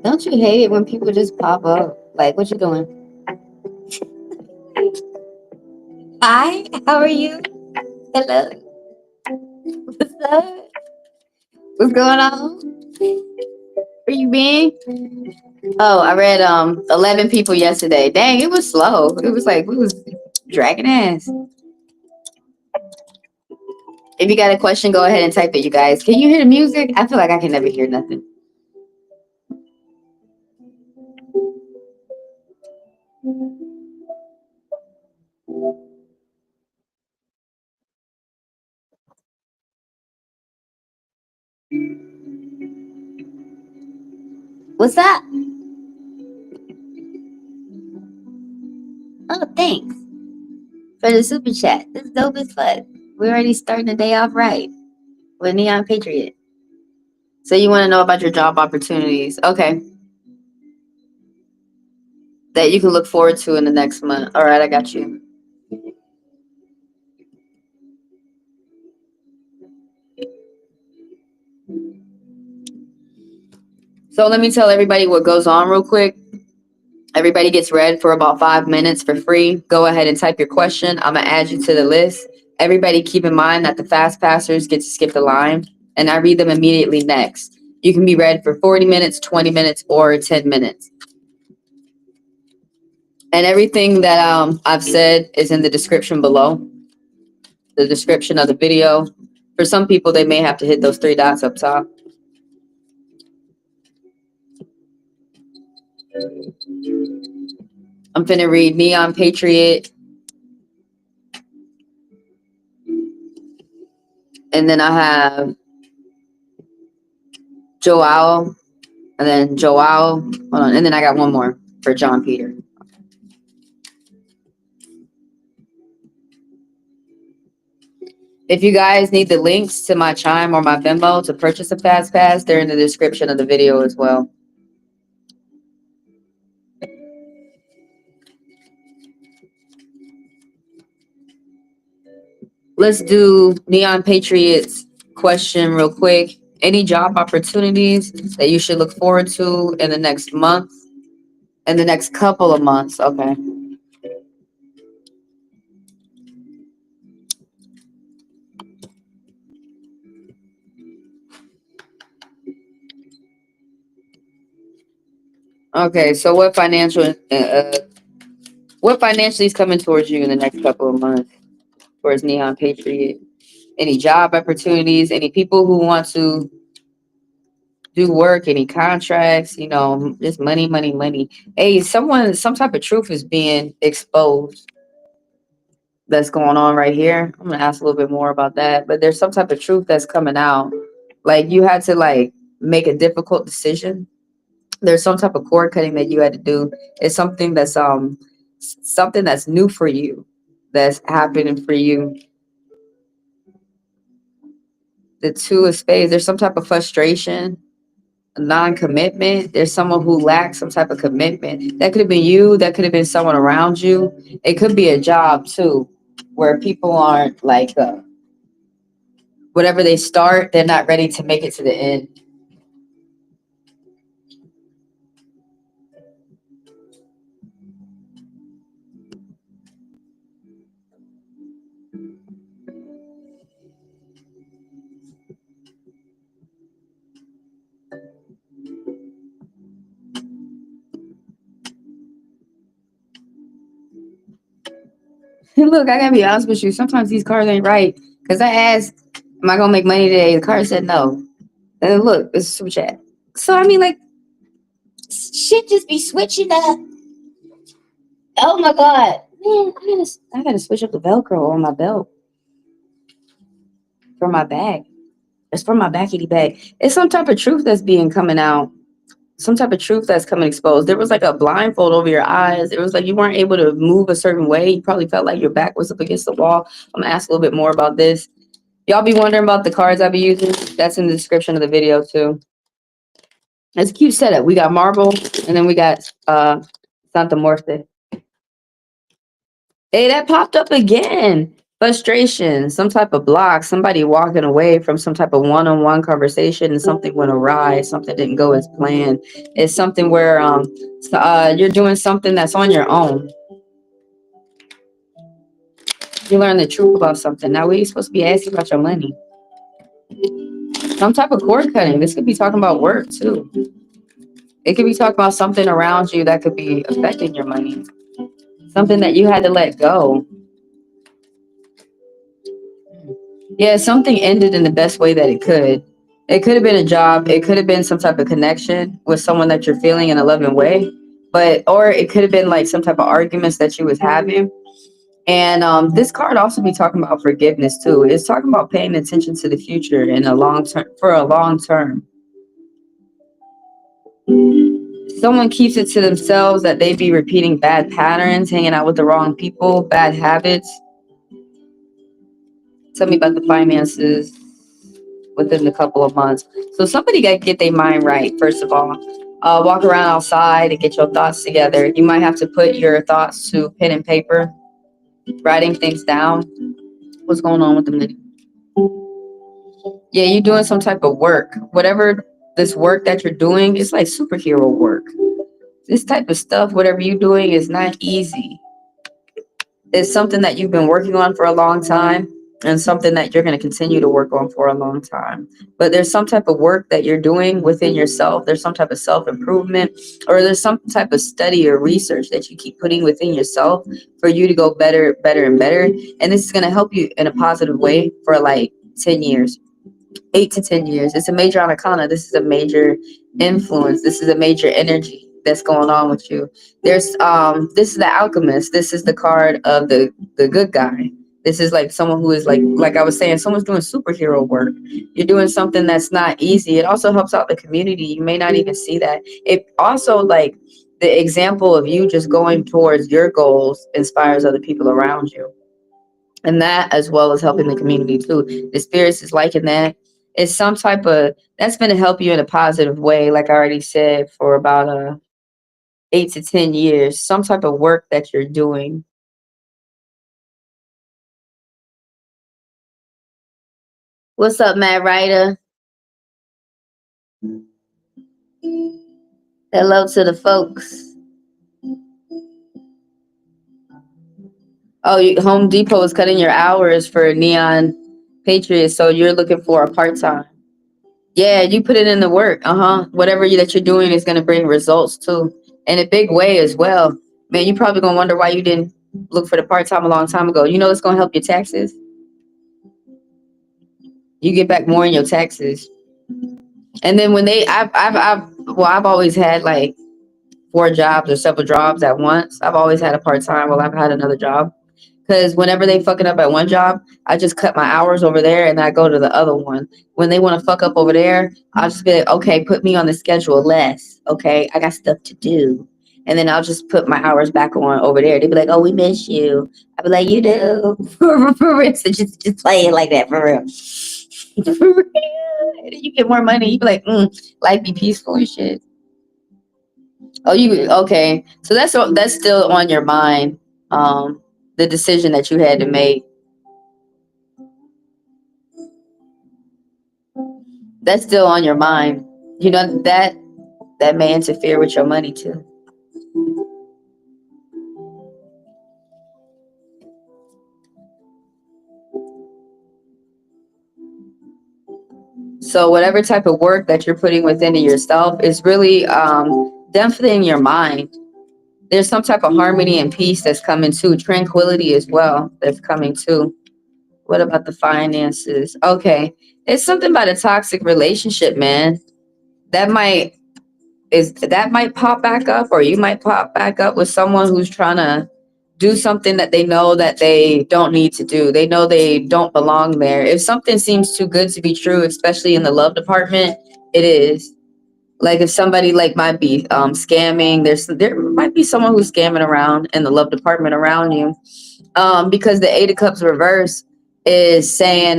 Don't you hate it when people just pop up? Like, what you doing? Hi, how are you? Hello. What's up? What's going on? Where you been? Oh, I read 11 people yesterday. Dang, it was slow. It was like we was dragging ass. If you got a question, go ahead and type it, you guys. Can you hear the music? I feel like I can never hear nothing. What's up? Oh, thanks for the super chat. This is dope as fuck. We're already starting the day off right with Neon Patriot. So you want to know about your job opportunities. Okay. That you can look forward to in the next month. All right, I got you. So let me tell everybody what goes on real quick. Everybody gets read for about 5 minutes for free. Go ahead and type your question. I'm going to add you to the list. Everybody keep in mind that the fast passers get to skip the line, and I read them immediately next. You can be read for 40 minutes, 20 minutes, or 10 minutes. And everything that I've said is in the description below, the description of the video. For some people, they may have to hit those 3 dots up top. I'm finna read Neon Patriot. And then I have Joao. And then Joao. Hold on. And then I got one more for John Peter. If you guys need the links to my Chime or my Venmo to purchase a Fast Pass, they're in the description of the video as well. Let's do Neon Patriots question real quick. Any job opportunities that you should look forward to in the next month? In the next couple of months, okay. Okay, so what financially is coming towards you in the next couple of months towards Neon Patriot? Any job opportunities? Any people who want to do work? Any contracts? You know, just money, money, money. Hey, some type of truth is being exposed that's going on right here. I'm gonna ask a little bit more about that, but there's some type of truth that's coming out. Like you had to like make a difficult decision. There's some type of cord cutting that you had to do. It's something that's new for you, that's happening for you. The 2 of spades, there's some type of frustration, non-commitment. There's someone who lacks some type of commitment. That could have been you, that could have been someone around you. It could be a job too, where people aren't like whatever they start, they're not ready to make it to the end. Look, I gotta be honest with you. Sometimes these cards ain't right. Because I asked, am I gonna make money today? The card said no. And then look, it's a super chat. So I mean, like, shit just be switching up. Oh my god. Man, I gotta switch up the Velcro on my belt. For my bag. It's for my backity bag. It's some type of truth that's being coming out. Some type of truth that's coming exposed. There was like a blindfold over your eyes. It was like you weren't able to move a certain way. You probably felt like your back was up against the wall. I'm gonna ask a little bit more about this. Y'all be wondering about the cards I be using? That's in the description of the video too. It's a cute setup. We got Marlboro and then we got Santa Muerte. Hey, that popped up again. Frustration, some type of block, somebody walking away from some type of one-on-one conversation and something went awry, something didn't go as planned. It's something where you're doing something that's on your own. You learn the truth about something. Now, what are you supposed to be asking about your money? Some type of cord cutting. This could be talking about work, too. It could be talking about something around you that could be affecting your money. Something that you had to let go. Yeah, something ended in the best way that it could. It could have been a job. It could have been some type of connection with someone that you're feeling in a loving way. Or it could have been like some type of arguments that you was having. And this card also be talking about forgiveness too. It's talking about paying attention to the future in a long term, for a long term. Someone keeps it to themselves that they be repeating bad patterns, hanging out with the wrong people, bad habits. Tell me about the finances within a couple of months. So somebody got to get their mind right, first of all. Walk around outside and get your thoughts together. You might have to put your thoughts to pen and paper, writing things down. What's going on with the money? Yeah, you're doing some type of work. Whatever this work that you're doing, it's like superhero work. This type of stuff, whatever you're doing, is not easy. It's something that you've been working on for a long time and something that you're going to continue to work on for a long time. But there's some type of work that you're doing within yourself. There's some type of self-improvement, or there's some type of study or research that you keep putting within yourself for you to go better, better, and better. And this is going to help you in a positive way for like 10 years. 8 to 10 years. It's a major arcana. This is a major influence. This is a major energy that's going on with you. There's this is the alchemist. This is the card of the good guy. This is like someone who is like I was saying, someone's doing superhero work. You're doing something that's not easy. It also helps out the community. You may not even see that. It also, like, the example of you just going towards your goals inspires other people around you. And that, as well as helping the community too. The spirits is liking that. It's some type of, that's going to help you in a positive way, like I already said, for about 8 to 10 years. Some type of work that you're doing. What's up, Matt Ryder? Hello to the folks. Oh, Home Depot is cutting your hours for Neon Patriots, so you're looking for a part-time. Yeah, you put it in the work. Whatever that you're doing is going to bring results too, in a big way as well. Man, you probably gonna wonder why you didn't look for the part-time a long time ago. You know it's gonna help your taxes. You get back more in your taxes. And then when I've always had like 4 jobs or several jobs at once. I've always had a part-time while I've had another job. Because whenever they fucking up at one job, I just cut my hours over there and I go to the other one. When they want to fuck up over there, I'll just be like, okay, put me on the schedule less. Okay, I got stuff to do. And then I'll just put my hours back on over there. They'd be like, oh, we miss you. I'd be like, you do. For real. So just play it like that, for real. For real. And then you get more money. You be like, life be peaceful and shit. Oh, you okay? So that's still on your mind. The decision that you had to make. That's still on your mind. You know that may interfere with your money too. So whatever type of work that you're putting within yourself is really definitely your mind. There's some type of harmony and peace that's coming too, tranquility as well that's coming too. What about the finances? Okay, it's something about a toxic relationship, man. That might pop back up, or you might pop back up with someone who's trying to do something that they know that they don't need to do. They know they don't belong there. If something seems too good to be true, especially in the love department, it is. Like if somebody like might be scamming, there might be someone who's scamming around in the love department around you. Because the Eight of Cups reverse is saying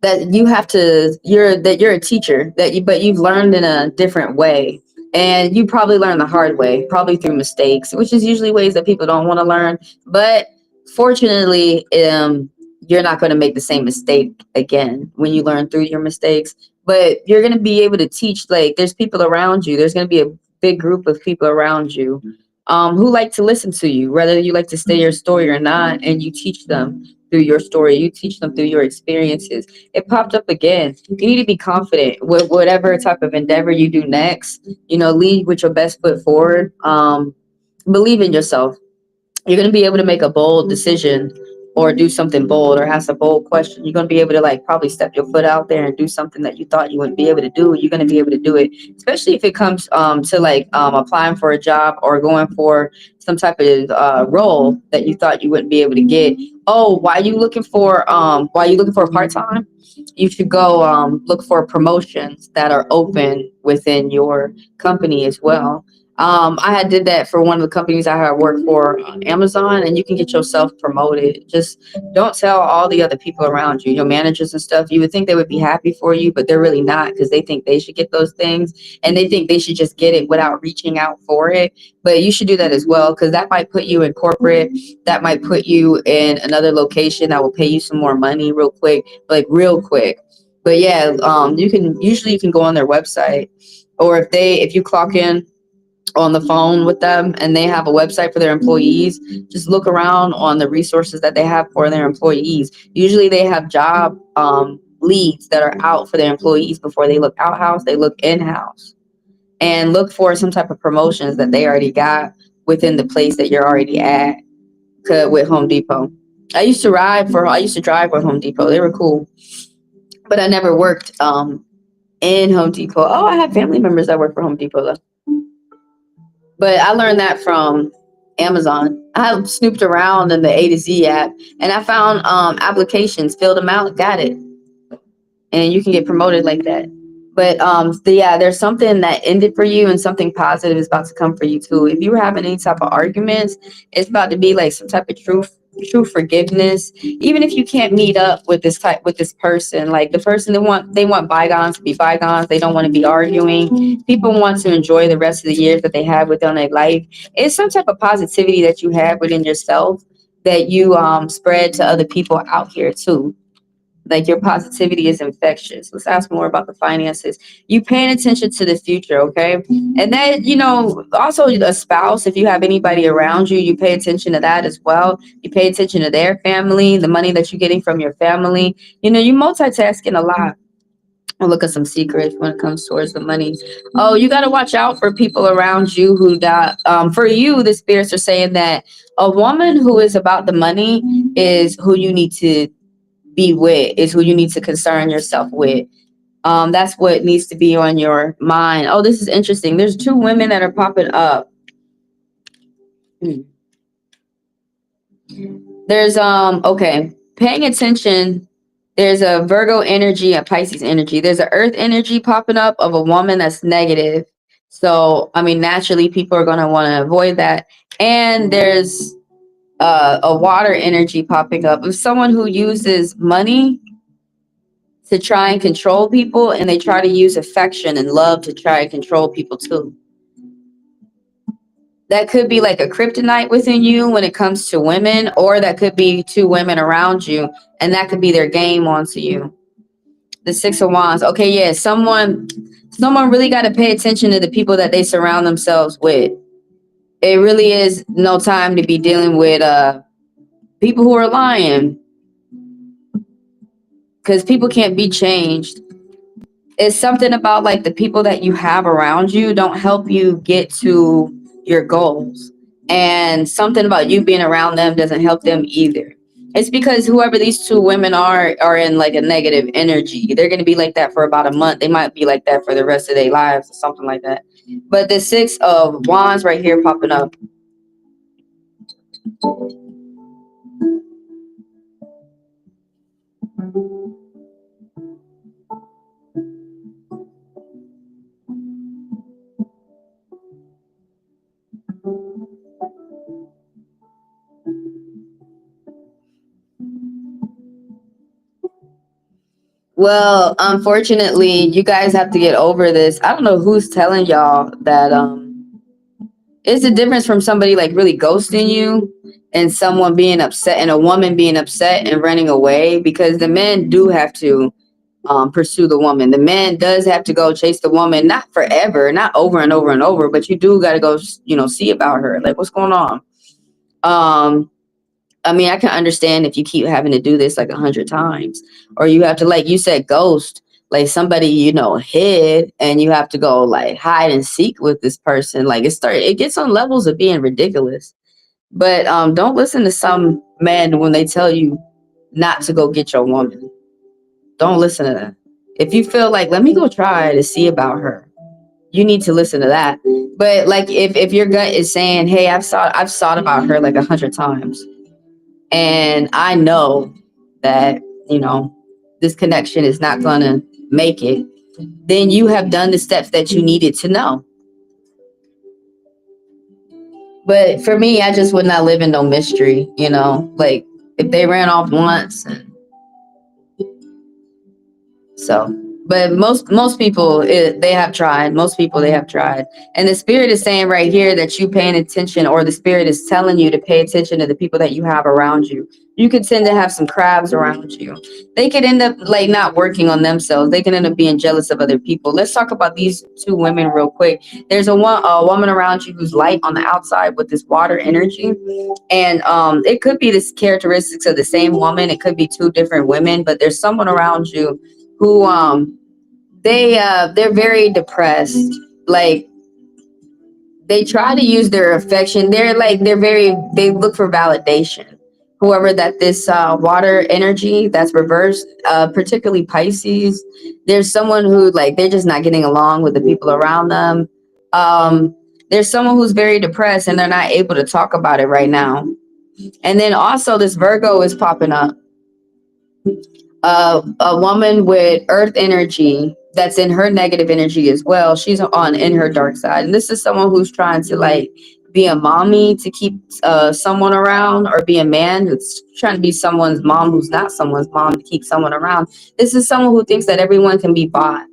that you have to you're a teacher but you've learned in a different way, and you probably learned the hard way, probably through mistakes, which is usually ways that people don't want to learn. But fortunately, you're not going to make the same mistake again when you learn through your mistakes. But you're going to be able to teach, like there's people around you, there's going to be a big group of people around you who like to listen to you, whether you like to stay your story or not, and you teach them through your story, you teach them through your experiences. It popped up again. You need to be confident with whatever type of endeavor you do next. You know, lead with your best foot forward. Believe in yourself. You're going to be able to make a bold decision or do something bold or ask a bold question. You're going to be able to like probably step your foot out there and do something that you thought you wouldn't be able to do. You're going to be able to do it, especially if it comes to like applying for a job or going for some type of role that you thought you wouldn't be able to get. Oh, why you looking for a part-time? You should go look for promotions that are open within your company as well. I had did that for one of the companies I had worked for on Amazon, and you can get yourself promoted. Just don't tell all the other people around you, your managers and stuff. You would think they would be happy for you, but they're really not, because they think they should get those things, and they think they should just get it without reaching out for it. But you should do that as well, because that might put you in corporate. That might put you in another location that will pay you some more money real quick, like real quick. But yeah, you can go on their website, or if you clock in on the phone with them and they have a website for their employees, just look around on the resources that they have for their employees. Usually they have job leads that are out for their employees before they look outhouse, they look in-house, and look for some type of promotions that they already got within the place that you're already at. With Home Depot, I used to drive with Home Depot. They were cool, but I never worked in Home Depot. Oh, I have family members that work for Home Depot though. But I learned that from Amazon. I snooped around in the A to Z app and I found applications, filled them out, got it, and you can get promoted like that. But yeah, there's something that ended for you, and something positive is about to come for you too. If you were having any type of arguments, it's about to be like some type of true forgiveness. Even if you can't meet up with this person, like the person they want bygones to be bygones. They don't want to be arguing. People want to enjoy the rest of the years that they have within their life. It's some type of positivity that you have within yourself that you spread to other people out here too. Like your positivity is infectious. Let's ask more about the finances. You paying attention to the future, okay? And then, also a spouse, if you have anybody around you, you pay attention to that as well. You pay attention to their family, the money that you're getting from your family. You multitasking a lot. I'll look at some secrets when it comes towards the money. Oh, you got to watch out for people around you who got, for you, the spirits are saying that a woman who is about the money is who you need to be with, is who you need to concern yourself with. That's what needs to be on your mind. Oh, this is interesting. There's two women that are popping up. Hmm. There's okay, paying attention. There's a Virgo energy, a Pisces energy. There's an Earth energy popping up of a woman that's negative. So I mean, naturally, people are gonna want to avoid that. And there's a water energy popping up of someone who uses money to try and control people, and they try to use affection and love to try and control people too. That could be like a kryptonite within you when it comes to women, or that could be two women around you, and that could be their game onto you. The Six of Wands. Okay, yeah, someone really got to pay attention to the people that they surround themselves with. It really is no time to be dealing with people who are lying, because people can't be changed. It's something about like the people that you have around you don't help you get to your goals, and something about you being around them doesn't help them either. It's because whoever these two women are in like a negative energy. They're going to be like that for about a month. They might be like that for the rest of their lives or something like that. But the Six of Wands right here popping up. Well, unfortunately, you guys have to get over this. I don't know who's telling y'all that it's a difference from somebody like really ghosting you and someone being upset and a woman being upset and running away, because the men do have to pursue the woman. The man does have to go chase the woman, not forever, not over and over and over, but you do got to go, see about her. Like, what's going on? I mean, I can understand if you keep having to do this like 100 times, or you have to, like you said, ghost, like somebody, hid, and you have to go like hide and seek with this person. Like it gets on levels of being ridiculous. But don't listen to some men when they tell you not to go get your woman. Don't listen to that. If you feel like, let me go try to see about her, you need to listen to that. But like if your gut is saying, hey, I've sought about her like 100 times, and I know that, this connection is not gonna make it, then you have done the steps that you needed to know. But for me, I just would not live in no mystery, like if they ran off once. So, but most people, they have tried. Most people, they have tried, and the spirit is saying right here that you paying attention, or the spirit is telling you to pay attention to the people that you have around you. You could tend to have some crabs around you. They could end up like not working on themselves. They can end up being jealous of other people. Let's talk about these two women real quick. There's a woman around you who's light on the outside with this water energy, and it could be this characteristics of the same woman. It could be two different women, but there's someone around you who they're very depressed. Like, they try to use their affection. They look for validation. Whoever that this water energy that's reversed, particularly Pisces, there's someone who, like, they're just not getting along with the people around them. There's someone who's very depressed and they're not able to talk about it right now. And then also this Virgo is popping up. A woman with earth energy that's in her negative energy as well. She's on in her dark side. And this is someone who's trying to like be a mommy to keep someone around, or be a man who's trying to be someone's mom who's not someone's mom to keep someone around. This is someone who thinks that everyone can be bought.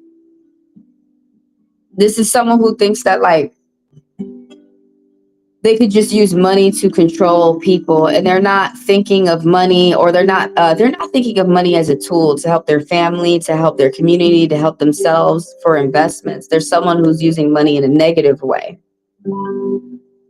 This is someone who thinks that like they could just use money to control people, and they're not thinking of money, or they're not thinking of money as a tool to help their family, to help their community, to help themselves for investments. There's someone who's using money in a negative way.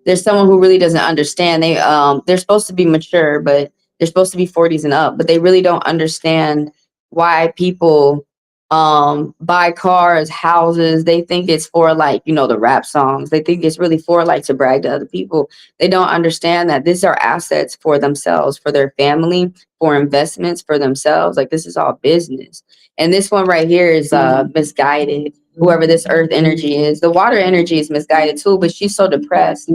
There's someone who really doesn't understand. They're supposed to be mature, but they're supposed to be 40s and up, but they really don't understand why people buy cars, houses. They think it's for like, the rap songs. They think it's really for like to brag to other people. They don't understand that these are assets for themselves, for their family, for investments for themselves. Like, this is all business. And this one right here is misguided. Whoever this earth energy is, the water energy is misguided too, but she's so depressed.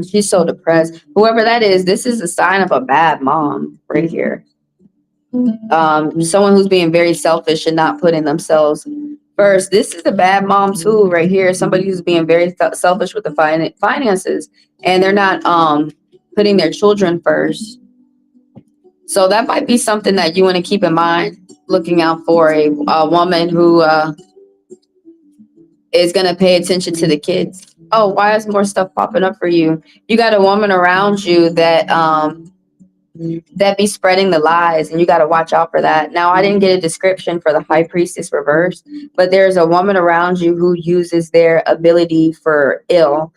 She's so depressed. Whoever that is, this is a sign of a bad mom right here. Someone who's being very selfish and not putting themselves first. This is a bad mom too right here. Somebody who's being very selfish with the finances, and they're not putting their children first. So that might be something that you want to keep in mind, looking out for a woman who is going to pay attention to the kids. Oh, why is more stuff popping up for you? You got a woman around you that that be spreading the lies, and you got to watch out for that. Now, I didn't get a description for the high priestess reverse, but there's a woman around you who uses their ability for ill.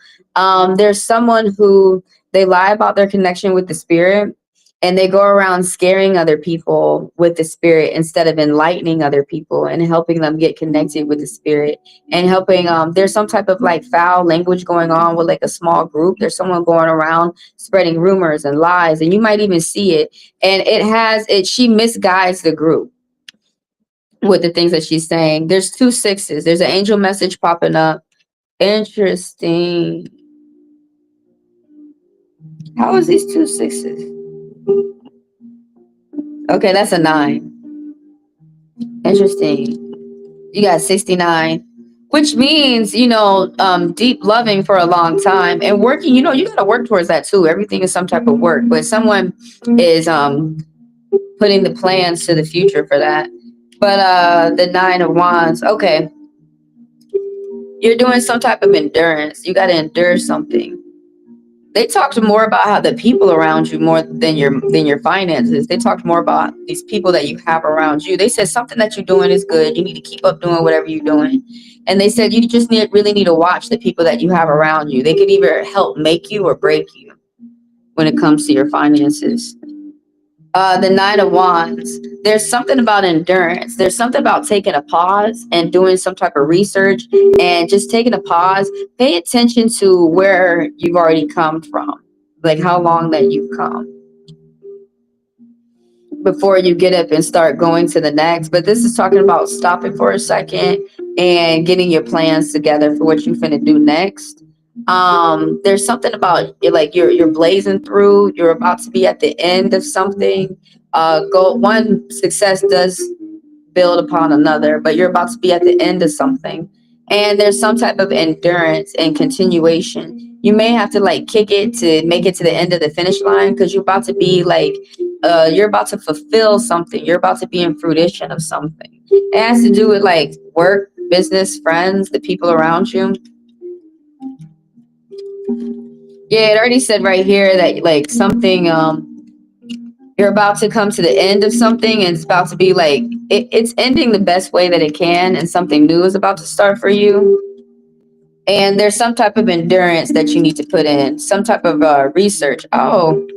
There's someone who they lie about their connection with the spirit, and they go around scaring other people with the spirit instead of enlightening other people and helping them get connected with the spirit and helping. There's some type of like foul language going on with like a small group. There's someone going around spreading rumors and lies, and you might even see it. And she misguides the group with the things that she's saying. There's 2 6s. There's an angel message popping up. Interesting. How is these 2 6s? Okay, that's a 9. Interesting. You got 69, which means, deep loving for a long time and working, you got to work towards that too. Everything is some type of work, but someone is putting the plans to the future for that. But the 9 of Wands, okay. You're doing some type of endurance. You got to endure something. They talked more about how the people around you more than your finances. They talked more about these people that you have around you. They said something that you're doing is good. You need to keep up doing whatever you're doing. And they said you just really need to watch the people that you have around you. They could either help make you or break you when it comes to your finances. The 9 of Wands. There's something about endurance. There's something about taking a pause and doing some type of research and just taking a pause. Pay attention to where you've already come from, like how long that you've come before you get up and start going to the next. But this is talking about stopping for a second and getting your plans together for what you're finna do next. There's something about like you're blazing through. You're about to be at the end of something. One success does build upon another, but you're about to be at the end of something, and there's some type of endurance and continuation. You may have to like kick it to make it to the end of the finish line because you're about to be like you're about to fulfill something. You're about to be in fruition of something. It has to do with like work, business, friends, the people around you. Yeah, it already said right here that like something you're about to come to the end of something, and it's about to be like it's ending the best way that it can, and something new is about to start for you. And there's some type of endurance that you need to put in, some type of research. Oh,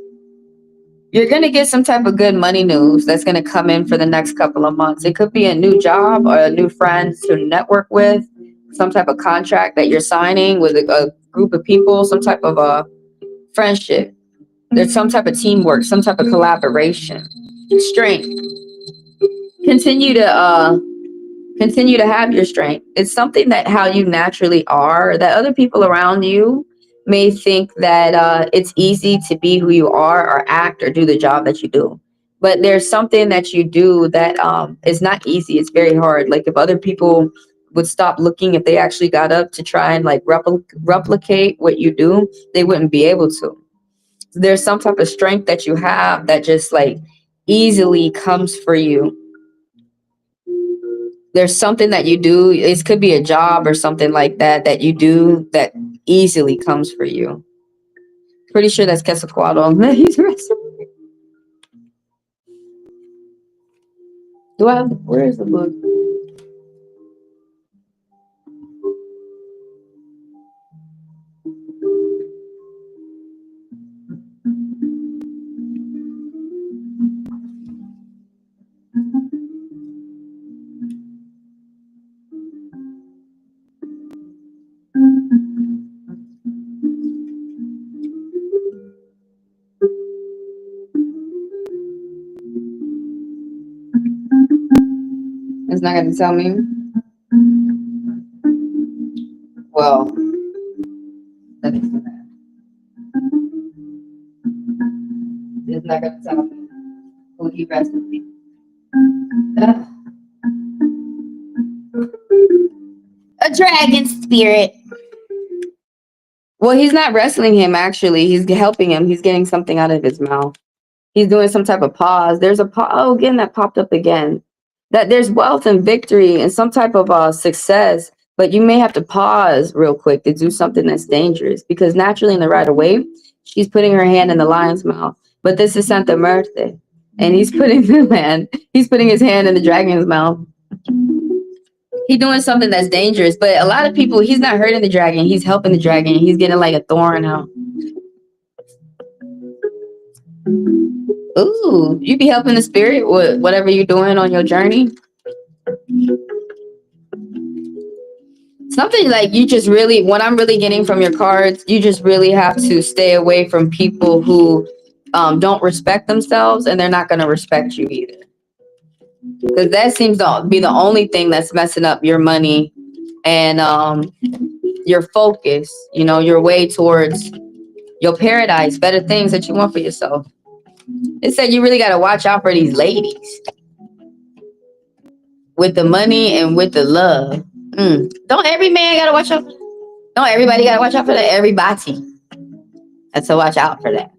you're going to get some type of good money news that's going to come in for the next couple of months. It could be a new job or a new friend to network with, some type of contract that you're signing with a group of people, some type of friendship. There's some type of teamwork, some type of collaboration, strength. Continue to have your strength. It's something that how you naturally are, that other people around you may think that it's easy to be who you are or act or do the job that you do. But there's something that you do that is not easy. It's very hard. Like if other people would stop looking, if they actually got up to try and like replicate what you do, they wouldn't be able to. There's some type of strength that you have that just like easily comes for you. There's something that you do. It could be a job or something like that that you do that easily comes for you. Pretty sure that's Quetzalcoatl. He's wrestling. Do I have where is the book? It's not going to tell me. Well, let me see that. It's not going to tell me who he wrestled me. A dragon spirit. Well, he's not wrestling him, actually. He's helping him. He's getting something out of his mouth. He's doing some type of pause. There's a pause. Oh, again, that popped up again. That there's wealth and victory and some type of success, but you may have to pause real quick to do something that's dangerous because naturally in the right away, she's putting her hand in the lion's mouth. But this is Santa Muerte. And he's putting his hand in the dragon's mouth. He's doing something that's dangerous. But a lot of people, he's not hurting the dragon. He's helping the dragon. He's getting like a thorn out. Ooh, you be helping the spirit with whatever you're doing on your journey. Something like you just really, what I'm really getting from your cards, you just really have to stay away from people who don't respect themselves, and they're not going to respect you either. Because that seems to be the only thing that's messing up your money and your focus, you know, your way towards your paradise, better things that you want for yourself. It said you really got to watch out for these ladies with the money and with the love. Don't every man got to watch out? Don't everybody got to watch out for that? Everybody has to watch out for that.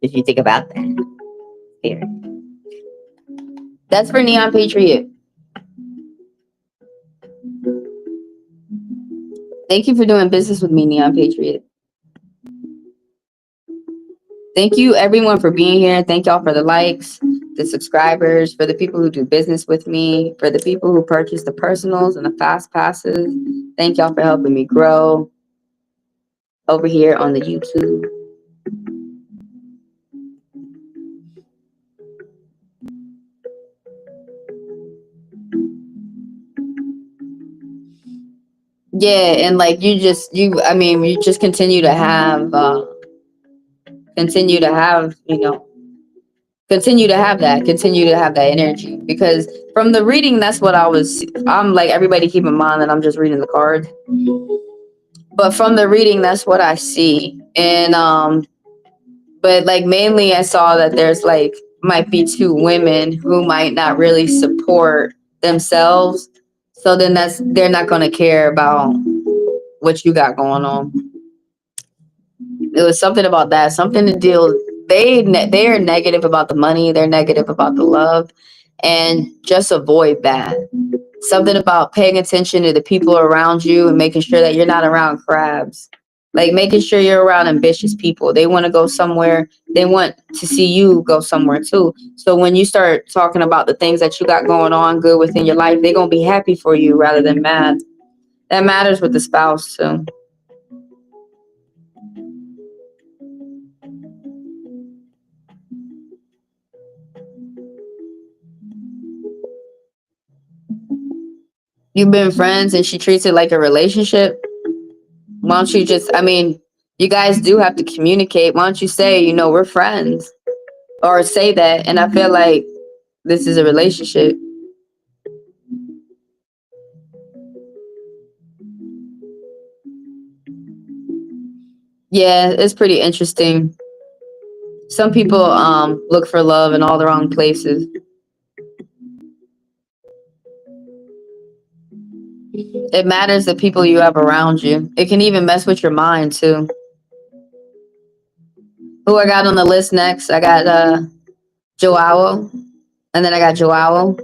If you think about that. Here. That's for Neon Patriot. Thank you for doing business with me, Neon Patriot. Thank you, everyone, for being here. Thank y'all for the likes, the subscribers, for the people who do business with me, for the people who purchase the personals and the fast passes. Thank y'all for helping me grow over here on the YouTube. Yeah, and like you just continue to have, continue to have that energy. Because from the reading, that's what I'm like, everybody keep in mind that I'm just reading the cards. But from the reading, that's what I see. And, but like mainly I saw that there's like, might be two women who might not really support themselves. So then they're not going to care about what you got going on. It was something about that, something to deal. They are negative about the money. They're negative about the love, and just avoid that. Something about paying attention to the people around you and making sure that you're not around crabs. Like making sure you're around ambitious people. They want to go somewhere. They want to see you go somewhere too. So when you start talking about the things that you got going on good within your life, they're going to be happy for you rather than mad. That matters with the spouse too. You've been friends and she treats it like a relationship. Why don't you just, you guys do have to communicate. Why don't you say, we're friends, or say that. And I feel like this is a relationship. Yeah, it's pretty interesting. Some people look for love in all the wrong places. It matters the people you have around you. It can even mess with your mind too. Who I got on the list next? I got Joao, and then I got Joao,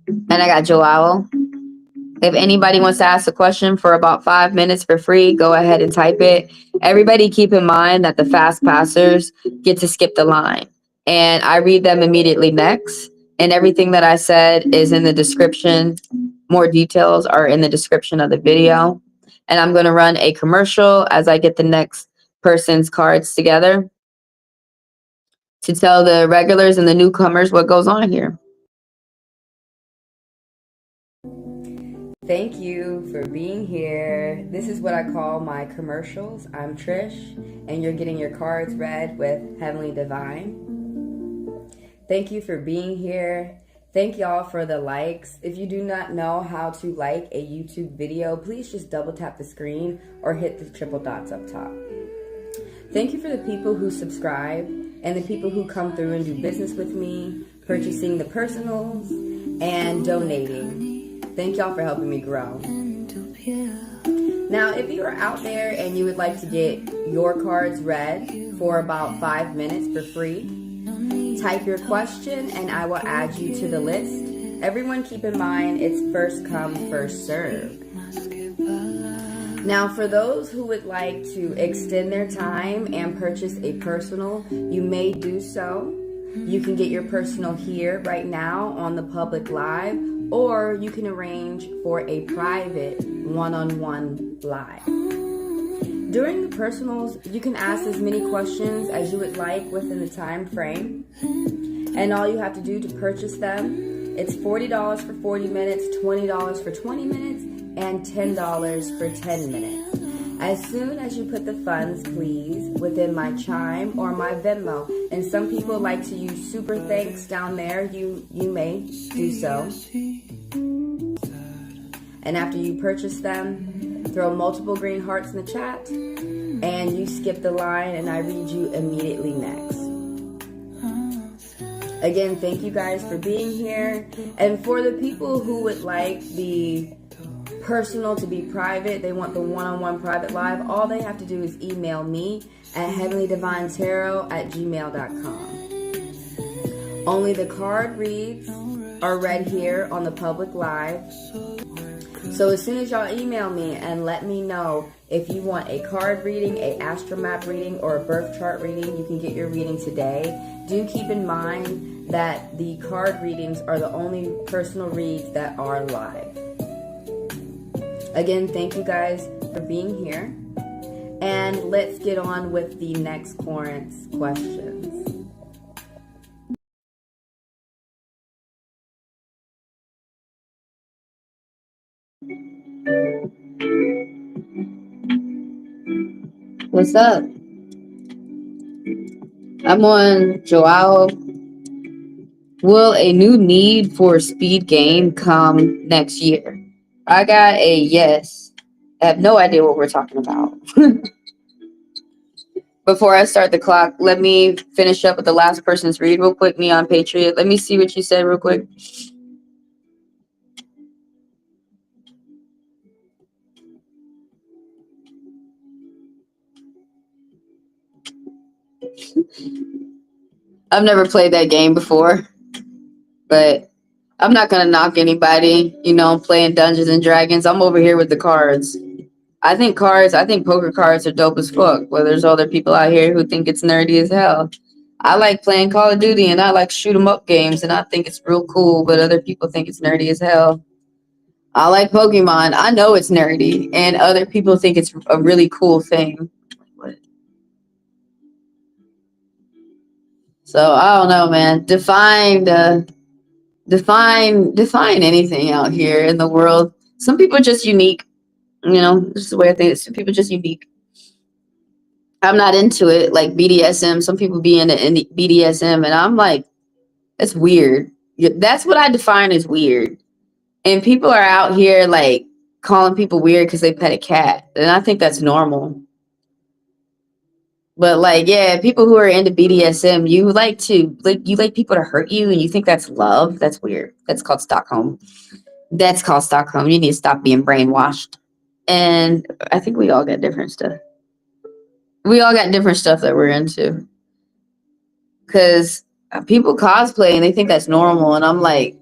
and I got Joao. If anybody wants to ask a question for about 5 minutes for free, go ahead and type it. Everybody keep in mind that the fast passers get to skip the line. And I read them immediately next. And everything that I said is in the description. More details are in the description of the video. And I'm going to run a commercial as I get the next person's cards together to tell the regulars and the newcomers what goes on here. Thank you for being here. This is what I call my commercials. I'm Trish, and you're getting your cards read with Heavenly Divine. Thank you for being here. Thank y'all for the likes. If you do not know how to like a YouTube video, please just double tap the screen or hit the triple dots up top. Thank you for the people who subscribe and the people who come through and do business with me, purchasing the personals and donating. Thank y'all for helping me grow. Now, if you are out there and you would like to get your cards read for about 5 minutes for free, type your question and I will add you to the list. Everyone keep in mind it's first come, first serve. Now, for those who would like to extend their time and purchase a personal, you may do so. You can get your personal here right now on the public live, or you can arrange for a private one-on-one live. During the personals, you can ask as many questions as you would like within the time frame. And all you have to do to purchase them, it's $40 for 40 minutes, $20 for 20 minutes, and $10 for 10 minutes. As soon as you put the funds, please, within my Chime or my Venmo. And some people like to use super thanks down there. You may do so. And after you purchase them, throw multiple green hearts in the chat, and you skip the line, and I read you immediately next. Again, thank you guys for being here. And for the people who would like the personal to be private, they want the one-on-one private live, all they have to do is email me at HeavenlyDivineTaro@gmail.com. Only the card reads are read here on the public live. So as soon as y'all email me and let me know if you want a card reading, a astromap reading, or a birth chart reading, you can get your reading today. Do keep in mind that the card readings are the only personal reads that are live. Again, thank you guys for being here. And let's get on with the next Corinth's questions. What's up? I'm on Joao. Will a new need for speed game come next year? I got a yes. I have no idea what we're talking about. Before I start the clock, let me finish up with the last person's read real quick. Neon Patriot. Let me see what you said real quick. I've never played that game before, but I'm not gonna knock anybody, playing Dungeons and Dragons. I'm over here with the cards. I think poker cards are dope as fuck. Well, there's other people out here who think it's nerdy as hell. I like playing Call of Duty and I like shoot 'em up games and I think it's real cool, but other people think it's nerdy as hell. I like Pokemon. I know it's nerdy and other people think it's a really cool thing. What? So I don't know, man. Define anything out here in the world. Some people are just unique. This is the way I think it is. Some people are just unique. I'm not into it, like BDSM. Some people be into BDSM, and I'm like, that's weird. That's what I define as weird. And people are out here like calling people weird because they pet a cat, and I think that's normal. But like, yeah, people who are into BDSM, you like people to hurt you, and you think that's love. That's weird. That's called Stockholm. You need to stop being brainwashed. And I think we all got different stuff. We all got different stuff that we're into. Because people cosplay and they think that's normal. And I'm like,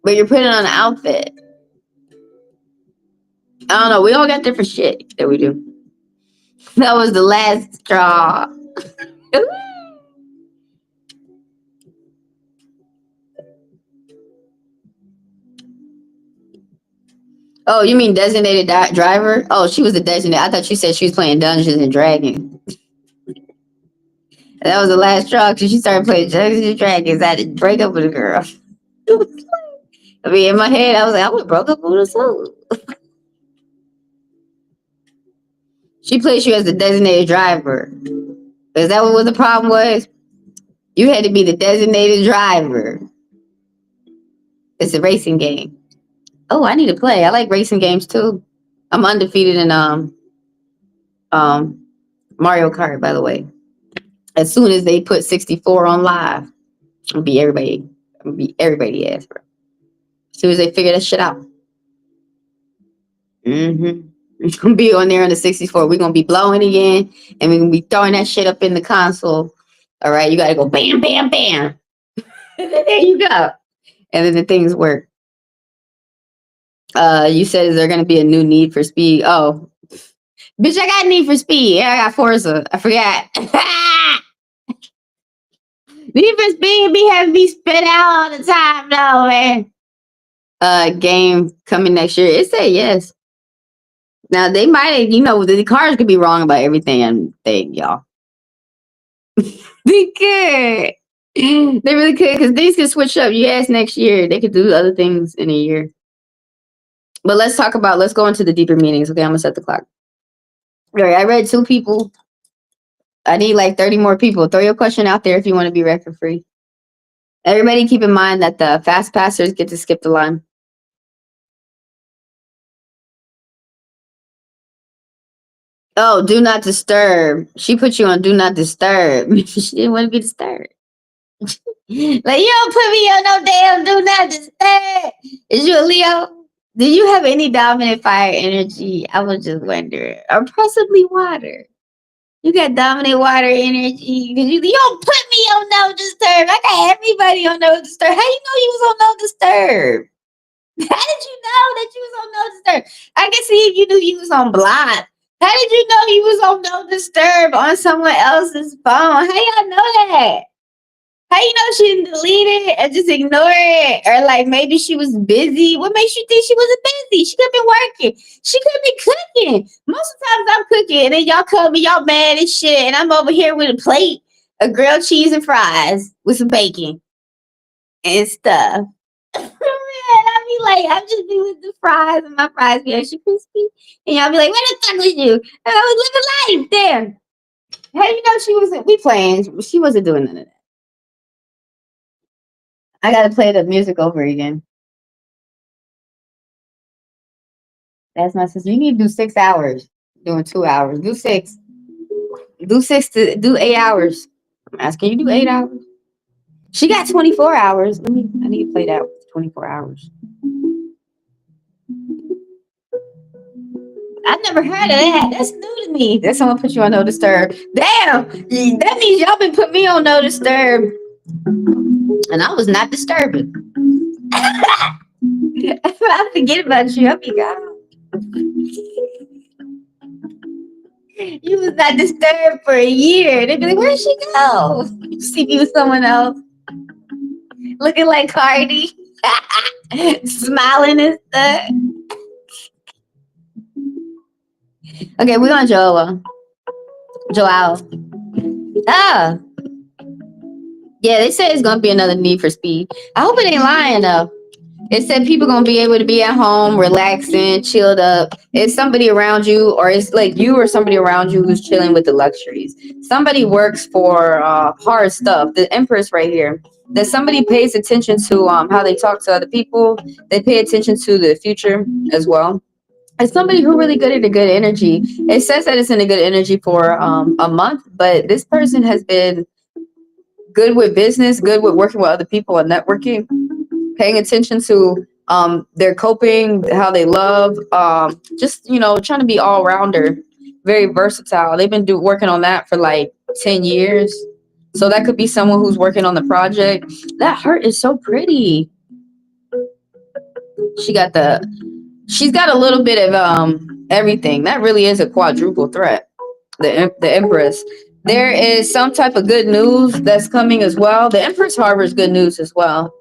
but you're putting on an outfit. I don't know. We all got different shit that we do. That was the last straw. Oh, you mean designated driver? Oh, she was the designated. I thought you said she was playing Dungeons and Dragons. That was the last straw because she started playing Dungeons and Dragons. I had to break up with a girl. I mean, in my head, I was like, I would broke up with her soul. She placed you as the designated driver. Is that what the problem was? You had to be the designated driver. It's a racing game. Oh, I need to play. I like racing games too. I'm undefeated in Mario Kart, by the way. As soon as they put 64 on live, I'll be everybody ass, bro. As soon as they figure that shit out. Mm-hmm. We're gonna be on there on the 64. We're gonna be blowing again, and we're gonna be throwing that shit up in the console. All right, you gotta go bam, bam, bam. There you go. And then the things work. You said, is there going to be a new Need for Speed? Oh, bitch, I got Need for Speed. Yeah, I got Forza. I forgot. Need for Speed be having me spit out all the time, though, man. Game coming next year. It said yes. Now they might, the cars could be wrong about everything and y'all. They could. They really could, because these could switch up. Yes, next year they could do other things in a year. But let's go into the deeper meanings. Okay, I'm gonna set the clock. All right, I read 2 people. I need like 30 more people. Throw your question out there if you want to be record free. Everybody keep in mind that the fast passers get to skip the line. Oh, do not disturb. She put you on do not disturb. She didn't want to be disturbed. Like, you don't put me on no damn do not disturb. Is you a Leo? Do you have any dominant fire energy? I was just wondering. Or possibly water. You got dominant water energy. You don't put me on no disturb. I got everybody on no disturb. How you know you was on no disturb? How did you know that you was on no disturb? I can see if you knew you was on block. How did you know you was on no disturb on someone else's phone? How y'all know that? How you know she didn't delete it and just ignore it? Or like maybe she was busy. What makes you think she wasn't busy? She could have been working. She could have been cooking. Most of the times I'm cooking and then y'all come and y'all mad and shit. And I'm over here with a plate of grilled cheese and fries with some bacon and stuff. Man, I be like, I'm just be with the fries and my fries be extra crispy. And y'all be like, where the fuck was you? And I was living life. Damn. How you know she wasn't, we playing. She wasn't doing none of that. I gotta play the music over again. That's my sister. You need to do 6 hours. Doing 2 hours. Do 6. Do 8 hours. I'm asking you do 8 hours. She got 24 hours. I need to play that with 24 hours. I've never heard of that. That's new to me. That someone put you on no disturb. Damn. That means y'all been put me on no disturb. And I was not disturbing. I forget about you. I'll be gone. You was not disturbed for a year. They'd be like, where'd she go? See me with someone else. Looking like Cardi. Smiling and stuff. Okay, we're on Joel. Ah. Yeah, they said it's gonna be another Need for Speed. I hope it ain't lying though. It said people gonna be able to be at home, relaxing, chilled up. It's somebody around you, or it's like you or somebody around you who's chilling with the luxuries. Somebody works for hard stuff. The Empress right here. That somebody pays attention to how they talk to other people. They pay attention to the future as well. It's somebody who really good at a good energy. It says that it's in a good energy for a month, but this person has been good with business, good with working with other people and networking, paying attention to their coping, how they love, just trying to be all rounder, very versatile. They've been working on that for like 10 years. So that could be someone who's working on the project. That heart is so pretty. She's got a little bit of everything. That really is a quadruple threat. The Empress. There is some type of good news that's coming as well. The Empress harbors good news as well.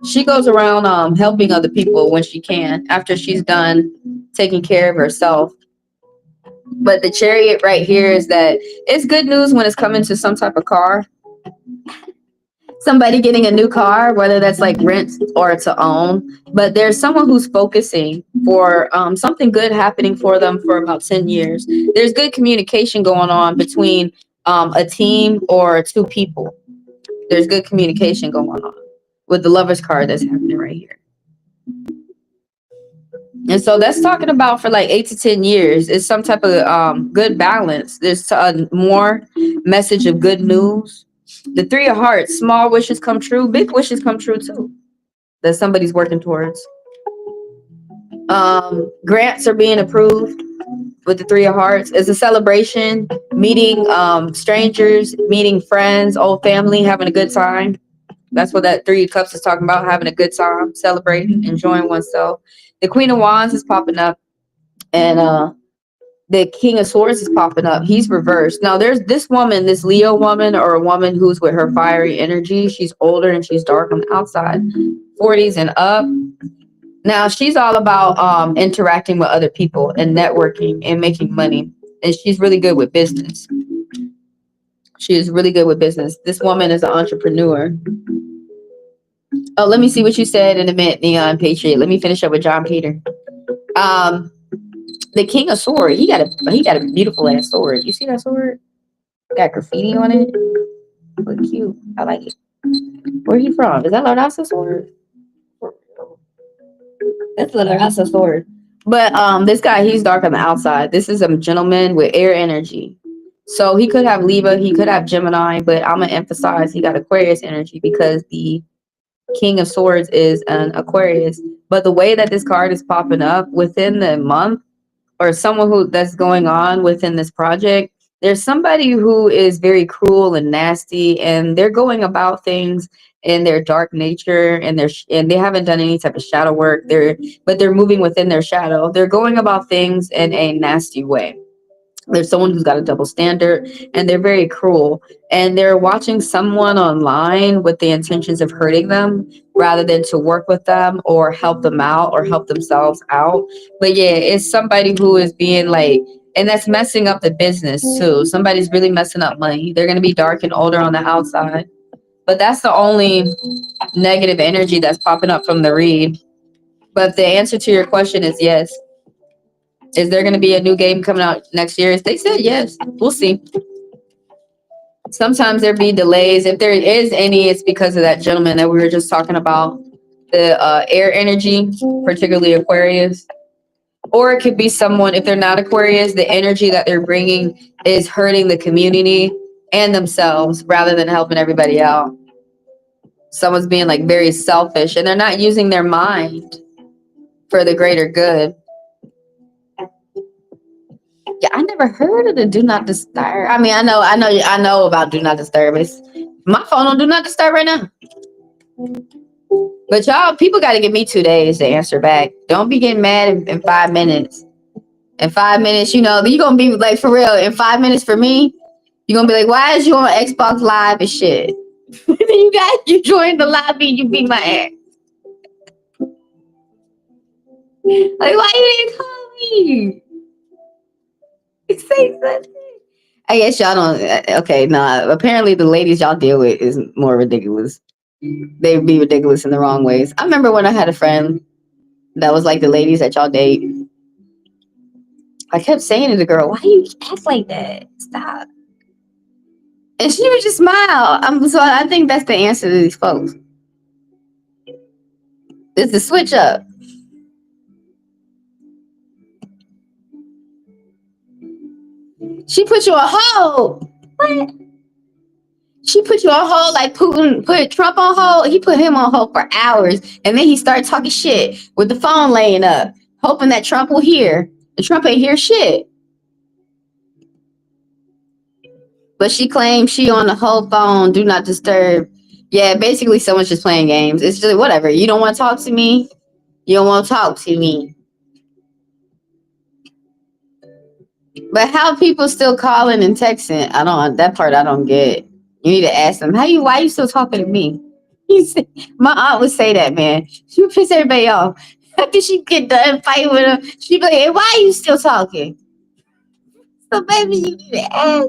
She goes around helping other people when she can after she's done taking care of herself. But the Chariot right here is that it's good news when it's coming to some type of car. Somebody getting a new car, whether that's like rent or to own. But there's someone who's focusing for something good happening for them for about 10 years. There's good communication going on between a team or 2 people. There's good communication going on with the Lover's card that's happening right here. And so that's talking about for like 8 to 10 years. It's some type of good balance. There's a more message of good news. The 3 of Hearts, small wishes come true, big wishes come true too. That somebody's working towards. Grants are being approved with the 3 of Hearts. It's a celebration, meeting strangers, meeting friends, old family, having a good time. That's what that 3 of Cups is talking about, having a good time, celebrating, enjoying oneself. The Queen of Wands is popping up, and the King of Swords is popping up. He's reversed. Now there's this woman, this Leo woman, or a woman who's with her fiery energy. She's older and she's dark on the outside, 40s and up. Now she's all about interacting with other people and networking and making money. And she's really good with business. She is really good with business. This woman is an entrepreneur. Oh, let me see what you said in a minute, Neon Patriot. Let me finish up with John Peter. Um, the King of Swords, he got a beautiful ass sword. You see that sword? Got graffiti on it. Look cute. I like it. Where he from? Is that Lardasa's sword? That's Lardasa's sword. But this guy, he's dark on the outside. This is a gentleman with air energy. So he could have Libra, he could have Gemini, but I'm gonna emphasize he got Aquarius energy because the King of Swords is an Aquarius. But the way that this card is popping up within the month, or someone who that's going on within this project, there's somebody who is very cruel and nasty, and they're going about things in their dark nature, and they haven't done any type of shadow work. They're moving within their shadow. They're going about things in a nasty way. There's someone who's got a double standard, and they're very cruel, and they're watching someone online with the intentions of hurting them rather than to work with them or help them out or help themselves out. But yeah, it's somebody who is being like, and that's messing up the business too. Somebody's really messing up money. They're going to be dark and older on the outside, but that's the only negative energy that's popping up from the read. But the answer to your question is yes. Is there going to be a new game coming out next year? They said yes. We'll see. Sometimes there be delays. If there is any, it's because of that gentleman that we were just talking about, the air energy, particularly Aquarius. Or it could be someone, if they're not Aquarius, the energy that they're bringing is hurting the community and themselves rather than helping everybody out. Someone's being like very selfish and they're not using their mind for the greater good. Yeah, I never heard of the do not disturb. I mean, I know about do not disturb. It's my phone on do not disturb right now. But y'all, people got to give me 2 days to answer back. Don't be getting mad in 5 minutes. In 5 minutes, you're gonna be like, for real. In 5 minutes for me, you're gonna be like, why is you on Xbox Live and shit? You joined the lobby, you beat my ass. Like, why you didn't call me? Say something. I guess y'all don't. Okay, nah. Apparently, the ladies y'all deal with is more ridiculous. They be ridiculous in the wrong ways. I remember when I had a friend that was like the ladies that y'all date. I kept saying to the girl, "Why do you act like that? Stop." And she would just smile. So I think that's the answer to these folks. It's the switch up. She put you on hold. What? She put you on hold like Putin put Trump on hold. He put him on hold for hours. And then he started talking shit with the phone laying up, hoping that Trump will hear. And Trump ain't hear shit. But she claims she on the whole phone, do not disturb. Yeah, basically someone's just playing games. It's just whatever. You don't want to talk to me? You don't want to talk to me. But how people still calling and texting, that part I don't get. You need to ask them, why you still talking to me? My aunt would say that, man. She would piss everybody off. After she get done fighting with them, she'd be like, hey, why are you still talking? So maybe you need to ask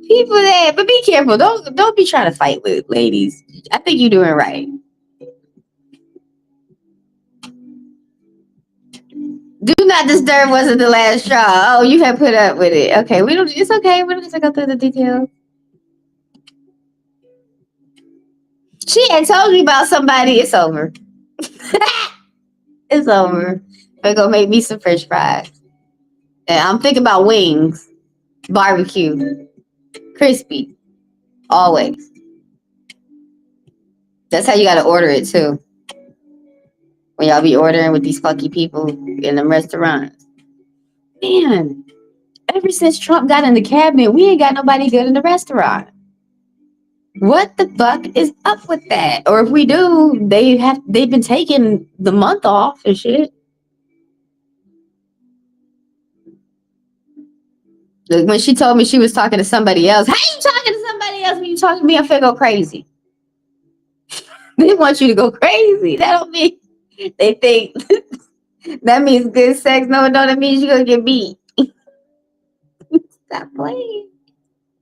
people that, but be careful. Don't be trying to fight with ladies. I think you're doing right. Do not disturb wasn't the last straw. Oh, you have put up with it. Okay, it's okay. We don't have to go through the details. She had told me about somebody. It's over. It's over. They're gonna make me some French fries. And I'm thinking about wings, barbecue, crispy, always. That's how you gotta order it too. When y'all be ordering with these fucky people in them restaurants. Man, ever since Trump got in the cabinet, we ain't got nobody good in the restaurant. What the fuck is up with that? Or if we do, they've been taking the month off and shit. Like when she told me she was talking to somebody else, how you talking to somebody else when you talking to me? I'm finna go crazy. They want you to go crazy. That don't mean they think that means good sex. No, that means you're gonna get beat. Stop playing.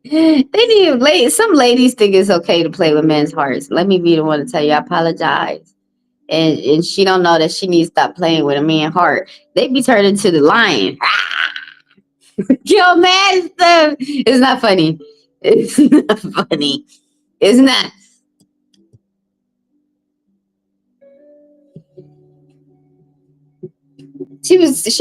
They need some ladies think it's okay to play with men's hearts. Let me be the one to tell you I apologize. And she don't know that she needs to stop playing with a man's heart. They be turned into the lion. Yo, man, stuff. It's not funny. It's not funny. It's not. She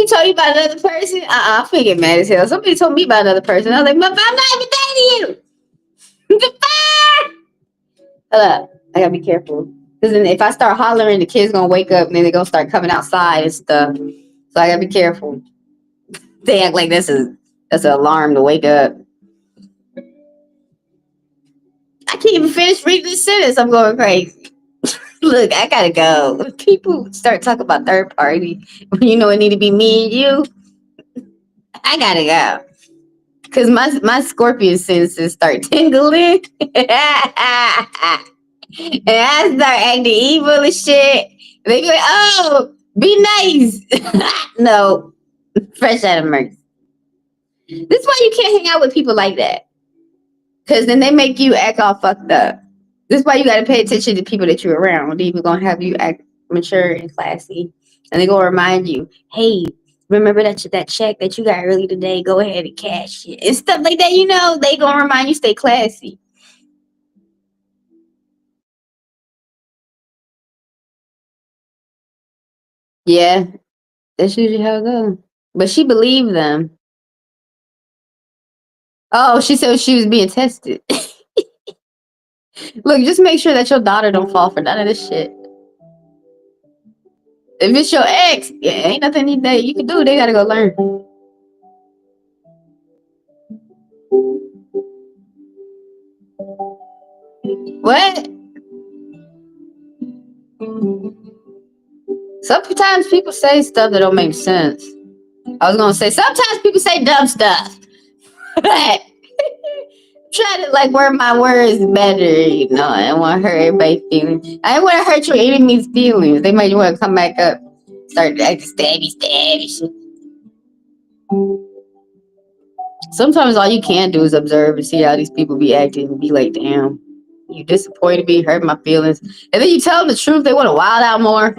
told you about another person? I'm finna get mad as hell. Somebody told me about another person. I was like, I'm not even dating you. The fuck? Hold up. I gotta be careful. Because then if I start hollering, the kids gonna wake up and then they gonna start coming outside and stuff. So I gotta be careful. They act like that's an alarm to wake up. I can't even finish reading this sentence. I'm going crazy. Look, I gotta go. People start talking about third party when you know it need to be me and you. I gotta go. Cause my Scorpion senses start tingling. And I start acting evil and shit. They be like, oh, be nice. No, fresh out of mercy. This is why you can't hang out with people like that. Cause then they make you act all fucked up. This is why you gotta pay attention to people that you're around. They even gonna have you act mature and classy. And they gonna remind you, hey, remember that check that you got early today? Go ahead and cash it. And stuff like that, they gonna remind you stay classy. Yeah, that's usually how it goes. But she believed them. Oh, she said she was being tested. Look, just make sure that your daughter don't fall for none of this shit. If it's your ex, yeah, ain't nothing that you can do. They gotta go learn. What? Sometimes people say stuff that don't make sense. I was gonna say sometimes people say dumb stuff. Try to like word my words better, I don't want to hurt everybody's feelings. I don't want to hurt your enemy's feelings. They might want to come back up, start acting stabby shit. Sometimes all you can do is observe and see how these people be acting and be like, damn, you disappointed me, hurt my feelings. And then you tell them the truth, they want to wild out more.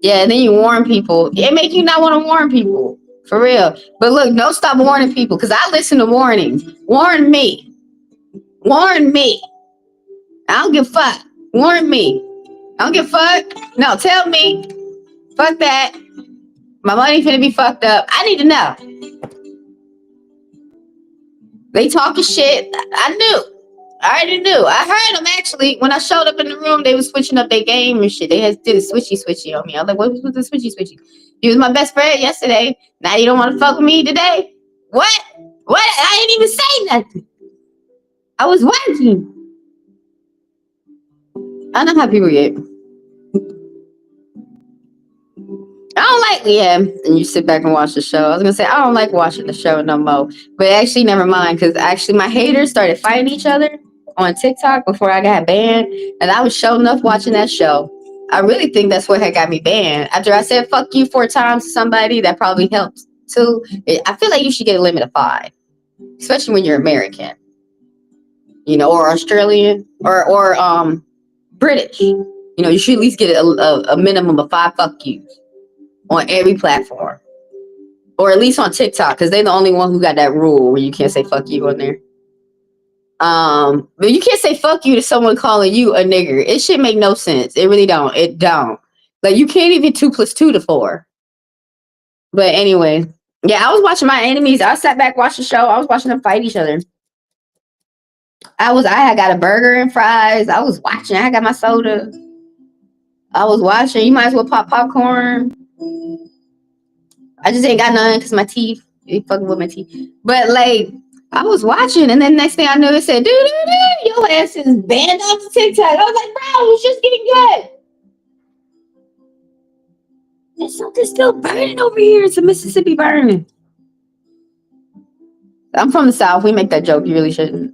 Yeah, and then you warn people. It make you not want to warn people. For real. But look, don't stop warning people because I listen to warnings. Warn me. Warn me. I don't give a fuck. Warn me. I don't give a fuck. No, tell me. Fuck that. My money finna be fucked up. I need to know. They talking shit. I knew. I already knew. I heard them actually. When I showed up in the room, they was switching up their game and shit. They did a switchy on me. I was like, what was the switchy? He was my best friend yesterday. Now you don't want to fuck with me today? What? What? I didn't even say nothing. I was working. I know how people get. I don't like, yeah. And you sit back and watch the show. I was gonna say I don't like watching the show no more, but actually, never mind. Because actually, my haters started fighting each other on TikTok before I got banned, and I was showing enough watching that show. I really think that's what had got me banned. After I said "fuck you" 4 times to somebody, that probably helped too. I feel like you should get a limit of 5, especially when you're American, or Australian or British. You should at least get a minimum of 5 fuck yous on every platform, or at least on TikTok, because they're the only one who got that rule where you can't say fuck you on there. But you can't say fuck you to someone calling you a nigger. It should make no sense. It really don't. It don't. Like you can't even 2 + 2 to 4. But anyway, yeah, I was watching my enemies. I sat back, watched the show. I was watching them fight each other. I had got a burger and fries. I was watching. I got my soda. I was watching. You might as well pop popcorn. I just ain't got none because my teeth. You fucking with my teeth. But like, I was watching, and then next thing I knew, it said, your ass is banned off the TikTok. I was like, bro, it's just getting good. There's something still burning over here. It's a Mississippi burning. I'm from the South. We make that joke. You really shouldn't.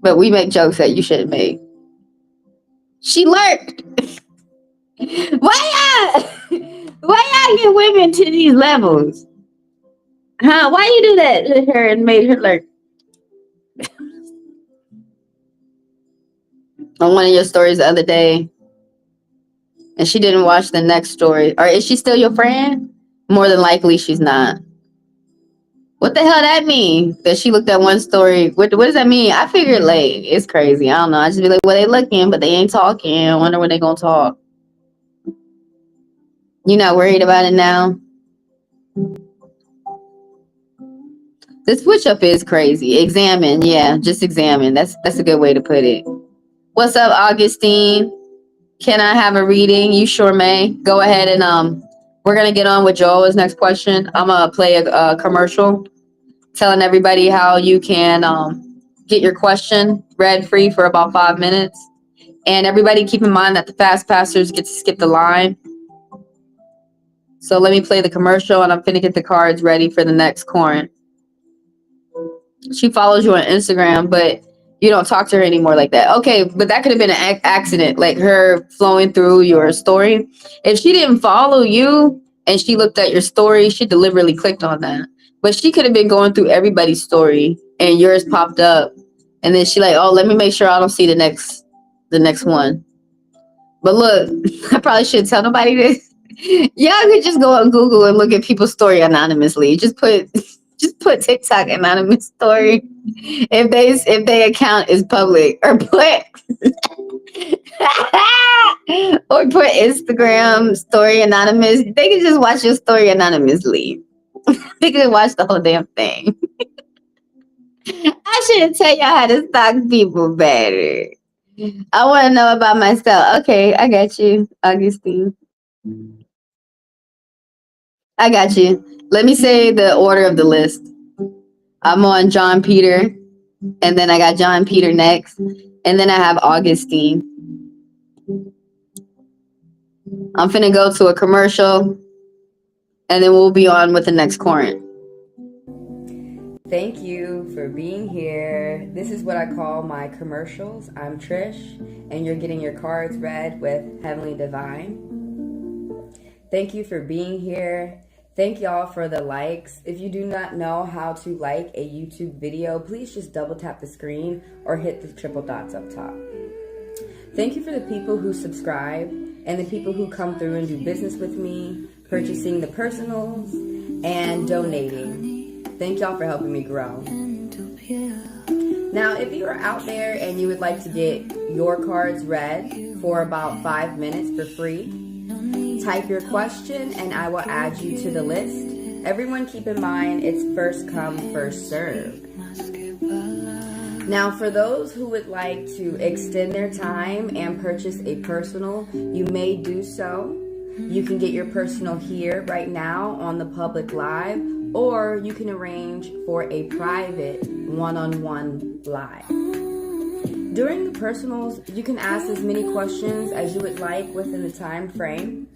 But we make jokes that you shouldn't make. She lurked. Why y'all get women to these levels? Huh? Why you do that to her and made her lurk? On one of your stories the other day, and she didn't watch the next story. Or is she still your friend? More than likely, she's not. What the hell that mean? That she looked at one story. What does that mean? I figured like it's crazy. I don't know. I just be like, well, they looking, but they ain't talking. I wonder when they gonna talk. You not worried about it now? The switch up is crazy. Examine, yeah, just examine. That's a good way to put it. What's up, Augustine? Can I have a reading? You sure may. Go ahead and we're gonna get on with Joel's next question. I'm gonna play a commercial telling everybody how you can get your question read free for about 5 minutes. And everybody keep in mind that the fast passers get to skip the line. So let me play the commercial, and I'm finna get the cards ready for the next corn. She follows you on Instagram, but you don't talk to her anymore like that. Okay, but that could have been an accident, like her flowing through your story. If she didn't follow you and she looked at your story, she deliberately clicked on that. But she could have been going through everybody's story and yours popped up. And then she like, oh, let me make sure I don't see the next one. But look, I probably shouldn't tell nobody this. Y'all could just go on Google and look at people's story anonymously. Just put TikTok anonymous story if their account is public, or put Instagram story anonymous. They can just watch your story anonymously. They can watch the whole damn thing. I should tell y'all how to stalk people better. I want to know about myself. Okay, I got you, Augustine. I got you. Let me say the order of the list. I'm on John Peter, and then I got John Peter next, and then I have Augustine. I'm finna go to a commercial, and then we'll be on with the next current. Thank you for being here. This is what I call my commercials. I'm Trish, and you're getting your cards read with Heavenly Divine. Thank you for being here. Thank y'all for the likes. If you do not know how to like a YouTube video, please just double tap the screen or hit the triple dots up top. Thank you for the people who subscribe and the people who come through and do business with me, purchasing the personals and donating. Thank y'all for helping me grow. Now, if you are out there and you would like to get your cards read for about 5 minutes for free, type your question and I will add you to the list. Everyone keep in mind it's first come, first serve. Now, for those who would like to extend their time and purchase a personal, you may do so. You can get your personal here right now on the public live, or you can arrange for a private one-on-one live. During the personals, you can ask as many questions as you would like within the time frame.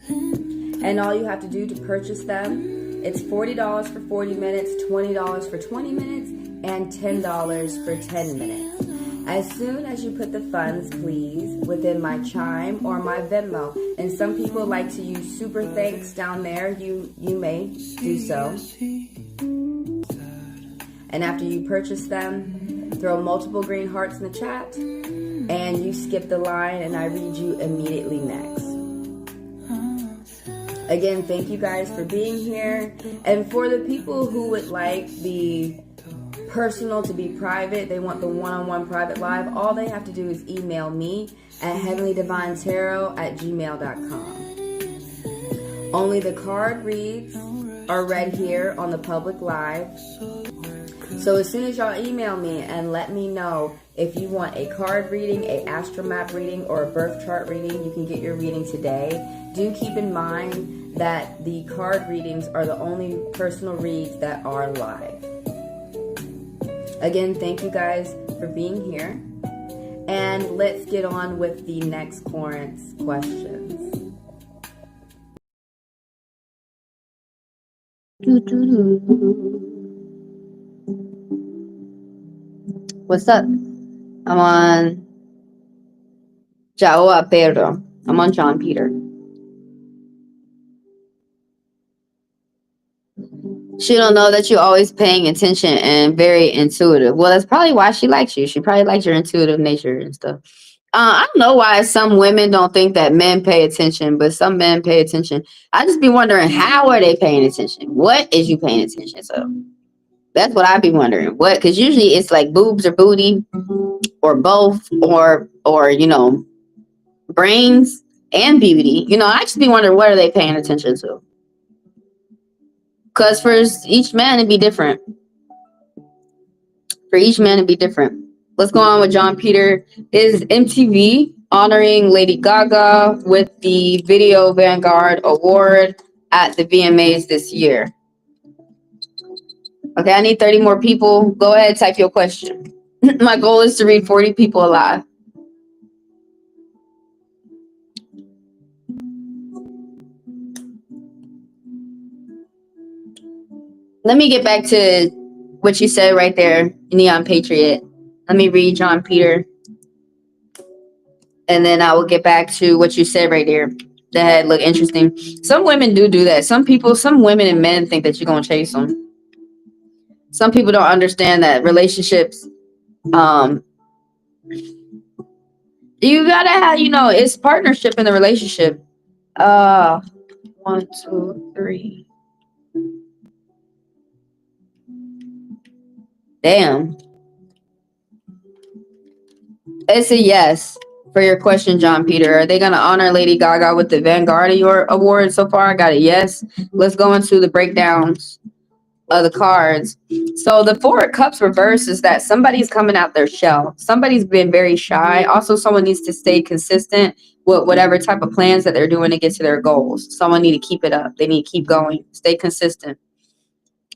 And all you have to do to purchase them, it's $40 for 40 minutes, $20 for 20 minutes, and $10 for 10 minutes. As soon as you put the funds, please, within my Chime or my Venmo. And some people like to use super thanks down there. You may do so. And after you purchase them, throw multiple green hearts in the chat, and you skip the line, and I read you immediately next. Again, thank you guys for being here. And for the people who would like the personal to be private, they want the one-on-one private live, all they have to do is email me at HeavenlyDivineTaro@gmail.com. Only the card reads are read here on the public live. So as soon as y'all email me and let me know if you want a card reading, a astral map reading, or a birth chart reading, you can get your reading today. Do keep in mind that the card readings are the only personal reads that are live. Again, thank you guys for being here. And let's get on with the next Corinth's questions. What's up? I'm on João Pedro. I'm on John Peter. She don't know that you're always paying attention and very intuitive. Well, that's probably why she likes you. She probably likes your intuitive nature and stuff. I don't know why some women don't think that men pay attention, but some men pay attention. I just be wondering, how are they paying attention? What is you paying attention to? That's what I be wondering. What? Because usually it's like boobs or booty, or both, or brains and beauty. I just be wondering, what are they paying attention to? Because for each man it'd be different. For each man it'd be different. Let's go on with John Peter. Is MTV honoring Lady Gaga with the Video Vanguard Award at the VMAs this year? Okay, I need 30 more people. Go ahead, type your question. My goal is to read 40 people alive. Let me get back to what you said right there, Neon Patriot. Let me read John Peter. And then I will get back to what you said right there. That look interesting. Some women do that. Some women and men think that you're going to chase them. Some people don't understand that relationships, you gotta have, it's partnership in the relationship. 1, 2, 3. Damn. It's a yes for your question, John Peter. Are they going to honor Lady Gaga with the Vanguard Award so far? I got a yes. Let's go into the breakdowns of the cards. So the 4 of Cups reverse is that somebody's coming out their shell. Somebody's been very shy. Also, someone needs to stay consistent with whatever type of plans that they're doing to get to their goals. Someone need to keep it up. They need to keep going. Stay consistent.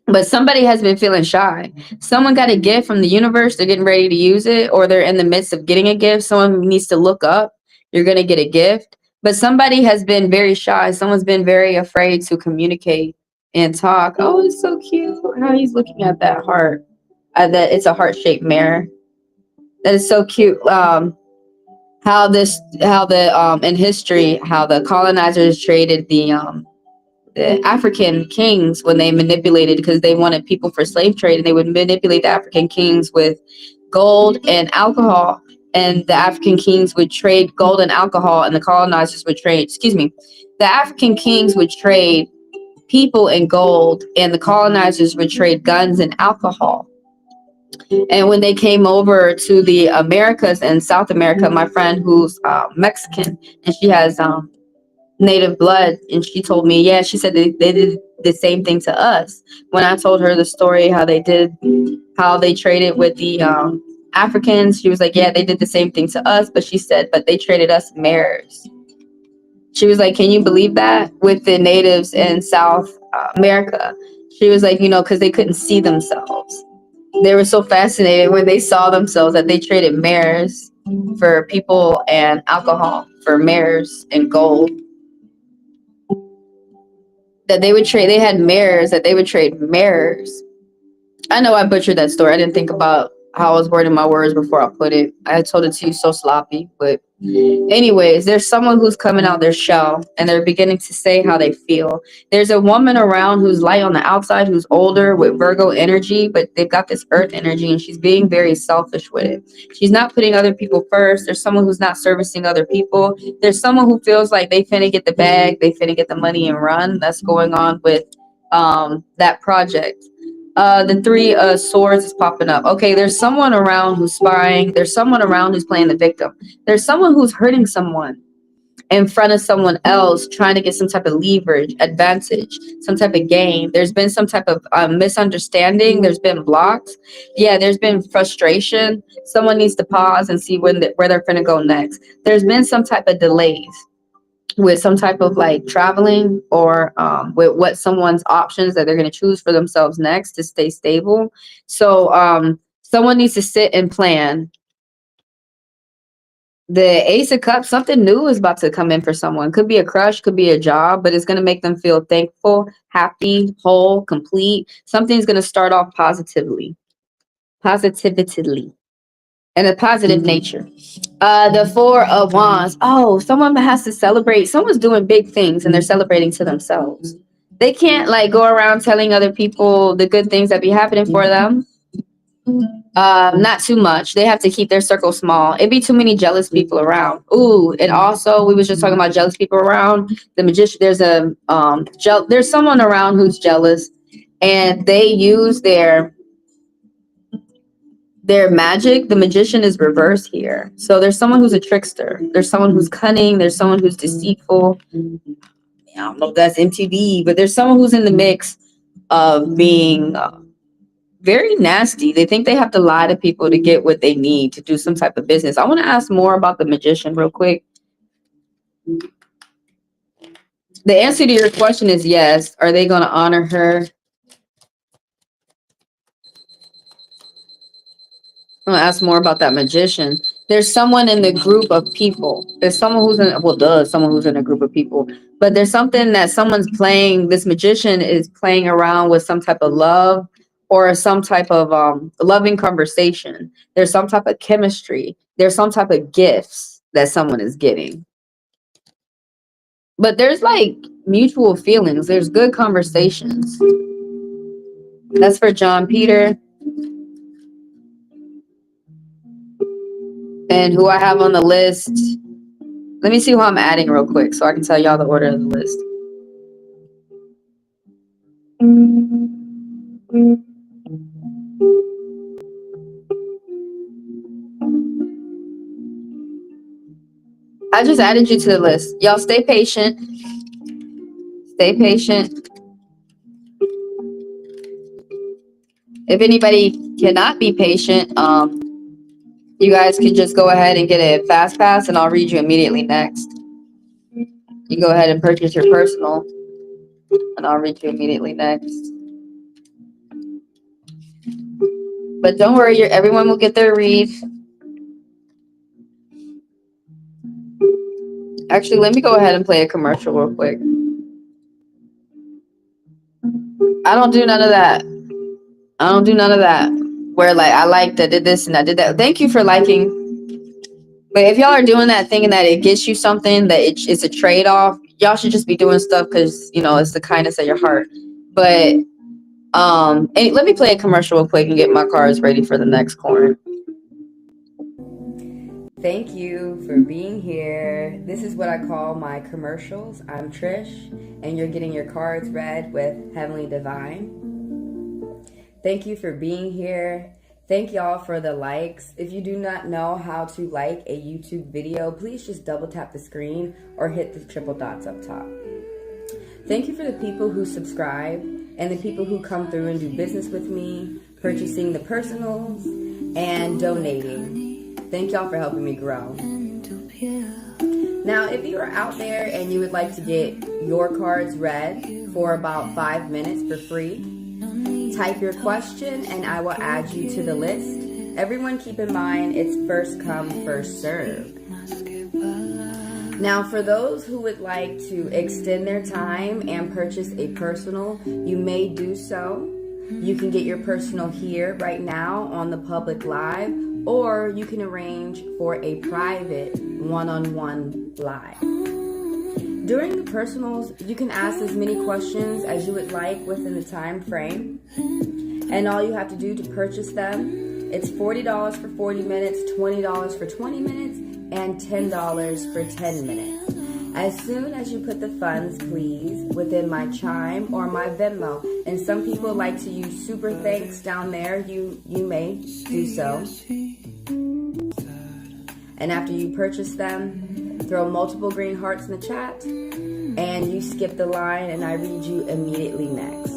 But somebody has been feeling shy. Someone got a gift from the universe. They're getting ready to use it, or they're in the midst of getting a gift. Someone needs to look up. You're going to get a gift. But somebody has been very shy. Someone's been very afraid to communicate and talk. Oh, it's so cute how he's looking at that heart. That it's a heart-shaped mirror. That is so cute. In history, how the colonizers traded the African kings when they manipulated, because they wanted people for slave trade, and they would manipulate the African kings with gold and alcohol, and the African kings would trade gold and alcohol, and the colonizers would trade, the African kings would trade people and gold, and the colonizers would trade guns and alcohol. And when they came over to the Americas and South America, my friend who's Mexican, and she has native blood, and she told me, yeah, she said they did the same thing to us. When I told her the story how they traded with the Africans, she was like, yeah, they did the same thing to us, but she said, but they traded us mirrors. She was like, can you believe that? With the natives in South America, she was like, because they couldn't see themselves. They were so fascinated when they saw themselves that they traded mirrors for people and alcohol for mirrors and gold. That they would trade, they had mirrors, that they would trade mirrors. I know I butchered that story. I didn't think about how I was wording my words before I put it. I told it to you so sloppy. But anyways, there's someone who's coming out their shell, and they're beginning to say how they feel. There's a woman around who's light on the outside, who's older with Virgo energy, but they've got this earth energy, and she's being very selfish with it. She's not putting other people first. There's someone who's not servicing other people. There's someone who feels like they finna get the bag, they finna get the money and run. That's going on with that project. The 3 of Swords is popping up. Okay, there's someone around who's spying. There's someone around who's playing the victim. There's someone who's hurting someone in front of someone else, trying to get some type of leverage, advantage, some type of gain. There's been some type of misunderstanding. There's been blocks. Yeah, there's been frustration. Someone needs to pause and see where they're going to go next. There's been some type of delays with some type of like traveling, or with what someone's options that they're going to choose for themselves next to stay stable. So Someone needs to sit and plan. The Ace of Cups, something new is about to come in for someone. Could be a crush, could be a job, but it's going to make them feel thankful, happy, whole, complete. Something's going to start off positively, and a positive nature. The Four of Wands. Oh, someone has to celebrate. Someone's doing big things and they're celebrating to themselves. They can't like go around telling other people the good things that be happening for them. Not too much. They have to keep their circle small. It'd be too many jealous people around. Ooh, and also we was just talking about jealous people around. The magician, there's a there's someone around who's jealous, and they use their magic. The magician is reversed here. So there's someone who's a trickster. There's someone who's cunning. There's someone who's deceitful. I don't know if that's MTV, but there's someone who's in the mix of being very nasty. They think they have to lie to people to get what they need to do some type of business. I want to ask more about the magician real quick. The answer to your question is yes. Are they going to honor her? I'm going to ask more about that magician. There's someone in the group of people. There's someone who's in, someone who's in a group of people. But there's something that someone's playing. This magician is playing around with some type of love or some type of loving conversation. There's some type of chemistry. There's some type of gifts that someone is getting. But there's like mutual feelings. There's good conversations. That's for John Peter. And who I have on the list. Let me see who I'm adding real quick so I can tell y'all the order of the list. I just added you to the list. Y'all stay patient. Stay patient. If anybody cannot be patient, you guys can just go ahead and get a fast pass and I'll read you immediately next. You go ahead and purchase your personal and I'll read you immediately next. But don't worry, everyone will get their read. Actually, let me go ahead and play a commercial real quick. I don't do none of that. I don't do none of that. Where like I liked, I did this and I did that. Thank you for liking. But if y'all are doing that thinking that it gets you something, that it's a trade-off, y'all should just be doing stuff because, you know, it's the kindness of your heart. But and let me play a commercial real quick and get my cards ready for the next corner. Thank you for being here. This is what I call my commercials. I'm Trish, and you're getting your cards read with Heavenly Divine. Thank you for being here. Thank y'all for the likes. If you do not know how to like a YouTube video, please just double tap the screen or hit the triple dots up top. Thank you for the people who subscribe and the people who come through and do business with me, purchasing the personals and donating. Thank y'all for helping me grow. Now, if you are out there and you would like to get your cards read for about 5 minutes for free, type your question and I will add you to the list. Everyone keep in mind it's first come, first serve. Now, for those who would like to extend their time and purchase a personal, you may do so. You can get your personal here right now on the public live, or you can arrange for a private one-on-one live. During the personals, you can ask as many questions as you would like within the time frame. And all you have to do to purchase them, it's $40 for 40 minutes, $20 for 20 minutes, and $10 for 10 minutes. As soon as you put the funds, please, within my Chime or my Venmo. And some people like to use super thanks down there. You may do so. And after you purchase them, throw multiple green hearts in the chat, and you skip the line, and I read you immediately next.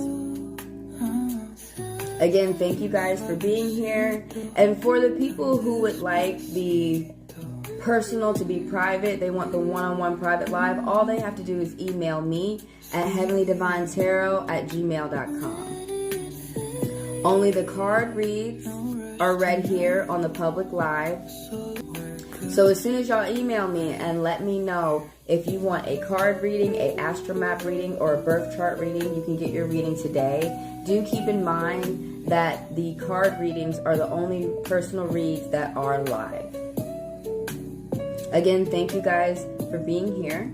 Again, thank you guys for being here. And for the people who would like the personal to be private, they want the one-on-one private live, all they have to do is email me at HeavenlyDivineTaro@gmail.com. Only the card reads are read here on the public live. So as soon as y'all email me and let me know if you want a card reading, a astromap reading, or a birth chart reading, you can get your reading today. Do keep in mind that the card readings are the only personal reads that are live. Again, thank you guys for being here.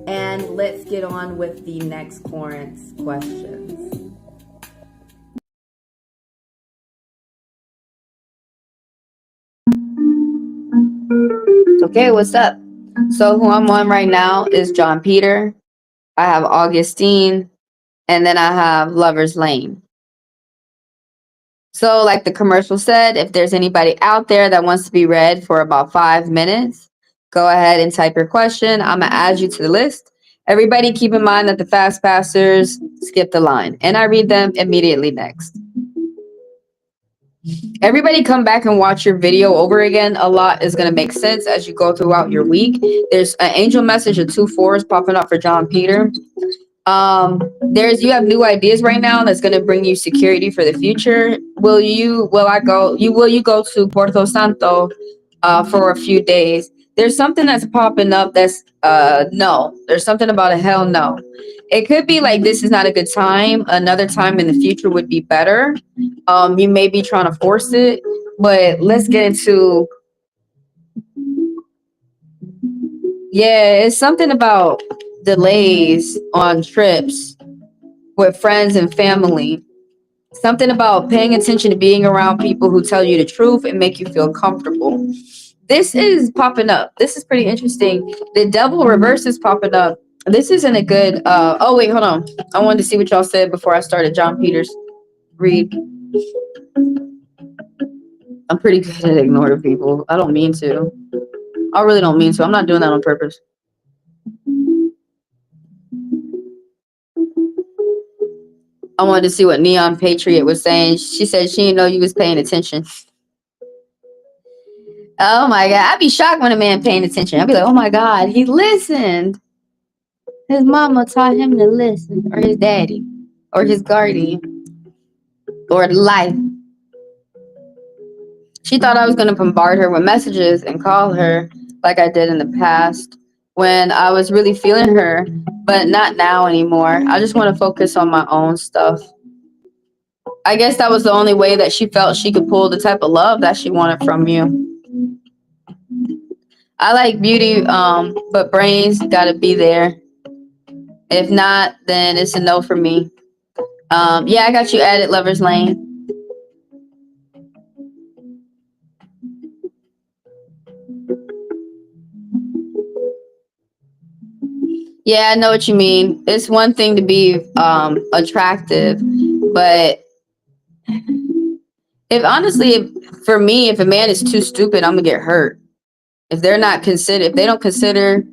And let's get on with the next Corinth's questions. Okay, what's up? So who I'm on right now is John Peter. I have Augustine, and then I have Lover's Lane. So like the commercial said, if there's anybody out there that wants to be read for about 5 minutes, go ahead and type your question. I'm going to add you to the list. Everybody keep in mind that the fast passers skip the line, and I read them immediately next. Everybody come back and watch your video over again. A lot is going to make sense as you go throughout your week. There's an angel message of 2 4s popping up for John Peter. You have new ideas right now that's going to bring you security for the future. Will you go to Puerto Santo for a few days? There's something that's popping up that's no. There's something about a hell no. It could be like this is not a good time. Another time in the future would be better. You may be trying to force it, but let's get into it's something about delays on trips with friends and family. Something about paying attention to being around people who tell you the truth and make you feel comfortable. This is popping up. This is pretty interesting. The devil reverse is popping up. This isn't a good oh wait, hold on. I wanted to see what y'all said before I started John Peters read. I'm pretty good at ignoring people. I don't mean to. I really don't mean to. I'm not doing that on purpose. I wanted to see what Neon Patriot was saying. She said she didn't know you was paying attention. Oh my God. I'd be shocked when a man paying attention. I'd be like, oh my God, he listened. His mama taught him to listen, or his daddy, or his guardian, or life. She thought I was going to bombard her with messages and call her like I did in the past when I was really feeling her, but not now anymore. I just want to focus on my own stuff. I guess that was the only way that she felt she could pull the type of love that she wanted from you. I like beauty, but brains gotta be there. If not, then it's a no for me. Yeah, I got you added, Lover's Lane. Yeah, I know what you mean. It's one thing to be attractive, but for me, if a man is too stupid, I'm gonna get hurt. If they don't consider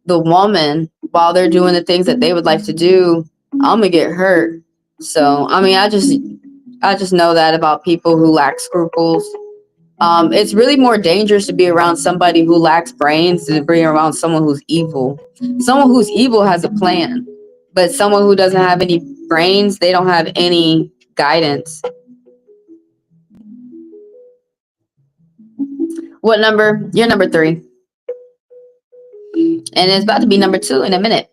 the woman while they're doing the things that they would like to do, I'm gonna get hurt. So I mean, I just know that about people who lack scruples. It's really more dangerous to be around somebody who lacks brains than to be around someone who's evil. Someone who's evil has a plan, but someone who doesn't have any brains, they don't have any guidance. What number? You're number 3. And it's about to be number 2 in a minute.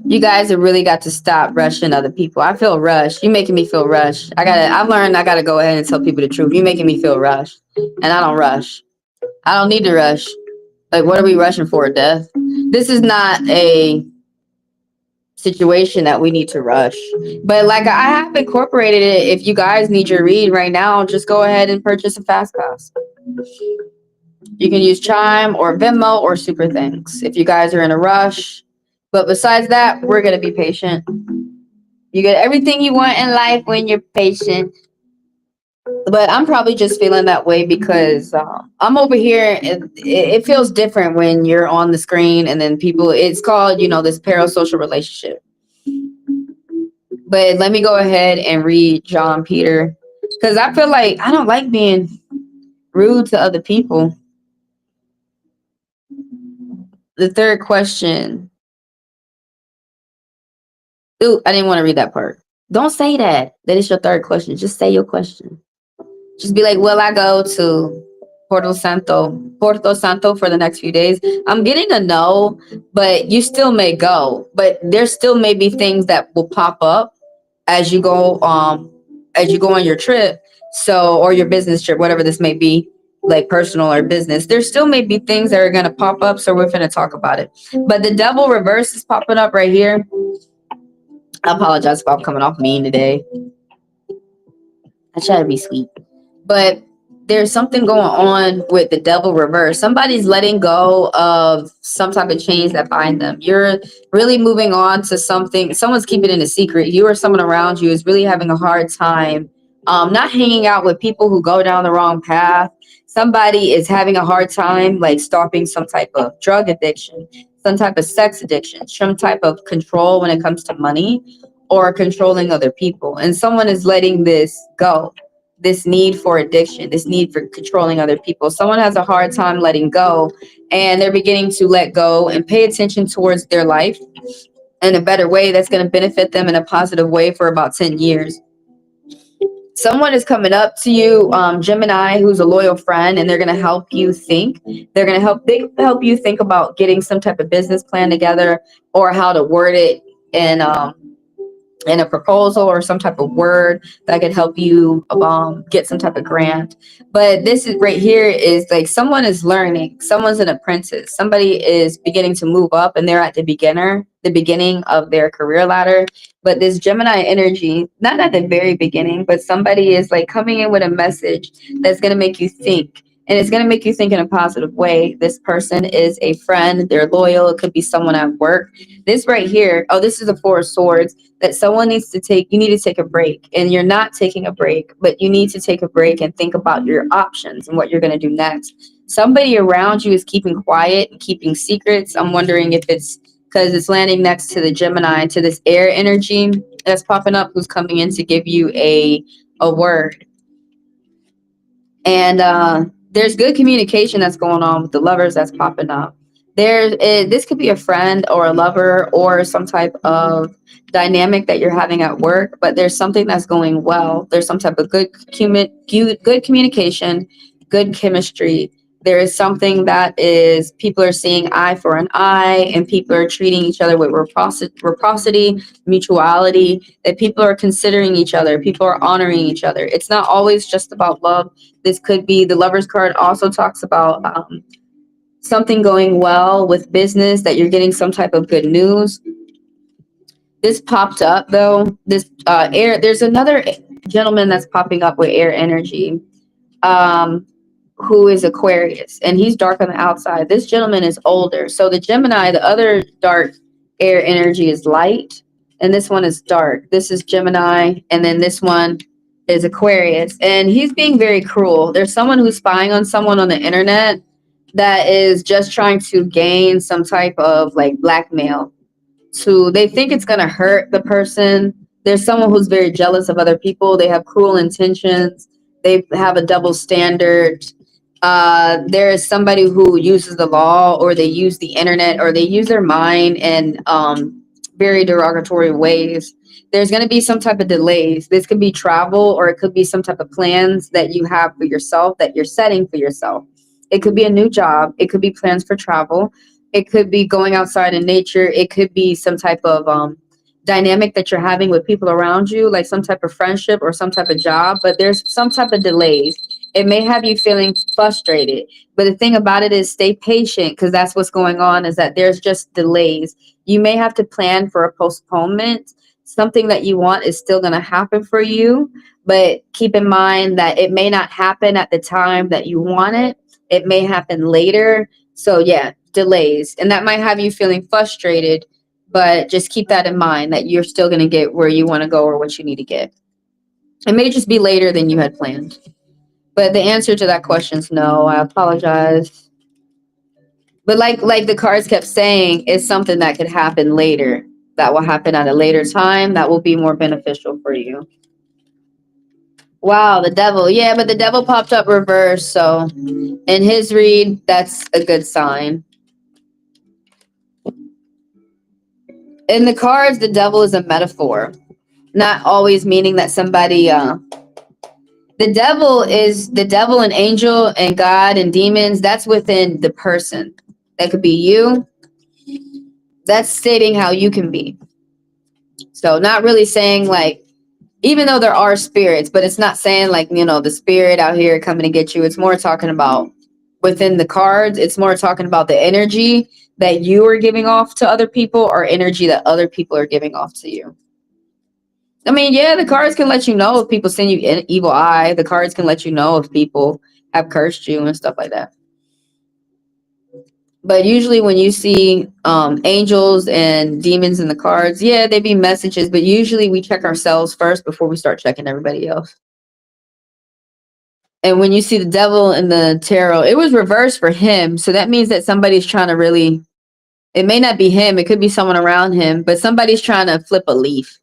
You guys have really got to stop rushing other people. I feel rushed. You're making me feel rushed. I've learned I gotta go ahead and tell people the truth. You're making me feel rushed. And I don't rush. I don't need to rush. Like, what are we rushing for? Death? This is not a situation that we need to rush. But like, I have incorporated it. If you guys need your read right now, just go ahead and purchase a fast pass. You can use Chime or Venmo or Super Thanks if you guys are in a rush. But besides that, we're going to be patient. You get everything you want in life when you're patient. But I'm probably just feeling that way because I'm over here. It feels different when you're on the screen and then people, it's called, this parasocial relationship. But let me go ahead and read John Peter because I feel like I don't like being rude to other people. The third question. Ooh, I didn't want to read that part. Don't say that. That is your third question. Just say your question. Just be like, will I go to Porto Santo for the next few days? I'm getting a no, but you still may go. But there still may be things that will pop up as you go on your trip. So, or your business trip, whatever this may be, like personal or business. There still may be things that are gonna pop up, so we're gonna talk about it. But the devil reverse is popping up right here. I apologize if I'm coming off mean today. I try to be sweet. But there's something going on with the devil reverse. Somebody's letting go of some type of chains that bind them. You're really moving on to something. Someone's keeping it a secret. You or someone around you is really having a hard time not hanging out with people who go down the wrong path. Somebody is having a hard time like stopping some type of drug addiction, some type of sex addiction, some type of control when it comes to money or controlling other people. And someone is letting this go, this need for addiction, this need for controlling other people. Someone has a hard time letting go, and they're beginning to let go and pay attention towards their life in a better way that's going to benefit them in a positive way for about 10 years. Someone is coming up to you, Gemini, who's a loyal friend, and they're going to help you think. They're going to help you think about getting some type of business plan together or how to word it in a proposal or some type of word that could help you get some type of grant. But this is right here is like someone is learning, someone's an apprentice, somebody is beginning to move up and they're at the beginning of their career ladder. But this Gemini energy, not at the very beginning, but somebody is like coming in with a message that's going to make you think. And it's going to make you think in a positive way. This person is a friend. They're loyal. It could be someone at work. This right here, oh, this is the Four of Swords, that someone needs to take, you need to take a break. And you're not taking a break, but you need to take a break and think about your options and what you're going to do next. Somebody around you is keeping quiet and keeping secrets. I'm wondering if it's because it's landing next to the Gemini, to this air energy that's popping up, who's coming in to give you a word. And there's good communication that's going on with the lovers that's popping up. This could be a friend or a lover or some type of dynamic that you're having at work, but there's something that's going well. There's some type of good communication, good chemistry. There is something that is, people are seeing eye for an eye, and people are treating each other with reciprocity, mutuality, that people are considering each other, people are honoring each other. It's not always just about love. This could be, the Lover's card also talks about something going well with business, that you're getting some type of good news. This popped up though. This air, there's another gentleman that's popping up with air energy, who is Aquarius, and he's dark on the outside. This gentleman is older. So the Gemini, the other dark air energy, is light, and this one is dark. This is Gemini, and then this one is Aquarius, and he's being very cruel. There's someone who's spying on someone on the internet that is just trying to gain some type of like blackmail. They think it's going to hurt the person. There's someone who's very jealous of other people. They have cruel intentions. They have a double standard. There is somebody who uses the law, or they use the internet, or they use their mind in very derogatory ways. There's going to be some type of delays. This could be travel, or it could be some type of plans that you have for yourself, that you're setting for yourself. It could be a new job. It could be plans for travel. It could be going outside in nature. It could be some type of dynamic that you're having with people around you, like some type of friendship or some type of job, but there's some type of delays. It may have you feeling frustrated, but the thing about it is, stay patient, because that's what's going on, is that there's just delays. You may have to plan for a postponement. Something that you want is still going to happen for you, but keep in mind that it may not happen at the time that you want it. It may happen later. So yeah, delays. And that might have you feeling frustrated, but just keep that in mind, that you're still going to get where you want to go or what you need to get. It may just be later than you had planned. But the answer to that question is no. I apologize. But like the cards kept saying, it's something that could happen later. That will happen at a later time. That will be more beneficial for you. Wow, the devil. Yeah, but the devil popped up reverse. So in his read, that's a good sign. In the cards, the devil is a metaphor, not always meaning that somebody The devil and angel and God and demons. That's within the person. That could be you. That's stating how you can be. So not really saying like, even though there are spirits, but it's not saying like, you know, the spirit out here coming to get you. It's more talking about within the cards. It's more talking about the energy that you are giving off to other people or energy that other people are giving off to you. I mean, yeah, the cards can let you know if people send you an evil eye. The cards can let you know if people have cursed you and stuff like that. But usually when you see angels and demons in the cards, yeah, they be messages. But usually we check ourselves first before we start checking everybody else. And when you see the devil in the tarot, it was reversed for him. So that means that somebody's trying to really, it may not be him. It could be someone around him, but somebody's trying to flip a leaf.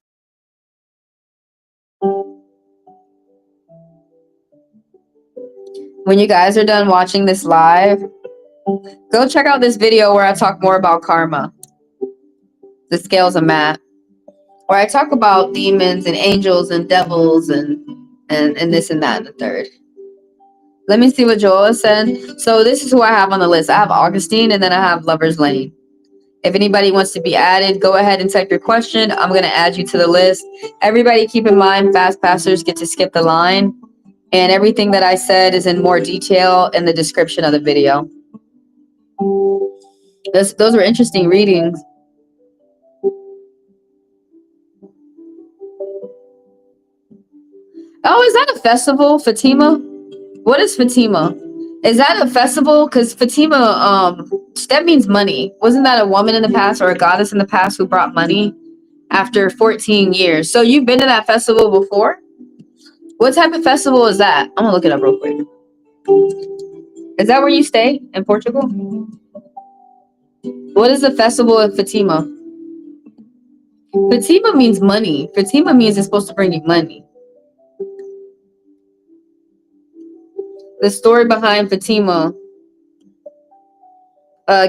When you guys are done watching this live, go check out this video where I talk more about karma, the scales of math, where I talk about demons and angels and devils and this and that and the third. Let me see what Joel said. So this is who I have on the list. I have Augustine and then I have Lover's Lane. If anybody wants to be added, go ahead and type your question. I'm going to add you to the list. Everybody keep in mind, fast passers get to skip the line. And everything that I said is in more detail in the description of the video. Those were interesting readings. Oh, is that a festival, Fatima? What is Fatima? Is that a festival? Because Fatima, that means money. Wasn't that a woman in the past or a goddess in the past who brought money after 14 years? So you've been to that festival before? What type of festival is that? I'm gonna look it up real quick. Is that where you stay in Portugal? What is the festival of Fatima? Fatima means money. Fatima means it's supposed to bring you money. The story behind Fatima,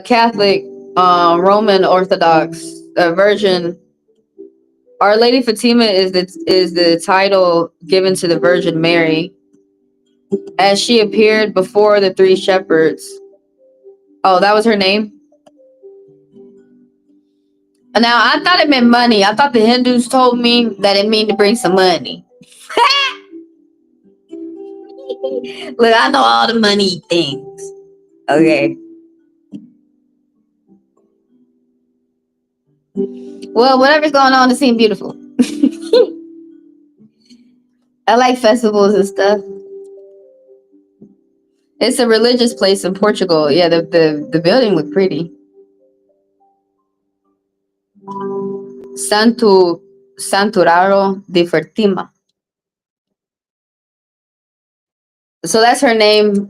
Catholic, Roman Orthodox, Virgin. Our Lady Fatima is the title given to the Virgin Mary as she appeared before the three shepherds. Oh, that was her name? Now, I thought it meant money. I thought the Hindus told me that it mean to bring some money. Look, I know all the money things. Okay. Well, whatever's going on, it seems beautiful. I like festivals and stuff. It's a religious place in Portugal. Yeah, the building looked pretty. Santuraro de Fatima. So that's her name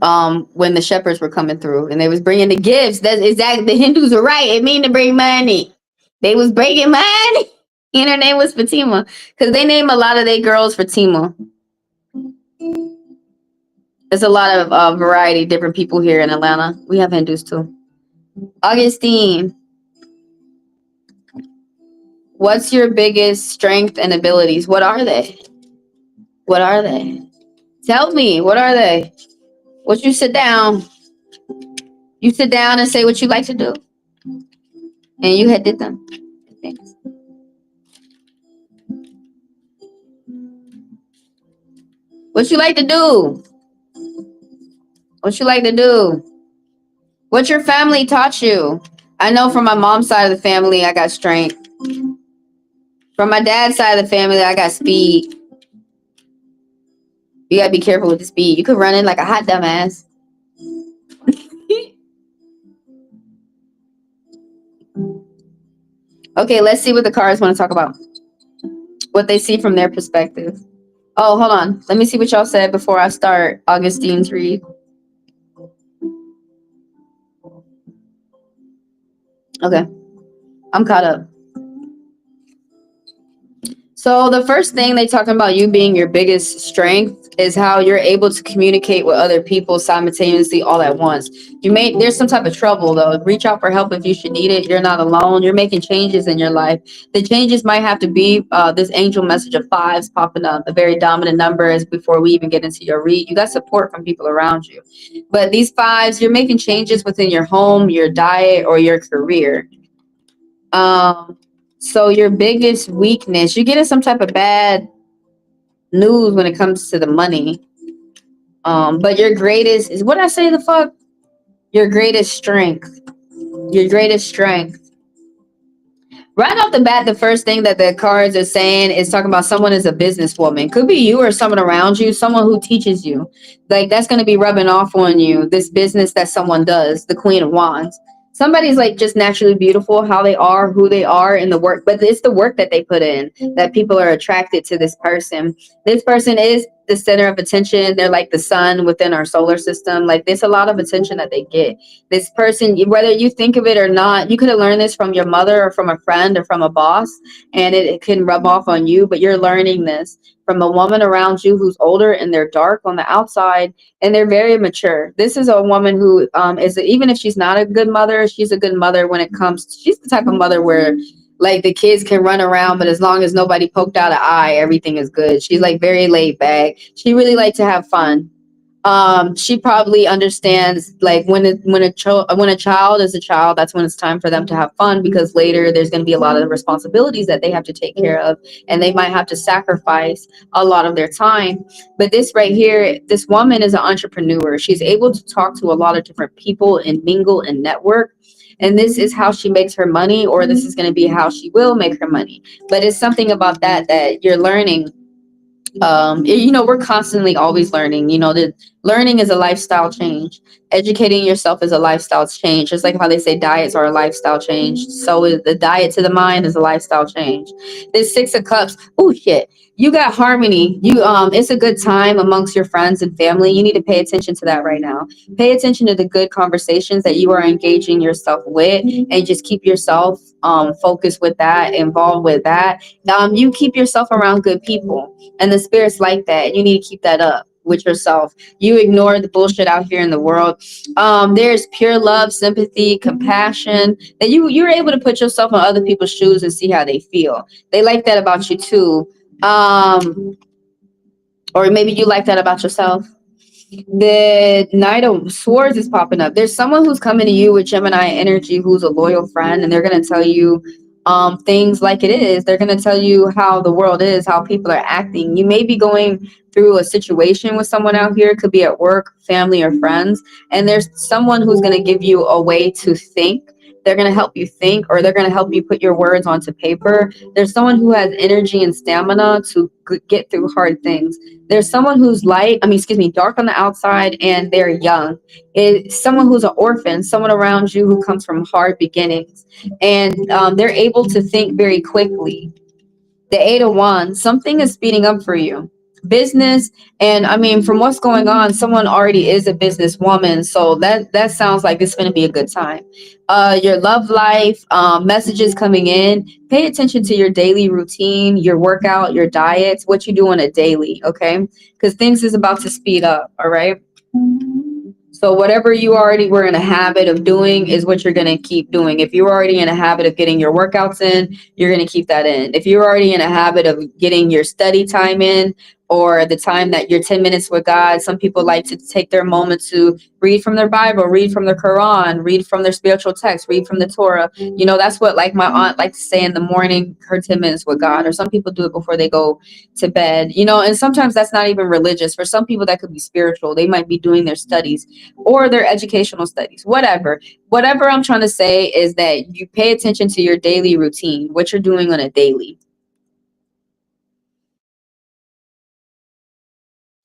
when the shepherds were coming through and they was bringing the gifts. That's exactly, the Hindus are right. It mean to bring money. They was bringing money. And her name was Fatima because they name a lot of their girls Fatima. There's a lot of variety, different people here in Atlanta. We have Hindus too. Augustine, what's your biggest strength and abilities? What are they? What are they? Tell me, what are they? What you sit down and say what you like to do. And you had did them. Thanks. What you like to do? What you like to do? What your family taught you? I know from my mom's side of the family, I got strength. From my dad's side of the family, I got speed. You gotta be careful with the speed. You could run in like a hot dumbass. Okay, let's see what the cards want to talk about. What they see from their perspective. Oh, hold on. Let me see what y'all said before I start Augustine's read. Okay, I'm caught up. So the first thing they talking about you being your biggest strength is how you're able to communicate with other people simultaneously all at once. There's some type of trouble though. Reach out for help if you should need it. You're not alone. You're making changes in your life. The changes might have to be this angel message of fives popping up, a very dominant number as before we even get into your read. You got support from people around you. But these fives, you're making changes within your home, your diet, or your career. Um, so your biggest weakness, you're getting some type of bad news when it comes to the money. But your greatest is what I say the fuck? Your greatest strength. Your greatest strength. Right off the bat, the first thing that the cards are saying is talking about someone as a businesswoman. Could be you or someone around you, someone who teaches you. Like that's going to be rubbing off on you, this business that someone does, the Queen of Wands. Somebody's like just naturally beautiful, how they are, who they are in the work, but it's the work that they put in that people are attracted to this person. This person is the center of attention. They're like the sun within our solar system. Like there's a lot of attention that they get. This person, whether you think of it or not, you could have learned this from your mother or from a friend or from a boss, and it can rub off on you, but you're learning this from a woman around you who's older and they're dark on the outside and they're very mature. This is a woman who is, even if she's not a good mother, she's a good mother when it comes to, she's the type of mother where like the kids can run around, but as long as nobody poked out an eye, everything is good. She's like very laid back. She really like to have fun. She probably understands like when a child is a child, that's when it's time for them to have fun, because later there's going to be a lot of responsibilities that they have to take care of, and they might have to sacrifice a lot of their time. But this right here, this woman is an entrepreneur. She's able to talk to a lot of different people and mingle and network. And this is how she makes her money, or this is going to be how she will make her money. But it's something about that you're learning. We're constantly always learning. The learning is a lifestyle change. Educating yourself is a lifestyle change. Just like how they say diets are a lifestyle change, so is the diet to the mind is a lifestyle change. This Six of Cups, oh shit, you got harmony. It's a good time amongst your friends and family. You need to pay attention to that right now. Pay attention to the good conversations that you are engaging yourself with, and just keep yourself focused with that, involved with that. You keep yourself around good people, and the spirits like that. You need to keep that up with yourself. You ignore the bullshit out here in the world. There's pure love, sympathy, compassion, that you're able to put yourself on other people's shoes and see how they feel. They like that about you too. Or maybe you like that about yourself. The Knight of Swords is popping up. There's someone who's coming to you with Gemini energy who's a loyal friend, and they're going to tell you things like it is. They're going to tell you how the world is, how people are acting. You may be going through a situation with someone out here. It could be at work, family, or friends. And there's someone who's going to give you a way to think. They're going to help you think, or they're going to help you put your words onto paper. There's someone who has energy and stamina to get through hard things. There's someone who's dark on the outside, and they're young. It's someone who's an orphan, someone around you who comes from hard beginnings, and they're able to think very quickly. The Eight of Wands, something is speeding up for you. Business, and from what's going on, someone already is a businesswoman, so that sounds like it's going to be a good time. Your love life, messages coming in. Pay attention to your daily routine, your workout, your diets, what you do on a daily, okay? Because things is about to speed up, all right? So whatever you already were in a habit of doing is what you're going to keep doing. If you're already in a habit of getting your workouts in, you're going to keep that in. If you're already in a habit of getting your study time in, or the time that you're 10 minutes with God, some people like to take their moment to read from their Bible, read from their Quran, read from their spiritual text, read from the Torah. That's what like my aunt likes to say in the morning, her 10 minutes with God. Or some people do it before they go to bed, and sometimes that's not even religious. For some people that could be spiritual. They might be doing their studies or their educational studies, whatever I'm trying to say is that you pay attention to your daily routine, what you're doing on a daily.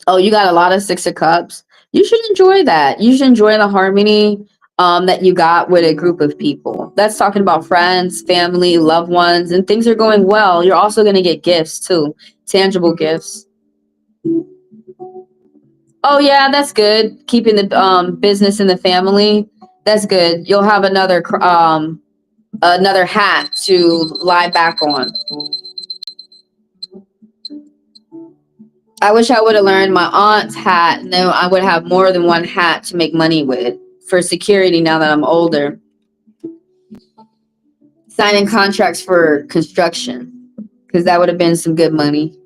Oh, you got a lot of Six of Cups. You should enjoy that. You should enjoy the harmony that you got with a group of people. That's talking about friends, family, loved ones, and things are going well. You're also going to get gifts too, tangible gifts. Oh yeah, that's good. Keeping the business in the family. That's good. You'll have another hat to lie back on. I wish I would have learned my aunt's hat. No, I would have more than one hat to make money with for security now that I'm older. Signing contracts for construction, because that would have been some good money.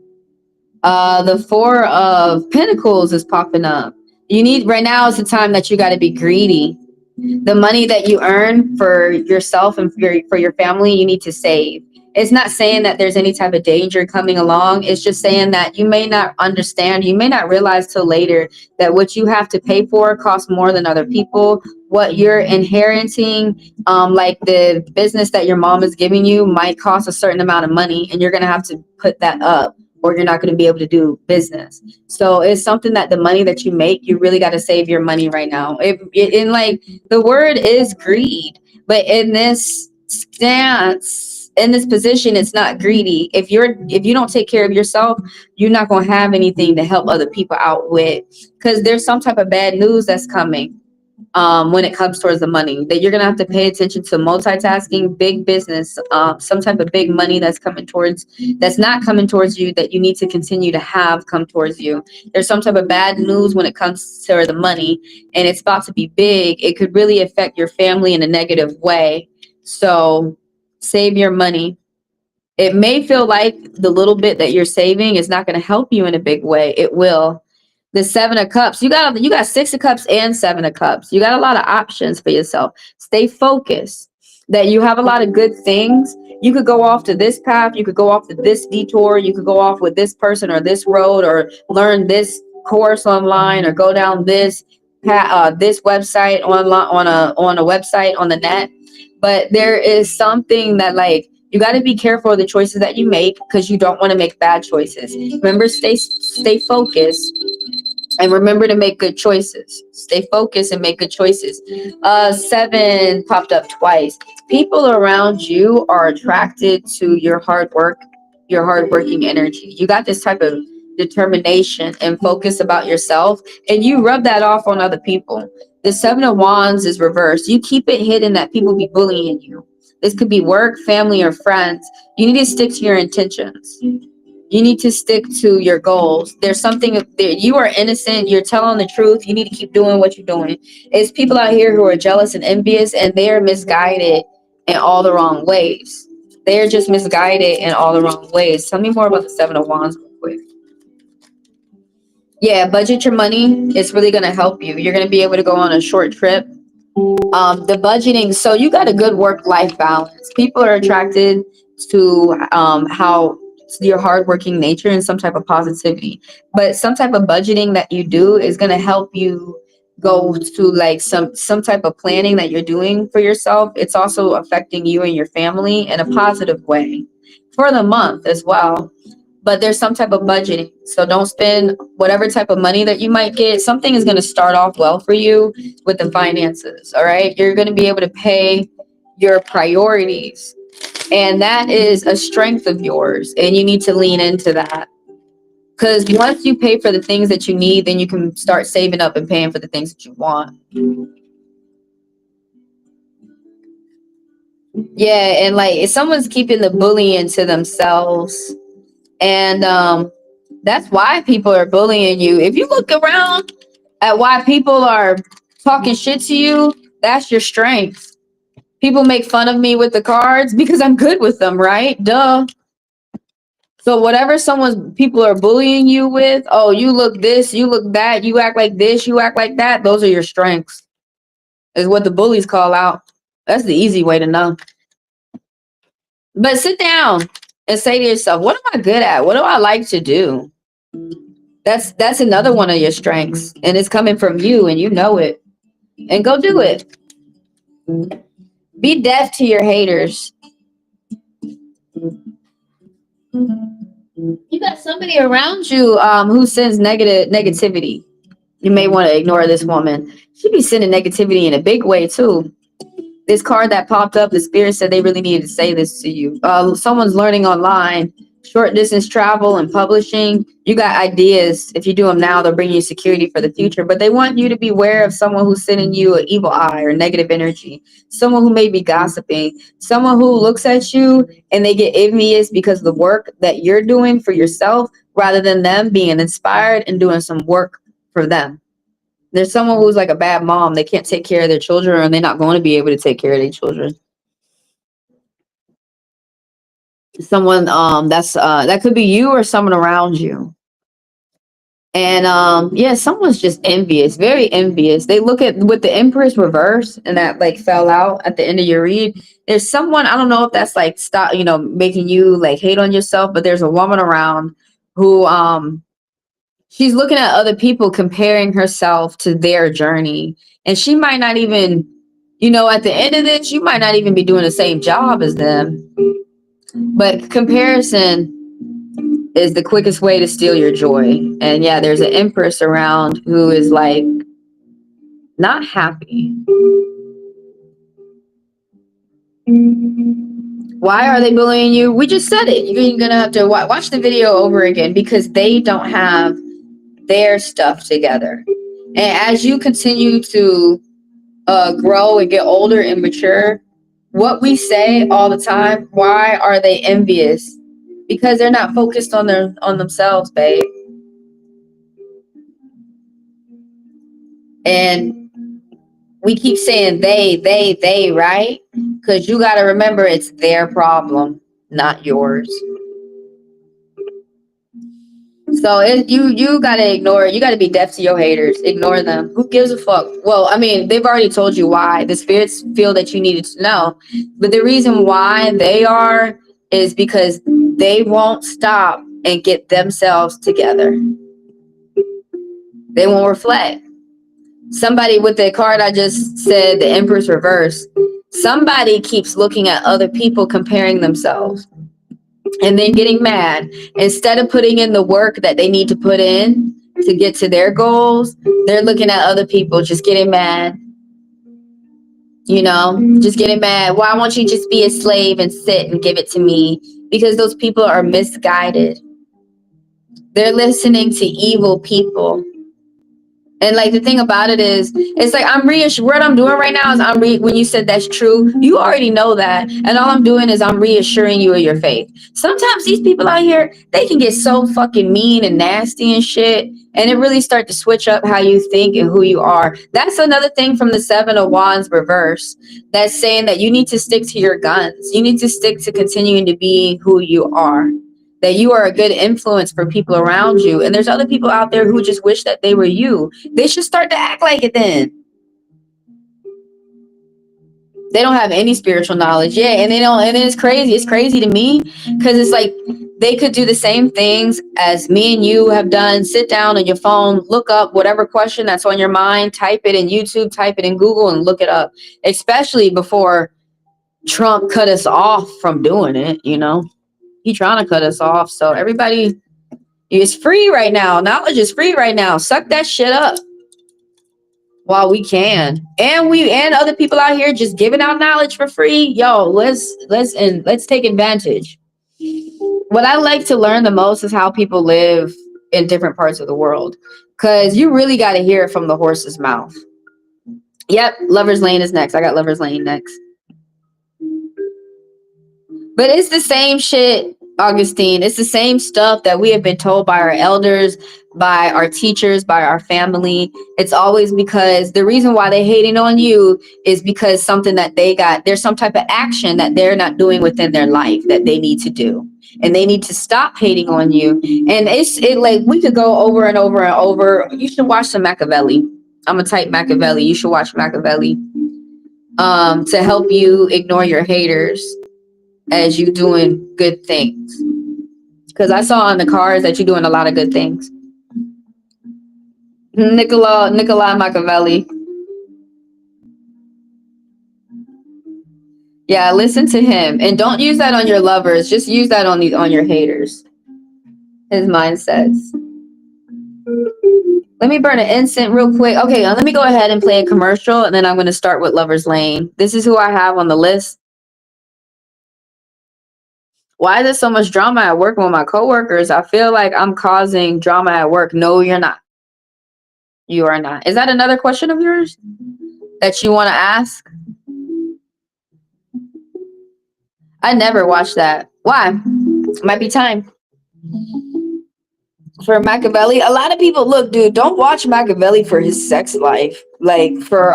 The Four of Pentacles is popping up. You need, right now is the time that you got to be greedy. The money that you earn for yourself and for your family, you need to save. It's not saying that there's any type of danger coming along. It's just saying that you may not understand, you may not realize till later that what you have to pay for costs more than other people. What you're inheriting, like the business that your mom is giving you, might cost a certain amount of money, and you're going to have to put that up, or you're not going to be able to do business. So it's something that the money that you make, you really got to save your money right now. In like, the word is greed, but in this stance, in this position, it's not greedy. If you don't take care of yourself, you're not going to have anything to help other people out with, because there's some type of bad news that's coming. When it comes towards the money, that you're gonna have to pay attention to multitasking, big business, some type of big money that's not coming towards you, that you need to continue to have come towards you. There's some type of bad news when it comes to the money, and it's about to be big. It could really affect your family in a negative way. So save your money. It may feel like the little bit that you're saving is not going to help you in a big way. It will. The Seven of Cups, you got Six of Cups and Seven of Cups. You got a lot of options for yourself. Stay focused. That you have a lot of good things. You could go off to this path. You could go off to this detour. You could go off with this person or this road, or learn this course online, or go down this this website online, on a website on the net. But there is something that, like, you got to be careful of the choices that you make, because you don't want to make bad choices. Remember, stay focused, and remember to make good choices. Stay focused and make good choices. Seven popped up twice. People around you are attracted to your hard work, your hardworking energy. You got this type of determination and focus about yourself, and you rub that off on other people. The Seven of Wands is reversed. You keep it hidden that people be bullying you. This could be work, family, or friends. You need to stick to your intentions. You need to stick to your goals. There's something there. You are innocent. You're telling the truth. You need to keep doing what you're doing. It's people out here who are jealous and envious, and they are misguided in all the wrong ways. They're just misguided in all the wrong ways. Tell me more about the Seven of Wands real quick. Yeah, budget your money. It's really going to help you. You're going to be able to go on a short trip. The budgeting, so you got a good work-life balance. People are attracted to how your hardworking nature and some type of positivity, but some type of budgeting that you do is going to help you go to, like, some type of planning that you're doing for yourself. It's also affecting you and your family in a positive way for the month as well. But there's some type of budgeting, so don't spend whatever type of money that you might get. Something is going to start off well for you with the finances. All right, you're going to be able to pay your priorities, and that is a strength of yours, and you need to lean into that, because once you pay for the things that you need, then you can start saving up and paying for the things that you want. Yeah, and like, if someone's keeping the bullying to themselves, and that's why people are bullying you. If you look around at why people are talking shit to you, that's your strength. People make fun of me with the cards because I'm good with them, right? Duh. So whatever people are bullying you with, oh, you look this, you look that, you act like this, you act like that, those are your strengths, is what the bullies call out. That's the easy way to know. But sit down and say to yourself, what am I good at? What do I like to do? That's another one of your strengths, and it's coming from you, and you know it. And go do it. Be deaf to your haters. You got somebody around you who sends negativity. You may want to ignore this woman. She be sending negativity in a big way too. This card that popped up, the spirit said they really needed to say this to you. Someone's learning online, short distance travel and publishing. You got ideas. If you do them now, they'll bring you security for the future. But they want you to be aware of someone who's sending you an evil eye or negative energy. Someone who may be gossiping. Someone who looks at you and they get envious because of the work that you're doing for yourself, rather than them being inspired and doing some work for them. There's someone who's like a bad mom. They can't take care of their children, and they're not going to be able to take care of their children. Someone that could be you or someone around you. And yeah, someone's just envious, very envious. They look at with the Empress reverse and that like fell out at the end of your read. There's someone, I don't know if that's like stop, making you like hate on yourself, but there's a woman around who she's looking at other people, comparing herself to their journey. And she might not even, at the end of this, you might not even be doing the same job as them. But comparison is the quickest way to steal your joy. And yeah, there's an Empress around who is like not happy. Why are they bullying you? We just said it. You're gonna have to watch the video over again because they don't have their stuff together. And as you continue to grow and get older and mature, what we say all the time, why are they envious? Because they're not focused on themselves, babe. And we keep saying they, right? Because you got to remember it's their problem, not yours. So you got to ignore it. You got to be deaf to your haters. Ignore them. Who gives a fuck? Well, I mean, they've already told you why. The spirits feel that you needed to know. But the reason why they are is because they won't stop and get themselves together. They won't reflect. Somebody with the card I just said, the Empress reverse, somebody keeps looking at other people comparing themselves and then getting mad. Instead of putting in the work that they need to put in to get to their goals, they're looking at other people just getting mad. Just getting mad. Why won't you just be a slave and sit and give it to me? Because those people are misguided. They're listening to evil people. And like the thing about it is, it's like I'm reassured. What I'm doing right now is when you said that's true, you already know that, and all I'm doing is I'm reassuring you of your faith. Sometimes these people out here, they can get so fucking mean and nasty and shit, and it really start to switch up how you think and who you are. That's another thing from the Seven of Wands reverse. That's saying that you need to stick to your guns. You need to stick to continuing to be who you are. That you are a good influence for people around you. And there's other people out there who just wish that they were you. They should start to act like it then. They don't have any spiritual knowledge. Yeah, and it's crazy. It's crazy to me because it's like they could do the same things as me and you have done. Sit down on your phone, look up whatever question that's on your mind, type it in YouTube, type it in Google, and look it up. Especially before Trump cut us off from doing it, He trying to cut us off. So everybody is free right now. Knowledge is free right now. Suck that shit up while we can. And other people out here just giving out knowledge for free. Yo, let's take advantage. What I like to learn the most is how people live in different parts of the world. Cause you really got to hear it from the horse's mouth. Yep, Lover's Lane is next. I got Lover's Lane next. But it's the same shit, Augustine. It's the same stuff that we have been told by our elders, by our teachers, by our family. It's always because the reason why they're hating on you is because something that there's some type of action that they're not doing within their life that they need to do. And they need to stop hating on you. And we could go over and over and over. You should watch some Machiavelli. I'm gonna type Machiavelli. You should watch Machiavelli to help you ignore your haters as you doing good things. Because I saw on the cards that you're doing a lot of good things. Niccolo Machiavelli. Yeah, listen to him. And don't use that on your lovers. Just use that on your haters. His mindsets. Let me burn an incense real quick. Okay, let me go ahead and play a commercial, and then I'm going to start with Lover's Lane. This is who I have on the list. Why is there so much drama at work with my coworkers? I feel like I'm causing drama at work. No, you're not. You are not. Is that another question of yours that you want to ask? I never watched that. Why? Might be time. For Machiavelli, a lot of people look, dude, don't watch Machiavelli for his sex life. Like for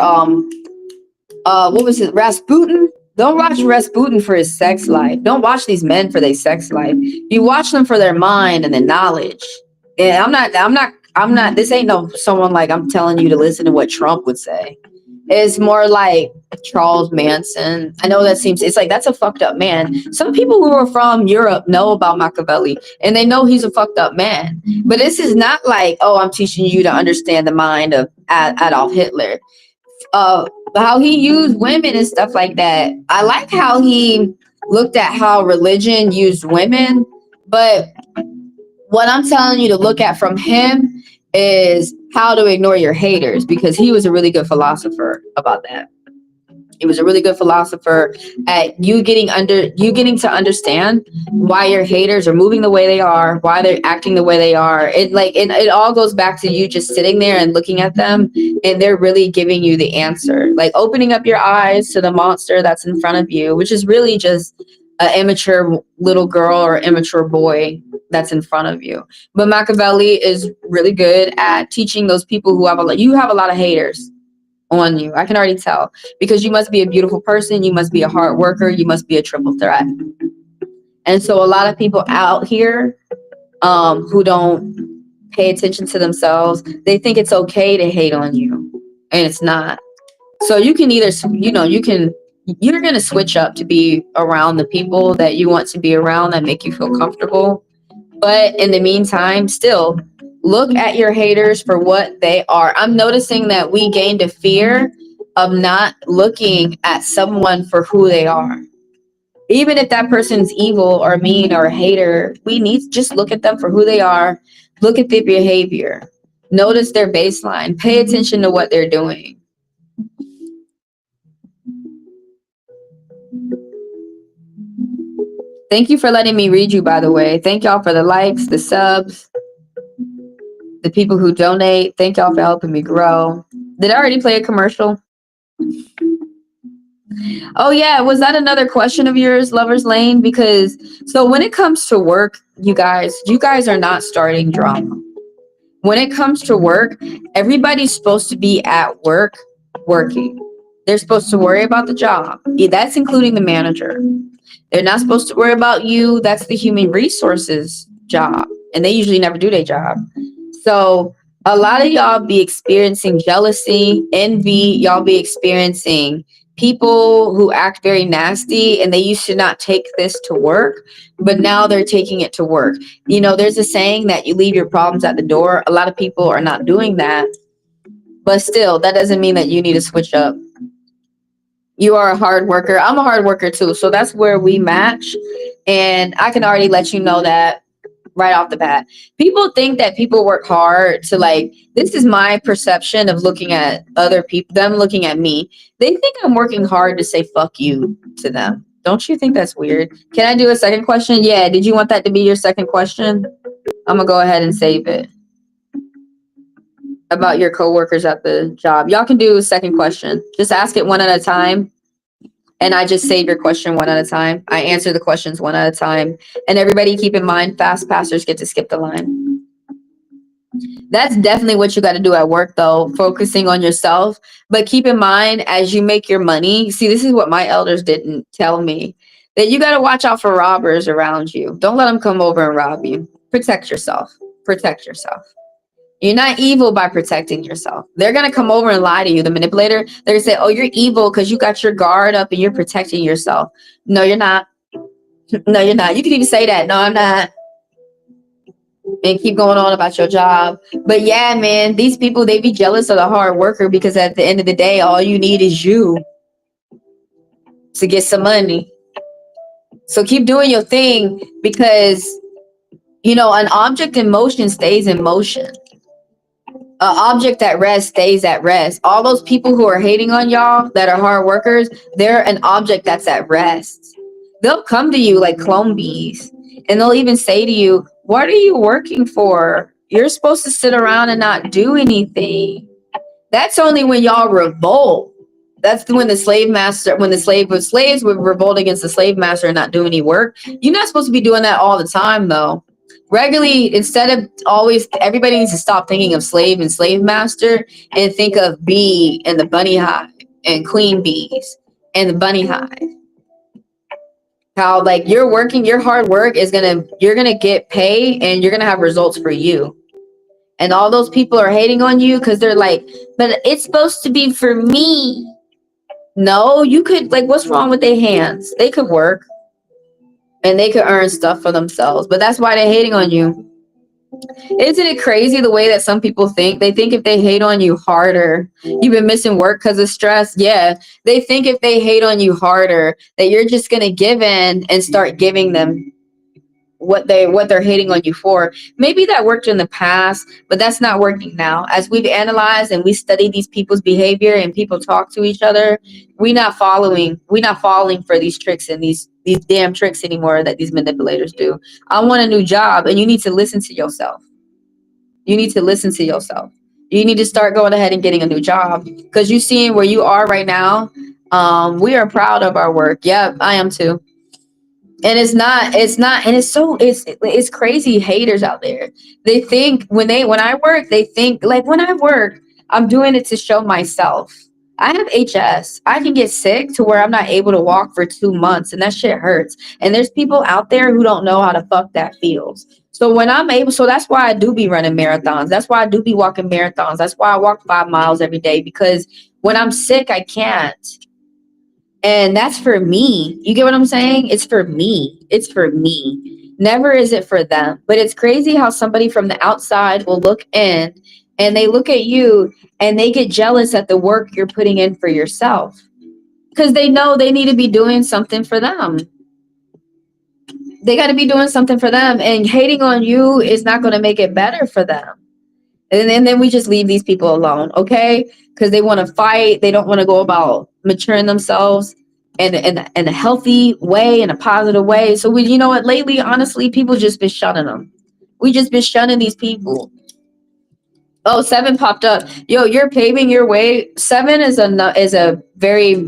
what was it, Rasputin? Don't watch Rasputin for his sex life. Don't watch these men for their sex life. You watch them for their mind and their knowledge. And I'm not this ain't no someone like I'm telling you to listen to what Trump would say. It's more like Charles Manson. I know that seems, it's like that's a fucked up man. Some people who are from Europe know about Machiavelli and they know he's a fucked up man. But this is not like, oh, I'm teaching you to understand the mind of Adolf Hitler. How he used women and stuff like that. I like how he looked at how religion used women, but what I'm telling you to look at from him is how to ignore your haters, because he was a really good philosopher about that. He was a really good philosopher at you getting to understand why your haters are moving the way they are, why they're acting the way they are. It all goes back to you just sitting there and looking at them, and they're really giving you the answer. Like opening up your eyes to the monster that's in front of you, which is really just an immature little girl or immature boy that's in front of you. But Machiavelli is really good at teaching those people who have you have a lot of haters on you. I can already tell, because you must be a beautiful person, you must be a hard worker, you must be a triple threat. And so a lot of people out here who don't pay attention to themselves, they think it's okay to hate on you, and it's not. So you can either, you're going to switch up to be around the people that you want to be around that make you feel comfortable. But in the meantime, still look at your haters for what they are. I'm noticing that we gained a fear of not looking at someone for who they are. Even if that person's evil or mean or a hater, we need to just look at them for who they are. Look at their behavior. Notice their baseline. Pay attention to what they're doing. Thank you for letting me read you, by the way. Thank y'all for the likes, the subs, the people who donate. Thank y'all for helping me grow. Did I already play a commercial? Oh yeah, was that another question of yours, Lover's Lane? Because so when it comes to work, you guys are not starting drama. When it comes to work, everybody's supposed to be at work working. They're supposed to worry about the job. That's including the manager. They're not supposed to worry about you. That's the human resources job. And they usually never do their job. So a lot of y'all be experiencing jealousy, envy. Y'all be experiencing people who act very nasty, and they used to not take this to work, but now they're taking it to work. You know, there's a saying that you leave your problems at the door. A lot of people are not doing that. But still, that doesn't mean that you need to switch up. You are a hard worker. I'm a hard worker too. So that's where we match. And I can already let you know that right off the bat. People think that people work hard to, like, this is my perception of looking at other people, them looking at me. They think I'm working hard to say fuck you to them. Don't you think that's weird? Can I do a second question? Yeah. Did you want that to be your second question? I'm going to go ahead and save it. About your coworkers at the job. Y'all can do a second question. Just ask it one at a time. And I just save your question one at a time. I answer the questions one at a time. And everybody keep in mind, fast passers get to skip the line. That's definitely what you got to do at work, though, focusing on yourself. But keep in mind, as you make your money, see, this is what my elders didn't tell me, that you got to watch out for robbers around you. Don't let them come over and rob you. Protect yourself. Protect yourself. You're not evil by protecting yourself. They're going to come over and lie to you. The manipulator, they're going to say, oh, you're evil because you got your guard up and you're protecting yourself. No, you're not. No, you're not. You can even say that. No, I'm not. And keep going on about your job. But yeah, man, these people, they be jealous of the hard worker, because at the end of the day, all you need is you to get some money. So keep doing your thing, because, you know, an object in motion stays in motion. An object at rest stays at rest. All those people who are hating on y'all that are hard workers, they're an object that's at rest. They'll come to you like clone bees, and they'll even say to you, what are you working for? You're supposed to sit around and not do anything. That's only when y'all revolt. That's when the slaves would revolt against the slave master and not do any work. You're not supposed to be doing that all the time, though. Regularly, instead of always, everybody needs to stop thinking of slave and slave master and think of bee and the bunny hive and queen bees and the bunny hive. How like you're working, your hard work is you're gonna get pay and you're gonna have results for you. And all those people are hating on you because they're like, but it's supposed to be for me. No, you could, like, what's wrong with their hands? They could work and they could earn stuff for themselves, but that's why they're hating on you. Isn't it crazy the way that some people think? They think if they hate on you harder, you've been missing work because of stress. Yeah, they think if they hate on you harder, that you're just gonna give in and start giving them what they're hating on you for. Maybe that worked in the past, but that's not working now. As we've analyzed and we study these people's behavior and people talk to each other, we're not falling for these tricks and these damn tricks anymore that these manipulators do. I want a new job, and you need to listen to yourself. You need to listen to yourself. You need to start going ahead and getting a new job because you seeing where you are right now. We are proud of our work. Yep, I am too. And and it's crazy haters out there. They think when I work, they think like when I work, I'm doing it to show myself. I have HS. I can get sick to where I'm not able to walk for 2 months, and that shit hurts. And there's people out there who don't know how the fuck that feels. So when I'm able, so that's why I do be running marathons. That's why I do be walking marathons. That's why I walk 5 miles every day, because when I'm sick, I can't. And that's for me. You get what I'm saying? It's for me. It's for me. Never is it for them. But it's crazy how somebody from the outside will look in and they look at you and they get jealous at the work you're putting in for yourself because they know they need to be doing something for them. They got to be doing something for them. And hating on you is not going to make it better for them. And then we just leave these people alone, okay? Because they want to fight. They don't want to go about maturing themselves in a healthy way, in a positive way. So you know what? Lately, honestly, people just been shunning them. We just been shunning these people. Oh, 7 popped up. Yo, you're paving your way. 7 is a very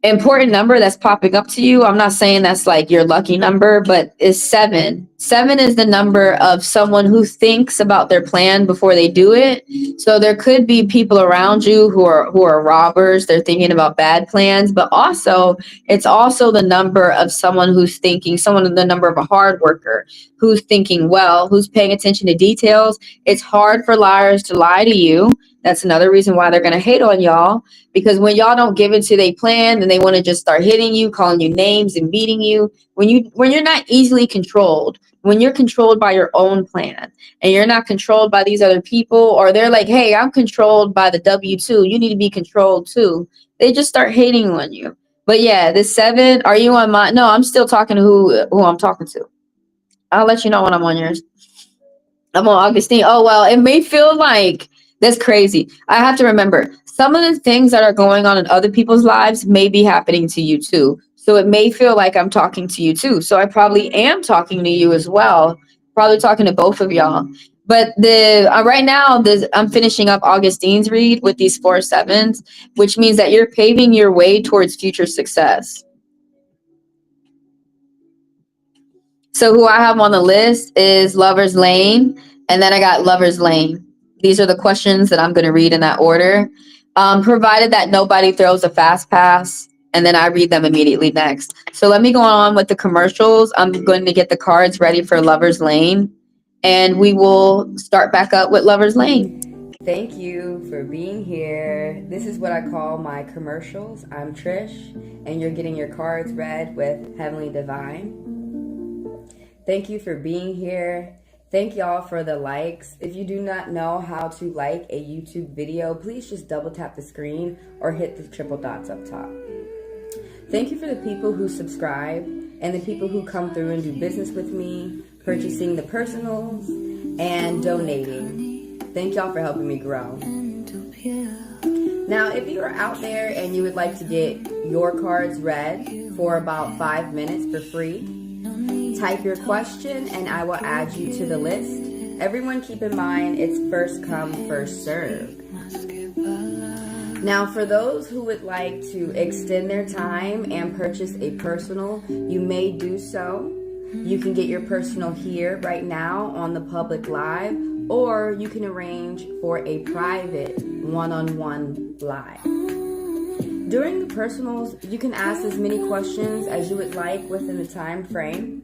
important number that's popping up to you. I'm not saying that's like your lucky number, but it's 7. 7 is the number of someone who thinks about their plan before they do it. So there could be people around you who are robbers. They're thinking about bad plans, but also it's also the number of someone who's thinking, the number of a hard worker who's thinking well, who's paying attention to details. It's hard for liars to lie to you. That's another reason why they're going to hate on y'all, because when y'all don't give into their plan, then they want to just start hitting you, calling you names and beating you. When you're not easily controlled, when you're controlled by your own plan and you're not controlled by these other people, or they're like, hey, I'm controlled by the W2. You need to be controlled too. They just start hating on you. But yeah, the 7, are you on mine? No, I'm still talking to who I'm talking to. I'll let you know when I'm on yours. I'm on Augustine. Oh, well, it may feel like that's crazy. I have to remember some of the things that are going on in other people's lives may be happening to you too. So it may feel like I'm talking to you too. So I probably am talking to you as well. Probably talking to both of y'all. But the right now, I'm finishing up Augustine's read with these 4 7s, which means that you're paving your way towards future success. So who I have on the list is Lover's Lane, and then I got Lover's Lane. These are the questions that I'm going to read in that order, provided that nobody throws a fast pass, and then I read them immediately next. So let me go on with the commercials. I'm going to get the cards ready for Lover's Lane, and we will start back up with Lover's Lane. Thank you for being here. This is what I call my commercials. I'm Trish, and you're getting your cards read with Heavenly Divine. Thank you for being here. Thank y'all for the likes. If you do not know how to like a YouTube video, please just double tap the screen or hit the triple dots up top. Thank you for the people who subscribe and the people who come through and do business with me, purchasing the personals and donating. Thank y'all for helping me grow. Now, if you are out there and you would like to get your cards read for about 5 minutes for free, type your question and I will add you to the list. Everyone keep in mind it's first come, first serve. Now, for those who would like to extend their time and purchase a personal, you may do so. You can get your personal here right now on the public live, or you can arrange for a private one-on-one live. During the personals, you can ask as many questions as you would like within the time frame.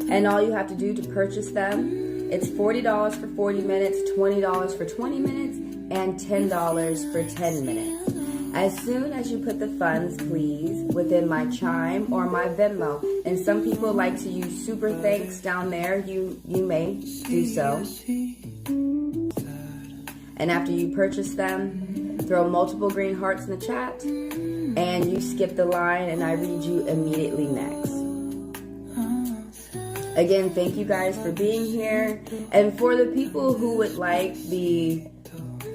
And all you have to do to purchase them, it's $40 for 40 minutes, $20 for 20 minutes, and $10 for 10 minutes. As soon as you put the funds, please, within my Chime or my Venmo, and some people like to use super thanks down there, you may do so. And after you purchase them, throw multiple green hearts in the chat, and you skip the line, and I read you immediately next. Again, thank you guys for being here. And for the people who would like the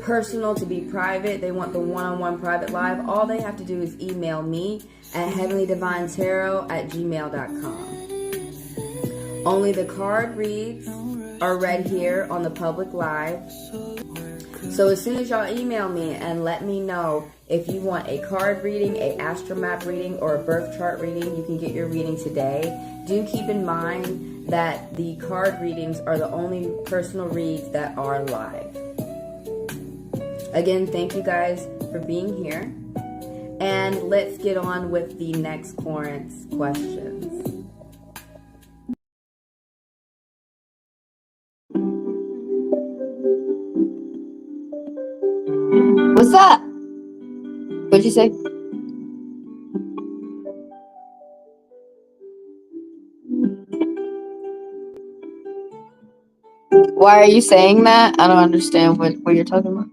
personal to be private, they want the one-on-one private live, all they have to do is email me at HeavenlyDivineTaro@gmail.com. Only the card reads are read here on the public live. So as soon as y'all email me and let me know if you want a card reading, a astral map reading, or a birth chart reading, you can get your reading today. Do keep in mind that the card readings are the only personal reads that are live. Again, thank you guys for being here. And let's get on with the next Corinth's questions. What's up? What'd you say? Why are you saying that? I don't understand what you're talking about.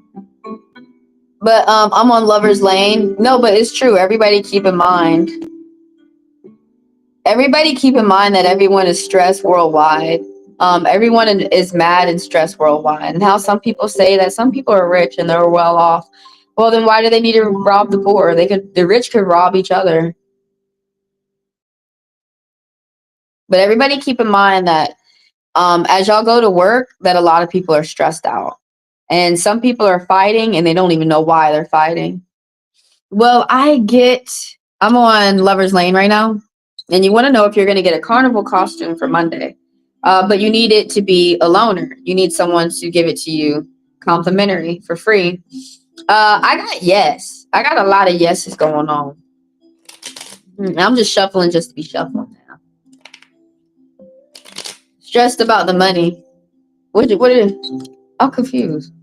But I'm on Lover's Lane. No, but it's true. Everybody keep in mind that everyone is stressed worldwide. Everyone is mad and stressed worldwide. And how some people say that some people are rich and they're well off. Well, then why do they need to rob the poor? The rich could rob each other. But everybody keep in mind that as y'all go to work, that a lot of people are stressed out. And some people are fighting and they don't even know why they're fighting. Well, I'm on Lover's Lane right now. And you want to know if you're going to get a carnival costume for Monday. But you need it to be a loaner. You need someone to give it to you complimentary for free. I got yes. I got a lot of yeses going on. I'm just shuffling just to be shuffling now. Stressed about the money. What is I'm confused.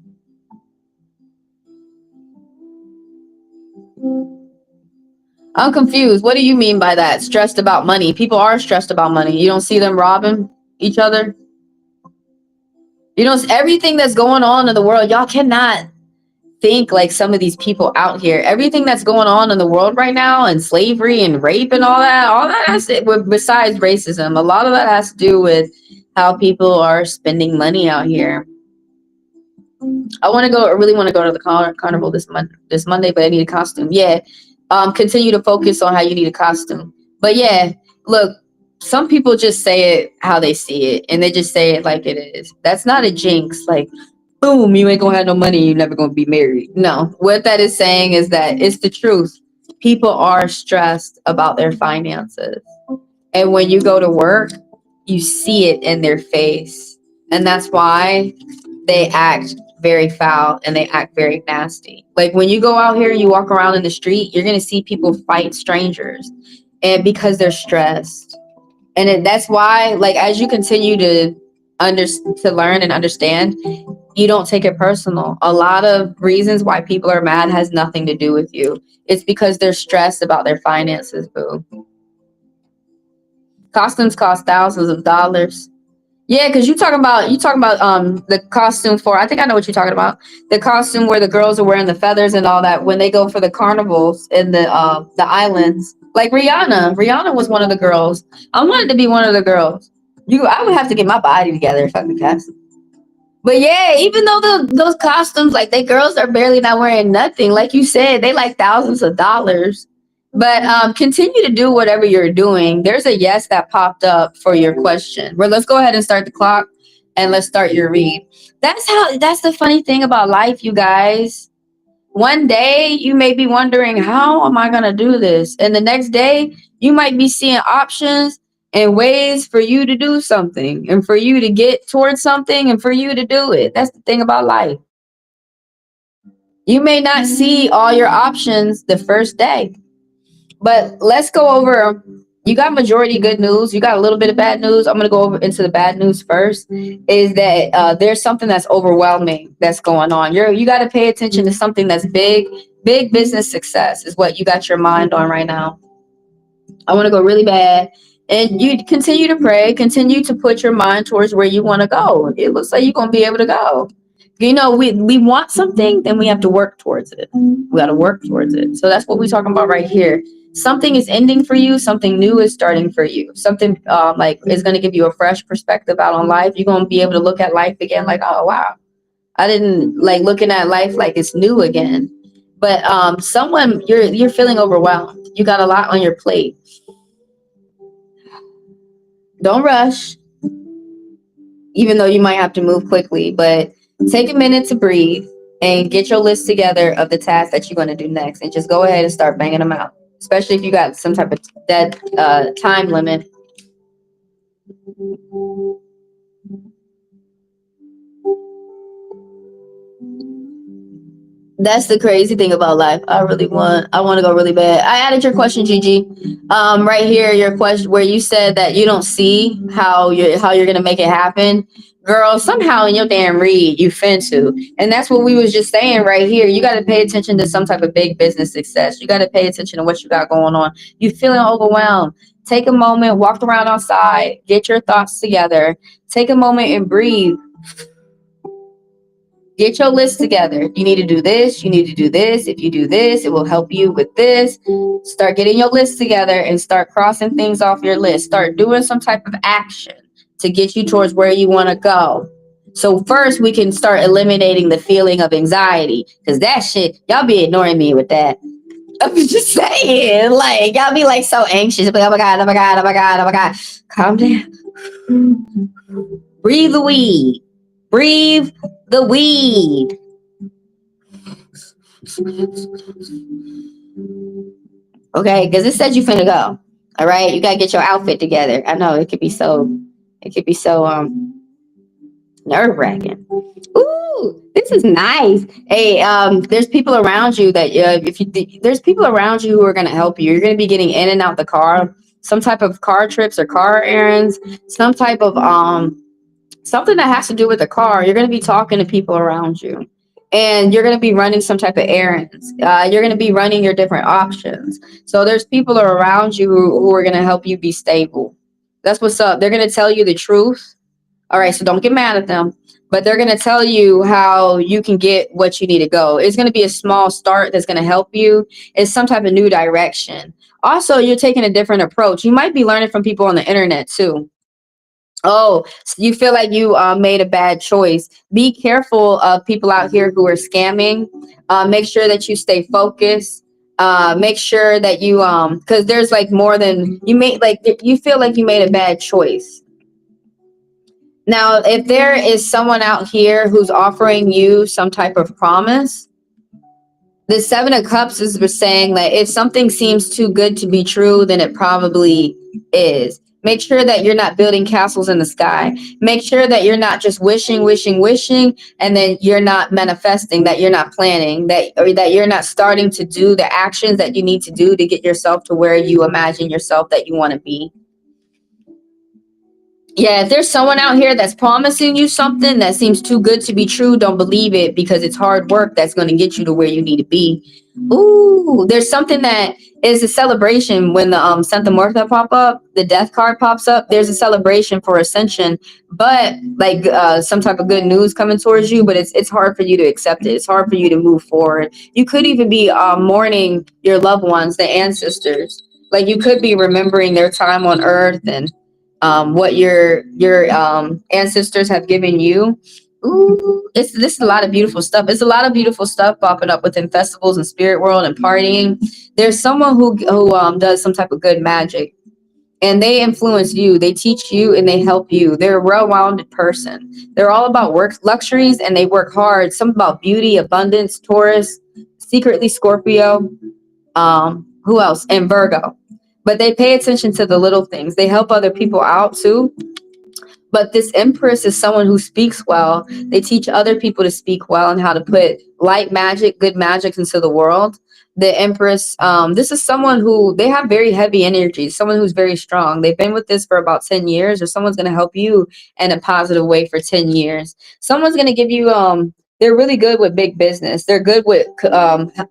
I'm confused. What do you mean by that? Stressed about money. People are stressed about money. You don't see them robbing each other. You know, everything that's going on in the world, y'all cannot think like some of these people out here. Everything that's going on in the world right now, and slavery and rape and all that has to, besides racism, a lot of that has to do with how people are spending money out here. I really want to go to the carnival this Monday, but I need a costume. Yeah. Continue to focus on how you need a costume. But yeah, look, some people just say it how they see it, and they just say it like it is. That's not a jinx. Like, boom, you ain't gonna have no money, you're never gonna be married. No, what that is saying is that it's the truth. People are stressed about their finances. And when you go to work, you see it in their face. And that's why they act very foul and they act very nasty. Like when you go out here, you walk around in the street, you're going to see people fight strangers, and because they're stressed. And that's why, like, as you continue to learn and understand, you don't take it personal. A lot of reasons why people are mad has nothing to do with you. It's because they're stressed about their finances, boo. Costumes cost thousands of dollars. Yeah, because you talking about the costume for, I think I know what you're talking about. The costume where the girls are wearing the feathers and all that when they go for the carnivals in the islands. Like Rihanna was one of the girls. I wanted to be one of the girls. I would have to get my body together if I could cast. But yeah, even though those costumes, like, they girls are barely not wearing nothing. Like you said, they like thousands of dollars. But continue to do whatever you're doing. There's a yes that popped up for your question. Well, let's go ahead and start the clock and let's start your read. That's the funny thing about life, you guys. One day you may be wondering, how am I going to do this? And the next day you might be seeing options and ways for you to do something and for you to get towards something and for you to do it. That's the thing about life. You may not see all your options the first day, but let's go over. You got majority good news. You got a little bit of bad news. I'm going to go over into the bad news first. Is that there's something that's overwhelming that's going on. You got to pay attention to something that's big. Big business success is what you got your mind on right now. I want to go really bad. And you continue to pray, continue to put your mind towards where you want to go. It looks like you're going to be able to go. You know, we want something, then we have to work towards it. We got to work towards it. So that's what we're talking about right here. Something is ending for you. Something new is starting for you. Something like is going to give you a fresh perspective out on life. You're going to be able to look at life again like, oh, wow. I didn't like looking at life like it's new again. But someone, you're feeling overwhelmed. You got a lot on your plate. Don't rush, even though you might have to move quickly, but take a minute to breathe and get your list together of the tasks that you're going to do next, and just go ahead and start banging them out, especially if you got some type of dead time limit. That's the crazy thing about life. I want to go really bad. I added your question, Gigi. Right here, your question where you said that you don't see how you're gonna make it happen. Girl, somehow in your damn read, you finna. And that's what we was just saying right here. You gotta pay attention to some type of big business success. You gotta pay attention to what you got going on. You feeling overwhelmed. Take a moment, walk around outside, get your thoughts together, take a moment and breathe. Get your list together. You need to do this. You need to do this. If you do this, it will help you with this. Start getting your list together and start crossing things off your list. Start doing some type of action to get you towards where you want to go. So first, we can start eliminating the feeling of anxiety, because that shit, y'all be ignoring me with that. I'm just saying, like, y'all be like so anxious. Like, oh my God, oh my God, oh my God, oh my God. Calm down. Breathe the weed. Breathe the weed. Okay, because it said you finna go. All right, you gotta get your outfit together. I know it could be so nerve wracking. Ooh, this is nice. Hey, there's people around you that there's people around you who are gonna help you. You're gonna be getting in and out the car, some type of car trips or car errands, some type of something that has to do with the car. You're going to be talking to people around you, and you're going to be running some type of errands. You're going to be running your different options. So there's people around you who are going to help you be stable. That's what's up. They're going to tell you the truth. All right, so don't get mad at them, but they're going to tell you how you can get what you need to go. It's going to be a small start that's going to help you. It's some type of new direction. Also, you're taking a different approach. You might be learning from people on the internet too. Oh, so you feel like you made a bad choice. Be careful of people out here who are scamming. Make sure that you stay focused. Make sure that you because there's like more than you made. Like you feel like you made a bad choice. Now, if there is someone out here who's offering you some type of promise, the Seven of Cups is saying that if something seems too good to be true, then it probably is. Make sure that you're not building castles in the sky. Make sure that you're not just wishing, wishing, wishing, and then you're not manifesting, that you're not planning, or that you're not starting to do the actions that you need to do to get yourself to where you imagine yourself that you want to be. Yeah, if there's someone out here that's promising you something that seems too good to be true, don't believe it, because it's hard work that's going to get you to where you need to be. Ooh, there's something that is a celebration when the Santa Muerte pop up, the death card pops up. There's a celebration for ascension, but like some type of good news coming towards you, but it's hard for you to accept it. It's hard for you to move forward. You could even be mourning your loved ones, the ancestors. Like you could be remembering their time on earth and what your ancestors have given you. Ooh, this is a lot of beautiful stuff. It's a lot of beautiful stuff popping up within festivals and spirit world and partying. There's someone who does some type of good magic, and they influence you. They teach you and they help you. They're a well-rounded person. They're all about work luxuries, and they work hard. Some about beauty, abundance, Taurus, secretly Scorpio. Who else? And Virgo. but they pay attention to the little things. They help other people out too. But this empress is someone who speaks well. They teach other people to speak well and how to put light magic, good magic into the world. The empress, this is someone who, they have very heavy energy, someone who's very strong. They've been with this for about 10 years, or someone's going to help you in a positive way for 10 years. Someone's going to give you, they're really good with big business. They're good with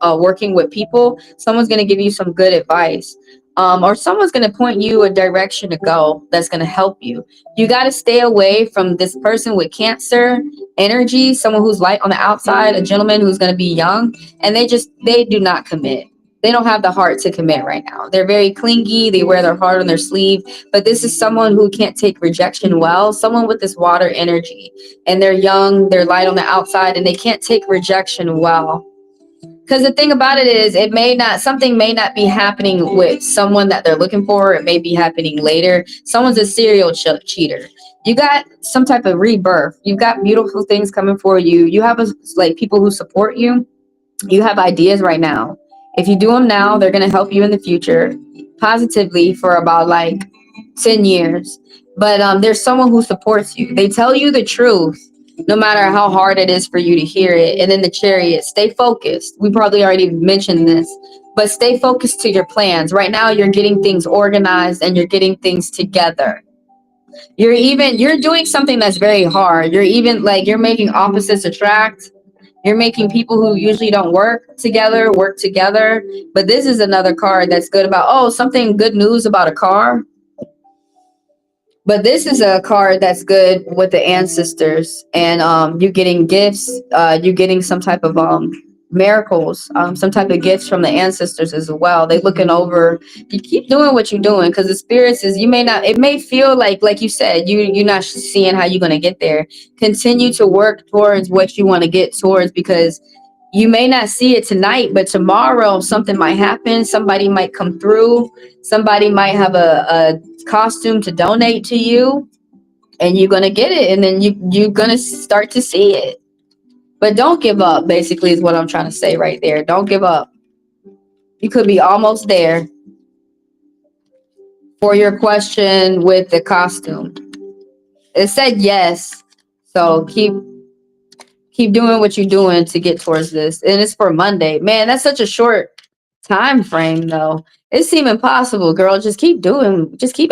working with people. Someone's going to give you some good advice. Or someone's going to point you a direction to go that's going to help you. You got to stay away from this person with Cancer energy, someone who's light on the outside, a gentleman who's going to be young, and they do not commit. They don't have the heart to commit right now. They're very clingy. They wear their heart on their sleeve. But this is someone who can't take rejection well, someone with this water energy. And they're young, they're light on the outside, and they can't take rejection well. Because the thing about it is, something may not be happening with someone that they're looking for. It may be happening later. Someone's a serial cheater. You got some type of rebirth. You've got beautiful things coming for you. You have like people who support you. You have ideas right now. If you do them now, they're going to help you in the future positively for about like 10 years. But there's someone who supports you. They tell you the truth, no matter how hard it is for you to hear it. And then the Chariot, stay focused. We probably already mentioned this, but stay focused to your plans. Right now, you're getting things organized and you're getting things together. You're doing something that's very hard. You're making opposites attract. You're making people who usually don't work together. But this is another card that's good about, something good news about a car. But this is a card that's good with the ancestors, and you're getting gifts. You're getting some type of miracles, some type of gifts from the ancestors as well. They looking over. You keep doing what you're doing, because the spirits is, you may not. It may feel like you said, you're not seeing how you're gonna get there. Continue to work towards what you want to get towards, because you may not see it tonight, but tomorrow something might happen. Somebody might come through. Somebody might have a costume to donate to you, and you're gonna get it, and then you're gonna start to see it. But don't give up, basically, is what I'm trying to say right there. Don't give up. You could be almost there. For your question with the costume, it said yes, so keep doing what you're doing to get towards this. And it's for Monday. Man, that's such a short time frame though. It seemed impossible, girl. Just keep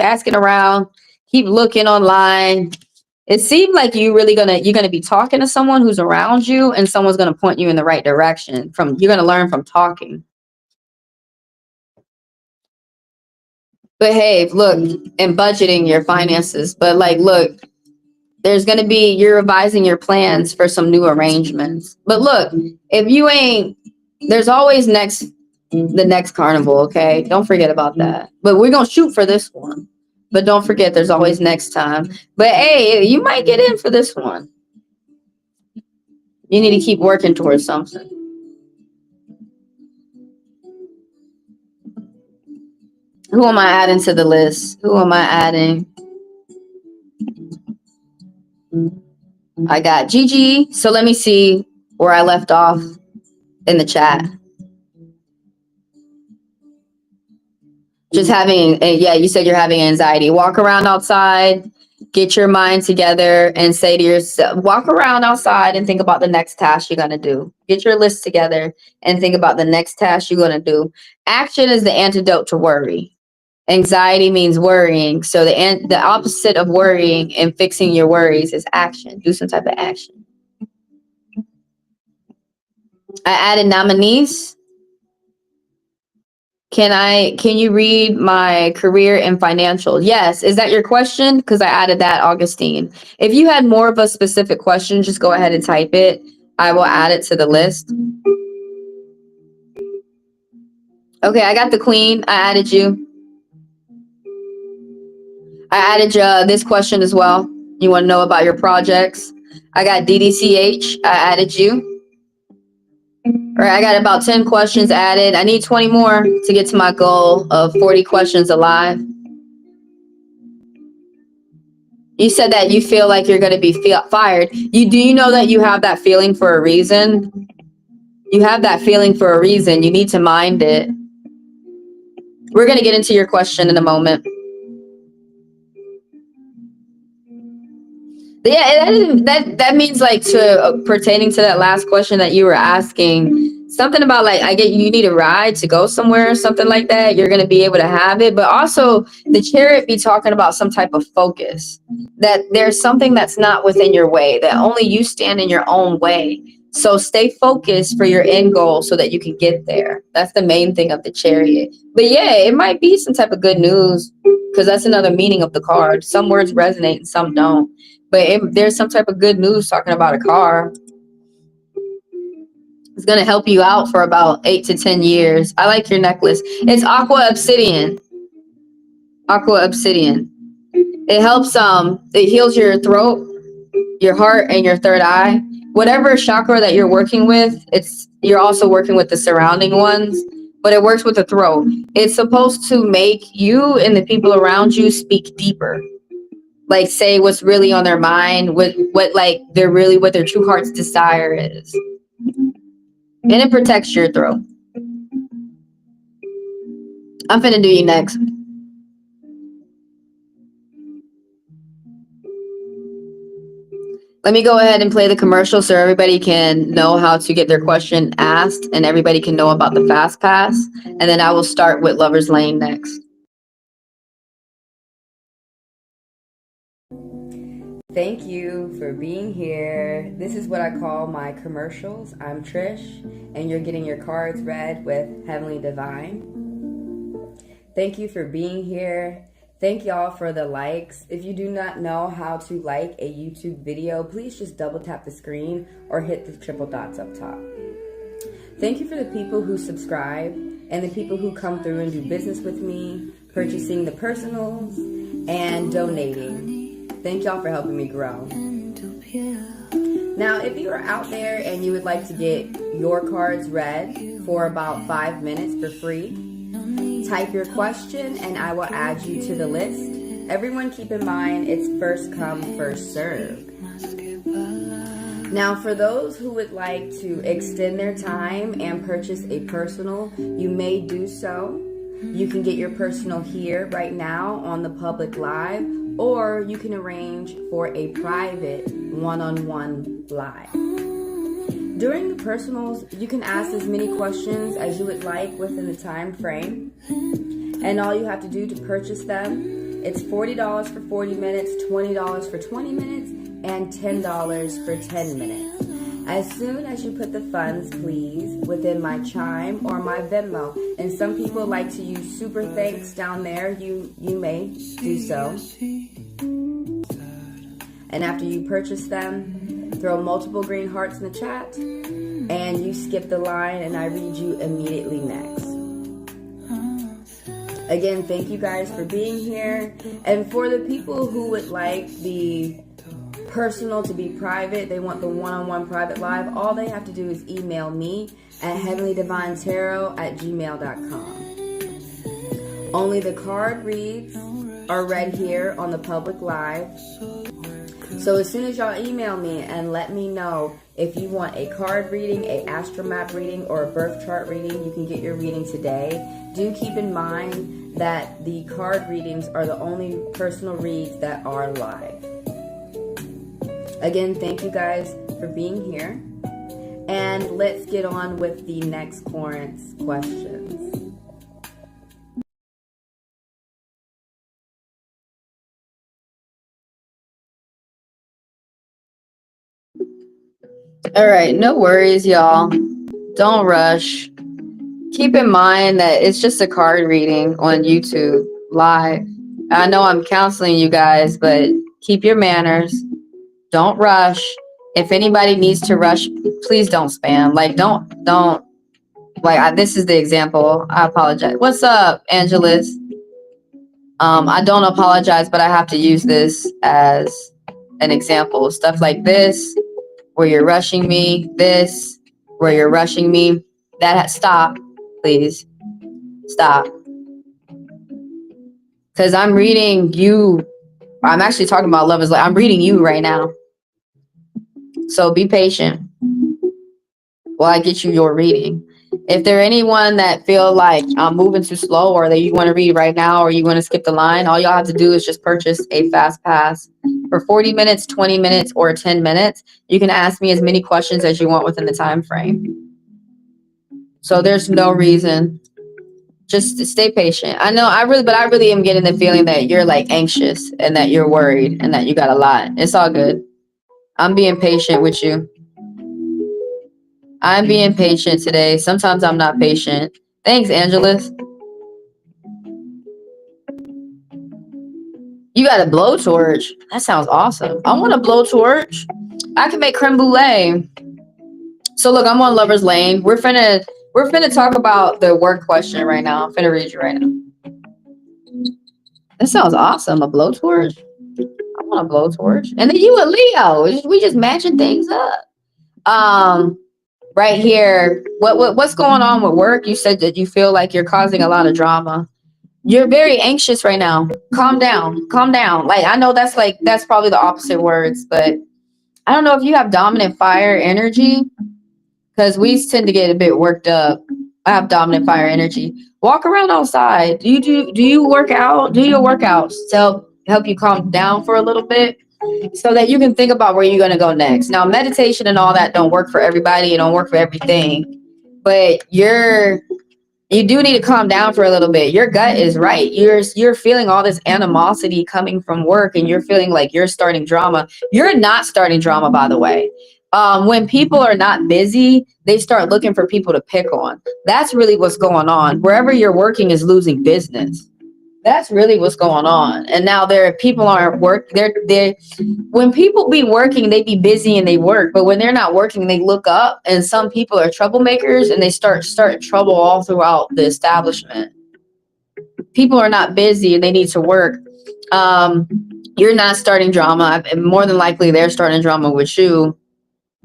asking around, keep looking online. It seemed like you're gonna be talking to someone who's around you, and someone's gonna point you in the right direction. You're gonna learn from talking. But hey, look, and budgeting your finances. But look, you're revising your plans for some new arrangements. But look, if you ain't, there's always the next carnival, okay? Don't forget about that. But we're going to shoot for this one. But don't forget, there's always next time. But hey, you might get in for this one. You need to keep working towards something. Who am I adding to the list? Who am I adding? I got Gigi. So let me see where I left off in the chat. Just having, you said you're having anxiety. Walk around outside, get your mind together, and say to yourself, walk around outside and think about the next task you're going to do. Get your list together and think about the next task you're going to do. Action is the antidote to worry. Anxiety means worrying. So the opposite of worrying and fixing your worries is action. Do some type of action. I added nominees. Can you read my career and financial? Yes. Is that your question? Because I added that, Augustine. If you had more of a specific question, just go ahead and type it. I will add it to the list. Okay, I got the Queen. I added you. I added this question as well. You want to know about your projects? I got DDCH. I added you. All right, I got about 10 questions added. I need 20 more to get to my goal of 40 questions alive. You said that you feel like you're going to be fired. Do you know that you have that feeling for a reason? You have that feeling for a reason. You need to mind it. We're going to get into your question in a moment. Yeah, that means like to pertaining to that last question that you were asking, something about like I get you need a ride to go somewhere or something like that. You're gonna be able to have it, but also the chariot be talking about some type of focus, that there's something that's not within your way, that only you stand in your own way. So stay focused for your end goal so that you can get there. That's the main thing of the chariot. But yeah, it might be some type of good news because that's another meaning of the card. Some words resonate and some don't. But there's some type of good news talking about a car. It's going to help you out for about 8 to 10 years. I like your necklace. It's aqua obsidian. Aqua obsidian. It helps, it heals your throat, your heart, and your third eye. Whatever chakra that you're working with, you're also working with the surrounding ones, but it works with the throat. It's supposed to make you and the people around you speak deeper. Like say what's really on their mind, what like they're really what their true heart's desire is. And it protects your throat. I'm finna do you next. Let me go ahead and play the commercial so everybody can know how to get their question asked and everybody can know about the fast pass. And then I will start with Lover's Lane next. Thank you for being here. This is what I call my commercials. I'm Trish, and you're getting your cards read with Heavenly Divine. Thank you for being here. Thank y'all for the likes. If you do not know how to like a YouTube video, please just double tap the screen or hit the triple dots up top. Thank you for the people who subscribe and the people who come through and do business with me, purchasing the personals and donating. Thank y'all for helping me grow. Now, if you are out there and you would like to get your cards read for about 5 minutes for free, type your question and I will add you to the list. Everyone keep in mind it's first come, first serve. Now, for those who would like to extend their time and purchase a personal, you may do so. You can get your personal here right now on the public live, or you can arrange for a private one-on-one live. During the personals, you can ask as many questions as you would like within the time frame. And all you have to do to purchase them, it's $40 for 40 minutes, $20 for 20 minutes, and $10 for 10 minutes. As soon as you put the funds, please, within my Chime or my Venmo. And some people like to use super thanks down there. You may do so. And after you purchase them, throw multiple green hearts in the chat. And you skip the line and I read you immediately next. Again, thank you guys for being here. And for the people who would like the personal to be private, they want the one-on-one private live, all they have to do is email me at HeavenlyDivineTaro@gmail.com. Only the card reads are read here on the public live. So as soon as y'all email me and let me know if you want a card reading, a astromap reading, or a birth chart reading, you can get your reading today. Do keep in mind that the card readings are the only personal reads that are live. Again, thank you guys for being here. And let's get on with the next Corinth's questions. All right, no worries, y'all. Don't rush. Keep in mind that it's just a card reading on YouTube live. I know I'm counseling you guys, but keep your manners. Don't rush. If anybody needs to rush, please don't spam. Like, don't. This is the example. I apologize. What's up, Angeles? I don't apologize, but I have to use this as an example. Stuff like this, where you're rushing me. This, where you're rushing me. Stop, please. Stop. Because I'm reading you. I'm actually talking about love is like, I'm reading you right now. So be patient while I get you your reading. If there anyone that feel like I'm moving too slow or that you want to read right now or you want to skip the line, all y'all have to do is just purchase a fast pass for 40 minutes, 20 minutes, or 10 minutes. You can ask me as many questions as you want within the time frame. So there's no reason. Just stay patient. I know I really am getting the feeling that you're like anxious and that you're worried and that you got a lot. It's all good. I'm being patient with you. I'm being patient today. Sometimes I'm not patient. Thanks, Angelus. You got a blowtorch. That sounds awesome. I want a blowtorch. I can make creme brulee. So look, I'm on Lover's Lane. We're finna talk about the work question right now. I'm finna read you right now. That sounds awesome. A blowtorch. I want a blowtorch. And then you a Leo. We just matching things up. Right here. What's going on with work? You said that you feel like you're causing a lot of drama. You're very anxious right now. Calm down. Calm down. Like I know that's probably the opposite words, but I don't know if you have dominant fire energy because we tend to get a bit worked up. I have dominant fire energy. Walk around outside. Do you work out? Do your workouts to help you calm down for a little bit so that you can think about where you're going to go next. Now, meditation and all that don't work for everybody. It don't work for everything, but you do need to calm down for a little bit. Your gut is right. You're feeling all this animosity coming from work and you're feeling like you're starting drama. You're not starting drama, by the way. When people are not busy, they start looking for people to pick on. That's really what's going on. Wherever you're working is losing business. That's really what's going on. And now people aren't work. They're when people be working, they be busy and they work. But when they're not working, they look up and some people are troublemakers and they start trouble all throughout the establishment. People are not busy and they need to work. You're not starting drama. And more than likely they're starting drama with you.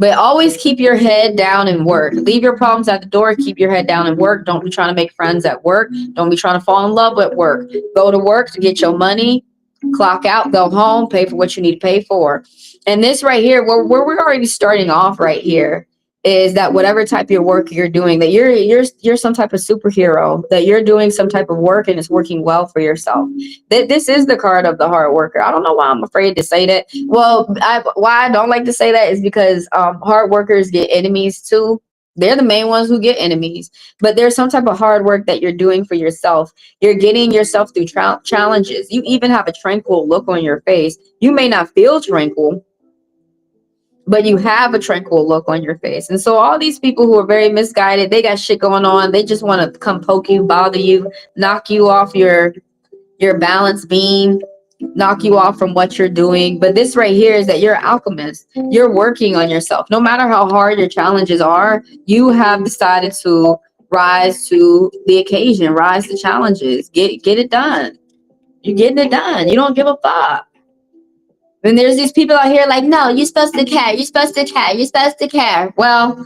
But always keep your head down and work. Leave your problems at the door. Keep your head down and work. Don't be trying to make friends at work. Don't be trying to fall in love at work. Go to work to get your money. Clock out. Go home. Pay for what you need to pay for. And this right here, where we're already starting off right here, is that whatever type of work you're doing, that you're some type of superhero, that you're doing some type of work and it's working well for yourself. This is the card of the hard worker. I don't know why I'm afraid to say that. Well, why I don't like to say that is because hard workers get enemies too. They're the main ones who get enemies, but there's some type of hard work that you're doing for yourself. You're getting yourself through challenges. You even have a tranquil look on your face. You may not feel tranquil, but you have a tranquil look on your face. And so all these people who are very misguided, they got shit going on. They just want to come poke you, bother you, knock you off your balance beam, knock you off from what you're doing. But this right here is that you're an alchemist. You're working on yourself. No matter how hard your challenges are, you have decided to rise to the occasion, rise to challenges, get it done. You're getting it done. You don't give a fuck. And there's these people out here like, no, you're supposed to care. You're supposed to care. You're supposed to care. Well,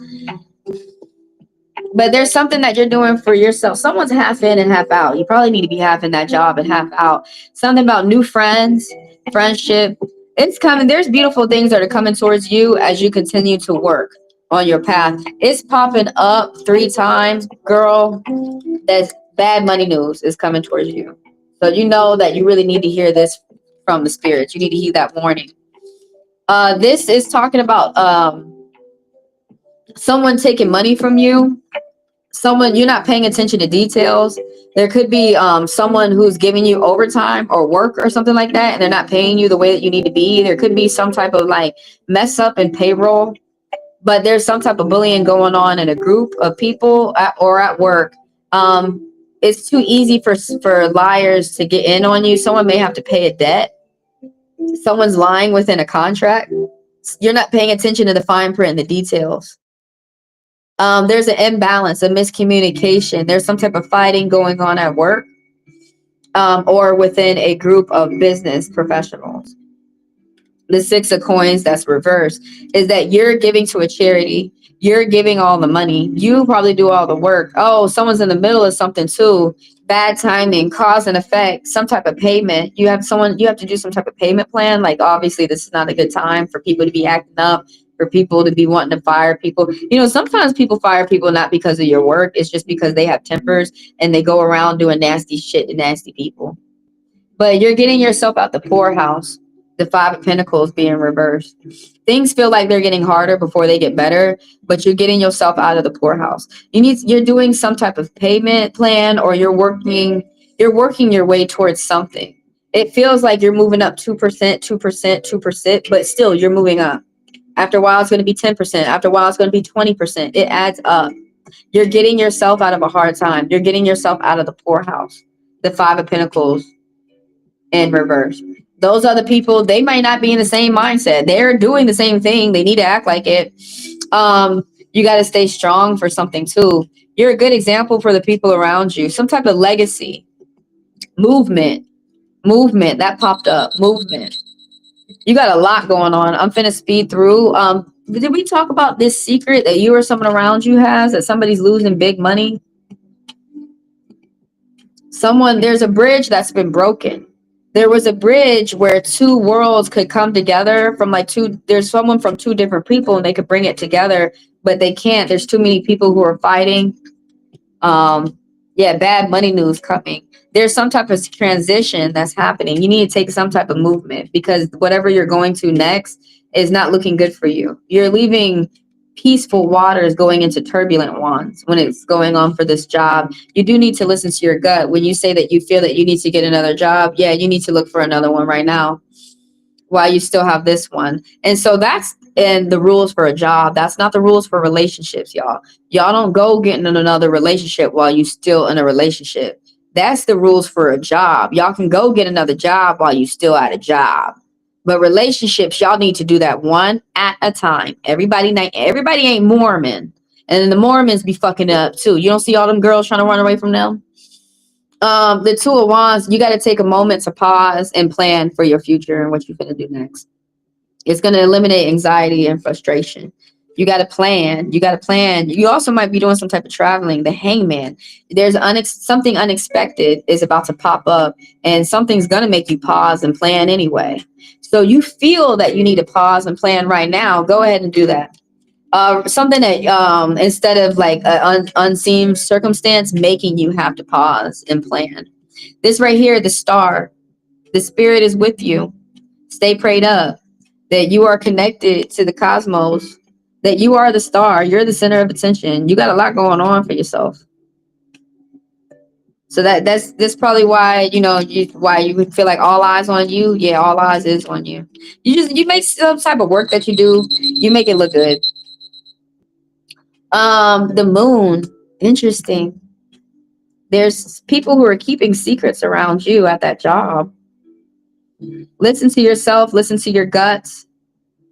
but there's something that you're doing for yourself. Someone's half in and half out. You probably need to be half in that job and half out. Something about new friends, friendship. It's coming. There's beautiful things that are coming towards you as you continue to work on your path. It's popping up 3 times, girl. That's bad money news is coming towards you. So you know that you really need to hear this from the spirits. You need to hear that warning. This is talking about someone taking money from you. Someone, you're not paying attention to details. There could be someone who's giving you overtime or work or something like that, and they're not paying you the way that you need to be. There could be some type of like mess up in payroll, but there's some type of bullying going on in a group of people or at work. It's too easy for liars to get in on you. Someone may have to pay a debt. Someone's lying within a contract. You're not paying attention to the fine print and the details. There's an imbalance, a miscommunication. There's some type of fighting going on at work or within a group of business professionals. The 6 of coins that's reversed is that you're giving to a charity. You're giving all the money. You probably do all the work. Oh, someone's in the middle of something too. Bad timing, cause and effect, some type of payment. You have to do some type of payment plan. Like obviously this is not a good time for people to be acting up, for people to be wanting to fire people. You know, sometimes people fire people not because of your work. It's just because they have tempers and they go around doing nasty shit to nasty people. But you're getting yourself out the poorhouse. The Five of Pentacles being reversed. Things feel like they're getting harder before they get better, but you're getting yourself out of the poorhouse. You're doing some type of payment plan, or you're working your way towards something. It feels like you're moving up 2%, 2%, 2%, but still you're moving up. After a while, it's going to be 10%. After a while, it's going to be 20%. It adds up. You're getting yourself out of a hard time. You're getting yourself out of the poorhouse. The Five of Pentacles in reverse. Those other people, they might not be in the same mindset. They're doing the same thing. They need to act like it. You got to stay strong for something too. You're a good example for the people around you. Some type of legacy, movement that popped up. Movement. You got a lot going on. I'm finna speed through. Did we talk about this secret that you or someone around you has, that somebody's losing big money? There's a bridge that's been broken. There was a bridge where two worlds could come together from there's someone from two different people and they could bring it together, but they can't. There's too many people who are fighting. Bad money news coming. There's some type of transition that's happening. You need to take some type of movement, because whatever you're going to next is not looking good for you. You're leaving peaceful waters going into turbulent ones when it's going on for this job. You do need to listen to your gut. When you say that you feel that you need to get another job, yeah, you need to look for another one right now while you still have this one. And so that's in the rules for a job. That's not the rules for relationships, y'all. Y'all don't go getting in another relationship while you still in a relationship. That's the rules for a job. Y'all can go get another job while you still at a job. But relationships, y'all need to do that one at a time. Everybody ain't Mormon. And then the Mormons be fucking up too. You don't see all them girls trying to run away from them? The Two of Wands, you got to take a moment to pause and plan for your future and what you're going to do next. It's going to eliminate anxiety and frustration. You got to plan. You also might be doing some type of traveling. The Hangman. There's something unexpected is about to pop up, and something's going to make you pause and plan anyway. So you feel that you need to pause and plan right now. Go ahead and do that. Something that instead of like an unseen circumstance making you have to pause and plan. This right here, the star, the spirit is with you. Stay prayed up that you are connected to the cosmos, that you are the star, you're the center of attention. You got a lot going on for yourself. So that's probably why, why you would feel like all eyes on you. Yeah, all eyes is on you. You make some type of work that you do, you make it look good. The moon, interesting. There's people who are keeping secrets around you at that job. Listen to yourself, listen to your guts,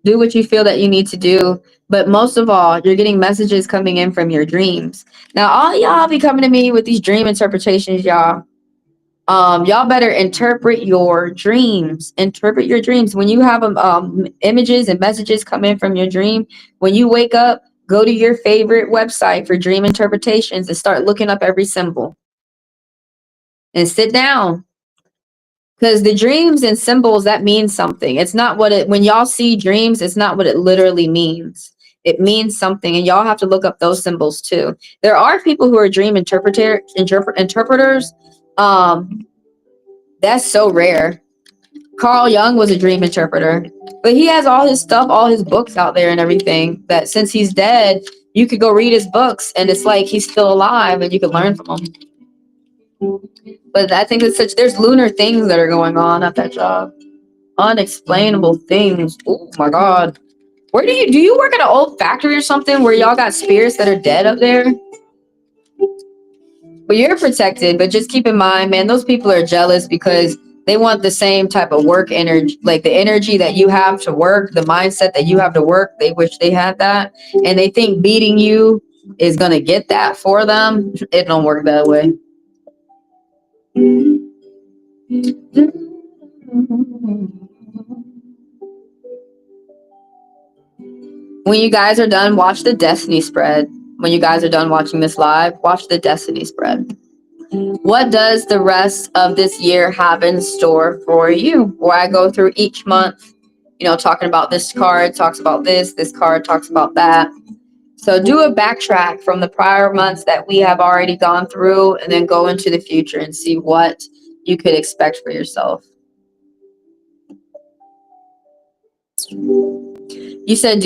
do what you feel that you need to do. But most of all, you're getting messages coming in from your dreams. Now, all y'all be coming to me with these dream interpretations, y'all. Y'all better interpret your dreams. Interpret your dreams. When you have images and messages come in from your dream, when you wake up, go to your favorite website for dream interpretations and start looking up every symbol. And sit down. Because the dreams and symbols, that means something. It's not when y'all see dreams, it's not what it literally means. It means something, and y'all have to look up those symbols too. There are people who are dream interpreters. That's so rare. Carl Jung was a dream interpreter, but he has all his stuff, all his books out there and everything, that since he's dead, you could go read his books and it's like he's still alive and you could learn from him. But I think there's lunar things that are going on at that job. Unexplainable things. Oh my God. Do you work at an old factory or something where y'all got spirits that are dead up there? But you're protected, but just keep in mind, man, those people are jealous because they want the same type of work energy, like the energy that you have to work, the mindset that you have to work. They wish they had that. And they think beating you is going to get that for them. It don't work that way. When you guys are done, watch the Destiny spread. When you guys are done watching this live, watch the Destiny spread. What does the rest of this year have in store for you? Where I go through each month you know, talking about this card talks about this card talks about that. So do a backtrack from the prior months that we have already gone through, and then go into the future and see what you could expect for yourself. You said,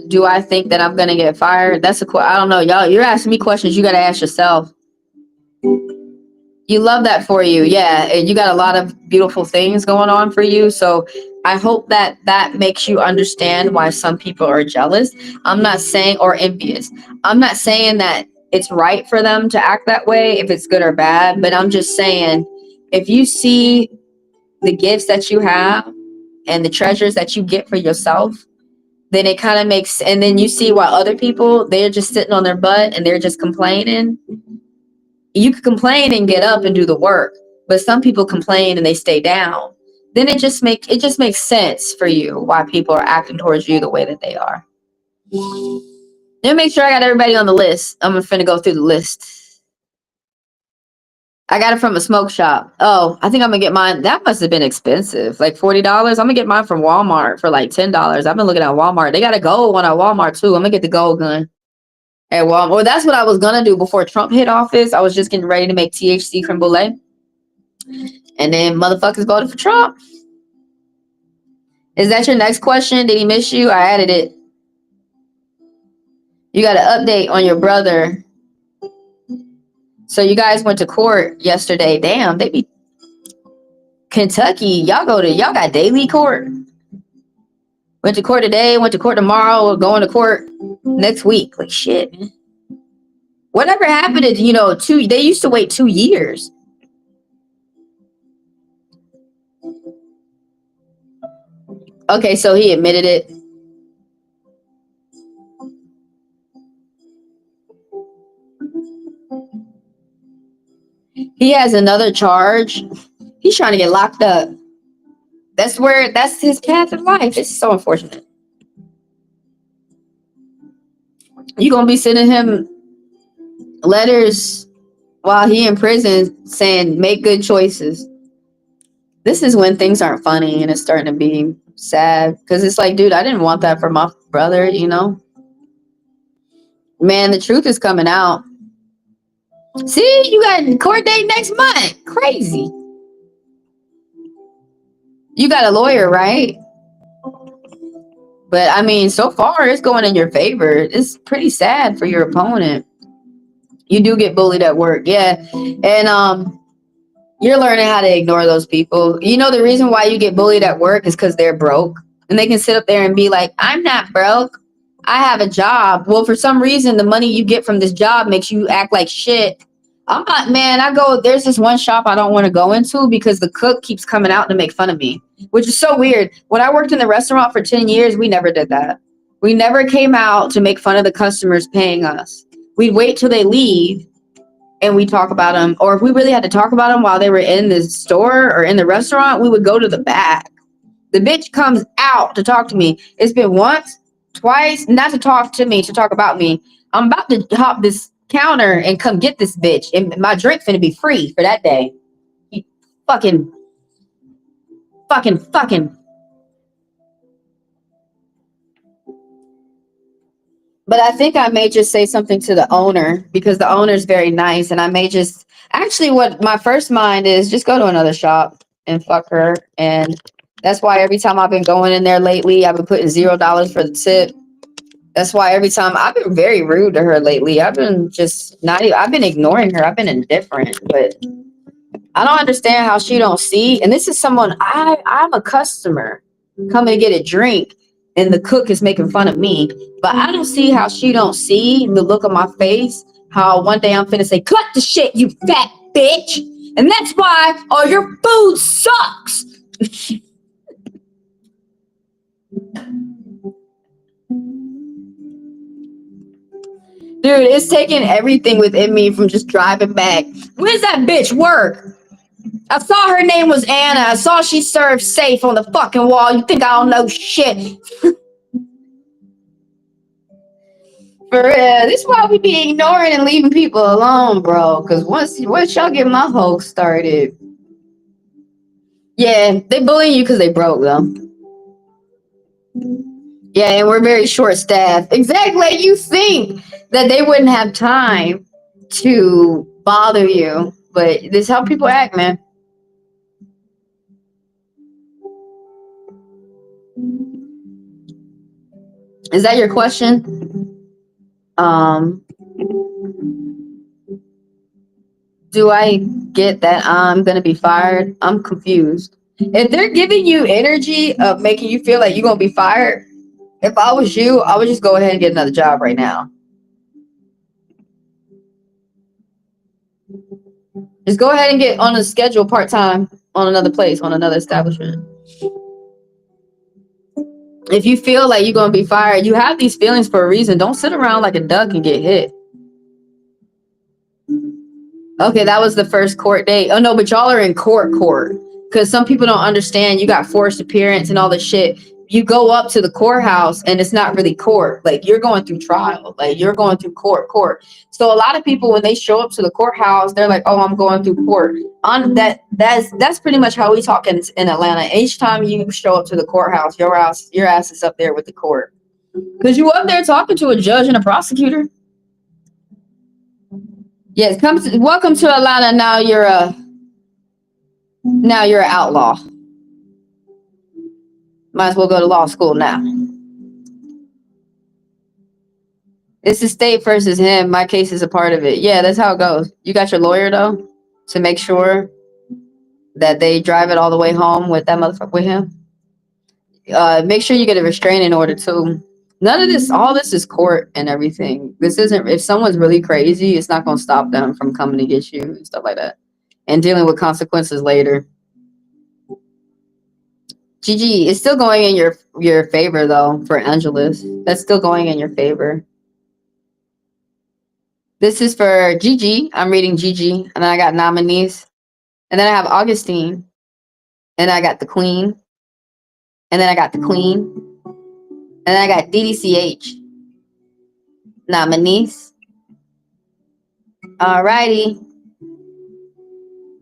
do I think that I'm gonna get fired? That's I don't know, y'all. You're asking me questions you gotta ask yourself. You love that for you, yeah. And you got a lot of beautiful things going on for you. So I hope that that makes you understand why some people are jealous. I'm not saying, or envious. I'm not saying that it's right for them to act that way, if it's good or bad. But I'm just saying, if you see the gifts that you have and the treasures that you get for yourself, then it kind of makes, and then you see why other people, they're just sitting on their butt and they're just complaining. You could complain and get up and do the work, but some people complain and they stay down. Then it just makes sense for you why people are acting towards you the way that they are. Let me make sure I got everybody on the list. I'm finna go through the list. I got it from a smoke shop. Oh, I think I'm gonna get mine. That must have been expensive, like $40. I'm gonna get mine from Walmart for like $10. I've been looking at Walmart. They got a gold one at Walmart too. I'm gonna get the gold gun at Walmart. Well, that's what I was gonna do before Trump hit office. I was just getting ready to make THC creme brulee, and then motherfuckers voted for Trump. Is that your next question? Did he miss you? I added it. You got an update on your brother. So you guys went to court yesterday. Damn, they be Kentucky. Y'all got daily court. Went to court today, went to court tomorrow, we're going to court next week. Like shit, man. Whatever happened is, you know, they used to wait 2 years. Okay, so he admitted it. He has another charge. He's trying to get locked up. That's his path in life. It's so unfortunate. You gonna be sending him letters while he in prison saying make good choices. This is when things aren't funny and it's starting to be sad, because it's like, dude, I didn't want that for my brother, you know. Man, the truth is coming out. See, you got court date next month. Crazy. You got a lawyer, right? But I mean, so far it's going in your favor. It's pretty sad for your opponent. You do get bullied at work, yeah. And you're learning how to ignore those people. You know, the reason why you get bullied at work is because they're broke. And they can sit up there and be like, I'm not broke. I have a job. Well, for some reason, the money you get from this job makes you act like shit. I'm not, man, there's this one shop I don't want to go into because the cook keeps coming out to make fun of me, which is so weird. When I worked in the restaurant for 10 years, we never did that. We never came out to make fun of the customers paying us. We'd wait till they leave and we talk about them. Or if we really had to talk about them while they were in the store or in the restaurant, we would go to the back. The bitch comes out to talk to me. It's been once, twice, not to talk to me, to talk about me. I'm about to hop this counter and come get this bitch. And my drink finna be free for that day. You fucking. But I think I may just say something to the owner, because the owner's very nice. And I may just, actually what my first mind is, just go to another shop and fuck her. And that's why every time I've been going in there lately, I've been putting $0 for the tip. That's why every time I've been very rude to her lately. I've been just I've been ignoring her. I've been indifferent, but I don't understand how she don't see. And this is someone, I'm a customer coming to get a drink and the cook is making fun of me, but I don't see how she don't see the look on my face. How one day I'm finna say, cut the shit, you fat bitch. And that's why all your food sucks. Dude, it's taking everything within me from just driving back. Where's that bitch work? I saw her name was Anna. I saw she served safe on the fucking wall. You think I don't know shit? For real. This is why we be ignoring and leaving people alone, bro. Because once y'all get my hoax started. Yeah, they bullying you because they broke, though. Yeah, and we're very short staffed. Exactly. You think that they wouldn't have time to bother you, but this is how people act, man. Is that your question? Do I get that I'm gonna be fired? I'm confused. If they're giving you energy of making you feel like you're gonna be fired, if I was you, I would just go ahead and get another job right now. Just go ahead and get on a schedule part time on another place, on another establishment. If you feel like you're gonna be fired, you have these feelings for a reason. Don't sit around like a duck and get hit. Okay, that was the first court date. Oh no, but y'all are in court. Because some people don't understand you got forced appearance and all this shit. You go up to the courthouse and it's not really court. Like you're going through trial. Like you're going through court. So a lot of people when they show up to the courthouse, they're like, oh, I'm going through court. On that's pretty much how we talk in Atlanta. Each time you show up to the courthouse, your ass is up there with the court. Because you up there talking to a judge and a prosecutor. Yes, welcome to Atlanta. Now you're an outlaw. Might as well go to law school now. This is state versus him. My case is a part of it. Yeah, that's how it goes. You got your lawyer though to make sure that they drive it all the way home with that motherfucker with him. Make sure you get a restraining order too. None of this, all this is court and everything. This isn't. If someone's really crazy, it's not gonna stop them from coming to get you and stuff like that, and dealing with consequences later. GG, it's still going in your favor though for Angelus. That's still going in your favor. This is for Gigi. I'm reading Gigi, and then I got nominees, and then I have Augustine, and I got the Queen, and then I got the Queen, and then I got DDCH nominees. Alrighty.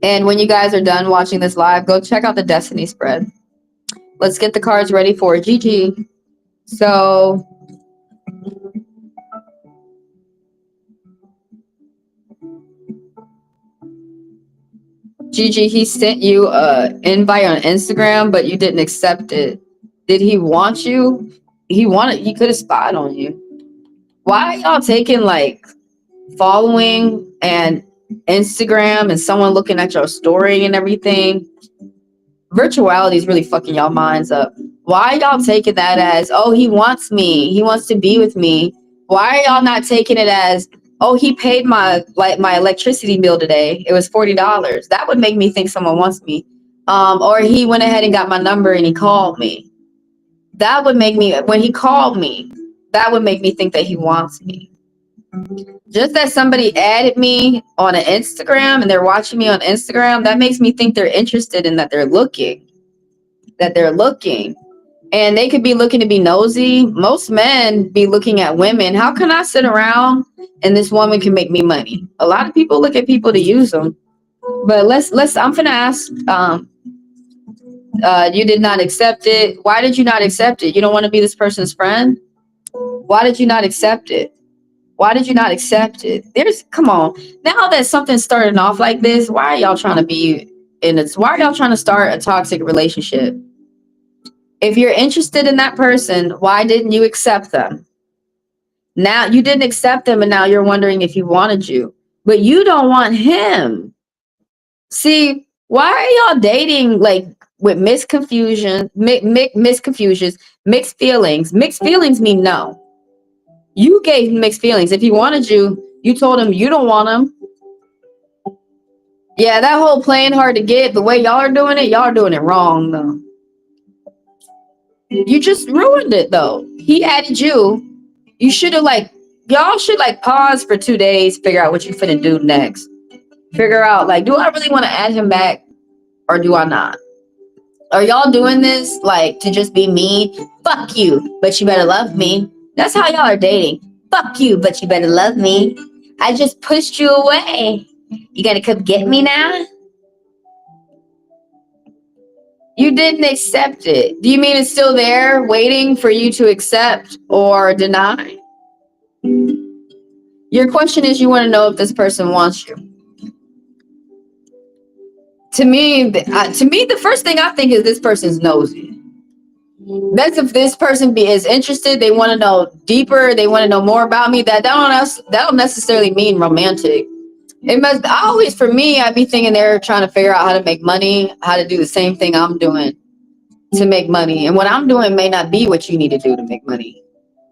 And when you guys are done watching this live, go check out the Destiny spread. Let's get the cards ready for Gigi. So Gigi, he sent you an invite on Instagram, but you didn't accept it. Did he want you? He could have spied on you. Why are y'all taking like following and Instagram and someone looking at your story and everything? Virtuality is really fucking y'all minds up. Why are y'all taking that as, oh, he wants me, he wants to be with me? Why are y'all not taking it as, oh, he paid my electricity bill today, it was $40? That would make me think someone wants me. Or he went ahead and got my number and he called me. That would make me, when he called me, that would make me think that he wants me. Just that somebody added me on an Instagram and they're watching me on Instagram, that makes me think they're interested in that they're looking. And they could be looking to be nosy. Most men be looking at women. How can I sit around and this woman can make me money? A lot of people look at people to use them. But I'm finna ask, you did not accept it. Why did you not accept it? You don't want to be this person's friend? Why did you not accept it? Why did you not accept it? Come on. Now that something's starting off like this, why are y'all trying to be why are y'all trying to start a toxic relationship? If you're interested in that person, why didn't you accept them? Now you didn't accept them and now you're wondering if he wanted you, but you don't want him. See, why are y'all dating like with misconfusions, mixed feelings? Mixed feelings mean no. You gave mixed feelings. If he wanted you, you told him you don't want him. Yeah, that whole playing hard to get, the way y'all are doing it wrong though. You just ruined it though. He added you. You should have y'all should pause for 2 days, figure out what you finna do next. Figure out do I really want to add him back or do I not? Are y'all doing this to just be mean? Fuck you, but you better love me. That's how y'all are dating. Fuck you, but you better love me. I just pushed you away. You gotta come get me now? You didn't accept it. Do you mean it's still there waiting for you to accept or deny? Your question is, you want to know if this person wants you. To me, the first thing I think is this person's nosy. That's if this person is interested. They want to know deeper. They want to know more about me. That don't necessarily mean romantic. It must always, for me, I'd be thinking they're trying to figure out how to make money, how to do the same thing I'm doing to make money. And what I'm doing may not be what you need to do to make money.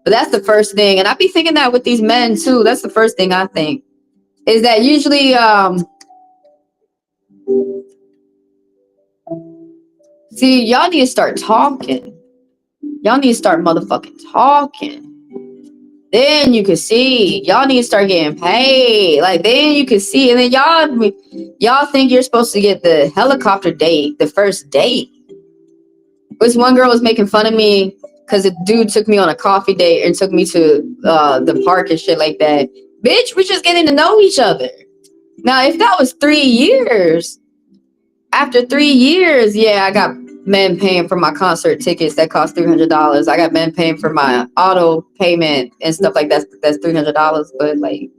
But that's the first thing. And I'd be thinking that with these men too. That's the first thing I think. Is that usually see, y'all need to start talking. Y'all need to start motherfucking talking. Then you can see. Y'all need to start getting paid. Like, then you can see. And then y'all think you're supposed to get the helicopter date, the first date. This one girl was making fun of me because a dude took me on a coffee date and took me to the park and shit like that. Bitch, we're just getting to know each other. Now, if that was 3 years, after 3 years, yeah, I got men paying for my concert tickets that cost $300. I got men paying for my auto payment and stuff like that. That's $300. But like,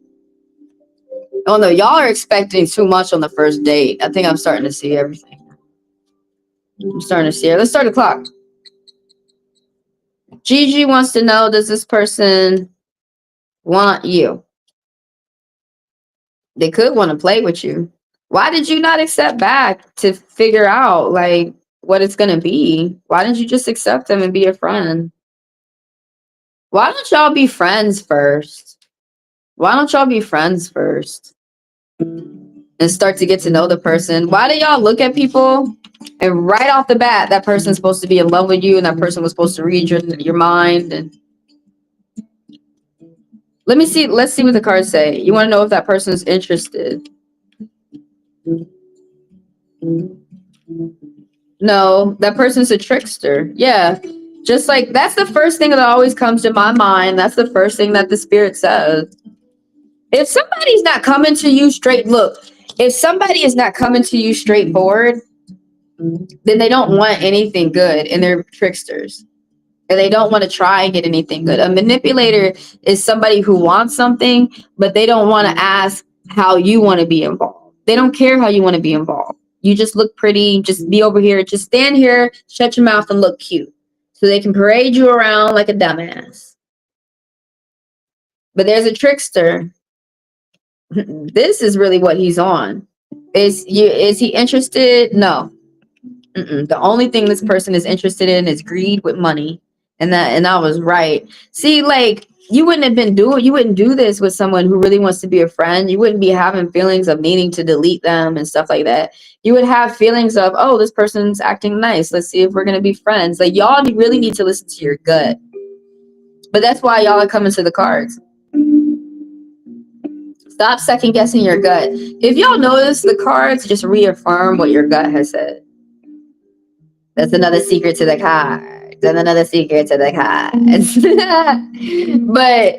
oh no, y'all are expecting too much on the first date. I think I'm starting to see everything. I'm starting to see it. Let's start the clock. Gigi wants to know, does this person want you? They could want to play with you. Why did you not accept back to figure out like what it's gonna be? Why didn't you just accept them and be a friend? Why don't y'all be friends first? Why don't y'all be friends first and start to get to know the person? Why do y'all look at people and right off the bat that person's supposed to be in love with you and that person was supposed to read your mind? And let's see what the cards say. You want to know if that person's interested? No, that person's a trickster. Yeah. Just like, that's the first thing that always comes to my mind. That's the first thing that the spirit says. If somebody's not coming to you straight, look, if somebody is not coming to you straightforward, then they don't want anything good and they're tricksters. And they don't want to try and get anything good. A manipulator is somebody who wants something, but they don't want to ask how you want to be involved. They don't care how you want to be involved. You just look pretty, just be over here, just stand here, shut your mouth and look cute. So they can parade you around like a dumbass. But there's a trickster. This is really what he's on. Is he interested? No. The only thing this person is interested in is greed with money. And I was right. See, like, you wouldn't do this with someone who really wants to be a friend. You wouldn't be having feelings of needing to delete them and stuff like that. You would have feelings of, oh, this person's acting nice. Let's see if we're going to be friends. Like, y'all really need to listen to your gut. But that's why y'all are coming to the cards. Stop second guessing your gut. If y'all notice the cards, just reaffirm what your gut has said. That's another secret to the cards. That's another secret to the cards. But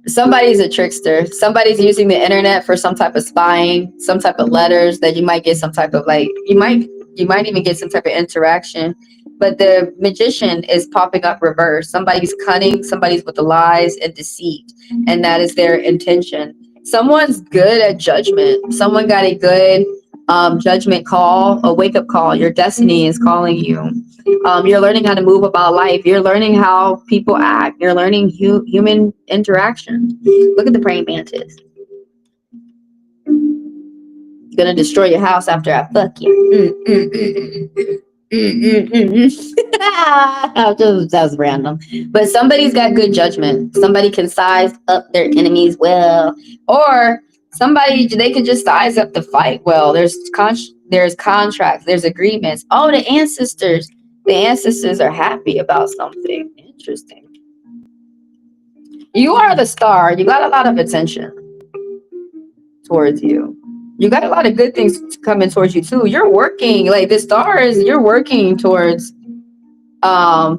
somebody's a trickster. Somebody's using the internet for some type of spying, some type of letters that you might get some type of like, you might even get some type of interaction. But the magician is popping up reverse. Somebody's cunning, somebody's with the lies and deceit. And that is their intention. Someone's good at judgment. Someone got a good judgment call, a wake-up call. Your destiny is calling you. You're learning how to move about life. You're learning how people act. You're learning human interaction. Look at the praying mantis. Gonna destroy your house after I fuck you. That was random. But somebody's got good judgment. Somebody can size up their enemies well, or they could just size up the fight well. There's contracts, there's agreements. Oh, the ancestors are happy about something. Interesting. You are the star. You got a lot of attention towards you. You got a lot of good things coming towards you too. You're working, like the stars, you're working towards a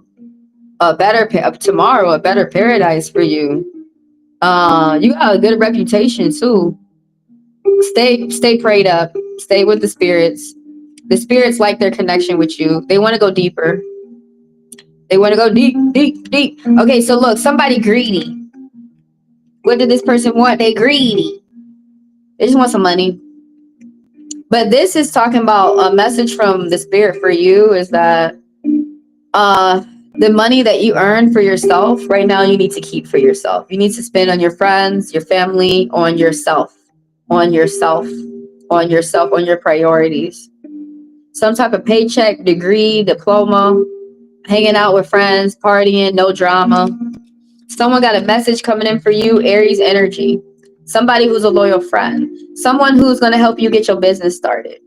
better tomorrow, a better paradise for you. You got a good reputation too. Stay prayed up. Stay with the spirits. The spirits like their connection with you. They want to go deeper. They want to go deep, deep, deep. Okay, so look, somebody greedy. What did this person want? They greedy. They just want some money. But this is talking about a message from the spirit for you is that the money that you earn for yourself right now, you need to keep for yourself. You need to spend on your friends, your family, on yourself, on yourself, on yourself, on your priorities. Some type of paycheck, degree, diploma, hanging out with friends, partying, no drama. Someone got a message coming in for you, Aries energy. Somebody who's a loyal friend. Someone who's going to help you get your business started.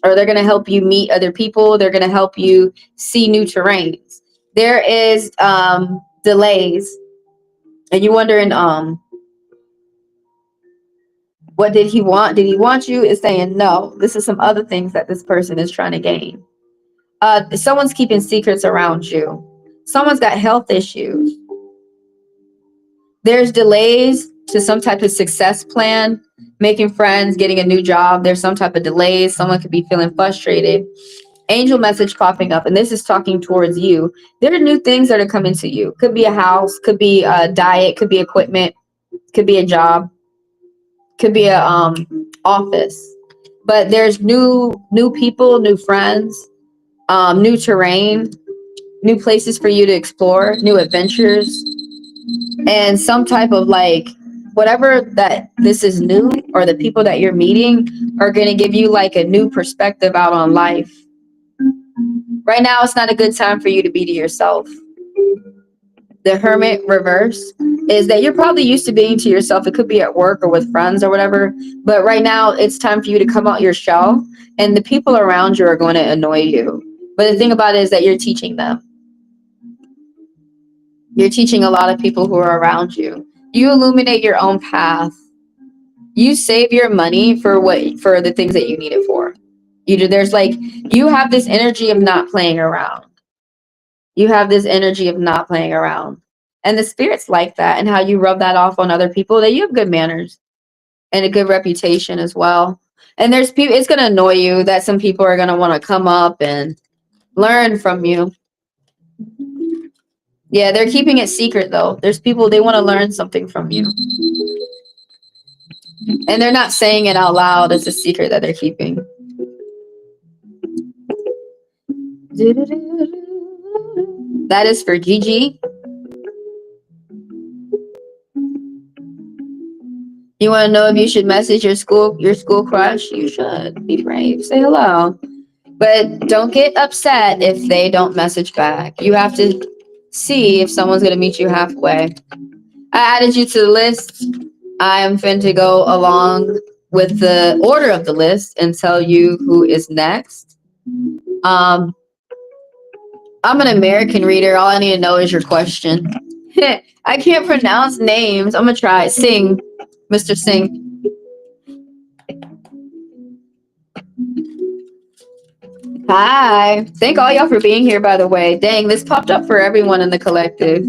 Or they're going to help you meet other people. They're going to help you see new terrains. There is delays. And you're wondering, what did he want? Did he want you? Is saying no. This is some other things that this person is trying to gain. Someone's keeping secrets around you. Someone's got health issues. There's delays to some type of success plan, making friends, getting a new job. There's some type of delays. Someone could be feeling frustrated. Angel message popping up, and this is talking towards you. There are new things that are coming to you. Could be a house, could be a diet, could be equipment, could be a job, could be a office. But there's new people, new friends, new terrain, new places for you to explore, new adventures. And some type of like whatever that this is new, or the people that you're meeting are going to give you like a new perspective out on life. Right now, it's not a good time for you to be to yourself. The Hermit reverse is that you're probably used to being to yourself. It could be at work or with friends or whatever. But right now, it's time for you to come out your shell. And the people around you are going to annoy you. But the thing about it is that you're teaching them. You're teaching a lot of people who are around you. You illuminate your own path. You save your money for the things that you need it for. There's like, you have this energy of not playing around. You have this energy of not playing around. And the spirits like that, and how you rub that off on other people, that you have good manners and a good reputation as well. And there's people, it's going to annoy you that some people are going to want to come up and learn from you. Yeah, they're keeping it secret though. There's people, they want to learn something from you. And they're not saying it out loud. It's a secret that they're keeping. That is for Gigi. You want to know if you should message your school crush? You should. Be brave. Say hello. But don't get upset if they don't message back. You have to see if someone's going to meet you halfway. I added you to the list. I am fin to go along with the order of the list and tell you who is next. I'm an American reader. All I need to know is your question. I can't pronounce names. I'm going to try. Singh. Mr. Singh. Hi. Thank all y'all for being here, by the way. Dang, this popped up for everyone in the collective.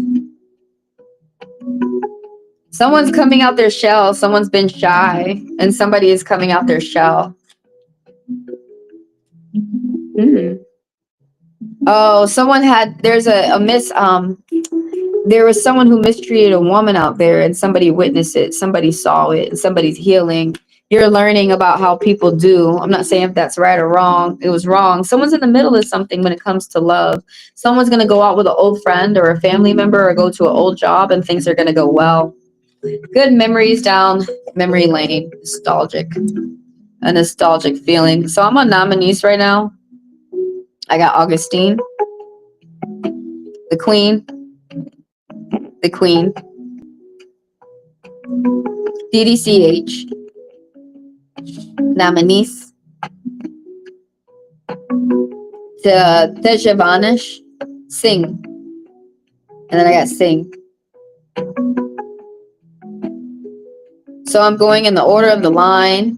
Someone's coming out their shell. Someone's been shy, and somebody is coming out their shell. Oh, there's there was someone who mistreated a woman out there, and somebody witnessed it. Somebody saw it, and somebody's healing. You're learning about how people do. I'm not saying if that's right or wrong. It was wrong. Someone's in the middle of something when it comes to love. Someone's going to go out with an old friend or a family member or go to an old job, and things are going to go well. Good memories down memory lane. A nostalgic feeling. So I'm on nominees right now. I got Augustine, the Queen, DDCH, nominees, Tejavanish, Singh, and then I got Singh. So I'm going in the order of the line.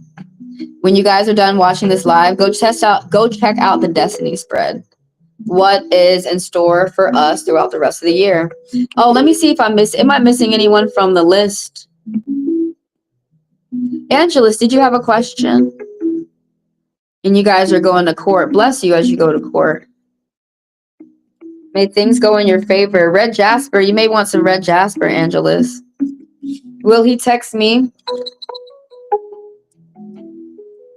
When you guys are done watching this live, go check out the Destiny spread. What is in store for us throughout the rest of the year? Oh, let me see if am I missing anyone from the list? Angelus, did you have a question? And you guys are going to court. Bless you as you go to court. May things go in your favor. Red Jasper. You may want some red Jasper, Angelus. Will he text me?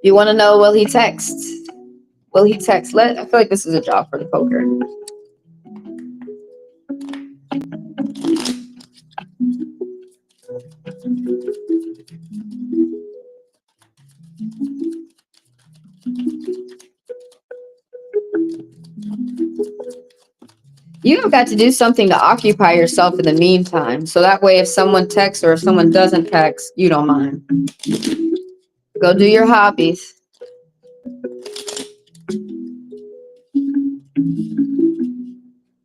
You want to know, will he text? Will he text? I feel like this is a job for the poker. You've got to do something to occupy yourself in the meantime. So that way, if someone texts or if someone doesn't text, you don't mind. Go do your hobbies.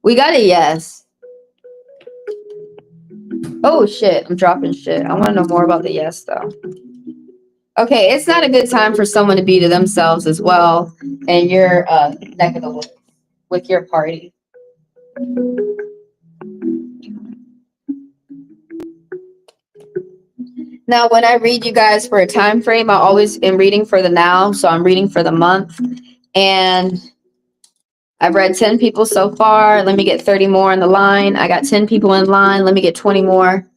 We got a yes. Oh, shit. I'm dropping shit. I want to know more about the yes, though. Okay, it's not a good time for someone to be to themselves as well in your neck of the woods with your party. Now, when I read you guys for a time frame, I always am reading for the now. So I'm reading for the month. And I've read 10 people so far. Let me get 30 more in the line. I got 10 people in line. Let me get 20 more.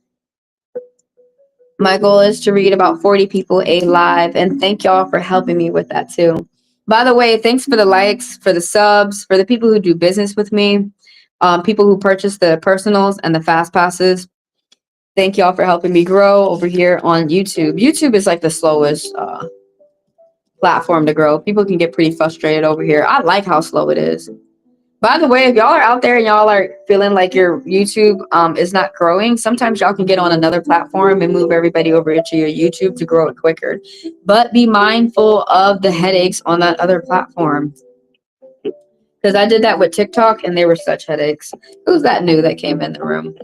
My goal is to read about 40 people a live. And thank y'all for helping me with that too. By the way, thanks for the likes, for the subs, for the people who do business with me, people who purchase the personals and the fast passes. Thank y'all for helping me grow over here on YouTube. YouTube is like the slowest platform to grow. People can get pretty frustrated over here. I like how slow it is. By the way, if y'all are out there and y'all are feeling like your YouTube is not growing, sometimes y'all can get on another platform and move everybody over into your YouTube to grow it quicker. But be mindful of the headaches on that other platform. Because I did that with TikTok and they were such headaches. Who's that new that came in the room?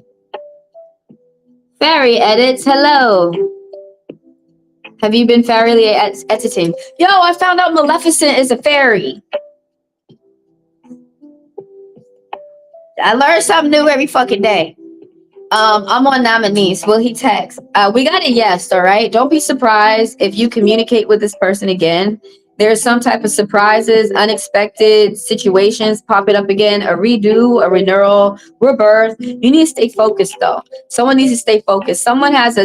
Fairy edits, hello. Have you been fairyly editing? Yo, I found out Maleficent is a fairy. I learn something new every fucking day. I'm on nominees. Will he text? We got a yes, all right? Don't be surprised if you communicate with this person again. There's some type of surprises, unexpected situations popping up again, a redo, a renewal, rebirth. You need to stay focused though. Someone needs to stay focused. Someone has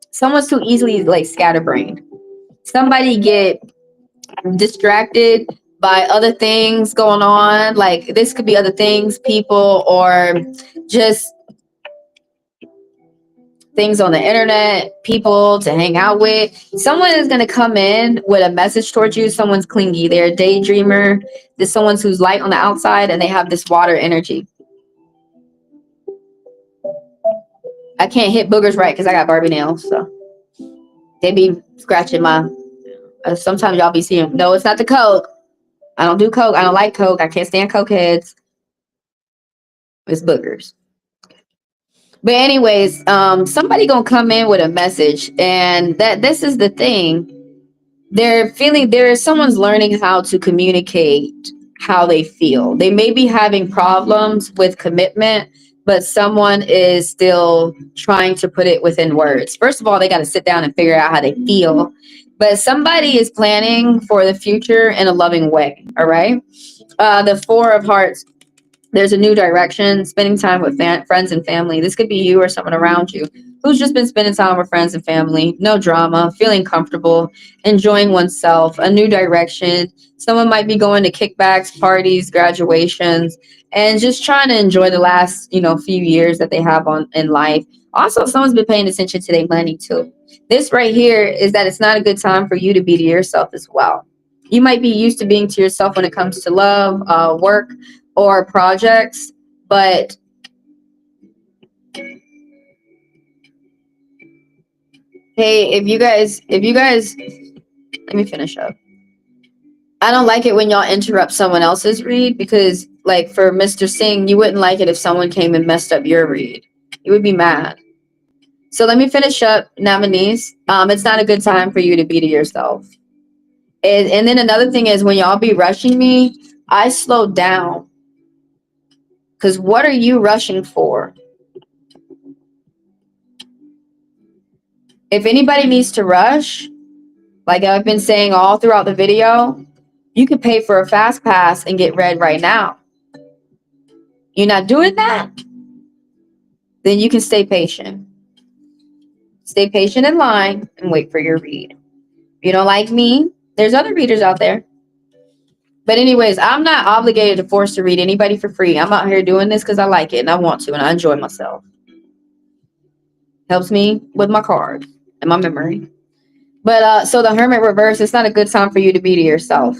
someone's too easily like scatterbrained. Somebody get distracted by other things going on. Like this could be other things, people, or just things on the internet, people to hang out with. Someone is going to come in with a message towards you. Someone's clingy. They're a daydreamer. There's someone who's light on the outside and they have this water energy. I can't hit boogers right because I got Barbie nails. So they be scratching my, sometimes y'all be seeing, no, it's not the Coke. I don't do Coke. I don't like Coke. I can't stand Coke heads. It's boogers. But anyways, somebody gonna come in with a message, and that this is the thing. They're feeling someone's learning how to communicate how they feel. They may be having problems with commitment, but someone is still trying to put it within words. First of all, they got to sit down and figure out how they feel. But somebody is planning for the future in a loving way. All right. The Four of Hearts. There's a new direction, spending time with friends and family. This could be you or someone around you who's just been spending time with friends and family. No drama, feeling comfortable, enjoying oneself, a new direction. Someone might be going to kickbacks, parties, graduations, and just trying to enjoy the last, few years that they have in life. Also, someone's been paying attention to their money too. This right here is that it's not a good time for you to be to yourself as well. You might be used to being to yourself when it comes to love, work, or projects, but hey, if you guys, let me finish up. I don't like it when y'all interrupt someone else's read because, like, for Mr. Singh, you wouldn't like it if someone came and messed up your read. You would be mad. So let me finish up, nominees. It's not a good time for you to be to yourself. And then another thing is when y'all be rushing me, I slow down. Because what are you rushing for? If anybody needs to rush, Like I've been saying all throughout the video, you can pay for a fast pass and get read right now. You're not doing that? Then you can stay patient. Stay patient in line and wait for your read. If you don't like me, there's other readers out there. But anyways, I'm not obligated to force to read anybody for free. I'm out here doing this because I like it and I want to and I enjoy myself. Helps me with my cards and my memory. But so the Hermit reverse, it's not a good time for you to be to yourself.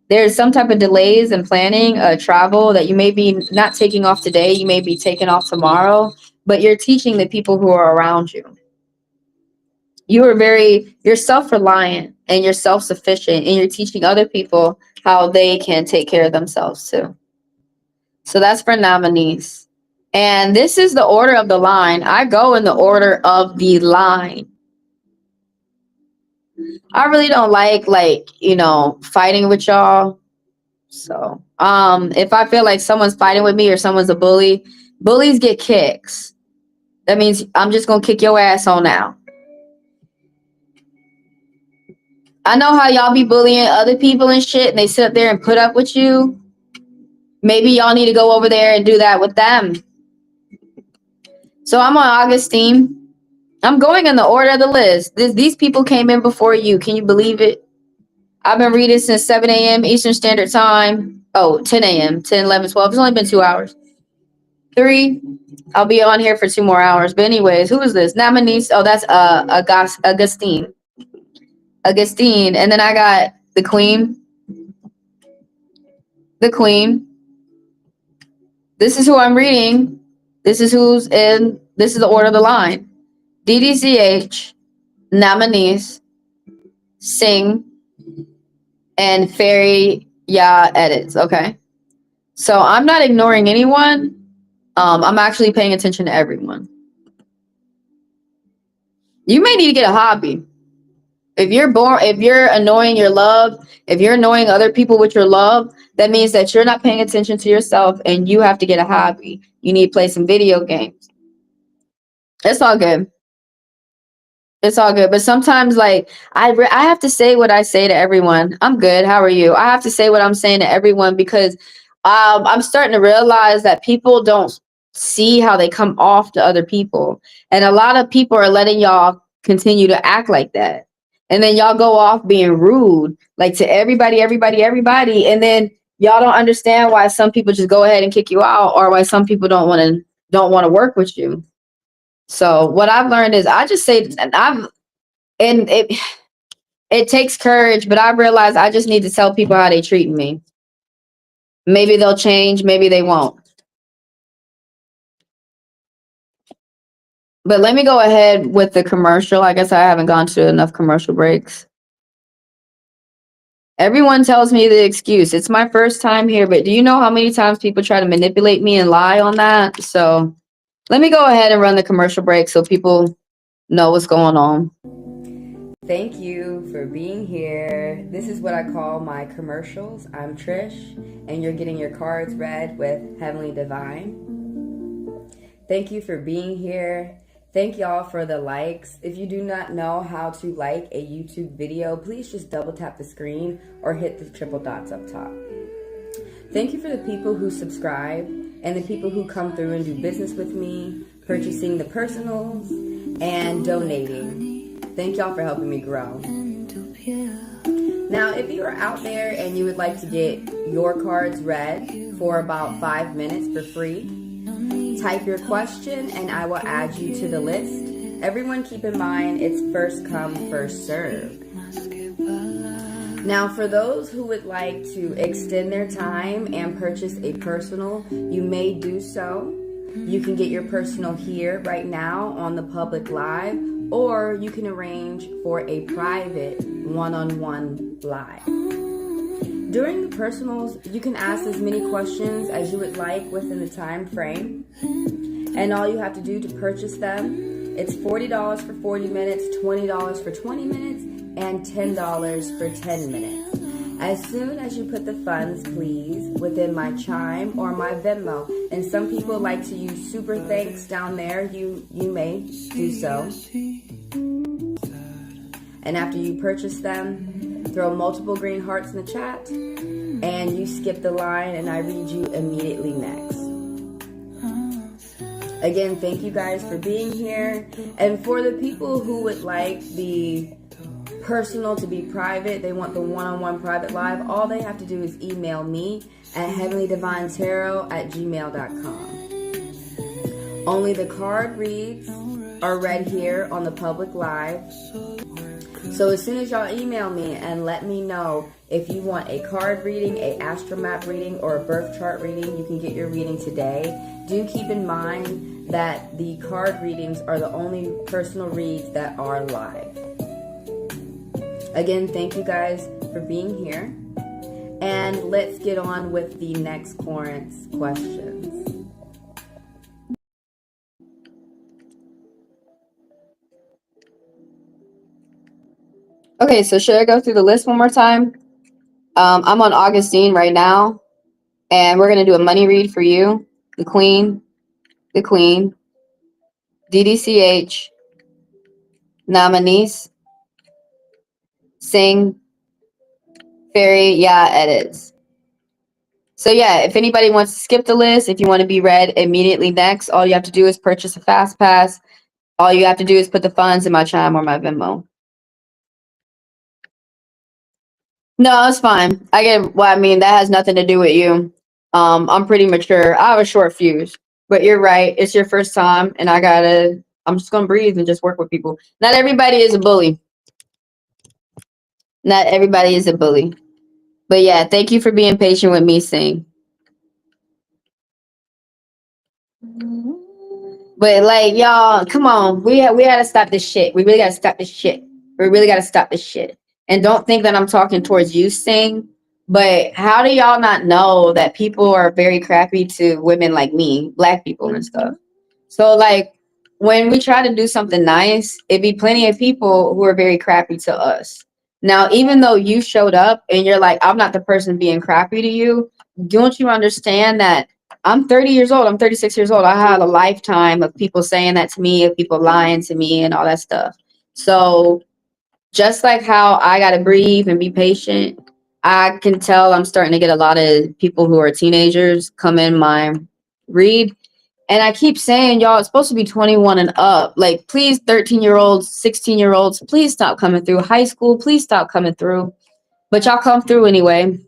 There's some type of delays in planning travel that you may be not taking off today. You may be taking off tomorrow, but you're teaching the people who are around you. You're self-reliant and you're self-sufficient and you're teaching other people how they can take care of themselves too. So that's for nominees. And this is the order of the line. I go in the order of the line. I really don't like fighting with y'all. So, if I feel like someone's fighting with me or someone's a bully, bullies get kicks. That means I'm just gonna kick your ass on now. I know how y'all be bullying other people and shit, and they sit up there and put up with you. Maybe y'all need to go over there and do that with them. So I'm on Augustine. I'm going in the order of the list. These people came in before you. Can you believe it? I've been reading since 7 a.m. Eastern Standard Time. Oh, 10 a.m. 10, 11, 12. It's only been 2 hours. 3. I'll be on here for 2 more hours. But anyways, who is this? Nominees. Oh, that's Augustine. Augustine. And then I got the Queen. The Queen. This is who I'm reading. This is who's in. This is the order of the line. DDCH, Nominees, Sing, and Fairy edits. Okay. So I'm not ignoring anyone. I'm actually paying attention to everyone. You may need to get a hobby. If you're annoying your love, if you're annoying other people with your love, that means that you're not paying attention to yourself and you have to get a hobby. You need to play some video games. It's all good. It's all good. But sometimes, I have to say what I say to everyone. I'm good. How are you? I have to say what I'm saying to everyone because I'm starting to realize that people don't see how they come off to other people. And a lot of people are letting y'all continue to act like that. And then y'all go off being rude, to everybody. And then y'all don't understand why some people just go ahead and kick you out or why some people don't want to work with you. So what I've learned is I just say, it takes courage, but I realize I just need to tell people how they treat me. Maybe they'll change, maybe they won't. But let me go ahead with the commercial. I guess I haven't gone to enough commercial breaks. Everyone tells me the excuse. It's my first time here, but do you know how many times people try to manipulate me and lie on that? So let me go ahead and run the commercial break so people know what's going on. Thank you for being here. This is what I call my commercials. I'm Trish, and you're getting your cards read with Heavenly Divine. Thank you for being here. Thank y'all for the likes. If you do not know how to like a YouTube video, please just double tap the screen or hit the triple dots up top. Thank you for the people who subscribe and the people who come through and do business with me, purchasing the personals, and donating. Thank y'all for helping me grow. Now, if you are out there and you would like to get your cards read for about 5 minutes for free, type your question and I will add you to the list. Everyone keep in mind it's first come, first serve. Now, for those who would like to extend their time and purchase a personal, you may do so. You can get your personal here right now on the public live, or you can arrange for a private one-on-one live. During the personals, you can ask as many questions as you would like within the time frame. And all you have to do to purchase them, it's $40 for 40 minutes, $20 for 20 minutes, and $10 for 10 minutes. As soon as you put the funds, please, within my Chime or my Venmo. And some people like to use super thanks down there. You may do so. And after you purchase them, throw multiple green hearts in the chat, and you skip the line, and I read you immediately next. Again, thank you guys for being here. And for the people who would like the personal to be private, they want the one-on-one private live, all they have to do is email me at HeavenlyDivineTaro@gmail.com. Only the card reads are read here on the public live. So as soon as y'all email me and let me know if you want a card reading, a astromap reading, or a birth chart reading, you can get your reading today. Do keep in mind that the card readings are the only personal reads that are live. Again, thank you guys for being here. And let's get on with the next Florence questions. Okay, so should I go through the list one more time? I'm on Augustine right now, and we're going to do a money read for you, the Queen, DDCH, nominees, Sing, Fairy, edits. So yeah, if anybody wants to skip the list, if you want to be read immediately next, all you have to do is purchase a fast pass. All you have to do is put the funds in my Chime or my Venmo. No, it's fine. I get. Well, I mean, that has nothing to do with you. I'm pretty mature. I have a short fuse, but you're right. It's your first time, and I'm just gonna breathe and just work with people. Not everybody is a bully. Not everybody is a bully. But yeah, thank you for being patient with me, Sing. But like y'all, come on, we gotta stop this shit. We really gotta stop this shit. We really gotta stop this shit. And don't think that I'm talking towards you, Sing. But how do y'all not know that people are very crappy to women like me, black people and stuff? So like when we try to do something nice, it'd be plenty of people who are very crappy to us. Now, even though you showed up and you're like, I'm not the person being crappy to you, don't you understand that I'm 30 years old, I'm 36 years old. I had a lifetime of people saying that to me, of people lying to me and all that stuff. So just like how I got to breathe and be patient, I can tell I'm starting to get a lot of people who are teenagers come in my read. And I keep saying, y'all, it's supposed to be 21 and up. Like, please, 13-year-olds, 16-year-olds, please stop coming through. High school, please stop coming through. But y'all come through anyway.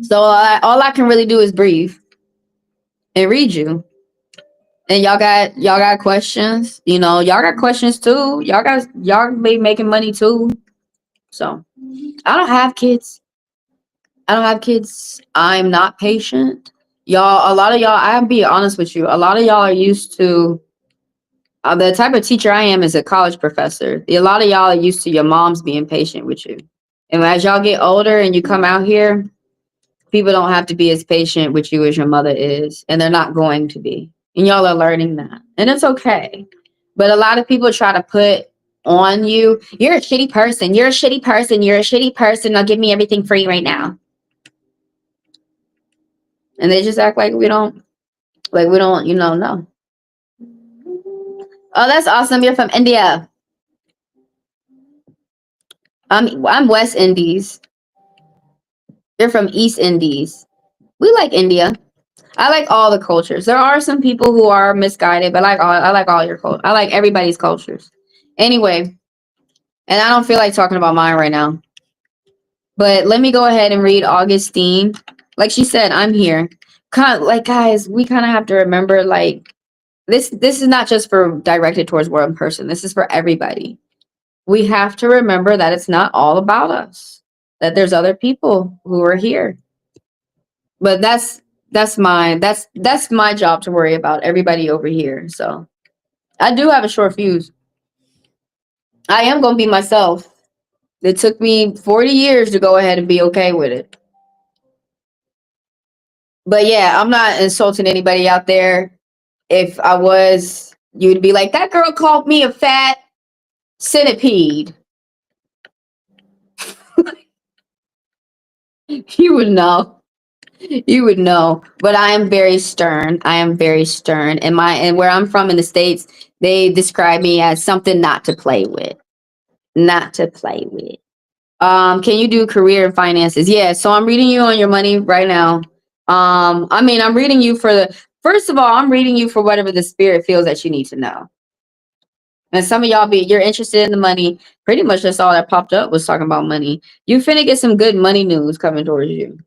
So all I can really do is breathe and read you. And y'all got questions. You know, y'all got questions too. Y'all be making money too. So I don't have kids. I'm not patient. Y'all, a lot of y'all, I'll be honest with you, a lot of y'all are used to the type of teacher I am is a college professor. A lot of y'all are used to your moms being patient with you. And as y'all get older and you come out here, people don't have to be as patient with you as your mother is. And they're not going to be. And y'all are learning that. And it's okay. But a lot of people try to put on you, you're a shitty person. You're a shitty person. You're a shitty person. Now give me everything free right now. And they just act like we don't, no. Oh, that's awesome. You're from India. I'm West Indies. You're from East Indies. We like India. I like all the cultures. There are some people who are misguided, but I like all your culture. I like everybody's cultures. Anyway, and I don't feel like talking about mine right now. But let me go ahead and read Augustine. Like she said, I'm here. Like guys, we kind of have to remember like this is not just for directed towards one person. This is for everybody. We have to remember that it's not all about us. That there's other people who are here. But that's my job to worry about everybody over here. So I do have a short fuse. I am gonna be myself. It took me 40 years to go ahead and be okay with it. But yeah, I'm not insulting anybody out there. If I was, you'd be like, that girl called me a fat centipede. You would know. You would know. But I am very stern. And where I'm from in the States, they describe me as something not to play with. not to play with. Can you do career and finances? Yeah, so I'm reading you on your money right now. I'm reading you for the first of all, I'm reading you for whatever the spirit feels that you need to know. And some of y'all you're interested in the money. Pretty much that's all that popped up was talking about money. You finna get some good money news coming towards you.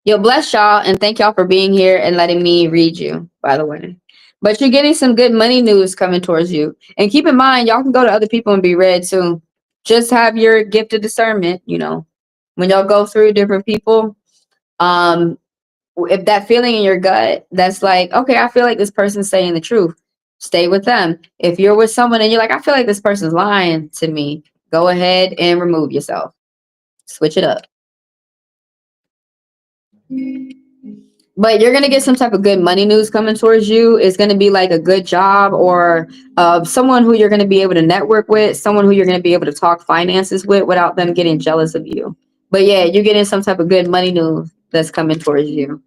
Yo, bless y'all and thank y'all for being here and letting me read you, by the way. But you're getting some good money news coming towards you. And keep in mind, y'all can go to other people and be read too. Just have your gift of discernment, you know. When y'all go through different people, um, if that feeling in your gut, that's like, okay, I feel like this person's saying the truth. Stay with them. If you're with someone and you're like, I feel like this person's lying to me, go ahead and remove yourself. Switch it up. But you're gonna get some type of good money news coming towards you. It's gonna be like a good job or someone who you're gonna be able to network with, someone who you're gonna be able to talk finances with without them getting jealous of you. But yeah, you're getting some type of good money news that's coming towards you.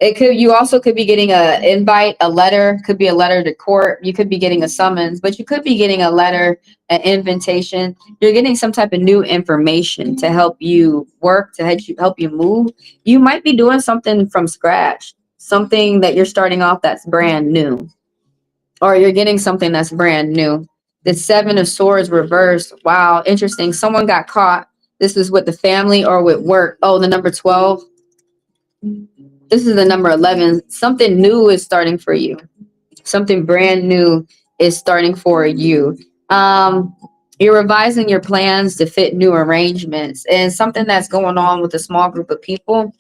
You also could be getting a invite, a letter, could be a letter to court. You could be getting a summons, but you could be getting a letter, an invitation. You're getting some type of new information to help you work, to help you move. You might be doing something from scratch, something that you're starting off that's brand new, or you're getting something that's brand new. The Seven of Swords reversed. Wow, interesting. Someone got caught. This was with the family or with work. Oh, the number 12. This is the number 11. Something new is starting for you. Something brand new is starting for you. You're revising your plans to fit new arrangements and something that's going on with a small group of people.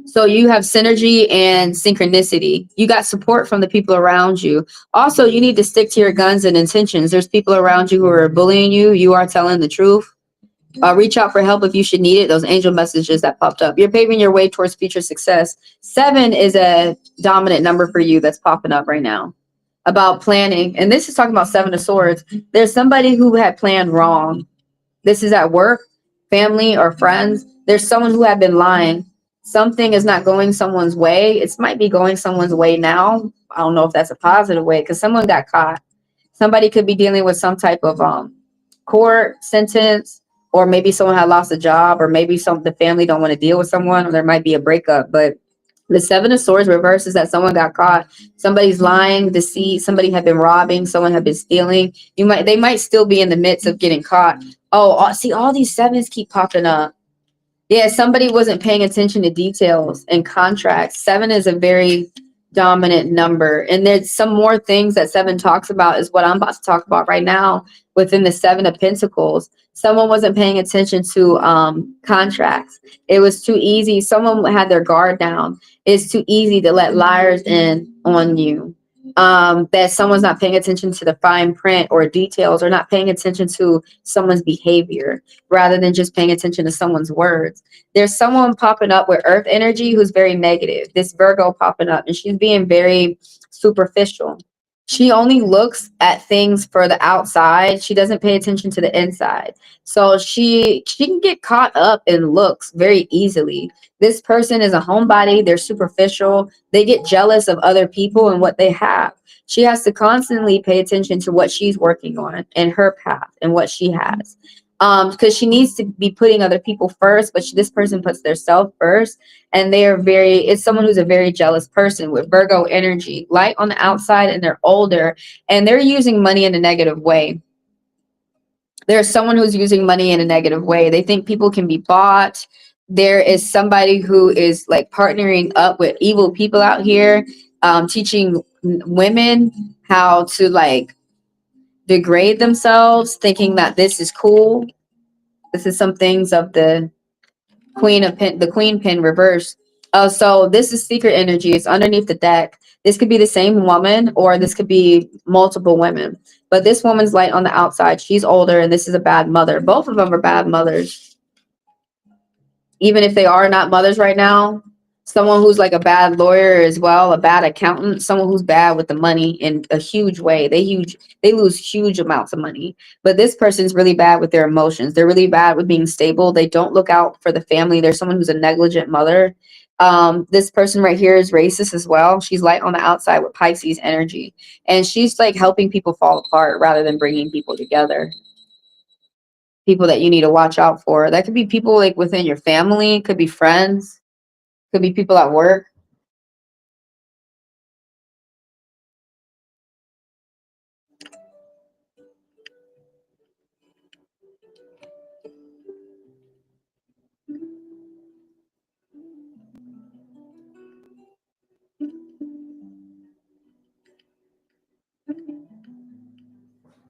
So you have synergy and synchronicity. You got support from the people around you. Also, you need to stick to your guns and intentions. There's people around you who are bullying you. You are telling the truth. Reach out for help if you should need it. Those angel messages that popped up. You're paving your way towards future success. 7 is a dominant number for you that's popping up right now about planning. And this is talking about 7 of Swords. There's somebody who had planned wrong. This is at work, family, or friends. There's someone who had been lying. Something is not going someone's way. It might be going someone's way now. I don't know if that's a positive way because someone got caught. Somebody could be dealing with some type of court sentence, or maybe someone had lost a job, or maybe the family don't want to deal with someone, or there might be a breakup. But the 7 of Swords reverses that someone got caught. Somebody's lying, deceit. Somebody had been robbing. Someone had been stealing. They might still be in the midst of getting caught. Oh, see, all these 7s keep popping up. Yeah, somebody wasn't paying attention to details and contracts. 7 is a very dominant number. And there's some more things that 7 talks about is what I'm about to talk about right now within the 7 of Pentacles. Someone wasn't paying attention to contracts. It was too easy. Someone had their guard down. It's too easy to let liars in on you. That someone's not paying attention to the fine print or details, or not paying attention to someone's behavior rather than just paying attention to someone's words. There's someone popping up with earth energy who's very negative. This Virgo popping up, and she's being very superficial. She only looks at things for the outside. She doesn't pay attention to the inside. So she can get caught up in looks very easily. This person is a homebody. They're superficial. They get jealous of other people and what they have. She has to constantly pay attention to what she's working on and her path and what she has. Because she needs to be putting other people first, but this person puts their self first, and it's someone who's a very jealous person with Virgo energy, light on the outside, and they're older, and they're using money in a negative way. There's someone who's using money in a negative way. They think people can be bought. There is somebody who is like partnering up with evil people out here, teaching women how to like degrade themselves, thinking that this is cool. This is some things of the Queen pin reverse. So this is secret energy. It's underneath the deck. This could be the same woman, or this could be multiple women. But this woman's light on the outside. She's older, and this is a bad mother. Both of them are bad mothers. Even if they are not mothers right now, someone who's like a bad lawyer as well, a bad accountant, someone who's bad with the money in a huge way. They lose huge amounts of money. But this person's really bad with their emotions. They're really bad with being stable. They don't look out for the family. There's someone who's a negligent mother. This person right here is racist as well. She's light on the outside with Pisces energy. And she's like helping people fall apart rather than bringing people together. People that you need to watch out for. That could be people like within your family, could be friends, could be people at work.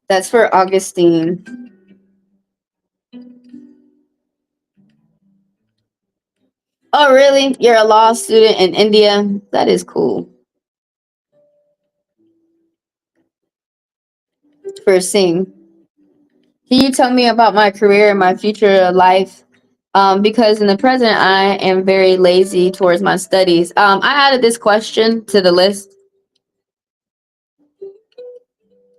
That's for Augustine. Oh, really? You're a law student in India? That is cool. For Singh. Can you tell me about my career and my future life? Because in the present, I am very lazy towards my studies. I added this question to the list.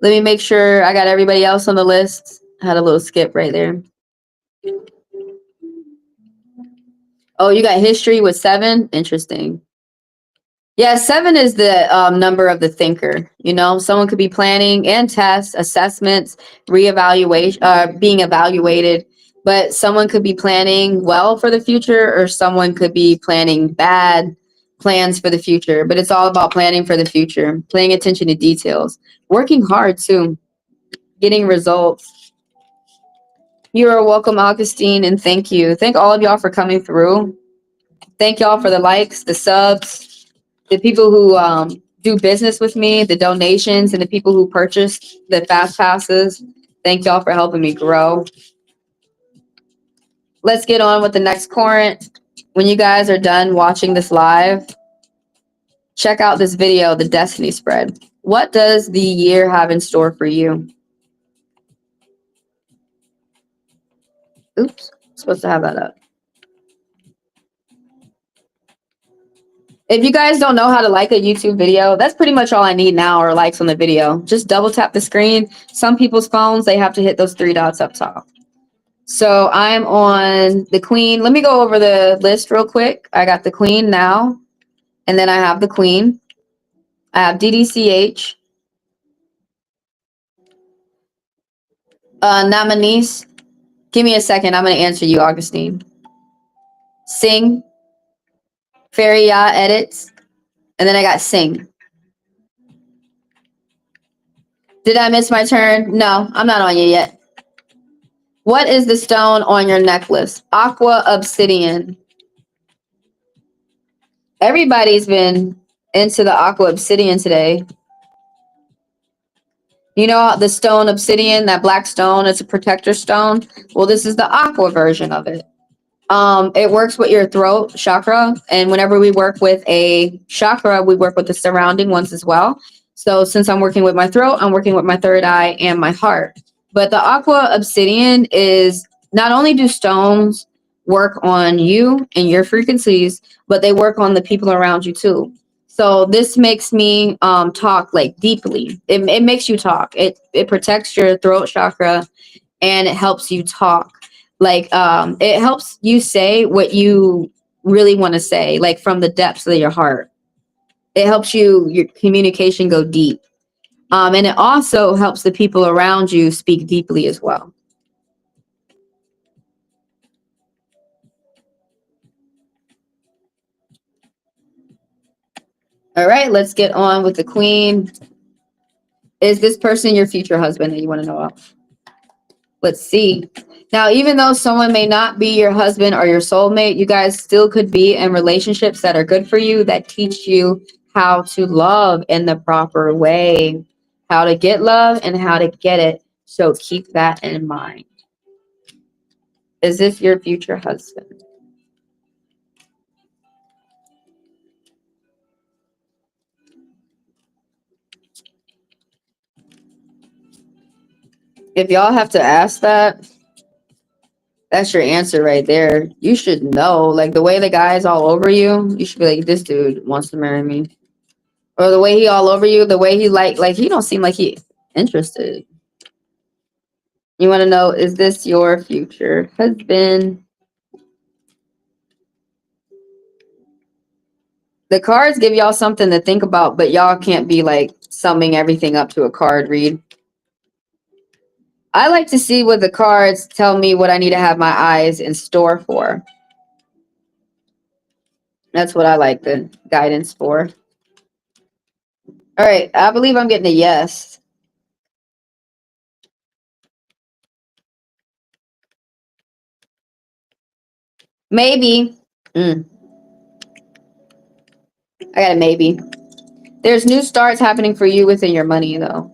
Let me make sure I got everybody else on the list. I had a little skip right there. Oh, you got history with 7? Interesting. Yeah, 7 is the number of the thinker. You know, someone could be planning and tests, assessments, reevaluation, being evaluated. But someone could be planning well for the future, or someone could be planning bad plans for the future. But it's all about planning for the future, paying attention to details, working hard too, getting results. You are welcome, Augustine, and thank you. Thank all of y'all for coming through. Thank y'all for the likes, the subs, the people who do business with me, the donations, and the people who purchased the fast passes. Thank y'all for helping me grow. Let's get on with the next current. When you guys are done watching this live, check out this video, the Destiny Spread. What does the year have in store for you? Oops, supposed to have that up. If you guys don't know how to like a YouTube video, that's pretty much all I need now are likes on the video. Just double tap the screen. Some people's phones, they have to hit those 3 dots up top. So I'm on the Queen. Let me go over the list real quick. I got the Queen now, and then I have the Queen. I have DDCH, nominees. Give me a second. I'm going to answer you, Augustine. Sing, Fairy Yacht Edits, and then I got Sing. Did I miss my turn? No, I'm not on you yet. What is the stone on your necklace? Aqua Obsidian. Everybody's been into the Aqua Obsidian today. You know the stone obsidian, that black stone, it's a protector stone. Well, this is the aqua version of it. It works with your throat chakra, and whenever we work with a chakra, we work with the surrounding ones as well. So since I'm working with my throat, I'm working with my third eye and my heart. But the aqua obsidian is not only do stones work on you and your frequencies, but they work on the people around you too. So this makes me talk like deeply. It makes you talk. It protects your throat chakra, and it helps you talk. Like it helps you say what you really want to say, like from the depths of your heart. It helps your communication go deep. And it also helps the people around you speak deeply as well. All right, let's get on with the Queen. Is this person your future husband that you want to know about? Let's see. Now, even though someone may not be your husband or your soulmate, you guys still could be in relationships that are good for you, that teach you how to love in the proper way, how to get love and how to get it. So keep that in mind. Is this your future husband? If y'all have to ask that, that's your answer right there. You should know, like the way the guy is all over you, you should be like, this dude wants to marry me. Or the way he all over you, the way he like he don't seem like he interested. You want to know, is this your future husband? The cards give y'all something to think about, but y'all can't be like summing everything up to a card read. I like to see what the cards tell me what I need to have my eyes in store for. That's what I like the guidance for. All right, I believe I'm getting a yes. Maybe. I got a maybe. There's new starts happening for you within your money, though.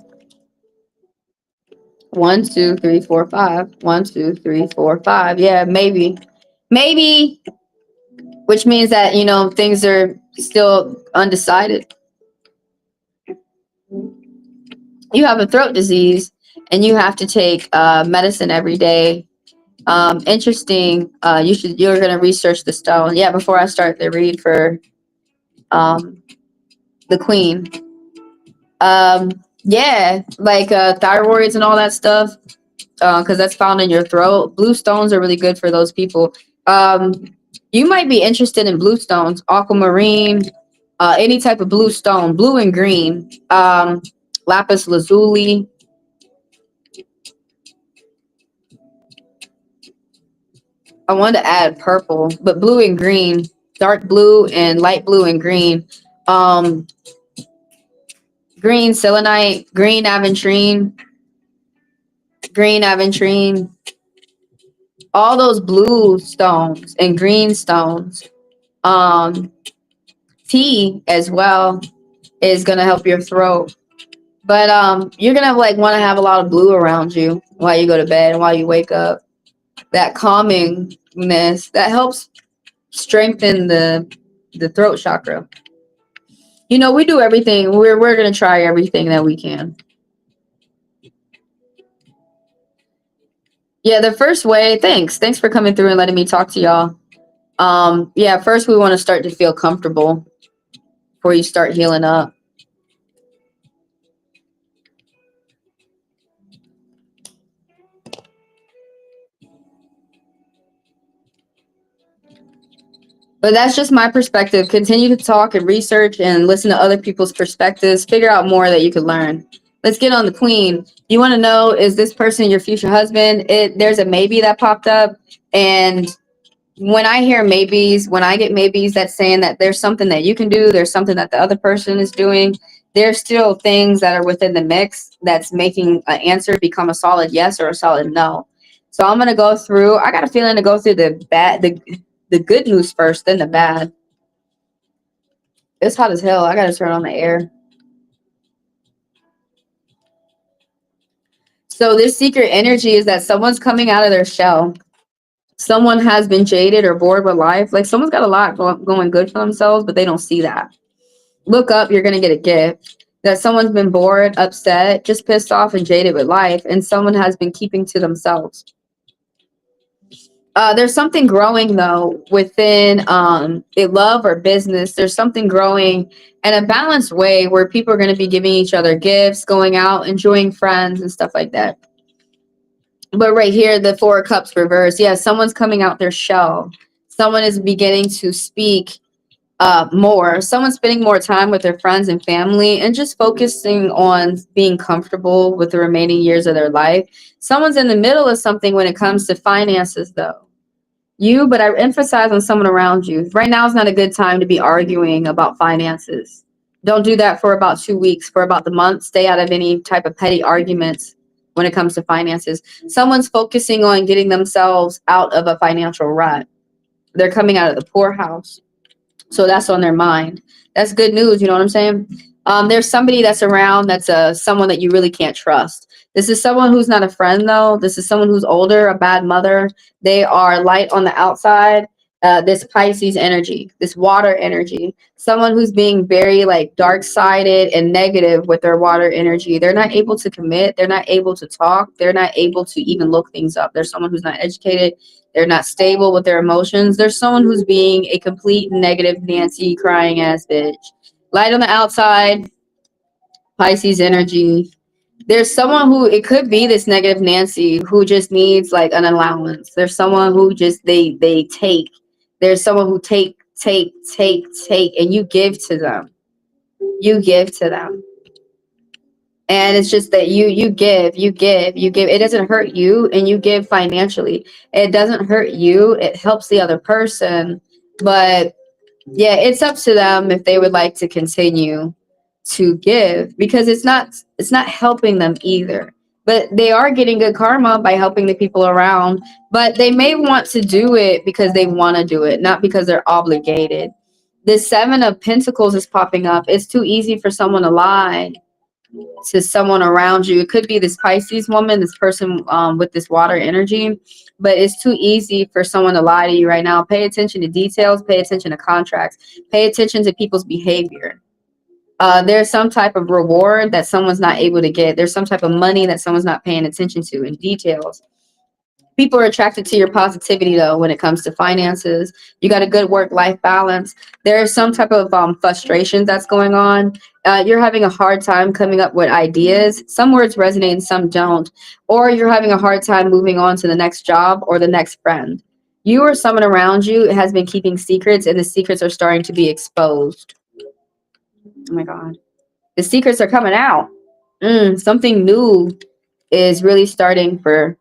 1, 2, 3, 4, 5. 1, 2, 3, 4, 5. Yeah, maybe. Maybe. Which means that, you know, things are still undecided. You have a throat disease and you have to take medicine every day. Interesting. You're going to research the stone. Yeah, before I start the read for the queen. Yeah, like thyroids and all that stuff, because that's found in your throat. Blue stones are really good for those people. You might be interested in blue stones, aquamarine, any type of blue stone, blue and green, lapis lazuli. I wanted to add purple, but blue and green, dark blue and light blue and green. Green selenite, green aventurine, all those blue stones and green stones. Tea as well is gonna help your throat. But you're gonna like want to have a lot of blue around you while you go to bed and while you wake up. That calmingness that helps strengthen the throat chakra. You know, we do everything. We're gonna try everything that we can. Yeah, the first way. Thanks for coming through and letting me talk to y'all. Yeah, first we want to start to feel comfortable before you start healing up. But that's just my perspective. Continue to talk and research and listen to other people's perspectives. Figure out more that you could learn. Let's get on the queen. You want to know, is this person your future husband? There's a maybe that popped up. And when I hear maybes, when I get maybes, that's saying that there's something that you can do. There's something that the other person is doing. There's still things that are within the mix that's making an answer become a solid yes or a solid no. So I'm going to go through. I got a feeling to go through the good news first, then the bad. It's hot as hell. I got to turn on the air. So this secret energy is that someone's coming out of their shell. Someone has been jaded or bored with life. Like someone's got a lot going good for themselves, but they don't see that. Look up, you're going to get a gift. That someone's been bored, upset, just pissed off and jaded with life, and someone has been keeping to themselves. There's something growing though within love or business. There's something growing in a balanced way where people are going to be giving each other gifts, going out, enjoying friends and stuff like that. But right here, the Four of Cups reverse. Yeah, someone's coming out their shell. Someone is beginning to speak more. Someone's spending more time with their friends and family and just focusing on being comfortable with the remaining years of their life. Someone's in the middle of something when it comes to finances, though. But I emphasize on someone around you. Right now is not a good time to be arguing about finances. Don't do that for about 2 weeks, for about the month. Stay out of any type of petty arguments when it comes to finances. Someone's focusing on getting themselves out of a financial rut. They're coming out of the poorhouse. So that's on their mind. That's good news. You know what I'm saying? There's somebody that's around that's someone that you really can't trust. This is someone who's not a friend, though. This is someone who's older, a bad mother. They are light on the outside. This Pisces energy, this water energy, someone who's being very like dark-sided and negative with their water energy. They're not able to commit. They're not able to talk. They're not able to even look things up. There's someone who's not educated. They're not stable with their emotions. There's someone who's being a complete negative Nancy crying ass bitch. Light on the outside, Pisces energy. There's someone who, it could be this negative Nancy who just needs like an allowance. There's someone who just they take. There's someone who takes take, and you give to them. You give to them. And it's just that you give. It doesn't hurt you, and you give financially. It doesn't hurt you. It helps the other person. But yeah, it's up to them if they would like to continue to give, because it's not helping them either. But they are getting good karma by helping the people around. But they may want to do it because they want to do it, not because they're obligated. The Seven of Pentacles is popping up. It's too easy for someone to lie to someone around you. It could be this Pisces woman, this person with this water energy, but it's too easy for someone to lie to you right now. Pay attention to details, pay attention to contracts, pay attention to people's behavior. There's some type of reward that someone's not able to get. There's some type of money that someone's not paying attention to in details. People are attracted to your positivity, though, when it comes to finances. You got a good work-life balance. There's some type of frustration that's going on. You're having a hard time coming up with ideas. Some words resonate and some don't. Or you're having a hard time moving on to the next job or the next friend. You or someone around you has been keeping secrets, and the secrets are starting to be exposed. Oh, my God. The secrets are coming out. Something new is really starting for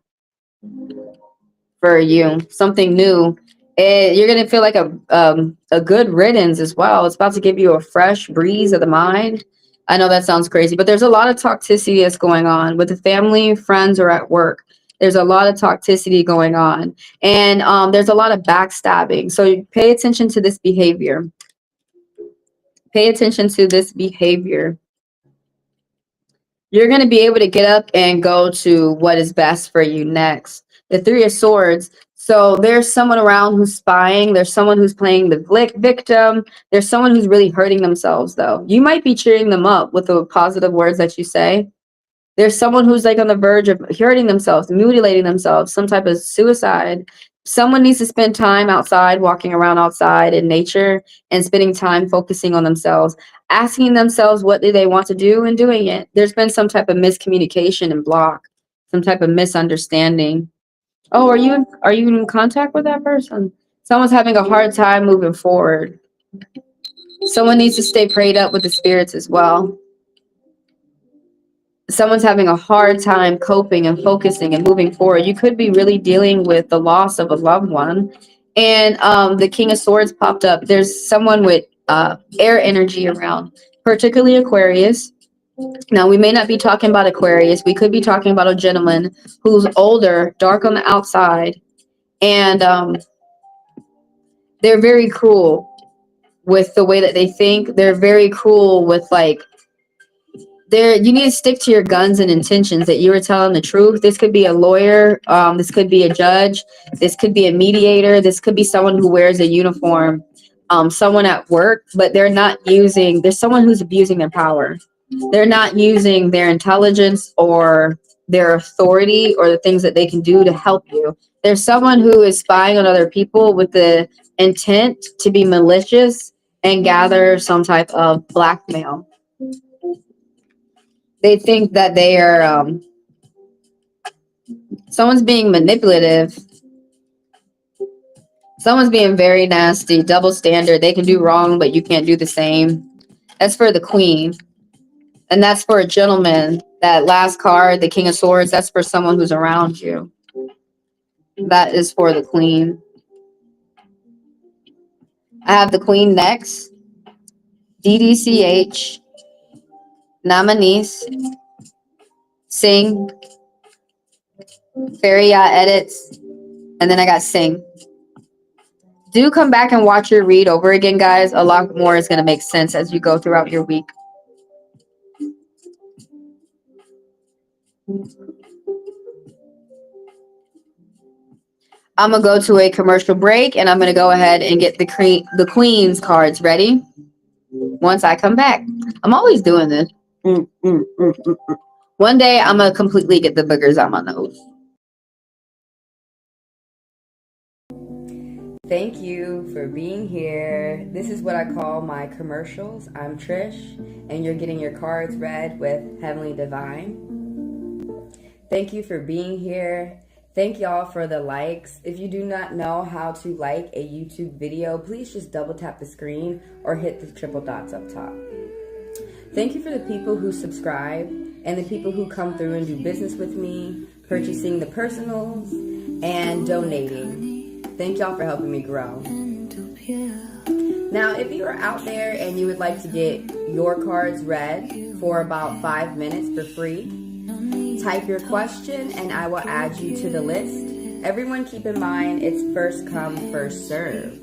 you, something new. And you're going to feel like a good riddance as well. It's about to give you a fresh breeze of the mind. I know that sounds crazy, but there's a lot of toxicity that's going on with the family, friends, or at work. There's a lot of toxicity going on, and there's a lot of backstabbing. So pay attention to this behavior. Pay attention to this behavior. You're going to be able to get up and go to what is best for you next. The Three of Swords. So there's someone around who's spying. There's someone who's playing the victim. There's someone who's really hurting themselves, though. You might be cheering them up with the positive words that you say. There's someone who's like on the verge of hurting themselves, mutilating themselves, some type of suicide. Someone needs to spend time outside, walking around outside in nature, and spending time focusing on themselves, asking themselves what do they want to do and doing it. There's been some type of miscommunication and block, some type of misunderstanding. Oh, are you in contact with that person? Someone's having a hard time moving forward. Someone needs to stay prayed up with the spirits as well. Someone's having a hard time coping and focusing and moving forward. You could be really dealing with the loss of a loved one. And the King of Swords popped up. There's someone with air energy around, particularly Aquarius. Now, we may not be talking about Aquarius. We could be talking about a gentleman who's older, dark on the outside, and they're very cruel with the way that they think. They're very cruel with, like, you need to stick to your guns and intentions, that you were telling the truth. This could be a lawyer. This could be a judge. This could be a mediator. This could be someone who wears a uniform, someone at work, but there's someone who's abusing their power. They're not using their intelligence or their authority or the things that they can do to help you. There's someone who is spying on other people with the intent to be malicious and gather some type of blackmail. They think that they are, someone's being manipulative. Someone's being very nasty, double standard. They can do wrong, but you can't do the same. That's for the Queen. And that's for a gentleman. That last card, the King of Swords, that's for someone who's around you. That is for the Queen. I have the Queen next. DDCH. Nominees. Sing. Fairy Yacht Edits. And then I got Sing. Do come back and watch your read over again, guys. A lot more is going to make sense as you go throughout your week. I'm going to go to a commercial break, and I'm going to go ahead and get the Queen's cards ready once I come back. I'm always doing this. One day, I'm going to completely get the boogers out my nose. Thank you for being here. This is what I call my commercials. I'm Trish, and you're getting your cards read with Heavenly Divine. Thank you for being here. Thank y'all for the likes. If you do not know how to like a YouTube video, please just double tap the screen or hit the triple dots up top. Thank you for the people who subscribe and the people who come through and do business with me, purchasing the personals and donating. Thank y'all for helping me grow. Now, if you are out there and you would like to get your cards read for about 5 minutes for free, type your question and I will add you to the list. Everyone keep in mind it's first come, first serve.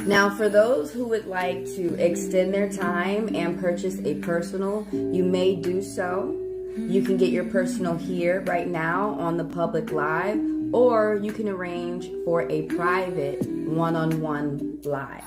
Now, for those who would like to extend their time and purchase a personal, you may do so. You can get your personal here right now on the public live, or you can arrange for a private one-on-one live.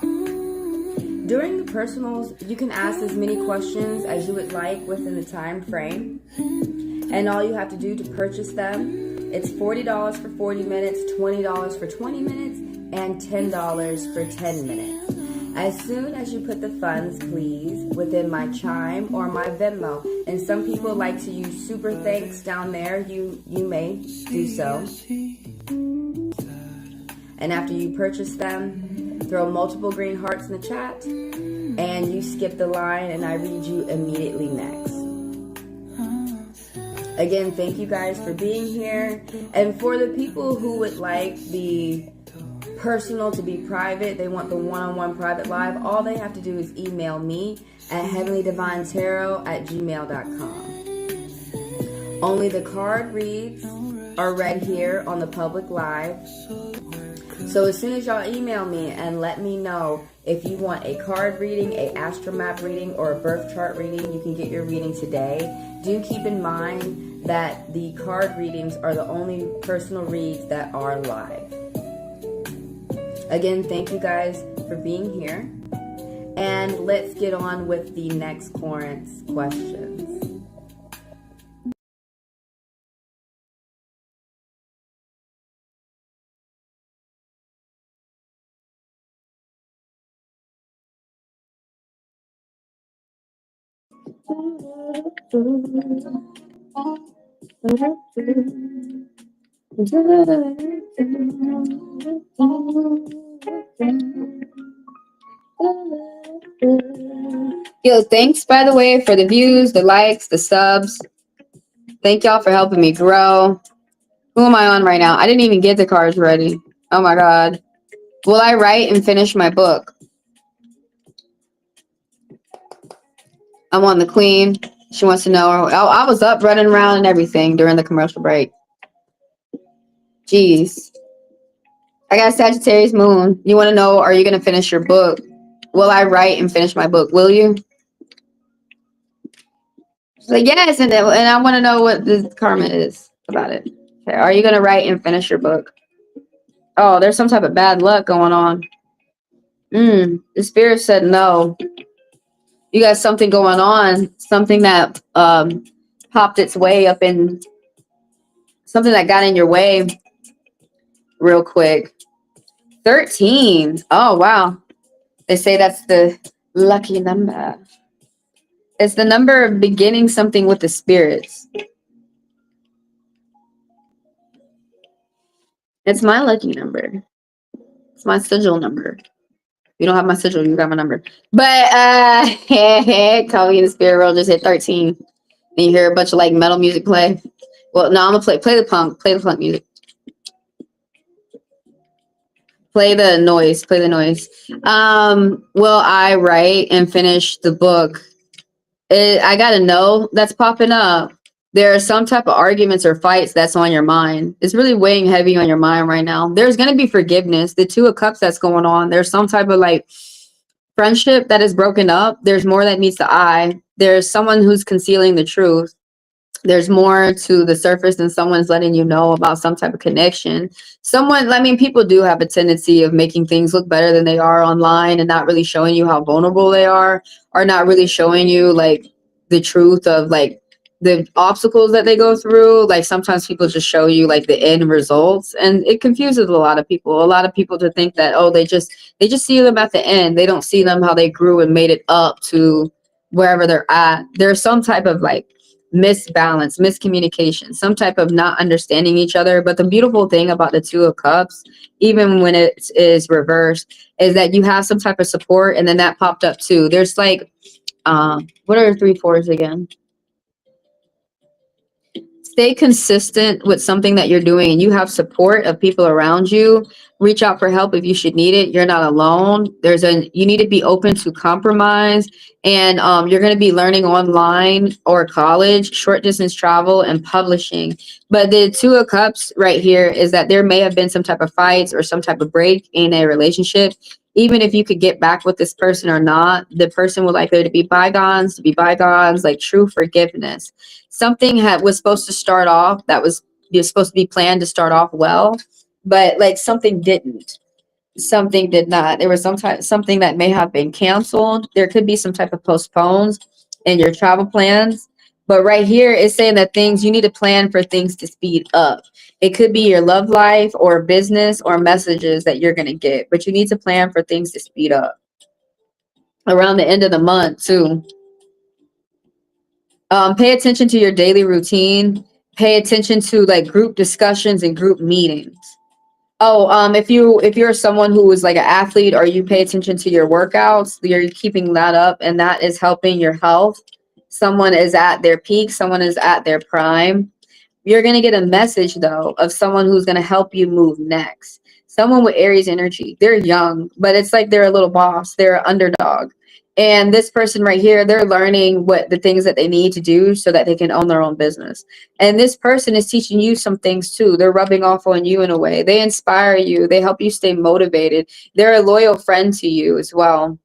During the personals, you can ask as many questions as you would like within the time frame. And all you have to do to purchase them, it's $40 for 40 minutes, $20 for 20 minutes, and $10 for 10 minutes. As soon as you put the funds, please, within my Chime or my Venmo. And some people like to use super thanks down there. You may do so. And after you purchase them, throw multiple green hearts in the chat, and you skip the line, and I read you immediately next. Again, thank you guys for being here. And for the people who would like the personal to be private, they want the one-on-one private live, all they have to do is email me at HeavenlyDivineTaro@gmail.com. Only the card reads are read here on the public live. So as soon as y'all email me and let me know if you want a card reading, a astromap reading, or a birth chart reading, you can get your reading today. Do keep in mind that the card readings are the only personal reads that are live. Again, thank you guys for being here. And let's get on with the next Corinth's questions. Yo, thanks by the way for the views, the likes, the subs. Thank y'all for helping me grow. Who am I on right now? I didn't even get the cards ready. Oh my god. Will I write and finish my book? I'm on the Queen. She wants to know. I was up running around and everything during the commercial break. Jeez. I got Sagittarius moon. You want to know, are you going to finish your book? Will I write and finish my book? Will you? She's like, yes. And I want to know what the karma is about it. Okay. Are you going to write and finish your book? Oh, there's some type of bad luck going on. The spirit said no. You got something going on. Something that popped its way up in. Something that got in your way real quick. 13. Oh, wow. They say that's the lucky number. It's the number of beginning something with the spirits. It's my lucky number. It's my sigil number. You don't have my sigil, you got my number. But call me in the spirit world, just hit 13. And you hear a bunch of like metal music play. Well, no, I'm gonna play the punk music. Play the noise. Will I write and finish the book? I gotta know that's popping up. There are some type of arguments or fights that's on your mind. It's really weighing heavy on your mind right now. There's gonna be forgiveness. The Two of Cups that's going on. There's some type of like friendship that is broken up. There's more that meets the eye. There's someone who's concealing the truth. There's more to the surface than someone's letting you know about some type of connection. People do have a tendency of making things look better than they are online and not really showing you how vulnerable they are, or not really showing you like the truth of like the obstacles that they go through. Like sometimes people just show you like the end results, and it confuses a lot of people. A lot of people to think that, oh, they just see them at the end. They don't see them how they grew and made it up to wherever they're at. There's some type of like misbalance, miscommunication, some type of not understanding each other. But the beautiful thing about the Two of Cups, even when it is reversed, is that you have some type of support. And then that popped up too. There's like, what are 3 4s again? Stay consistent with something that you're doing and you have support of people around you. Reach out for help if you should need it. You're not alone. You need to be open to compromise, and you're going to be learning online or college, short distance travel, and publishing. But the Two of Cups right here is that there may have been some type of fights or some type of break in a relationship. Even if you could get back with this person or not, the person would like there to be bygones, like true forgiveness. Something was supposed to start off that was supposed to be planned to start off well, but like something didn't. Something did not. There was something that may have been canceled. There could be some type of postpones in your travel plans. But right here it's saying that you need to plan for things to speed up. It could be your love life or business or messages that you're going to get, but you need to plan for things to speed up around the end of the month too. Pay attention to your daily routine. Pay attention to like group discussions and group meetings. Oh, if you're someone who is like an athlete or you pay attention to your workouts, you're keeping that up and that is helping your health. Someone is at their peak, someone is at their prime. You're going to get a message though of someone who's going to help you move next. Someone with Aries energy. They're young, but it's like they're a little boss. They're an underdog. And this person right here, they're learning what the things that they need to do so that they can own their own business. And this person is teaching you some things too. They're rubbing off on you in a way. They inspire you. They help you stay motivated. They're a loyal friend to you as well.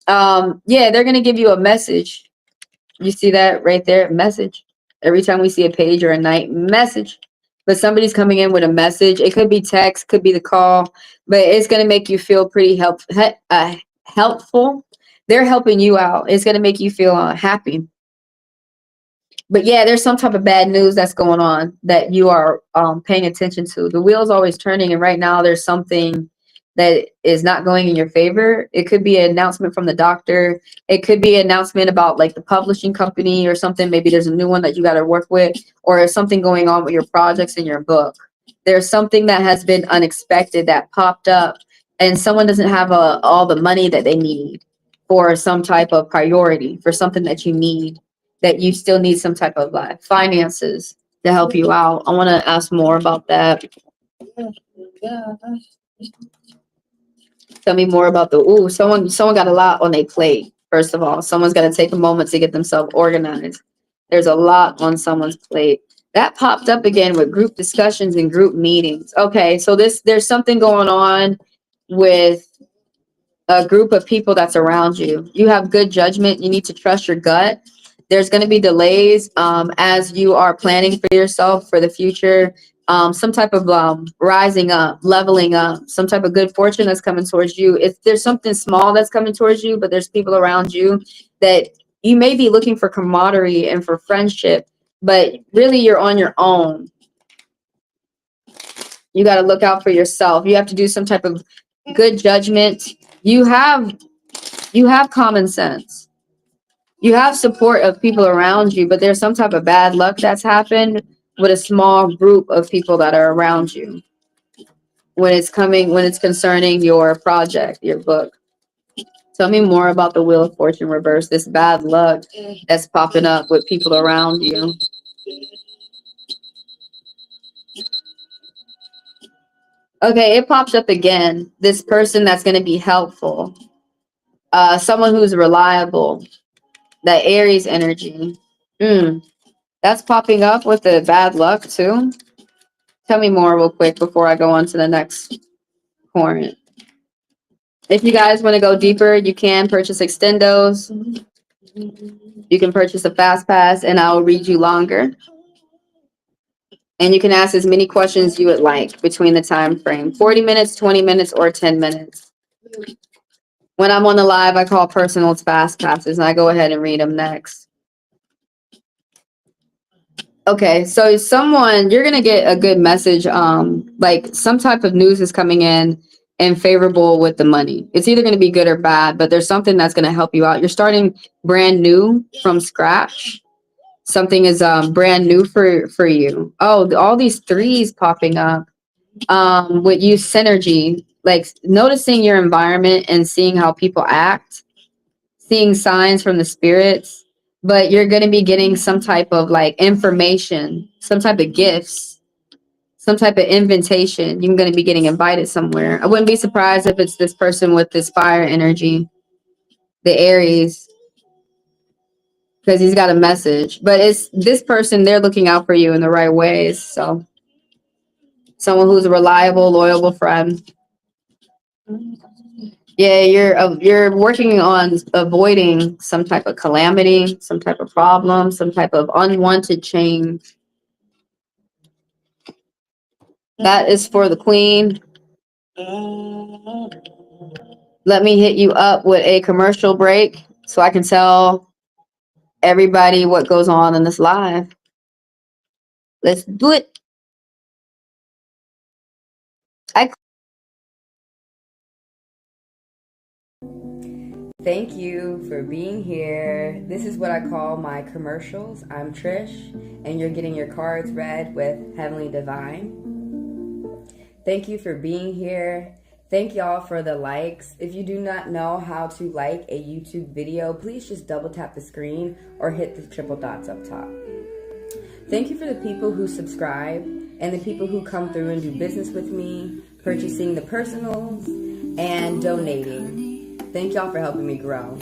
Yeah, they're going to give you a message. You see that right there? Message. Every time we see a page or a night, message. But somebody's coming in with a message. It could be text, could be the call, but it's going to make you feel pretty helpful. They're helping you out. It's going to make you feel happy. But yeah, there's some type of bad news that's going on that you are paying attention to. The wheel's always turning, and right now there's something that is not going in your favor. It could be an announcement from the doctor. It could be an announcement about like the publishing company or something. Maybe there's a new one that you got to work with, or something going on with your projects in your book. There's something that has been unexpected that popped up, and someone doesn't have all the money that they need for some type of priority, for something that you need, that you still need some type of finances to help you out. I want to ask more about that. Tell me more about someone got a lot on their plate. First of all, someone's got to take a moment to get themselves organized. There's a lot on someone's plate. That popped up again with group discussions and group meetings. Okay, so there's something going on with a group of people that's around you. You have good judgment. You need to trust your gut. There's going to be delays as you are planning for yourself for the future. Some type of rising up, leveling up, some type of good fortune that's coming towards you. If there's something small that's coming towards you, but there's people around you that you may be looking for camaraderie and for friendship, but really you're on your own. You got to look out for yourself. You have to do some type of good judgment. You have common sense. You have support of people around you, but there's some type of bad luck that's happened with a small group of people that are around you when it's concerning your project, your book. Tell me more about the Wheel of Fortune reverse, this bad luck that's popping up with people around you. Okay, it pops up again. This person that's going to be helpful. Someone who's reliable. That Aries energy. That's popping up with the bad luck too. Tell me more real quick before I go on to the next point. If you guys want to go deeper, you can purchase extendos. You can purchase a fast pass and I will read you longer. And you can ask as many questions you would like between the time frame. 40 minutes, 20 minutes, or 10 minutes. When I'm on the live, I call personals fast passes and I go ahead and read them next. Okay, so you're going to get a good message. Like some type of news is coming in and favorable with the money. It's either going to be good or bad, but there's something that's going to help you out. You're starting brand new from scratch. something is brand new for you. Oh, all these threes popping up. With you synergy, like noticing your environment and seeing how people act, seeing signs from the spirits, but you're going to be getting some type of like information, some type of gifts, some type of invitation. You're going to be getting invited somewhere. I wouldn't be surprised if it's this person with this fire energy, the Aries, because he's got a message. But it's this person, they're looking out for you in the right ways. So someone who's a reliable, loyal friend. Yeah, you're working on avoiding some type of calamity, some type of problem, some type of unwanted change. That is for the queen. Let me hit you up with a commercial break so I can tell everybody what goes on in this live. Let's do it. Thank you for being here. This is what I call my commercials. I'm Trish, and you're getting your cards read with Heavenly Divine. Thank you for being here. Thank y'all for the likes. If you do not know how to like a YouTube video, please just double tap the screen or hit the triple dots up top. Thank you for the people who subscribe and the people who come through and do business with me, purchasing the personals and donating. Thank y'all for helping me grow.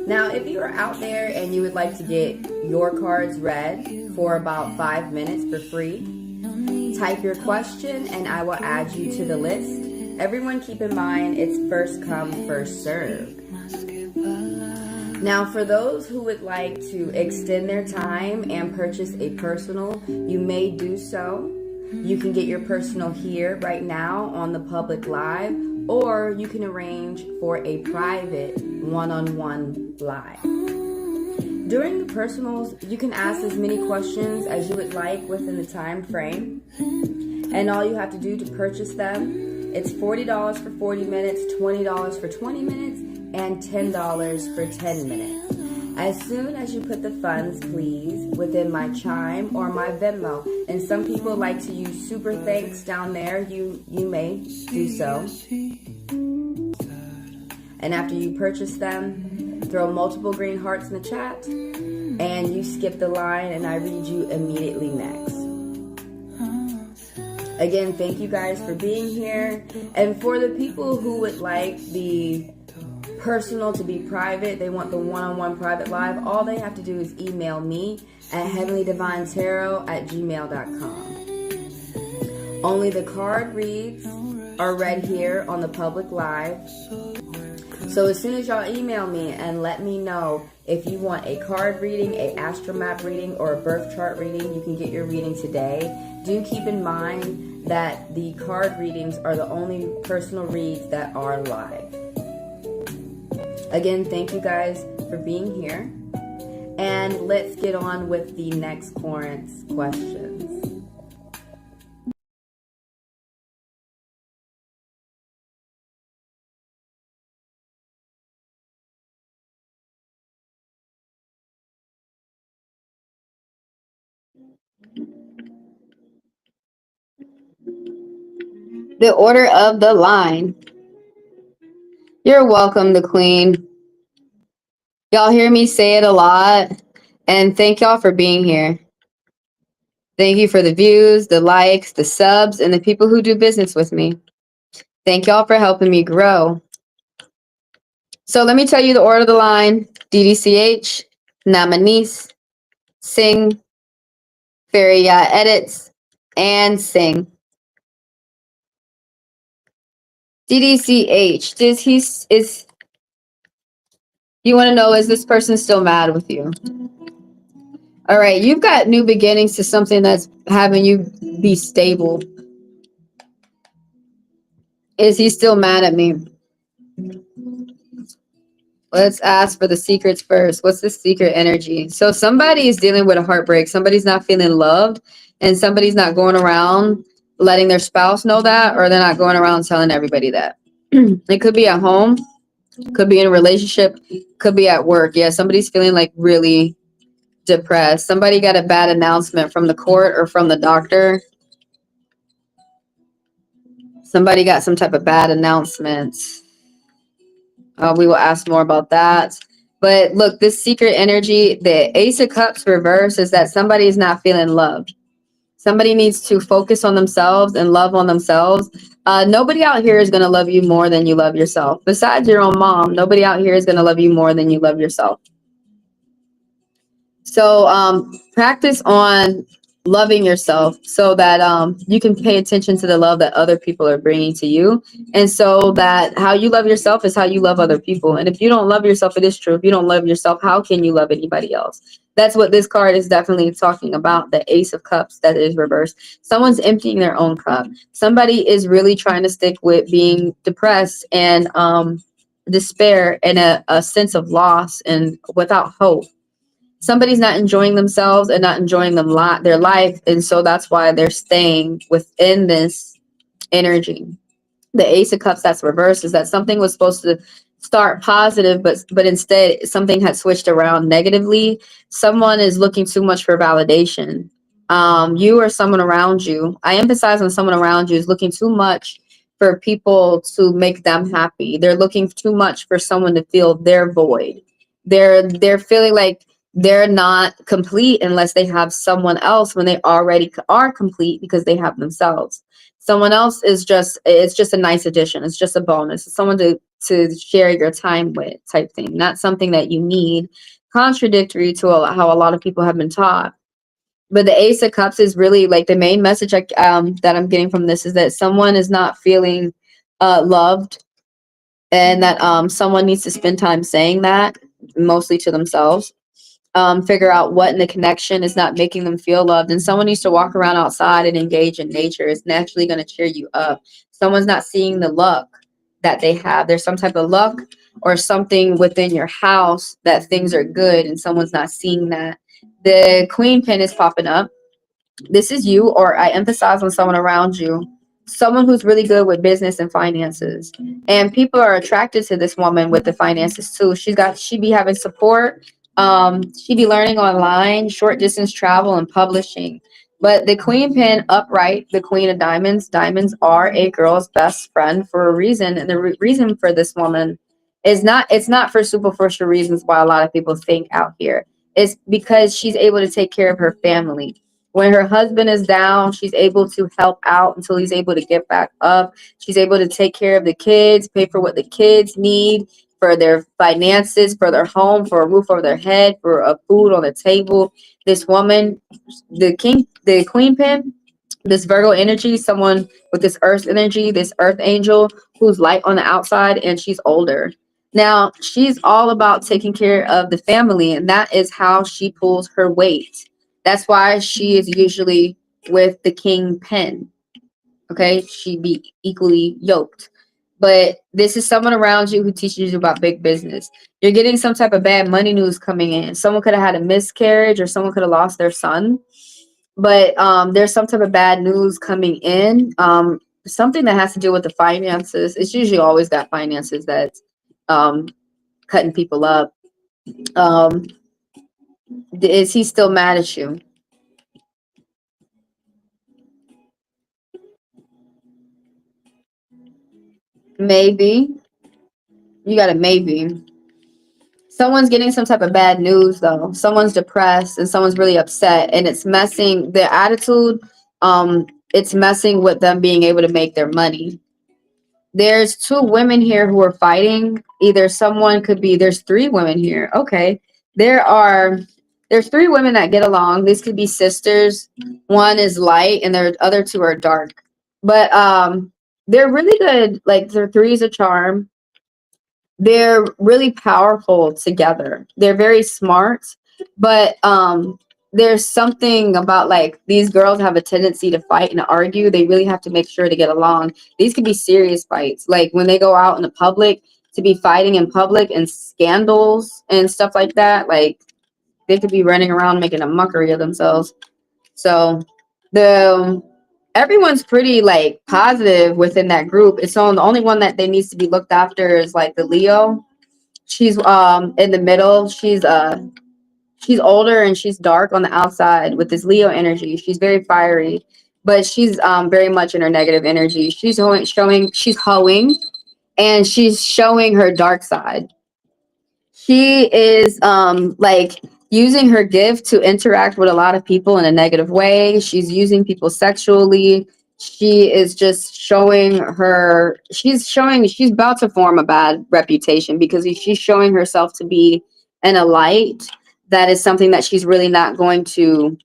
Now, if you are out there and you would like to get your cards read for about 5 minutes for free, type your question and I will add you to the list. Everyone keep in mind it's first come, first serve. Now, for those who would like to extend their time and purchase a personal, you may do so. You can get your personal here right now on the public live, or you can arrange for a private one-on-one live. During the personals, you can ask as many questions as you would like within the time frame. And all you have to do to purchase them, it's $40 for 40 minutes, $20 for 20 minutes, and $10 for 10 minutes. As soon as you put the funds, please, within my Chime or my Venmo. And some people like to use super thanks down there. You may do so. And after you purchase them, throw multiple green hearts in the chat. And you skip the line and I read you immediately next. Again, thank you guys for being here. And for the people who would like the personal to be private, they want the one-on-one private live, all they have to do is email me at HeavenlyDivineTaro@gmail.com. Only the card reads are read here on the public live. So as soon as y'all email me and let me know if you want a card reading, a astromap reading, or a birth chart reading, you can get your reading today. Do keep in mind that the card readings are the only personal reads that are live. Again, thank you guys for being here. And let's get on with the next Florence questions. The order of the line. You're welcome, the queen. Y'all hear me say it a lot. And thank y'all for being here. Thank you for the views, the likes, the subs, and the people who do business with me. Thank y'all for helping me grow. So let me tell you the order of the line. DDCH, Namanis, Sing, Fairy Yacht Edits, and Sing. DDCH, you want to know, is this person still mad with you? All right, you've got new beginnings to something that's having you be stable. Is he still mad at me? Let's ask for the secrets first. What's the secret energy? So somebody is dealing with a heartbreak. Somebody's not feeling loved, and somebody's not going around letting their spouse know that, or they're not going around telling everybody that. It could be at home, could be in a relationship, could be at work. Yeah, somebody's feeling like really depressed. Somebody got a bad announcement from the court or from the doctor. Somebody got some type of bad announcement. We will ask more about that. But look, this secret energy, the Ace of Cups reverse, is that somebody is not feeling loved. Somebody needs to focus on themselves and love on themselves. Nobody out here is going to love you more than you love yourself. Besides your own mom, nobody out here is going to love you more than you love yourself. So practice on loving yourself so that you can pay attention to the love that other people are bringing to you. And so that how you love yourself is how you love other people. And if you don't love yourself, it is true. If you don't love yourself, how can you love anybody else? That's what this card is definitely talking about, the Ace of Cups that is reversed. Someone's emptying their own cup. Somebody is really trying to stick with being depressed and despair and a sense of loss and without hope. Somebody's not enjoying themselves and not enjoying their life, and so that's why they're staying within this energy. The Ace of Cups that's reversed is that something was supposed to start positive, but instead something had switched around negatively. Someone is looking too much for validation. You or someone around you, I emphasize on someone around you, is looking too much for people to make them happy. They're looking too much for someone to fill their void. They're feeling like they're not complete unless they have someone else, when they already are complete because they have themselves. Someone else is it's just a nice addition. It's just a bonus. It's someone to share your time with, type thing, not something that you need. Contradictory to how a lot of people have been taught. But the Ace of Cups is really like the main message that I'm getting from this is that someone is not feeling loved, and that someone needs to spend time saying that, mostly to themselves. Figure out what in the connection is not making them feel loved. And someone needs to walk around outside and engage in nature. It's naturally going to cheer you up. Someone's not seeing the luck that they have. There's some type of luck or something within your house that things are good, and someone's not seeing that. The Queen pin is popping up. This is you, or I emphasize on someone around you, someone who's really good with business and finances. And people are attracted to this woman with the finances too. She be having support. She be learning online, short distance travel and publishing. But the Queen pin upright, the Queen of Diamonds. Diamonds are a girl's best friend for a reason. And the reason for this woman is it's not for superficial reasons why a lot of people think out here. It's because she's able to take care of her family. When her husband is down, she's able to help out until he's able to get back up. She's able to take care of the kids, pay for what the kids need, for their finances, for their home, for a roof over their head, for a food on the table. This woman, the Queen pin, this Virgo energy, someone with this earth energy, this earth angel who's light on the outside, and she's older. Now, she's all about taking care of the family, and that is how she pulls her weight. That's why she is usually with the King pen. Okay, she be equally yoked. But this is someone around you who teaches you about big business. You're getting some type of bad money news coming in. Someone could have had a miscarriage, or someone could have lost their son. But there's some type of bad news coming in. Something that has to do with the finances. It's usually always got finances that's cutting people up. Um, is he still mad at you? Maybe. You got a maybe. Someone's getting some type of bad news though. Someone's depressed and someone's really upset, and it's messing their attitude. It's messing with them being able to make their money. There's two women here who are fighting. Either someone could be, there's three women here. Okay. There's three women that get along. These could be sisters. One is light and the other two are dark. But they're really good. Like their three is a charm. They're really powerful together. They're very smart, but there's something about like these girls have a tendency to fight and argue. They really have to make sure to get along. These could be serious fights. Like when they go out in the public, to be fighting in public and scandals and stuff like that. Like they could be running around making a mockery of themselves. So the everyone's pretty like positive within that group. It's on the only one that they needs to be looked after is like the Leo. She's in the middle. She's she's older and she's dark on the outside with this Leo energy. She's very fiery, but she's very much in her negative energy. She's hoeing, and she's showing her dark side. She is like using her gift to interact with a lot of people in a negative way. She's using people sexually. She is just showing her, she's about to form a bad reputation because she's showing herself to be in a light that is something that she's really not going to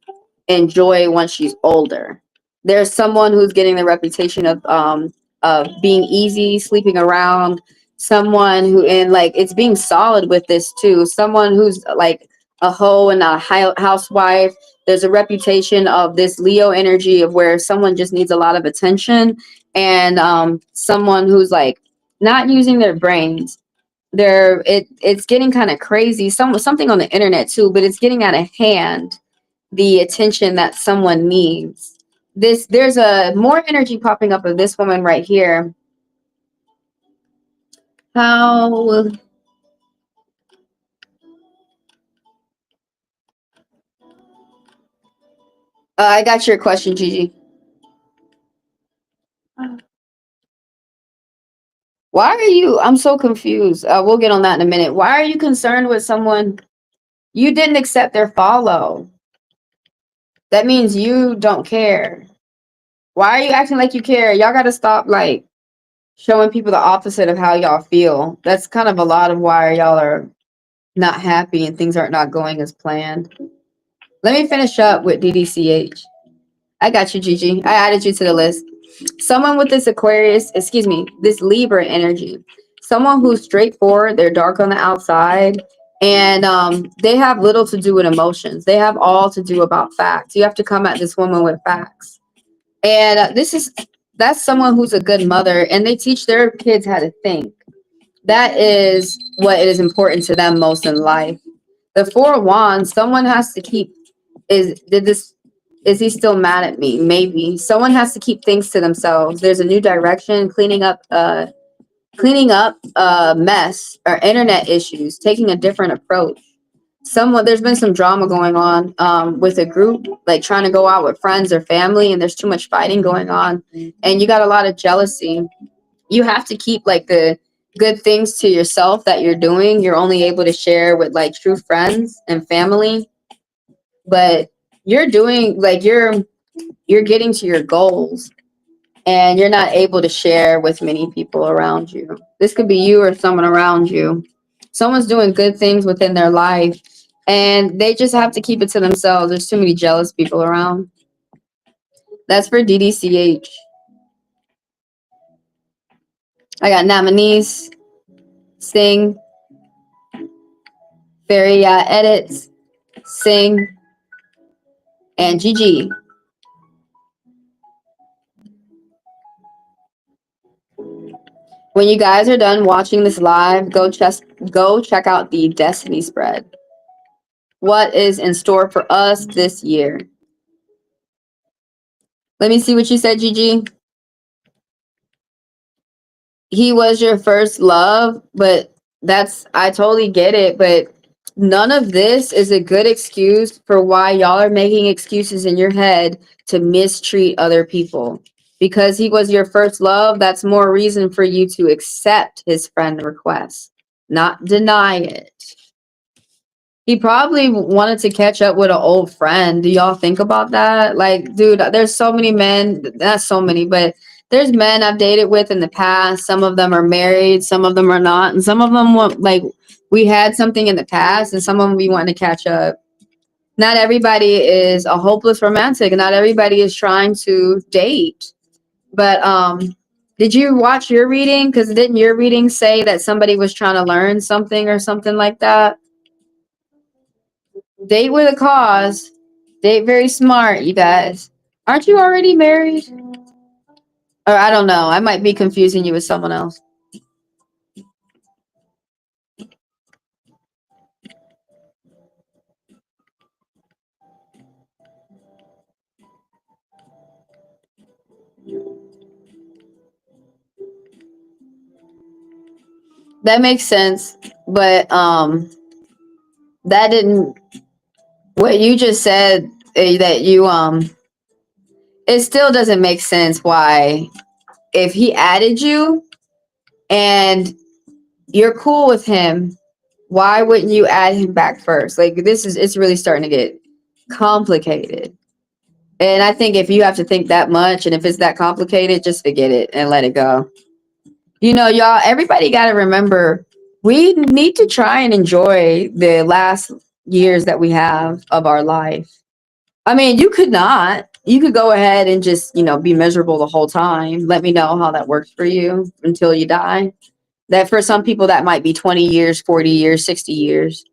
enjoy once she's older. There's someone who's getting the reputation of being easy, sleeping around, someone who, and like it's being solid with this too. Someone who's like a hoe and not a housewife. There's a reputation of this Leo energy of where someone just needs a lot of attention, and someone who's like not using their brains. It's getting kind of crazy. Something on the internet too, but it's getting out of hand, the attention that someone needs. There's a more energy popping up of this woman right here. How I got your question, Gigi. Why are you? I'm so confused. We'll get on that in a minute. Why are you concerned with someone you didn't accept their follow? That means you don't care. Why are you acting like you care? Y'all got to stop like showing people the opposite of how y'all feel. That's kind of a lot of why y'all are not happy and things aren't not going as planned. Let me finish up with DDCH. I got you, Gigi. I added you to the list. Someone with this Aquarius, excuse me, this Libra energy. Someone who's straightforward, they're dark on the outside, and they have little to do with emotions. They have all to do about facts. You have to come at this woman with facts. And that's someone who's a good mother, and they teach their kids how to think. That is what is important to them most in life. The Four of Wands, someone has to keep, is he still mad at me? Maybe. Someone has to keep things to themselves. There's a new direction, cleaning up mess or internet issues, taking a different approach. There's been some drama going on with a group, like trying to go out with friends or family, and there's too much fighting going on, and you got a lot of jealousy. You have to keep like the good things to yourself that you're doing. You're only able to share with like true friends and family, but you're doing like you're getting to your goals, and you're not able to share with many people around you. This could be you or someone around you. Someone's doing good things within their life, and they just have to keep it to themselves. There's too many jealous people around. That's for DDCH. I got nominees, Sing, Fairy Yacht Edits, Sing, and GG. When you guys are done watching this live, go check out the Destiny spread. What is in store for us this year? Let me see what you said, Gigi. He was your first love, but I totally get it, but none of this is a good excuse for why y'all are making excuses in your head to mistreat other people. Because he was your first love, that's more reason for you to accept his friend request, not deny it. He probably wanted to catch up with an old friend. Do y'all think about that? Like, dude, there's so many men, not so many, but there's men I've dated with in the past. Some of them are married, some of them are not, and some of them want, like, we had something in the past, and some of them we want to catch up. Not everybody is a hopeless romantic. Not everybody is trying to date. But did you watch your reading? Because didn't your reading say that somebody was trying to learn something or something like that? Date with a cause. Date very smart, you guys. Aren't you already married? Or I don't know. I might be confusing you with someone else. That makes sense. But that didn't What you just said, that you it still doesn't make sense why, if he added you and you're cool with him, why wouldn't you add him back first? Like, it's really starting to get complicated. And I think if you have to think that much and if it's that complicated, just forget it and let it go. You know, y'all, everybody got to remember, we need to try and enjoy the last years that we have of our life. I mean, you could not. You could go ahead and just, be miserable the whole time. Let me know how that works for you until you die. That for some people, that might be 20 years, 40 years, 60 years.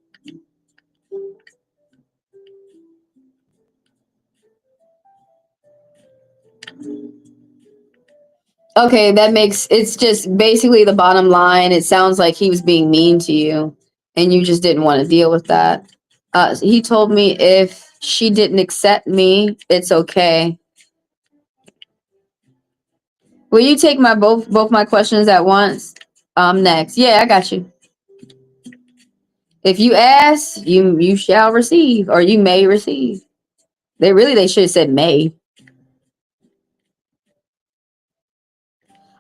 Okay, it's just basically the bottom line. It sounds like he was being mean to you and you just didn't want to deal with that. He told me if she didn't accept me, it's okay. Will you take my both my questions at once? Next. Yeah, I got you. If you ask, you shall receive, or you may receive. They should have said may.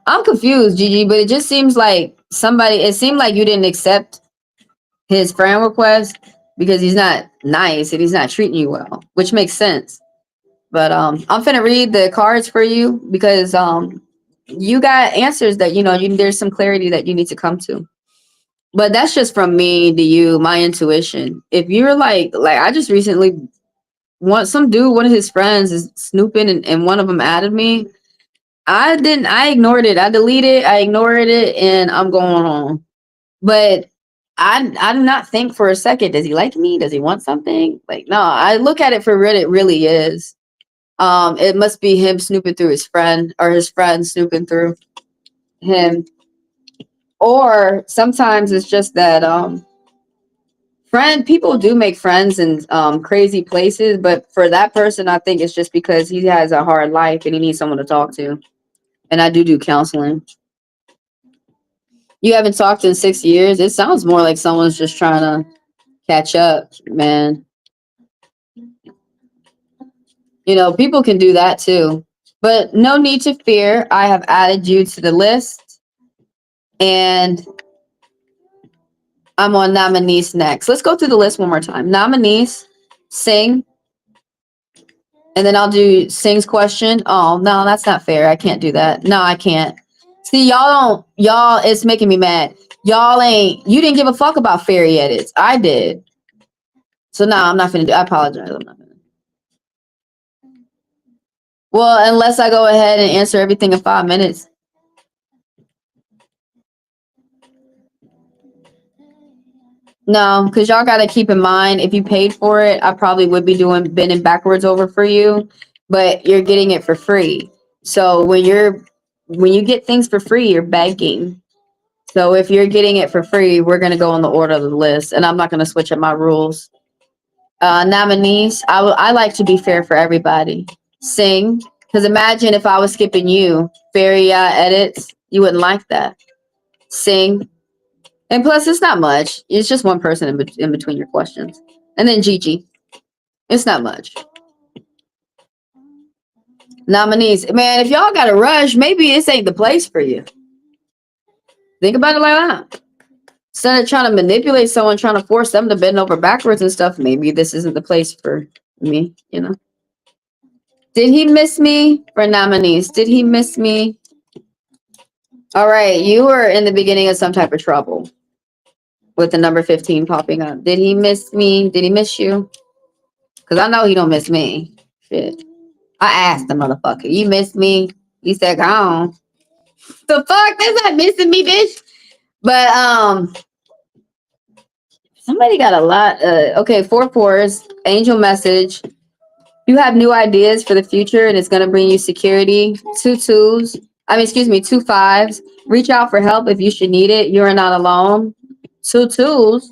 I'm confused, Gigi, but it just seems like it seemed like you didn't accept his friend request because he's not nice and he's not treating you well, which makes sense. But I'm finna read the cards for you because you got answers that there's some clarity that you need to come to. But that's just from me to you, my intuition. If you're like I just recently one of his friends is snooping and one of them added me. I ignored it. I deleted, I ignored it, and I'm going on. But I do not think for a second, does he like me? Does he want something? Like, no, I look at it for what it really is. It must be him snooping through his friend or his friend snooping through him. Or sometimes it's just that people do make friends in crazy places, but for that person, I think it's just because he has a hard life and he needs someone to talk to. And I do counseling. You haven't talked in 6 years. It sounds more like someone's just trying to catch up, man. People can do that too. But no need to fear. I have added you to the list. And I'm on nominees next. Let's go through the list one more time. Nominees, Sing. And then I'll do Sing's question. Oh, no, that's not fair. I can't do that. No, I can't. See, y'all, it's making me mad. You didn't give a fuck about fairy edits. I did. So no, I'm not finna do. I apologize. I'm not finna. Well, unless I go ahead and answer everything in 5 minutes. No, because y'all got to keep in mind, if you paid for it, I probably would be doing bending backwards over for you, but you're getting it for free. So when you get things for free, you're begging. So if you're getting it for free, we're going to go on the order of the list, and I'm not going to switch up my rules. Nominees, I like to be fair for everybody. Sing, because imagine if I was skipping you, fairy edits, you wouldn't like that. Sing. And plus, it's not much. It's just one person in between your questions. And then Gigi. It's not much. Nominees. Man, if y'all got to rush, maybe this ain't the place for you. Think about it like that. Instead of trying to manipulate someone, trying to force them to bend over backwards and stuff, maybe this isn't the place for me, Did he miss me? For nominees, did he miss me? All right, you were in the beginning of some type of trouble with the number 15 popping up. Did he miss me? Did he miss you? Because I know he don't miss me. Shit. I asked the motherfucker, you miss me? He said, go on. The fuck? That's not missing me, bitch. But somebody got a lot. Okay, 4 4s. Angel message. You have new ideas for the future and it's going to bring you security. 2 2s. 2 5s. Reach out for help if you should need it. You are not alone. 2 2s.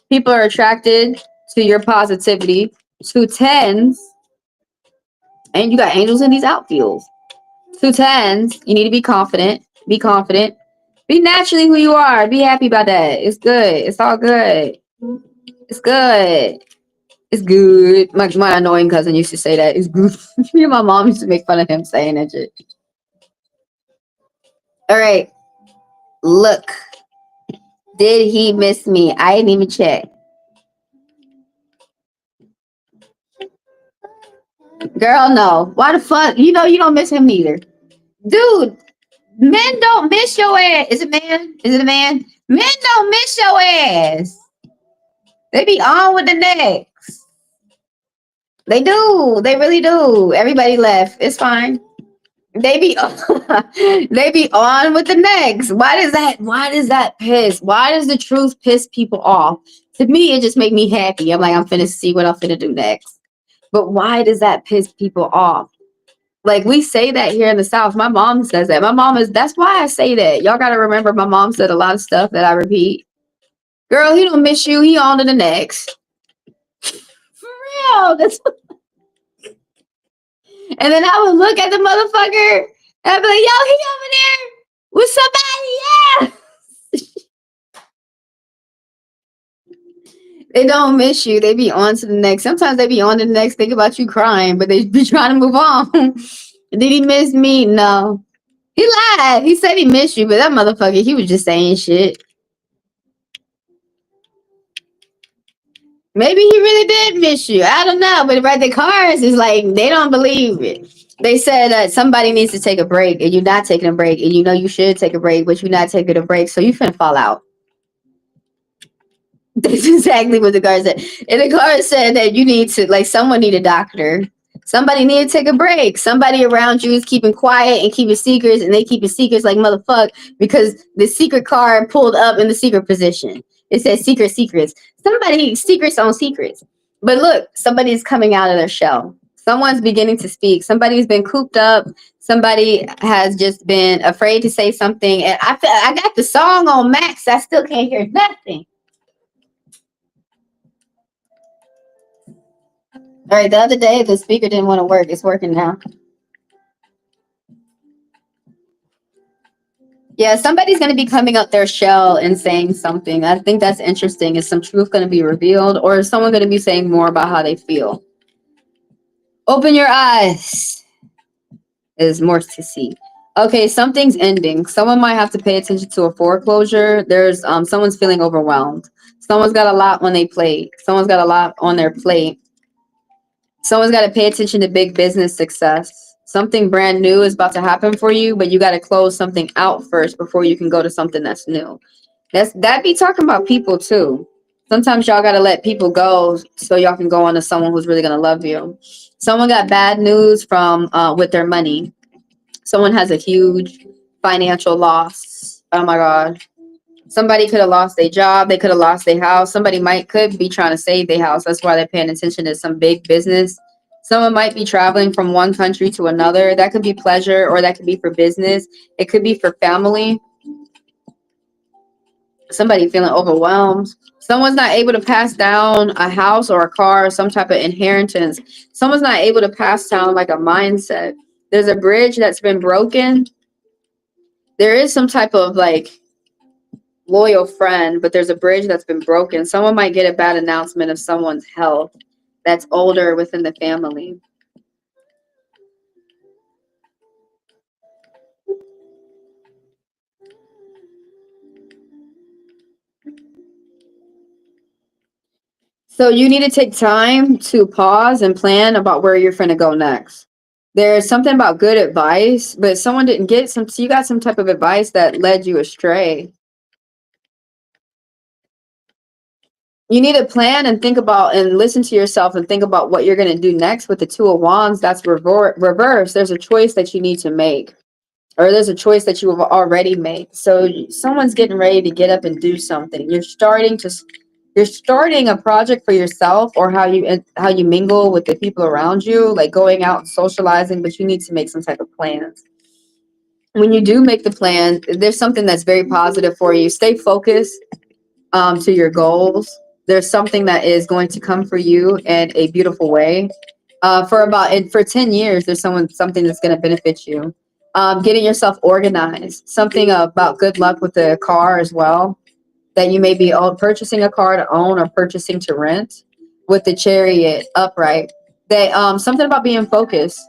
People are attracted to your positivity. 2 10s. And you got angels in these outfields. 2 10s. You need to be confident. Be confident. Be naturally who you are. Be happy about that. It's good. It's all good. It's good. It's good. My annoying cousin used to say that. It's good. Me and my mom used to make fun of him saying that shit. All right. Look. Did he miss me? I didn't even check. Girl, no. Why the fuck? You know you don't miss him neither. Dude, men don't miss your ass. Is it man? Is it a man? Men don't miss your ass. They be on with the next. They do. They really do. Everybody left. It's fine. They be they be on with the next. Why does that piss? Why does the truth piss people off? To me, it just make me happy. I'm like, I'm finna see what I'm finna do next. But why does that piss people off? Like, we say that here in the South. My mom says that. My mom is, that's why I say that. Y'all gotta remember my mom said a lot of stuff that I repeat. Girl, he don't miss you, he on to the next. For real. That's and then I would look at the motherfucker and I'd be like, yo, he over there with somebody, yeah. They don't miss you. They be on to the next. Sometimes they be on to the next, think about you crying, but they be trying to move on. Did he miss me? No. He lied. He said he missed you, but that motherfucker, he was just saying shit. Maybe he really did miss you. I don't know. But right, the cars is like, they don't believe it. They said that somebody needs to take a break and you're not taking a break. And you know you should take a break, but you're not taking a break. So you finna fall out. That's exactly what the car said. And the car said that you need to, like, someone need a doctor. Somebody need to take a break. Somebody around you is keeping quiet and keeping secrets, and they keeping secrets like motherfuck because the secret card pulled up in the secret position. It says secret secrets. Somebody secrets on secrets. But look, somebody's coming out of their shell. Someone's beginning to speak. Somebody's been cooped up. Somebody has just been afraid to say something. And I got the song on max. I still can't hear nothing. All right, the other day the speaker didn't want to work. It's working now. Yeah, somebody's going to be coming out their shell and saying something. I think that's interesting. Is some truth going to be revealed, or is someone going to be saying more about how they feel? Open your eyes. There's more to see. Okay, something's ending. Someone might have to pay attention to a foreclosure. There's someone's feeling overwhelmed. Someone's got a lot on their plate. Someone's got a lot on their plate. Someone's got to pay attention to big business success. Something brand new is about to happen for you, but you got to close something out first before you can go to something that's new. That be talking about people too. Sometimes y'all got to let people go so y'all can go on to someone who's really going to love you. Someone got bad news from with their money. Someone has a huge financial loss. Oh my God. Somebody could have lost their job. They could have lost their house. Somebody could be trying to save their house. That's why they're paying attention to some big business. Someone might be traveling from one country to another. That could be pleasure, or that could be for business. It could be for family. Somebody feeling overwhelmed. Someone's not able to pass down a house or a car or some type of inheritance. Someone's not able to pass down like a mindset. There's a bridge that's been broken. There is some type of like loyal friend, but there's a bridge that's been broken. Someone might get a bad announcement of someone's health that's older within the family. So you need to take time to pause and plan about where you're going to go next. There's something about good advice, but someone didn't get some, so you got some type of advice that led you astray. You need to plan and think about and listen to yourself and think about what you're going to do next with the Two of Wands. That's reverse. There's a choice that you need to make, or there's a choice that you have already made. So someone's getting ready to get up and do something. You're starting a project for yourself, or how you mingle with the people around you, like going out and socializing, but you need to make some type of plans. When you do make the plan, there's something that's very positive for you. Stay focused to your goals. There's something that is going to come for you in a beautiful way. For 10 years, there's something that's going to benefit you. Getting yourself organized. Something about good luck with the car as well. That you may be purchasing a car to own or purchasing to rent. with the Chariot upright. That something about being focused.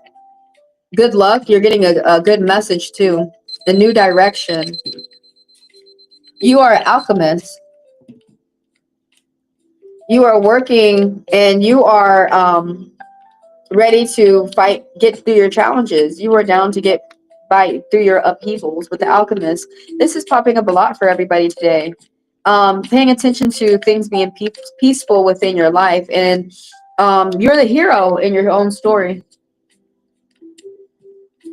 Good luck. You're getting a good message too. A new direction. You are an alchemist. You are working and you are ready to fight, get through your challenges. You are down to get by through your upheavals with the alchemist. This is popping up a lot for everybody today. Paying attention to things being peaceful within your life. And you're the hero in your own story.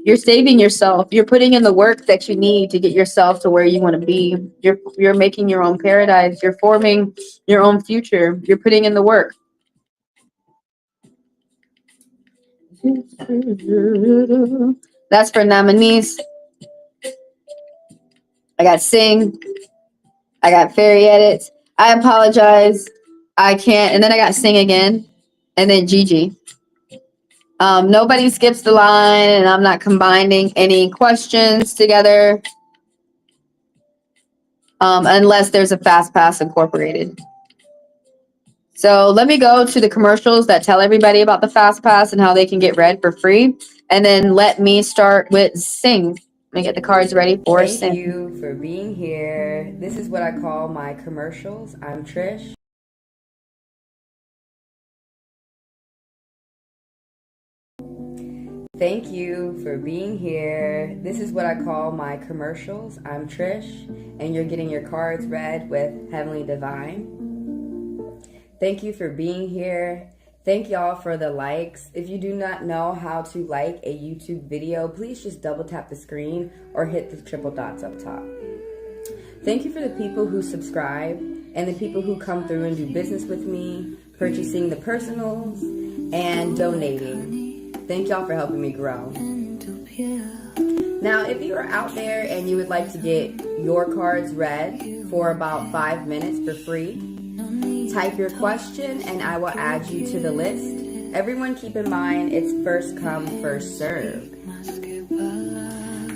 You're saving yourself. You're putting in the work that you need to get yourself to where you want to be. You're making your own paradise. You're forming your own future. You're putting in the work. That's for nominees. I got Sing. I got Fairy Edits. I apologize. I can't. And then I got Sing again. And then Gigi. Nobody skips the line, and I'm not combining any questions together unless there's a fast pass incorporated. So let me go to the commercials that tell everybody about the fast pass and how they can get read for free. And then let me start with Sing. Let me get the cards ready for Sing. Thank you for being here. This is what I call my commercials. I'm Trish. Thank you for being here. This is what I call my commercials. I'm Trish, and you're getting your cards read with Heavenly Divine. Thank you for being here. Thank y'all for the likes. If you do not know how to like a YouTube video, please just double tap the screen or hit the triple dots up top. Thank you for the people who subscribe and the people who come through and do business with me, purchasing the personals and donating. Thank y'all for helping me grow. Now, if you are out there and you would like to get your cards read for about 5 minutes for free, type your question and I will add you to the list. Everyone keep in mind it's first come, first serve.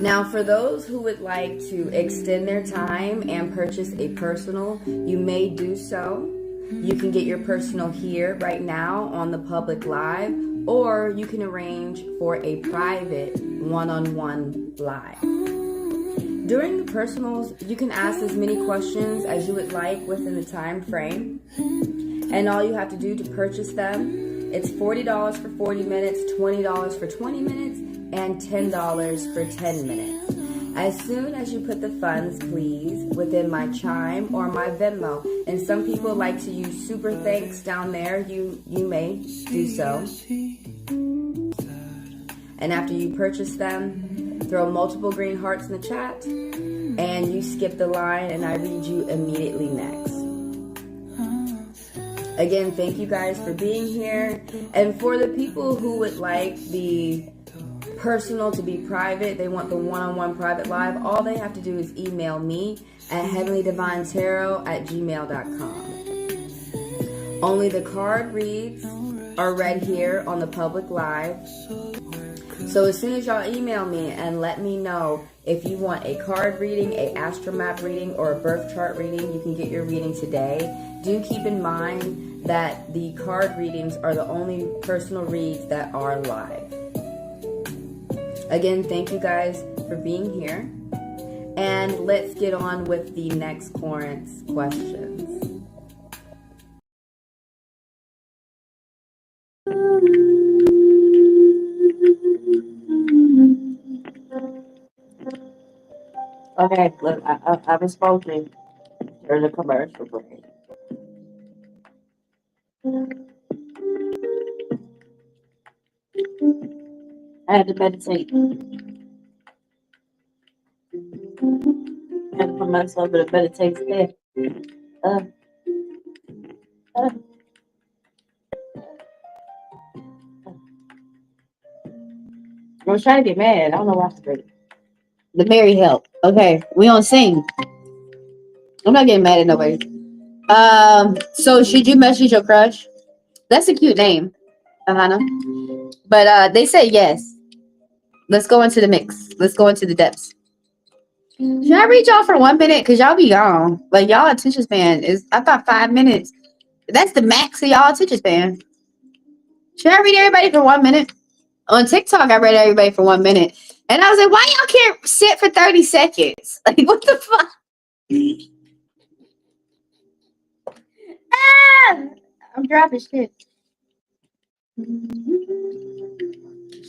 Now, for those who would like to extend their time and purchase a personal, you may do so. You can get your personal here right now on the public live, or you can arrange for a private one-on-one live. During the personals, you can ask as many questions as you would like within the time frame. And all you have to do to purchase them, it's $40 for 40 minutes, $20 for 20 minutes, and $10 for 10 minutes. As soon as you put the funds, please, within my Chime or my Venmo, and some people like to use super thanks down there, you may do so. And after you purchase them, throw multiple green hearts in the chat, and you skip the line, and I read you immediately next. Again, thank you guys for being here. And for the people who would like the personal to be private, they want the one-on-one private live, all they have to do is email me at HeavenlyDivineTaro@gmail.com. Only the card reads are read here on the public live. So as soon as y'all email me and let me know if you want a card reading, a astral map reading, or a birth chart reading, you can get your reading today. Do keep in mind that the card readings are the only personal reads that are live. Again, thank you guys for being here. And let's get on with the next Corinth's questions. Okay, look, I haven't spoken. There's a commercial break. I had to meditate. I had to put myself in a meditate state. Uh, uh. I was trying to get mad. I don't know why. The merry help. Okay, we on Sing. I'm not getting mad at nobody. So should you message your crush? That's a cute name, Ahana. But they say yes. Let's go into the mix. Let's go into the depths. Should I read y'all for 1 minute? Cause y'all be gone. Like y'all attention span is I thought 5 minutes. That's the max of y'all attention span. Should I read everybody for 1 minute? On TikTok, I read everybody for 1 minute. And I was like, why y'all can't sit for 30 seconds? Like, what the fuck? Ah, I'm dropping shit.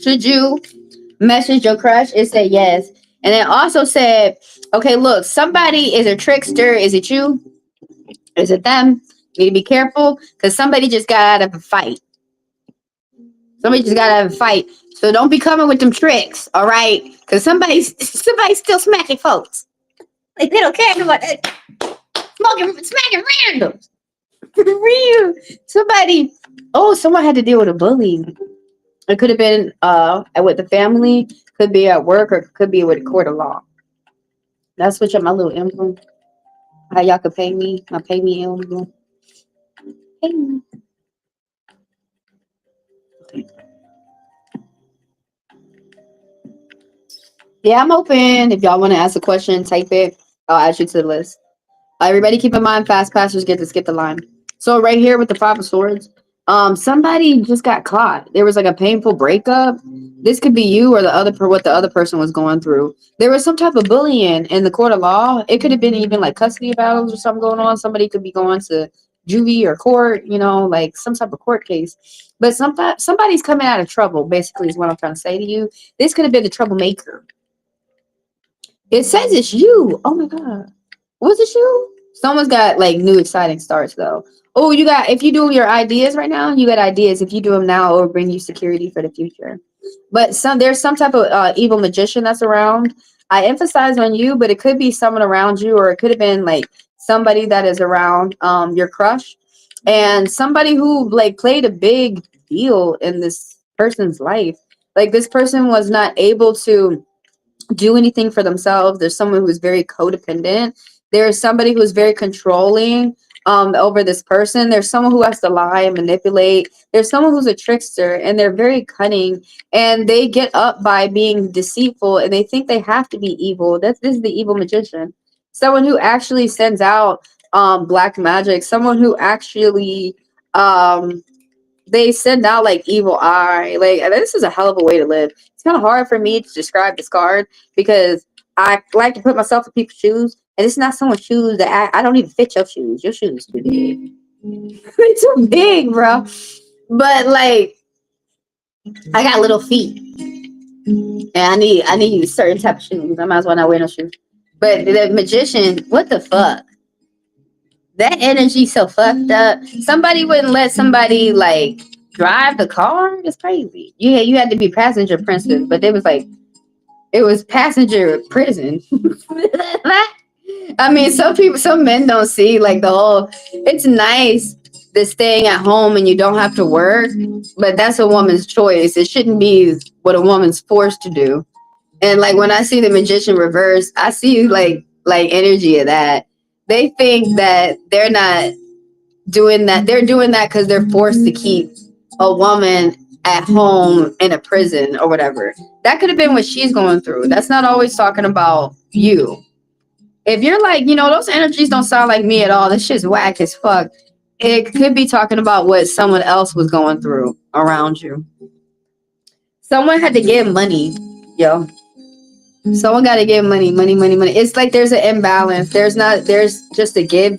Should you message your crush? It said yes. And it also said, okay, look, somebody is a trickster. Is it you? Is it them? You need to be careful because somebody just got out of a fight. Somebody just got out of a fight. So don't be coming with them tricks, all right? Because somebody's still smacking folks. Like, they don't care about that. Smacking randoms. For real. Someone had to deal with a bully. It could have been with the family, could be at work, or could be with a court of law. Let's switch up my little emblem. How y'all could pay me. My pay me emblem. Pay me. Yeah, I'm open. If y'all want to ask a question, type it. I'll add you to the list. Everybody keep in mind, fast passers get to skip the line. So right here with the Five of Swords, somebody just got caught. There was like a painful breakup. This could be you or what the other person was going through. There was some type of bullying in the court of law. It could have been even like custody battles or something going on. Somebody could be going to juvie or court, like some type of court case. But somebody's coming out of trouble, basically, is what I'm trying to say to you. This could have been the troublemaker. It says it's you. Oh my God. Was it you? Someone's got like new exciting starts though. Oh, if you do your ideas right now, you got ideas. If you do them now, it will bring you security for the future. But there's some type of evil magician that's around. I emphasize on you, but it could be someone around you, or it could have been like somebody that is around your crush, and somebody who like played a big deal in this person's life. Like this person was not able to do anything for themselves. There's someone who's very codependent. There's somebody who's very controlling over this person. There's someone who has to lie and manipulate. There's someone who's a trickster, and they're very cunning, and they get up by being deceitful, and they think they have to be evil. This is the evil magician. Someone who actually sends out black magic. Someone who actually they send out like evil eye. Like, this is a hell of a way to live. It's kind of hard for me to describe this card because I like to put myself in people's shoes, and it's not someone's shoes that I don't even fit your shoes. Your shoes too big. It's too big, bro. But like, I got little feet, and I need certain type of shoes. I might as well not wear no shoes. But the magician, what the fuck? That energy so fucked up. Somebody wouldn't let somebody like drive the car. It's crazy. You had to be passenger princess, but it was passenger prison. I mean, some men don't see like the whole. It's nice the staying at home and you don't have to work, but that's a woman's choice. It shouldn't be what a woman's forced to do. And like when I see the magician reverse, I see like energy of that. They think that they're not doing that. They're doing that because they're forced to keep a woman at home in a prison or whatever. That could have been what she's going through. That's not always talking about you. If you're like, those energies don't sound like me at all. This shit's whack as fuck. It could be talking about what someone else was going through around you. Someone had to give money, yo. Someone got to give money. It's like there's an imbalance. There's just a give,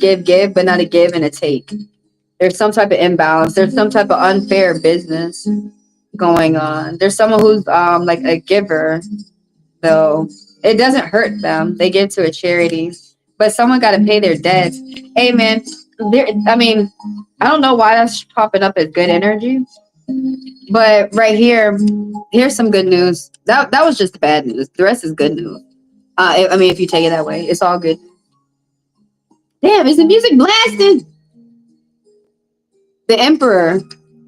but not a give and a take. There's some type of imbalance. There's some type of unfair business going on. There's someone who's like a giver, so it doesn't hurt them. They give to a charity, but someone got to pay their debts. Hey man, I don't know why that's popping up as good energy, but right here, here's some good news. That was just bad news. The rest is good news. If you take it that way, it's all good. Damn, is the music blasting? The Emperor.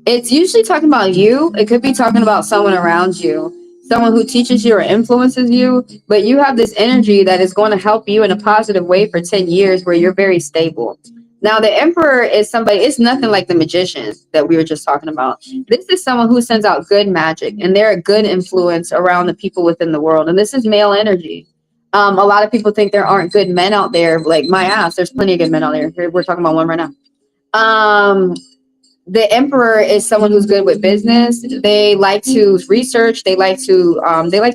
It's usually talking about you. It could be talking about someone around you, someone who teaches you or influences you, but you have this energy that is going to help you in a positive way for 10 years where you're very stable. Now, the Emperor is somebody, it's nothing like the magician that we were just talking about. This is someone who sends out good magic, and they're a good influence around the people within the world. And this is male energy. A lot of people think there aren't good men out there. Like my ass, there's plenty of good men out there. We're talking about one right now. Um, the emperor is someone who's good with business. They like to research. They like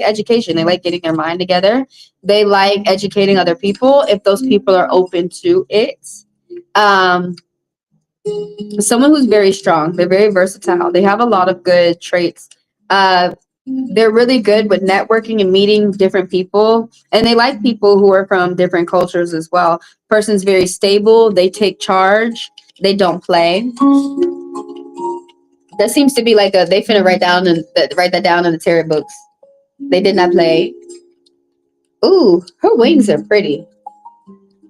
education. They like getting their mind together. They like educating other people if those people are open to it. Um, someone who's very strong. They're very versatile. They have a lot of good traits. Uh, they're really good with networking and meeting different people, and they like people who are from different cultures as well. Person's very stable. They take charge. They don't play. That seems to be like a they finna write that down in the tarot books. They did not play. Ooh, her wings are pretty.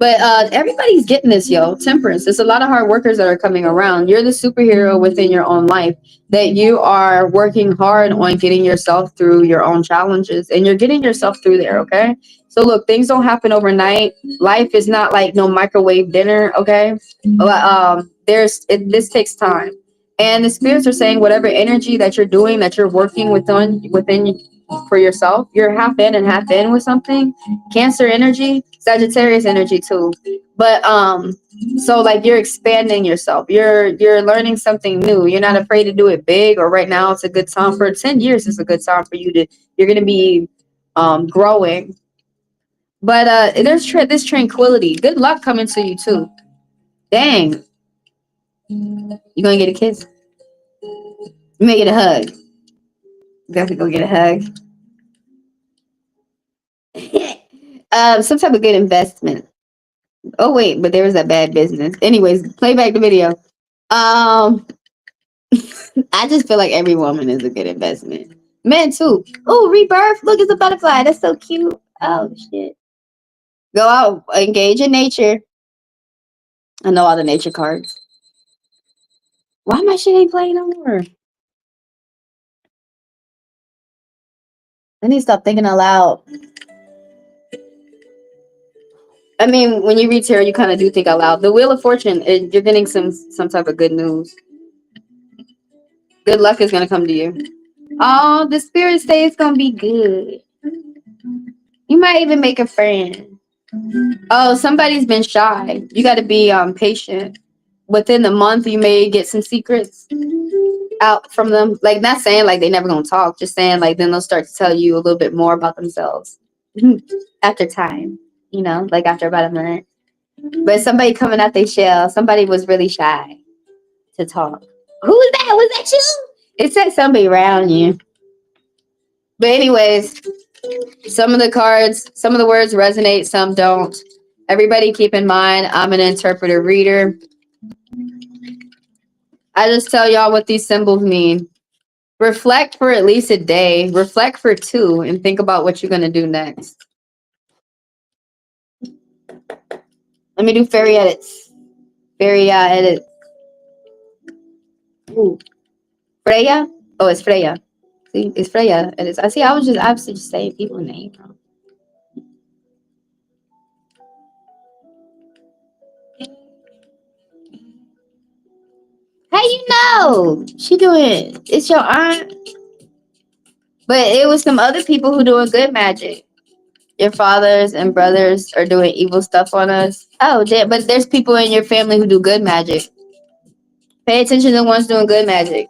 But everybody's getting this, yo. Temperance. There's a lot of hard workers that are coming around. You're the superhero within your own life. That you are working hard on getting yourself through your own challenges, and you're getting yourself through there. Okay. So look, things don't happen overnight. Life is not like no microwave dinner. Okay. This takes time, and the spirits are saying whatever energy that you're doing, that you're working within for yourself, you're half in and half in with something. Cancer energy, Sagittarius energy too. But so like you're expanding yourself. You're learning something new. You're not afraid to do it big, or right now it's a good time for 10 years it's a good time for you to you're gonna be growing. But this tranquility. Good luck coming to you too. Dang. You gonna get a kiss? You may get a hug. Definitely go get a hug. Some type of good investment. Oh wait, but there was that bad business. Anyways, play back the video. Um, I just feel like every woman is a good investment. Men too. Oh, rebirth. Look, it's a butterfly. That's so cute. Oh shit. Go out, engage in nature. I know all the nature cards. Why my shit ain't playing no more? I need to stop thinking out loud. I mean, when you read tarot, you kind of do think out loud. The Wheel of Fortune, you're getting some type of good news. Good luck is gonna come to you. Oh, the spirits say it's gonna be good. You might even make a friend. Oh, somebody's been shy. You got to be patient. Within the month, you may get some secrets out from them. Like, not saying like they never gonna talk, just saying like then they'll start to tell you a little bit more about themselves after time. You know, like after about a minute. But somebody coming out their shell. Somebody was really shy to talk. Who was that? Was that you? It said somebody around you. But anyways, some of the cards, some of the words resonate, some don't. Everybody keep in mind, I'm an interpreter reader. I just tell y'all what these symbols mean. Reflect for at least a day. Reflect for 2 and think about what you're going to do next. Let me do fairy edits. Fairy edit. Ooh. Freya? Oh, it's Freya. See, it's Freya. I see. I was just saying people's name wrong. How you know? She doing, it's your aunt. But it was some other people who doing good magic. Your fathers and brothers are doing evil stuff on us. Oh, damn. But there's people in your family who do good magic. Pay attention to the ones doing good magic.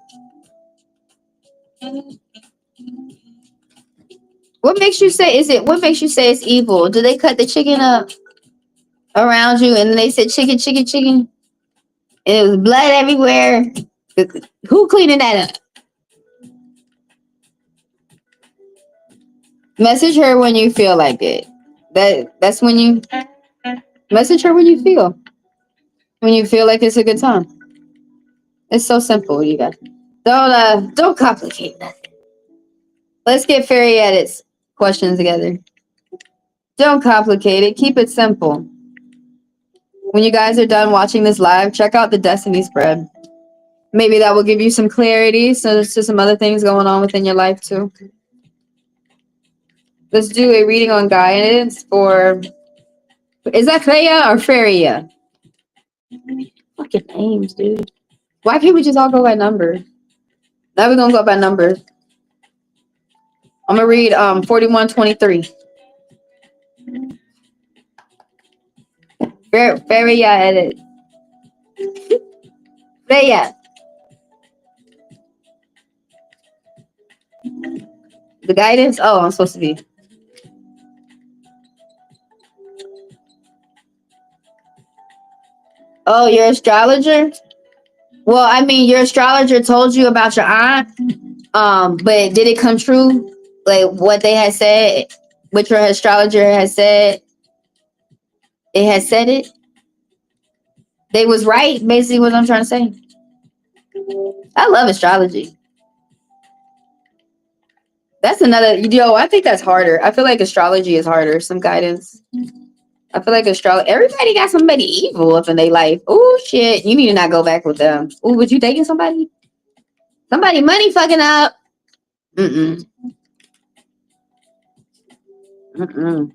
What makes you say it's evil? Do they cut the chicken up around you and then they said chicken, chicken, chicken? And it was blood everywhere. Who cleaning that up? Message her when you feel like it. That's when you message her when you feel. When you feel like it's a good time. It's so simple, you guys. Don't complicate nothing. Let's get fairy edits questions together. Don't complicate it. Keep it simple. When you guys are done watching this live, check out the Destiny spread. Maybe that will give you some clarity. So there's just some other things going on within your life too. Let's do a reading on guidance for. Is that Freya or Feria? Fucking names, dude. Why can't we just all go by number? Now we're gonna go by numbers. I'm gonna read 4123. Feria edit. But yeah, the guidance. Oh, I'm supposed to be. Oh, your astrologer. Well, I mean, your astrologer told you about your aunt. But did it come true? Like what they had said, what your astrologer had said? It had said it. They was right. Basically, what I'm trying to say. I love astrology. That's another. Yo, I think that's harder. I feel like astrology is harder. Some guidance. I feel like astrology. Everybody got somebody evil up in their life. Oh shit! You need to not go back with them. Oh, was you dating somebody? Somebody money fucking up. Mm-mm. Mm-mm.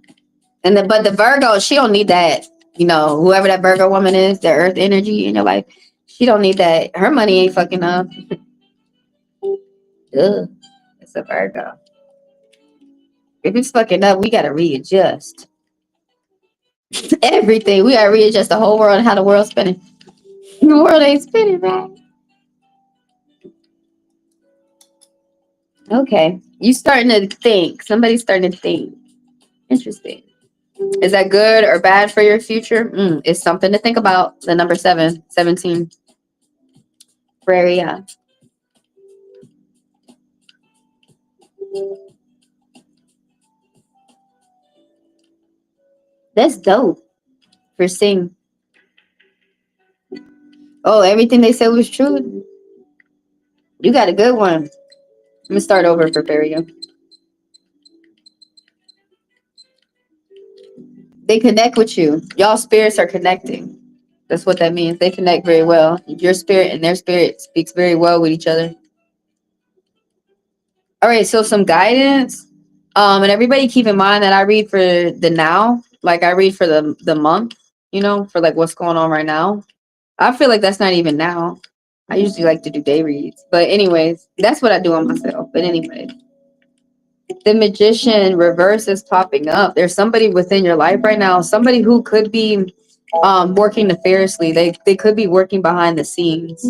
And but the Virgo, she don't need that. You know, whoever that Virgo woman is, the Earth energy in your life, she don't need that. Her money ain't fucking up. Ugh, it's a Virgo. If it's fucking up, we gotta readjust everything. We gotta readjust the whole world and how the world's spinning. The world ain't spinning, right? Okay, you starting to think. Somebody's starting to think. Interesting. Is that good or bad for your future? It's something to think about. The number 17. Very, yeah. That's dope for sing. Oh, everything they said was true. You got a good one. Let me start over for Feria. They connect with you. Y'all spirits are connecting. That's what that means. They connect very well. Your spirit and their spirit speaks very well with each other. All right, so some guidance. And everybody keep in mind that I read for the now. Like I read for the month, you know, for like what's going on right now. I feel like that's not even now. I usually like to do day reads. But anyways, that's what I do on myself. But anyway. The magician reverse is popping up. There's somebody within your life right now, somebody who could be working nefariously. They could be working behind the scenes.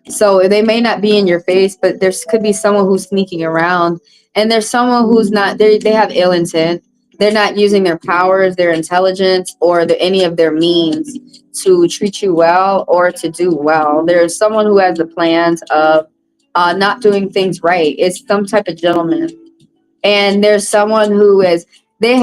So they may not be in your face, but there could be someone who's sneaking around, and there's someone who's not. They have ill intent. They're not using their powers, their intelligence, or any of their means to treat you well or to do well. There's someone who has the plans of not doing things right. It's some type of gentleman, and there's someone who is they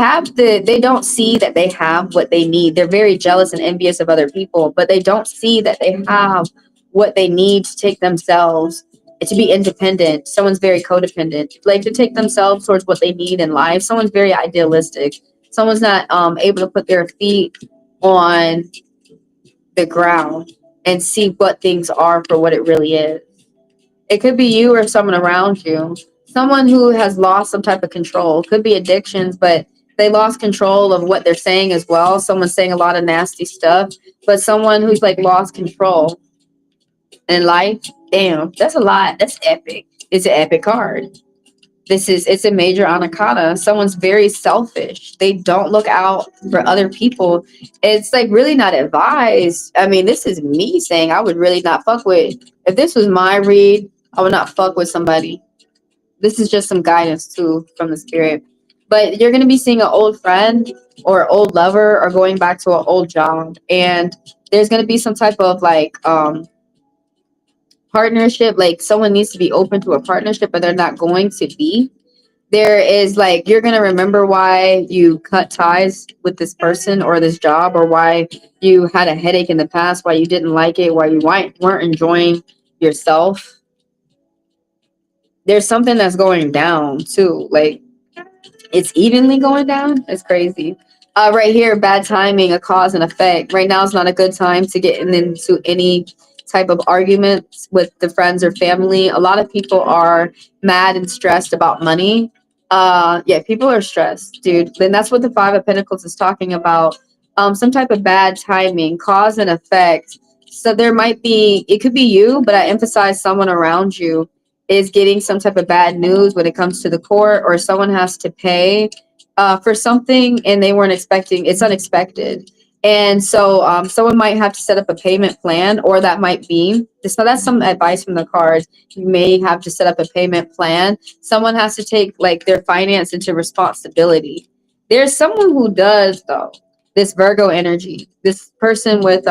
don't see that they have what they need. They're very jealous and envious of other people, but they don't see that they have what they need to take themselves to be independent. Someone's very codependent, like to take themselves towards what they need in life. Someone's very idealistic. Someone's not able to put their feet on the ground and see what things are for what it really is. It could be you or someone around you. Someone who has lost some type of control. Could be addictions, but they lost control of what they're saying as well. Someone's saying a lot of nasty stuff, but someone who's like lost control in life. Damn, that's a lot. That's epic. It's an epic card. It's a major anakata. Someone's very selfish. They don't look out for other people. It's like really not advised. I mean, this is me saying I would really not fuck with. If this was my read, I would not fuck with somebody. This is just some guidance too from the spirit. But you're gonna be seeing an old friend or old lover or going back to an old job, and there's gonna be some type of like partnership. Like someone needs to be open to a partnership, but they're not going to be. There is like you're gonna remember why you cut ties with this person or this job, or why you had a headache in the past, why you didn't like it, why you weren't enjoying yourself. There's something that's going down too. Like it's evenly going down. It's crazy. Right here, bad timing, a cause and effect. Right now is not a good time to get into any type of arguments with the friends or family. A lot of people are mad and stressed about money. Yeah, people are stressed, dude. Then that's what the Five of Pentacles is talking about. Some type of bad timing, cause and effect. So there might be, it could be you, but I emphasize someone around you is getting some type of bad news when it comes to the court, or someone has to pay for something and they weren't expecting. It's unexpected, And so someone might have to set up a payment plan, or that might be, so that's some advice from the cards. You may have to set up a payment plan. Someone has to take like their finance into responsibility. There's someone who does though, this Virgo energy. This person with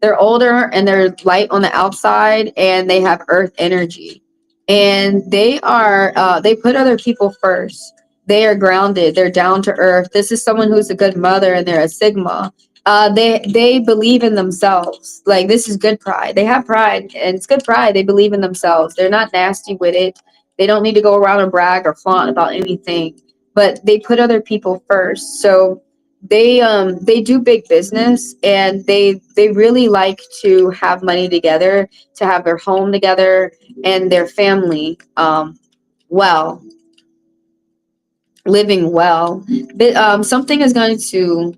they're older and they're light on the outside and they have earth energy. And they put other people first. They are grounded, they're down to earth. This is someone who's a good mother and they're a Sigma. They believe in themselves. Like, this is good pride. They have pride, and it's good pride. They believe in themselves. They're not nasty with it. They don't need to go around and brag or flaunt about anything, but they put other people first. So they do big business, and they really like to have money together, to have their home together and their family well, living well. But something is going to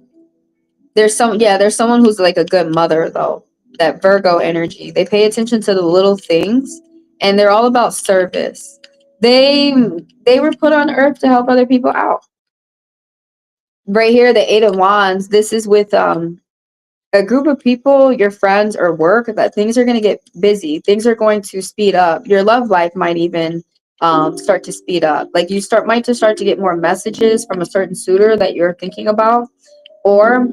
there's someone who's like a good mother though. That Virgo energy. They pay attention to the little things, and they're all about service. They they were put on earth to help other people out. Right here, the Eight of Wands. This is with a group of people, your friends or work, that things are going to get busy. Things are going to speed up. Your love life might even start to speed up. Like, you might just start to get more messages from a certain suitor that you're thinking about, or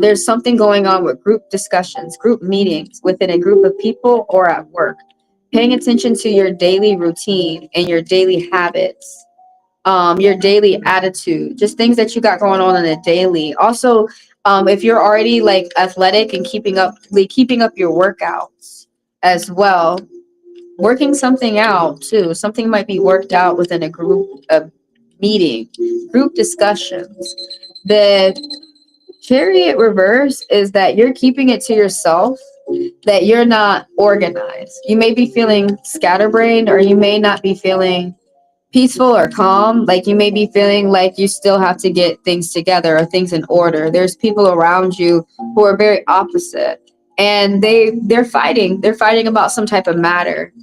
there's something going on with group discussions, group meetings within a group of people or at work. Paying attention to your daily routine and your daily habits, your daily attitude, just things that you got going on in a daily. Also, if you're already like athletic and keeping up your workouts as well, working something out too. Something might be worked out within a group of meeting, group discussions. The Chariot reverse is that you're keeping it to yourself, that you're not organized. You may be feeling scatterbrained, or you may not be feeling peaceful or calm. Like, you may be feeling like you still have to get things together or things in order. There's people around you who are very opposite, and they're fighting. They're fighting about some type of matter.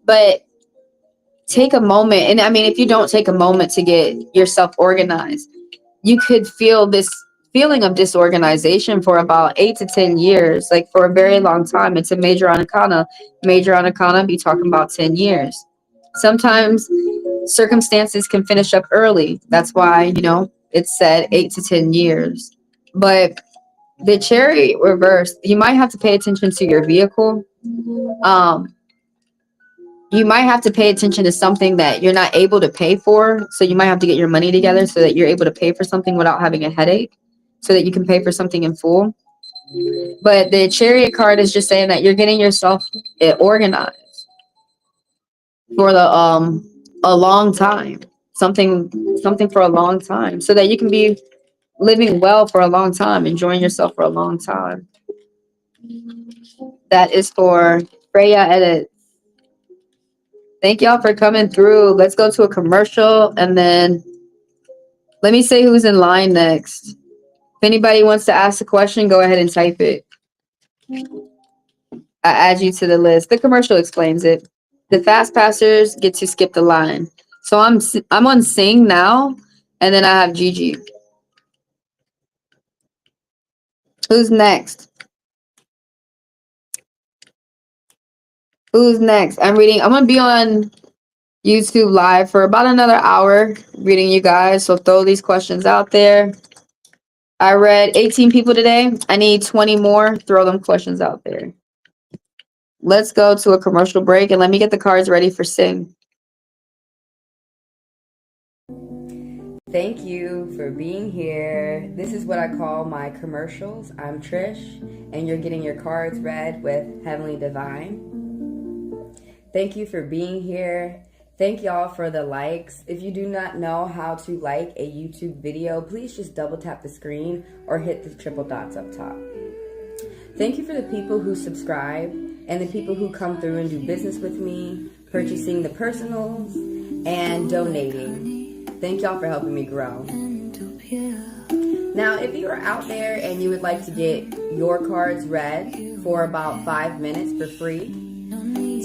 But take a moment, and I mean, if you don't take a moment to get yourself organized, you could feel this feeling of disorganization for about 8 to 10 years, like for a very long time. It's a major arcana. Major arcana be talking about 10 years. Sometimes circumstances can finish up early. That's why, it's said 8 to 10 years. But the Chariot reverse, you might have to pay attention to your vehicle. Um, you might have to pay attention to something that you're not able to pay for. So you might have to get your money together so that you're able to pay for something without having a headache, so that you can pay for something in full. But the Chariot card is just saying that you're getting yourself organized for the a long time. Something for a long time, so that you can be living well for a long time, enjoying yourself for a long time. That is for Freya Edit. Thank y'all for coming through. Let's go to a commercial, and then let me say who's in line next. If anybody wants to ask a question, go ahead and type it. I add you to the list. The commercial explains it. The fast passers get to skip the line. So I'm on Sing now, and then I have Gigi. Who's next? Who's next? I'm gonna be on YouTube live for about another hour reading you guys. So throw these questions out there. I read 18 people today. I need 20 more. Throw them questions out there. Let's go to a commercial break, and let me get the cards ready for Sing. Thank you for being here. This is what I call my commercials. I'm Trish, and you're getting your cards read with Heavenly Divine. Thank you for being here. Thank y'all for the likes. If you do not know how to like a YouTube video, please just double tap the screen or hit the triple dots up top. Thank you for the people who subscribe and the people who come through and do business with me, purchasing the personals and donating. Thank y'all for helping me grow. Now, if you are out there and you would like to get your cards read for about 5 minutes for free,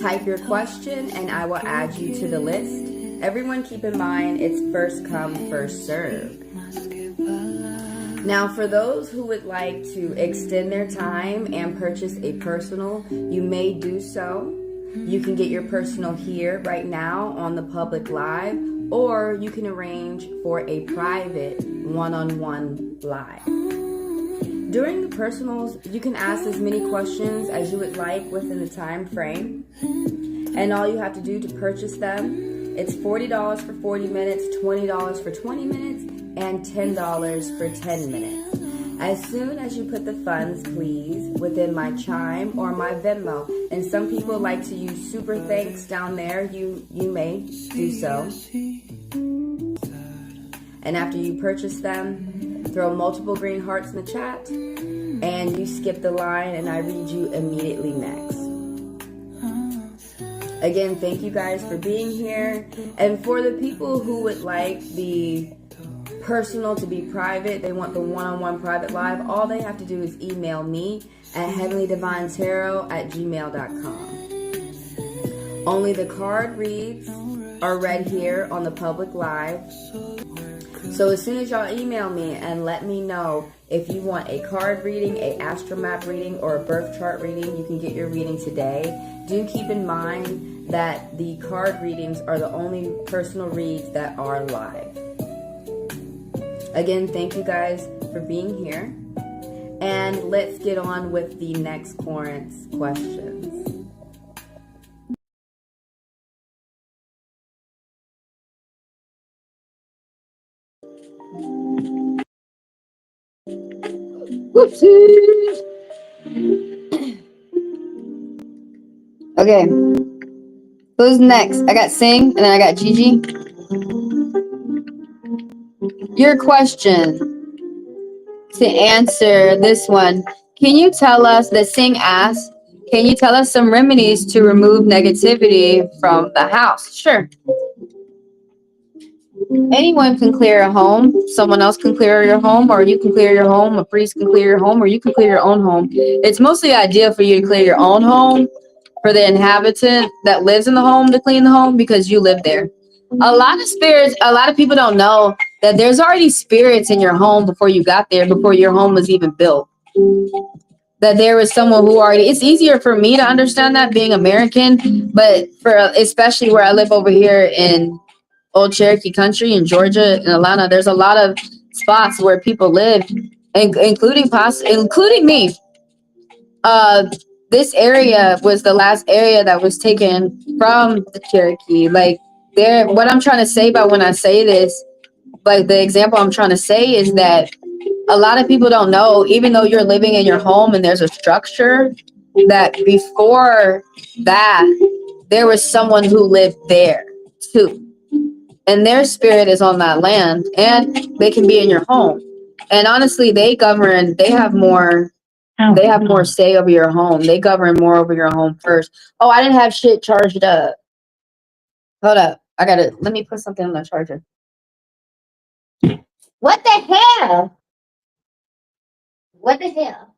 type your question and I will add you to the list. Everyone keep in mind, it's first come, first serve. Now, for those who would like to extend their time and purchase a personal, you may do so. You can get your personal here right now on the public live, or you can arrange for a private one-on-one live. During the personals, you can ask as many questions as you would like within the time frame. And all you have to do to purchase them, it's $40 for 40 minutes, $20 for 20 minutes, and $10 for 10 minutes. As soon as you put the funds, please, within my Chime or my Venmo, and some people like to use super thanks down there, you may do so. And after you purchase them, throw multiple green hearts in the chat, and you skip the line, and I read you immediately next. Again, thank you guys for being here. And for the people who would like the personal to be private, they want the one-on-one private live, all they have to do is email me at HeavenlyDivineTaro@gmail.com. Only the card reads are read here on the public live. So as soon as y'all email me and let me know if you want a card reading, a astral map reading, or a birth chart reading, you can get your reading today. Do keep in mind that the card readings are the only personal reads that are live. Again, thank you guys for being here. And let's get on with the next Corinth's questions. Whoopsies. Okay. Who's next? I got Sing and then I got Gigi. Your question to answer this one. Can you tell us, the Sing asked, can you tell us some remedies to remove negativity from the house? Sure. Anyone can clear a home. Someone else can clear your home, or you can clear your home. A priest can clear your home, or you can clear your own home. It's mostly ideal for you to clear your own home, for the inhabitant that lives in the home to clean the home, because you live there. A lot of spirits, a lot of people don't know that there's already spirits in your home before you got there, before your home was even built. That there was someone who already, it's easier for me to understand that being American, but for especially where I live over here in Old Cherokee Country in Georgia and Atlanta, there's a lot of spots where people live, including me. This area was the last area that was taken from the Cherokee. Like, there, what I'm trying to say by when I say this, like the example I'm trying to say is that a lot of people don't know, even though you're living in your home and there's a structure, that before that, there was someone who lived there too. And their spirit is on that land, and they can be in your home. And honestly, they govern, they have more say over your home. They govern more over your home first. Oh, I didn't have shit charged up. Hold up. Let me put something on the charger. What the hell? What the hell?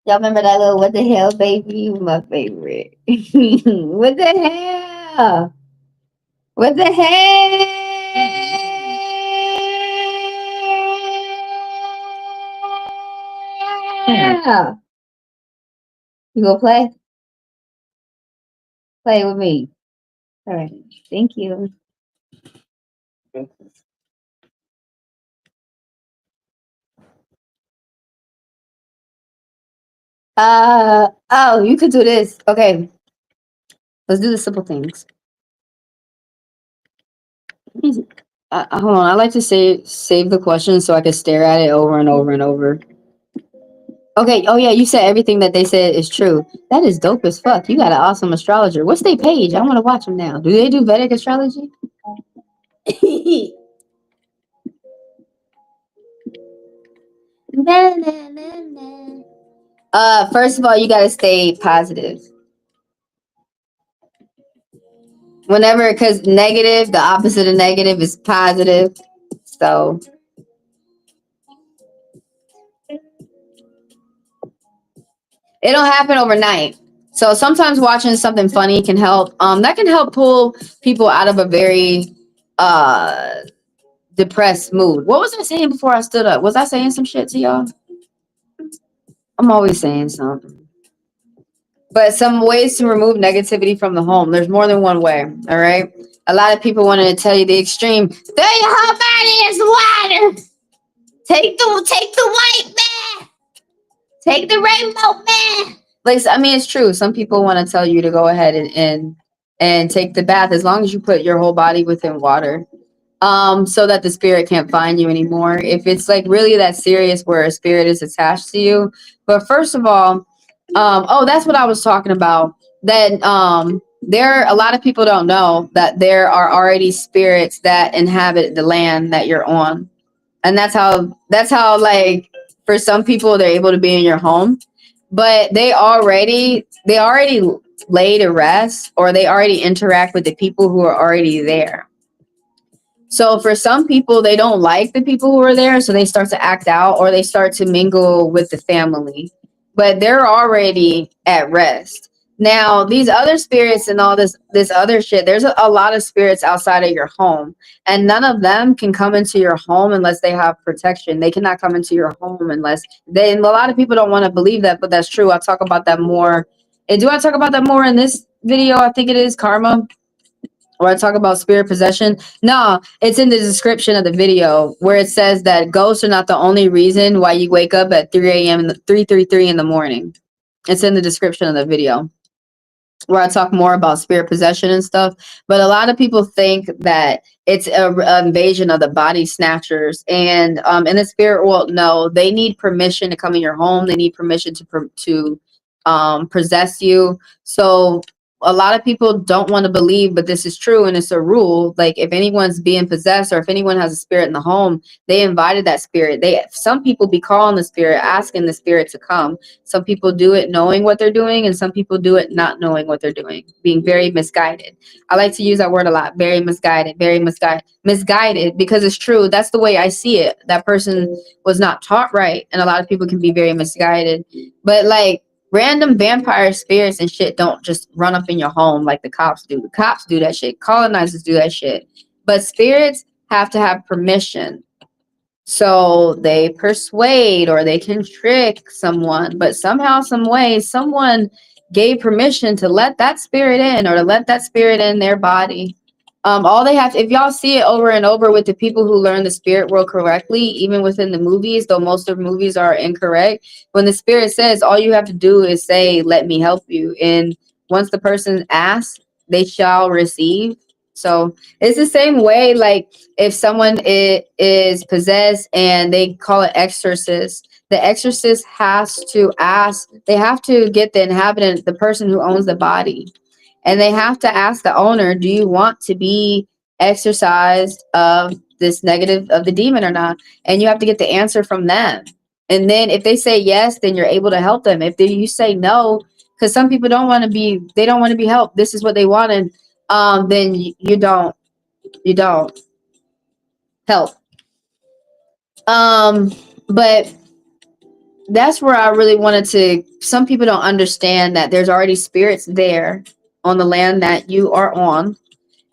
Y'all remember that little what the hell, baby? You my favorite. What the hell? What the hell? You go play? Play with me. All right. Thank you. Oh, you could do this. Okay. Let's do the simple things. Hold on. I like to save the question so I can stare at it over and over and over. Okay. Oh yeah, you said everything that they said is true. That is dope as fuck. You got an awesome astrologer. What's their page? I want to watch them now. Do they do Vedic astrology? First of all, you gotta stay positive. Whenever, because negative, the opposite of negative is positive. So it don't happen overnight. So sometimes watching something funny can help. That can help pull people out of a very depressed mood. What was I saying before I stood up? Was I saying some shit to y'all? I'm always saying something. But some ways to remove negativity from the home. There's more than one way. All right. A lot of people wanted to tell you the extreme. Fill your whole body is water. Take the white man. Take the rainbow man. Like, I mean, it's true. Some people want to tell you to go ahead and take the bath as long as you put your whole body within water. So that the spirit can't find you anymore. If it's like really that serious where a spirit is attached to you. But first of all, oh, that's what I was talking about. That there a lot of people don't know that there are already spirits that inhabit the land that you're on. And that's how like for some people they're able to be in your home, but they already lay to rest or they already interact with the people who are already there. So for some people, they don't like the people who are there, so they start to act out or they start to mingle with the family. But they're already at rest. Now, these other spirits and all this other shit, there's a lot of spirits outside of your home, and none of them can come into your home unless they have protection. They cannot come into your home unless they. And a lot of people don't want to believe that, but that's true. I'll talk about that more. And do I talk about that more in this video? I think it is karma or I talk about spirit possession. No, it's in the description of the video where it says that ghosts are not the only reason why you wake up at 3 a.m. 3:33 in the morning. It's in the description of the video where I talk more about spirit possession and stuff. But a lot of people think that it's a invasion of the body snatchers, and in the spirit world, no, they need permission to come in your home. They need permission to possess you. So a lot of people don't want to believe, but this is true and it's a rule. Like if anyone's being possessed or if anyone has a spirit in the home, they invited that spirit. Some people be calling the spirit, asking the spirit to come. Some people do it knowing what they're doing, and some people do it not knowing what they're doing, being very misguided. I like to use that word a lot. Very misguided because it's true. That's the way I see it. That person was not taught right, and a lot of people can be very misguided. But like random vampire spirits and shit don't just run up in your home like the cops do. The cops do that shit. Colonizers do that shit. But spirits have to have permission. So they persuade or they can trick someone, but somehow, some way, someone gave permission to let that spirit in or to let that spirit in their body. All they have to, if y'all see it over and over with the people who learn the spirit world correctly, even within the movies, though most of the movies are incorrect, when the spirit says, all you have to do is say, let me help you. And once the person asks, they shall receive. So it's the same way, like if someone is possessed and they call it exorcist, the exorcist has to ask, they have to get the inhabitant, the person who owns the body, and they have to ask the owner, do you want to be exorcised of this negative of the demon or not? And you have to get the answer from them. And then if they say yes, then you're able to help them. If you say no, because some people they don't want to be helped. This is what they wanted. Then you don't help. But that's where I really wanted to. Some people don't understand that there's already spirits there on the land that you are on,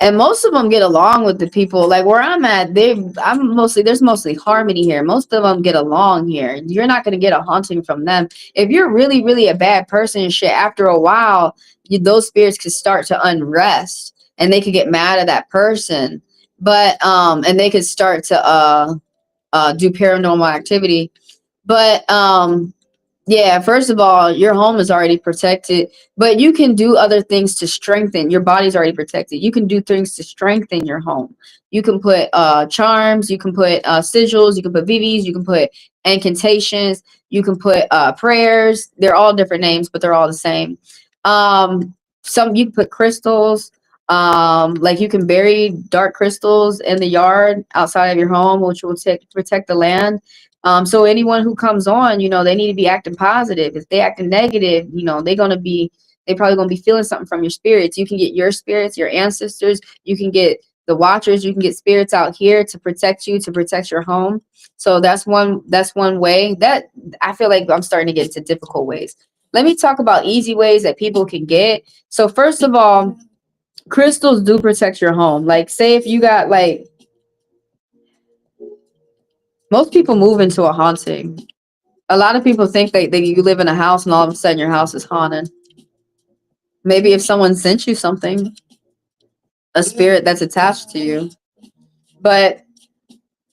and most of them get along with the people. Like where I'm at, there's mostly harmony here. Most of them get along here. You're not going to get a haunting from them. If you're really, really a bad person and shit, after a while, those spirits could start to unrest, and they could get mad at that person. But and they could start to do paranormal activity. But yeah, first of all, your home is already protected, but you can do other things to strengthen. Your body's already protected. You can do things to strengthen your home. You can put charms, you can put sigils, you can put VVs, you can put incantations, you can put prayers. They're all different names, but they're all the same. Some you can put crystals. Like you can bury dark crystals in the yard outside of your home, which will protect the land. So anyone who comes on, they need to be acting positive. If they acting negative, they probably gonna be feeling something from your spirits. You can get your spirits, your ancestors. You can get the watchers. You can get spirits out here to protect you, to protect your home. So that's one way. That I feel like I'm starting to get into difficult ways. Let me talk about easy ways that people can get. So first of all, crystals do protect your home. Like say if you got like Most people move into a haunting. A lot of people think that you live in a house and all of a sudden your house is haunted. Maybe if someone sent you something, a spirit that's attached to you. But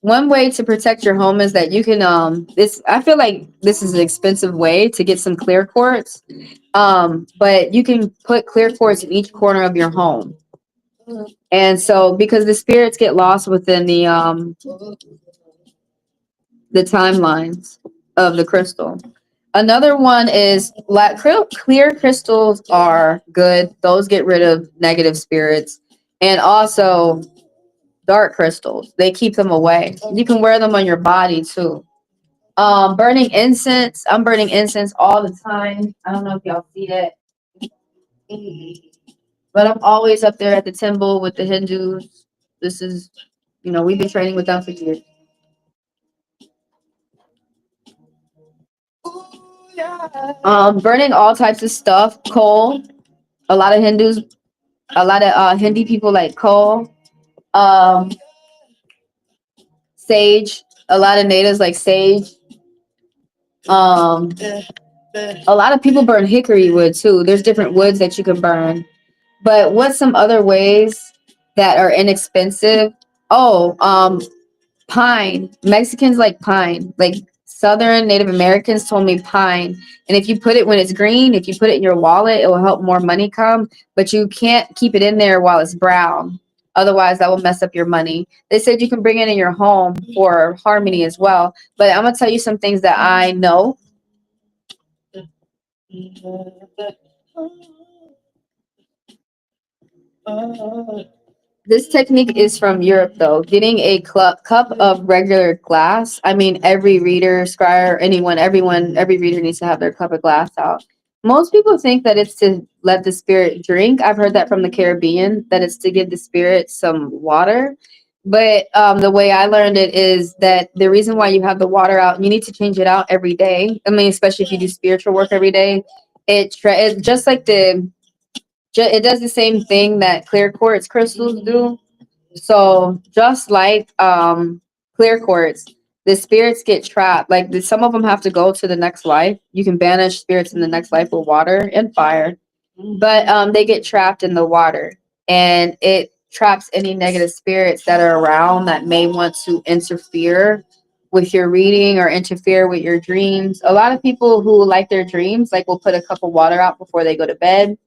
one way to protect your home is that you can this I feel like this is an expensive way to get some clear quartz. But you can put clear quartz in each corner of your home. And so because the spirits get lost within the timelines of the crystal. Another one is clear crystals are good. Those get rid of negative spirits. And also dark crystals. They keep them away. You can wear them on your body too. Burning incense. I'm burning incense all the time. I don't know if y'all see that. But I'm always up there at the temple with the Hindus. This is, we've been training with them for years. Burning all types of stuff, coal. A lot of Hindus, a lot of Hindi people like coal. Um, Sage. A lot of natives like sage. Um, a lot of people burn hickory wood too. There's different woods that you can burn. But what's some other ways that are inexpensive? Oh, pine. Mexicans like pine. Like Southern Native Americans told me pine. And if you put it when it's green, if you put it in your wallet, it will help more money come. But you can't keep it in there while it's brown. Otherwise, that will mess up your money. They said you can bring it in your home for harmony as well. But I'm going to tell you some things that I know. This technique is from Europe, though. Getting a cup of regular glass. I mean, every reader, scryer, everyone, every reader needs to have their cup of glass out. Most people think that it's to let the spirit drink. I've heard that from the Caribbean, that it's to give the spirit some water. But the way I learned it is that the reason why you have the water out, you need to change it out every day. I mean, especially if you do spiritual work every day. It just like it does the same thing that clear quartz crystals do. So just like clear quartz, the spirits get trapped. Like some of them have to go to the next life. You can banish spirits in the next life with water and fire, but they get trapped in the water, and it traps any negative spirits that are around that may want to interfere with your reading or interfere with your dreams. A lot of people who like their dreams, like, will put a cup of water out before they go to bed,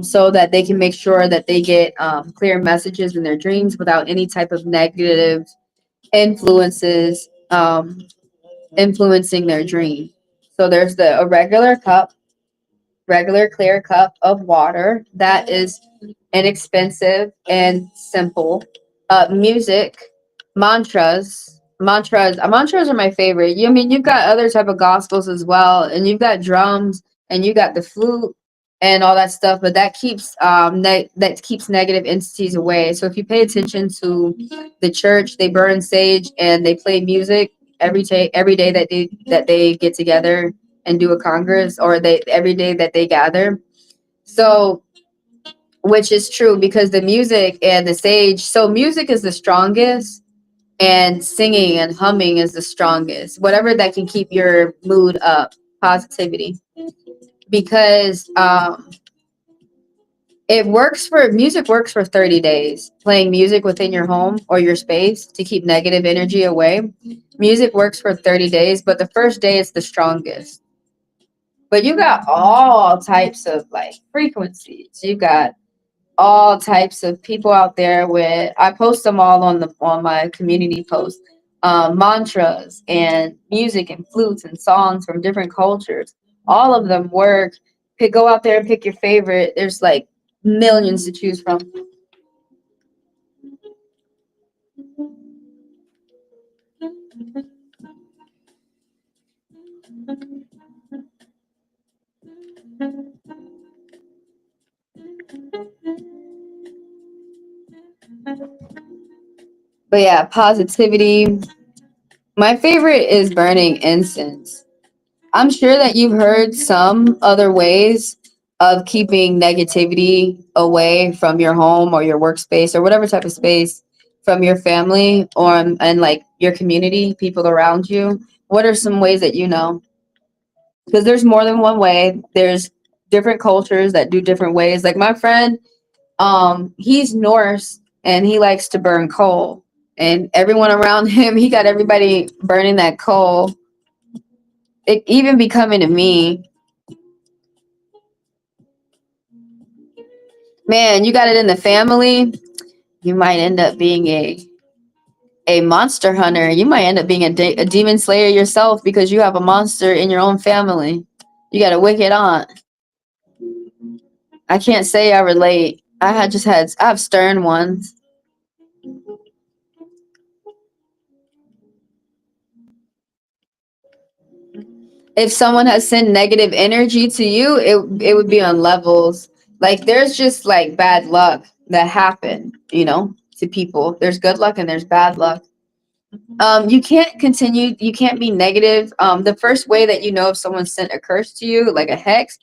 so that they can make sure that they get clear messages in their dreams without any type of negative influences influencing their dream. So there's a regular clear cup of water that is inexpensive and simple. Music, mantras are my favorite. I mean, you've got other type of gospels as well, and you've got drums, and you got the flute and all that stuff. But that keeps that keeps negative entities away. So if you pay attention to the church, they burn sage and they play music every day that they get together and do a congress, or they every day that they gather. So, which is true, because the music and the sage, so music is the strongest, and singing and humming is the strongest, whatever that can keep your mood up, positivity. Because music works for 30 days. Playing music within your home or your space to keep negative energy away, music works for 30 days, but the first day is the strongest. But you got all types of like frequencies. You got all types of people out there with, I post them all on my community post. Mantras and music and flutes and songs from different cultures. All of them work. Go out there and pick your favorite. There's like millions to choose from. But yeah, positivity. My favorite is burning incense. I'm sure that you've heard some other ways of keeping negativity away from your home or your workspace or whatever type of space from your family or and like your community, people around you? What are some ways that you know? Because there's more than one way. There's different cultures that do different ways. Like my friend, he's Norse and he likes to burn coal. And everyone around him, he got everybody burning that coal. It even be coming to me. Man, you got it in the family. You might end up being a monster hunter. You might end up being a demon slayer yourself because you have a monster in your own family. You got a wicked aunt. I can't say I relate. I have stern ones. If someone has sent negative energy to you, it would be on levels. Like there's just like bad luck that happen, to people. There's good luck and there's bad luck. You can't continue, you can't be negative. The first way that you know if someone sent a curse to you, like a hex,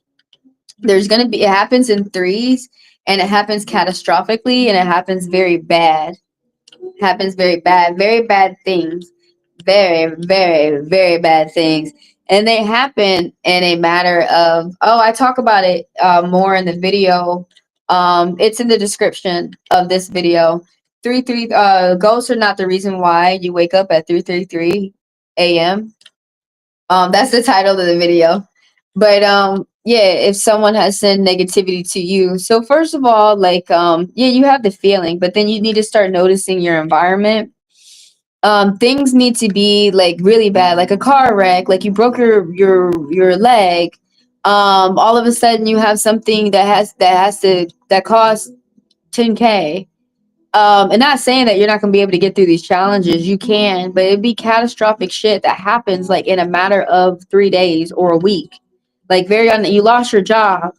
it happens in threes, and it happens catastrophically, and it happens very bad. Happens very bad things. Very, very, very bad things. And they happen in a matter of, I talk about it more in the video. It's in the description of this video. Ghosts are not the reason why you wake up at 3:33 a.m. That's the title of the video. But yeah, if someone has sent negativity to you, so first of all, like yeah, you have the feeling, but then you need to start noticing your environment. Things need to be like really bad, like a car wreck, like you broke your leg. All of a sudden you have something that costs 10K. And not saying that you're not gonna be able to get through these challenges. You can, but it'd be catastrophic shit that happens like in a matter of 3 days or a week. Like you lost your job,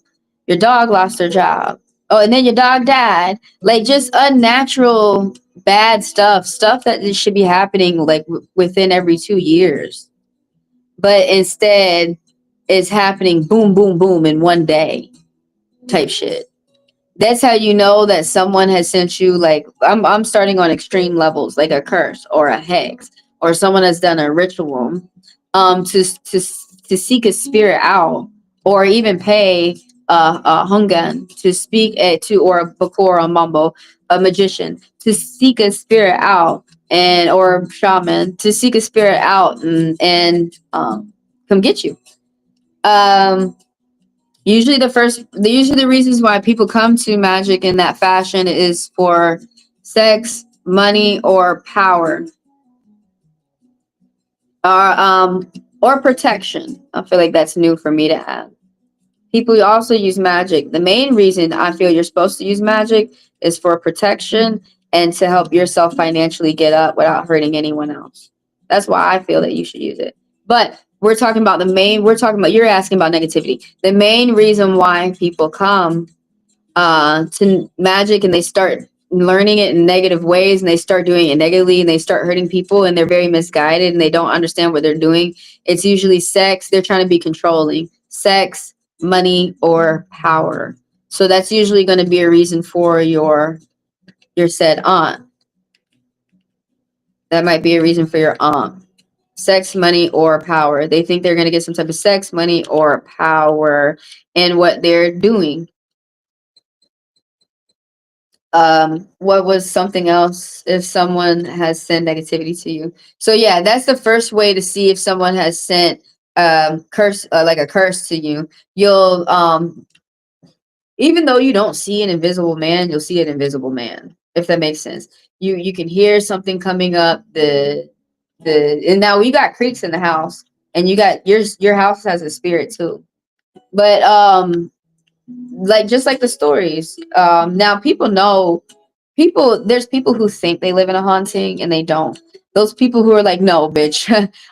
your dog lost their job. Oh, and then your dog died. Like just unnatural bad stuff that just should be happening like within every 2 years. But instead, it's happening boom, boom, boom in one day type shit. That's how you know that someone has sent you, like I'm starting on extreme levels, like a curse or a hex, or someone has done a ritual to seek a spirit out, or even pay a hungan to speak to, or a bakor, a mambo, a magician, to seek a spirit out, and or shaman to seek a spirit out and come get you. um usually the reasons why people come to magic in that fashion is for sex, money, or power, or protection. I feel like that's new for me to add. People also use magic. The main reason I feel you're supposed to use magic is for protection and to help yourself financially get up without hurting anyone else. That's why I feel that you should use it. But you're asking about negativity. The main reason why people come to magic and they start learning it in negative ways, and they start doing it negatively, and they start hurting people, and they're very misguided and they don't understand what they're doing. It's usually sex. They're trying to be controlling. Sex, money, or power. So that's usually going to be a reason for your said aunt. That might be a reason for your aunt. Sex, money, or power. They think they're going to get some type of sex, money, or power in what they're doing. What was something else? If someone has sent negativity to you, so yeah, that's the first way to see if someone has sent curse, like a curse to you. You'll even though you don't see an invisible man, you'll see an invisible man, if that makes sense. You can hear something coming up and now we got creeks in the house, and you got your house has a spirit too. But like just like the stories, now there's people who think they live in a haunting and they don't. Those people who are like, no, bitch,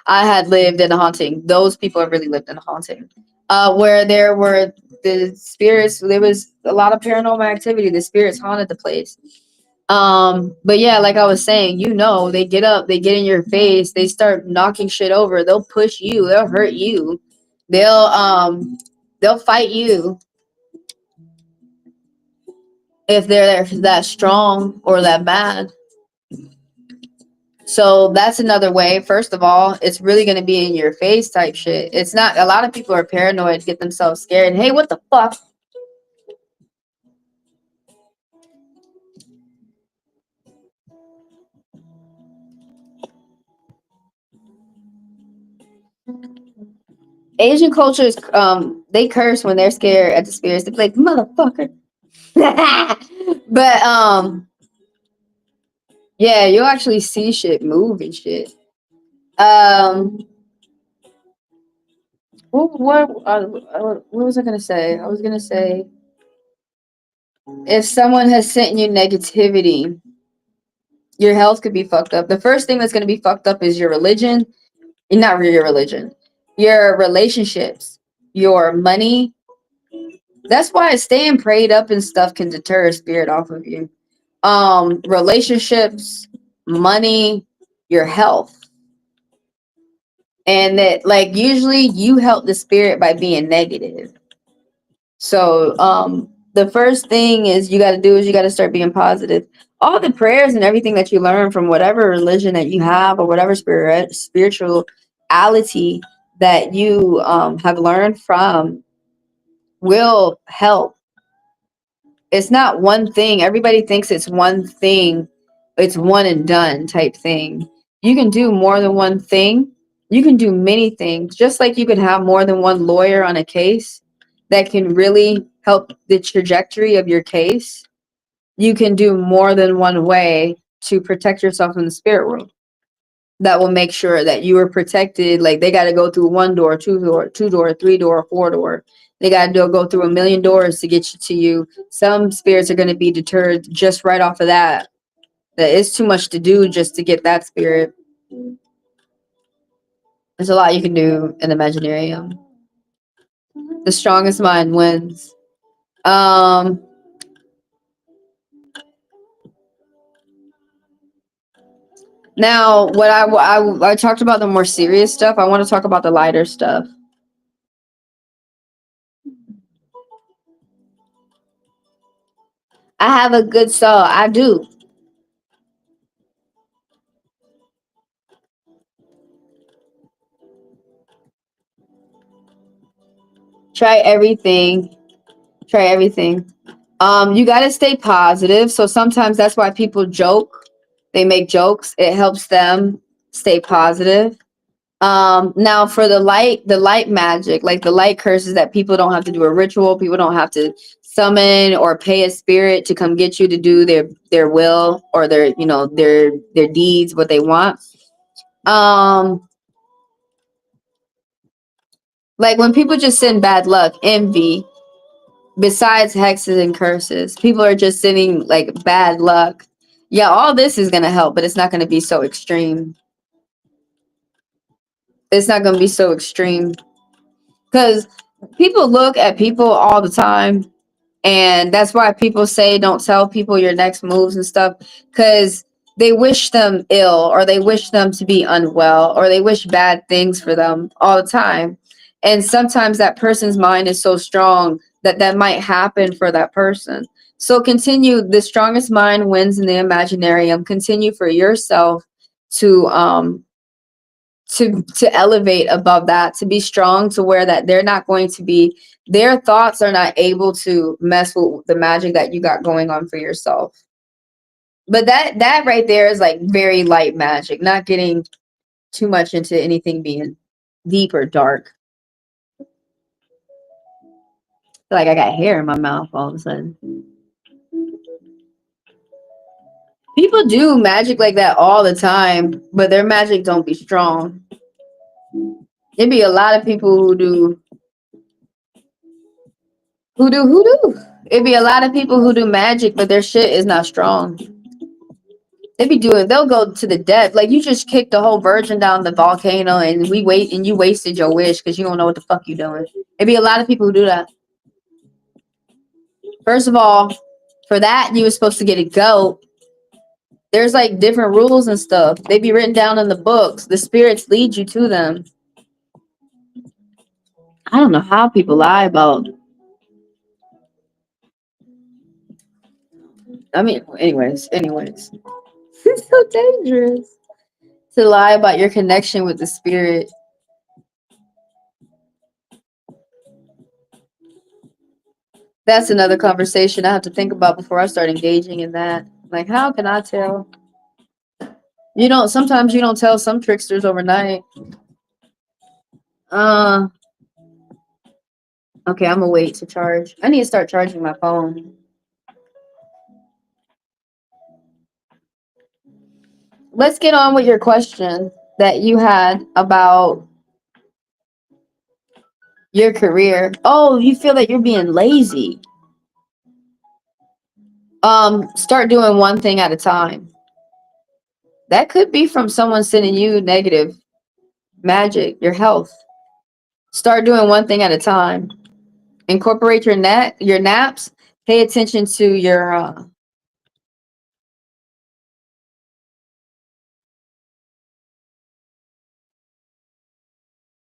I had lived in a haunting. Those people have really lived in a haunting. Where there were the spirits, there was a lot of paranormal activity. The spirits haunted the place. But yeah, like I was saying, they get up, they get in your face, they start knocking shit over. They'll push you, they'll hurt you, they'll fight you if they're that strong or that bad. So that's another way. First of all, it's really going to be in your face type shit. It's not, a lot of people are paranoid, get themselves scared. Hey, what the fuck? Asian cultures, they curse when they're scared at the spirits. They be like, motherfucker. But yeah, you'll actually see shit move and shit. Um, what was I gonna say? I was gonna say, if someone has sent you negativity, your health could be fucked up. The first thing that's gonna be fucked up is your religion. Not your religion, your relationships, your money. That's why staying prayed up and stuff can deter a spirit off of you. Relationships, money, your health. And that, like, usually you help the spirit by being negative. So the first thing is you got to do is you got to start being positive. All the prayers and everything that you learn from whatever religion that you have, or whatever spirituality that you have learned from, will help. It's not one thing. Everybody thinks it's one thing. It's one and done type thing. You can do more than one thing. You can do many things. Just like you could have more than one lawyer on a case that can really help the trajectory of your case. You can do more than one way to protect yourself in the spirit world. That will make sure that you are protected. Like, they got to go through one door, two door, three door, four door. They got to go through a million doors to get you to you. Some spirits are going to be deterred just right off of that. That it's too much to do just to get that spirit. There's a lot you can do in the Imaginarium. The strongest mind wins. Um, Now, what I talked about the more serious stuff. I want to talk about the lighter stuff. I have a good soul. I do. Try everything. Try everything. You got to stay positive. So sometimes that's why people joke. They make jokes. It helps them stay positive. Now for the light magic, like the light curses, that people don't have to do a ritual. People don't have to summon or pay a spirit to come get you to do their will, or their, their deeds, what they want. Um, like when people just send bad luck, envy, besides hexes and curses, people are just sending like bad luck. Yeah, all this is gonna help, but it's not gonna be so extreme. It's not gonna be so extreme because people look at people all the time, and that's why people say don't tell people your next moves and stuff, because they wish them ill, or they wish them to be unwell, or they wish bad things for them all the time. And sometimes that person's mind is so strong that that might happen for that person. So continue. The strongest mind wins in the Imaginarium. Continue for yourself to to elevate above that, to be strong, to where that they're not going to be, their thoughts are not able to mess with the magic that you got going on for yourself. But that right there is like very light magic, not getting too much into anything being deep or dark. Like I got hair in my mouth all of a sudden. People do magic like that all the time, but their magic don't be strong. It'd be a lot of people who do. It'd be a lot of people who do magic, but their shit is not strong. They'll go to the depth. Like, you just kicked the whole virgin down the volcano, and you wasted your wish because you don't know what the fuck you doing. It'd be a lot of people who do that. First of all, for that, you were supposed to get a goat. There's like different rules and stuff. They be written down in the books. The spirits lead you to them. I don't know how people lie about. I mean, anyways. It's so dangerous. To lie about your connection with the spirit. That's another conversation I have to think about before I start engaging in that. Like, how can I tell? You don't, sometimes you don't tell some tricksters overnight. Okay, I'm gonna wait to charge. I need to start charging my phone. Let's get on with your question that you had about your career. Oh, you feel that you're being lazy. Start doing one thing at a time. That could be from someone sending you negative magic, your health. Start doing one thing at a time. Incorporate your naps. Pay attention to your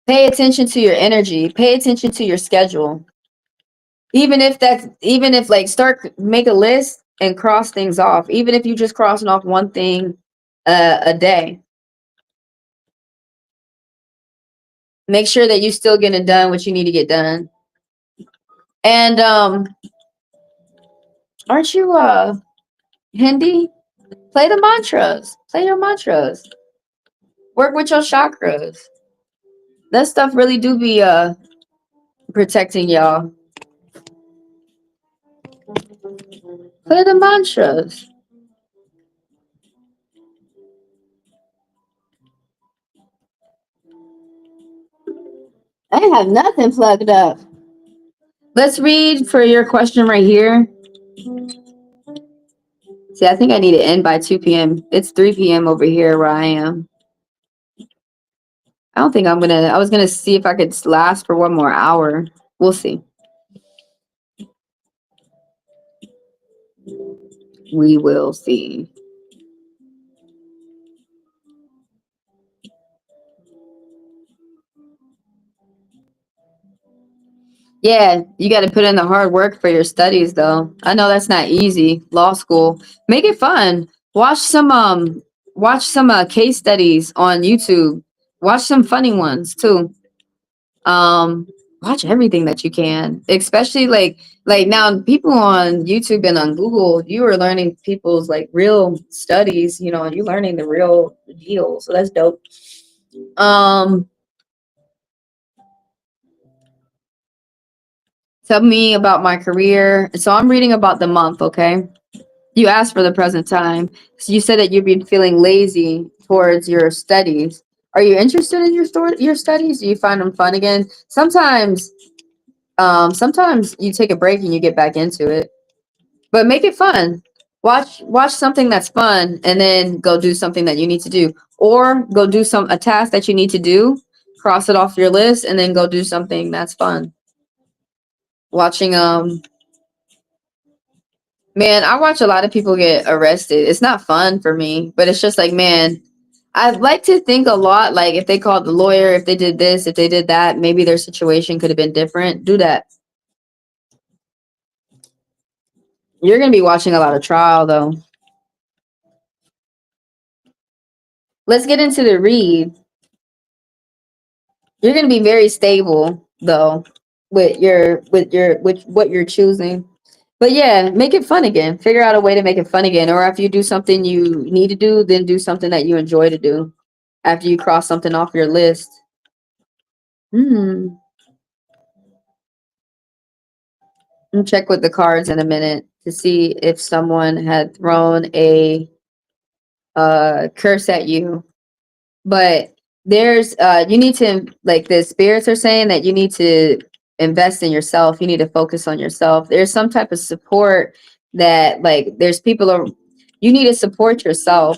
pay attention to your energy. Pay attention to your schedule. Even if like make a list and cross things off. Even if you just crossing off one thing a day. Make sure that you still getting done what you need to get done. And aren't you Hindi? Play the mantras. Play your mantras. Work with your chakras. That stuff really do be protecting y'all. Play the mantras. I have nothing plugged up. Let's read for your question right here. See, I think I need to end by 2 p.m. It's 3 p.m. over here where I am. I don't think I was gonna see if I could last for one more hour. We'll see. We will see. Yeah, you got to put in the hard work for your studies, though. I know that's not easy. Law school, make it fun. Watch some case studies on YouTube. Watch some funny ones too. Um, Watch everything that you can, especially like now people on YouTube and on Google. You are learning people's like real studies. You know, you're learning the real deal. So that's dope. Tell me about my career. So I'm reading about the month, okay? You asked for the present time. So you said that you've been feeling lazy towards your studies. Are you interested in your studies? Do you find them fun again? Sometimes you take a break and you get back into it. But make it fun. Watch something that's fun and then go do something that you need to do. Or go do a task that you need to do, cross it off your list, and then go do something that's fun. Watching Man, I watch a lot of people get arrested. It's not fun for me, but it's just like, man, I'd like to think a lot like if they called the lawyer, if they did this, if they did that, maybe their situation could have been different. Do that. You're going to be watching a lot of trial, though. Let's get into the read. You're going to be very stable, though, with what you're choosing. But yeah, make it fun again. Figure out a way to make it fun again. Or if you do something you need to do, then do something that you enjoy to do after you cross something off your list. I'll check with the cards in a minute to see if someone had thrown a curse at you. But there's you need to, like, the spirits are saying that you need to invest in yourself. You need to focus on yourself. There's some type of support that, like, there's you need to support yourself.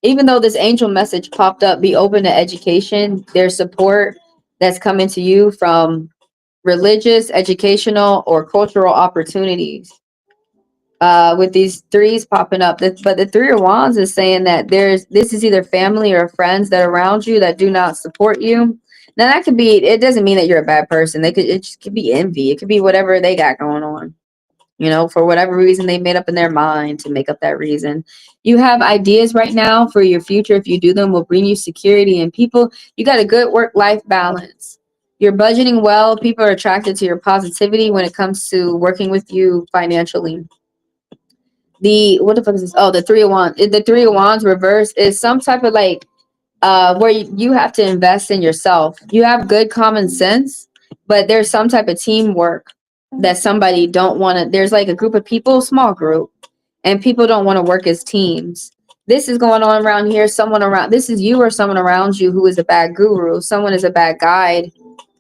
Even though this angel message popped up, be open to education. There's support that's coming to you from religious, educational, or cultural opportunities. With these threes popping up, but the Three of Wands is saying that this is either family or friends that are around you that do not support you. Now that could be, it doesn't mean that you're a bad person. It just could be envy. It could be whatever they got going on. You know, for whatever reason they made up in their mind to make up that reason. You have ideas right now for your future. If you do them, will bring you security and people. You got a good work-life balance. You're budgeting well. People are attracted to your positivity when it comes to working with you financially. The what the fuck is this? Oh, the 3 of Wands. The 3 of Wands reverse is some type of like where you have to invest in yourself. You have good common sense, but there's some type of teamwork that somebody don't want to. There's like a group of people, small group, and people don't want to work as teams. This is going on around here. Someone around, this is you or someone around you who is a bad guru. Someone is a bad guide.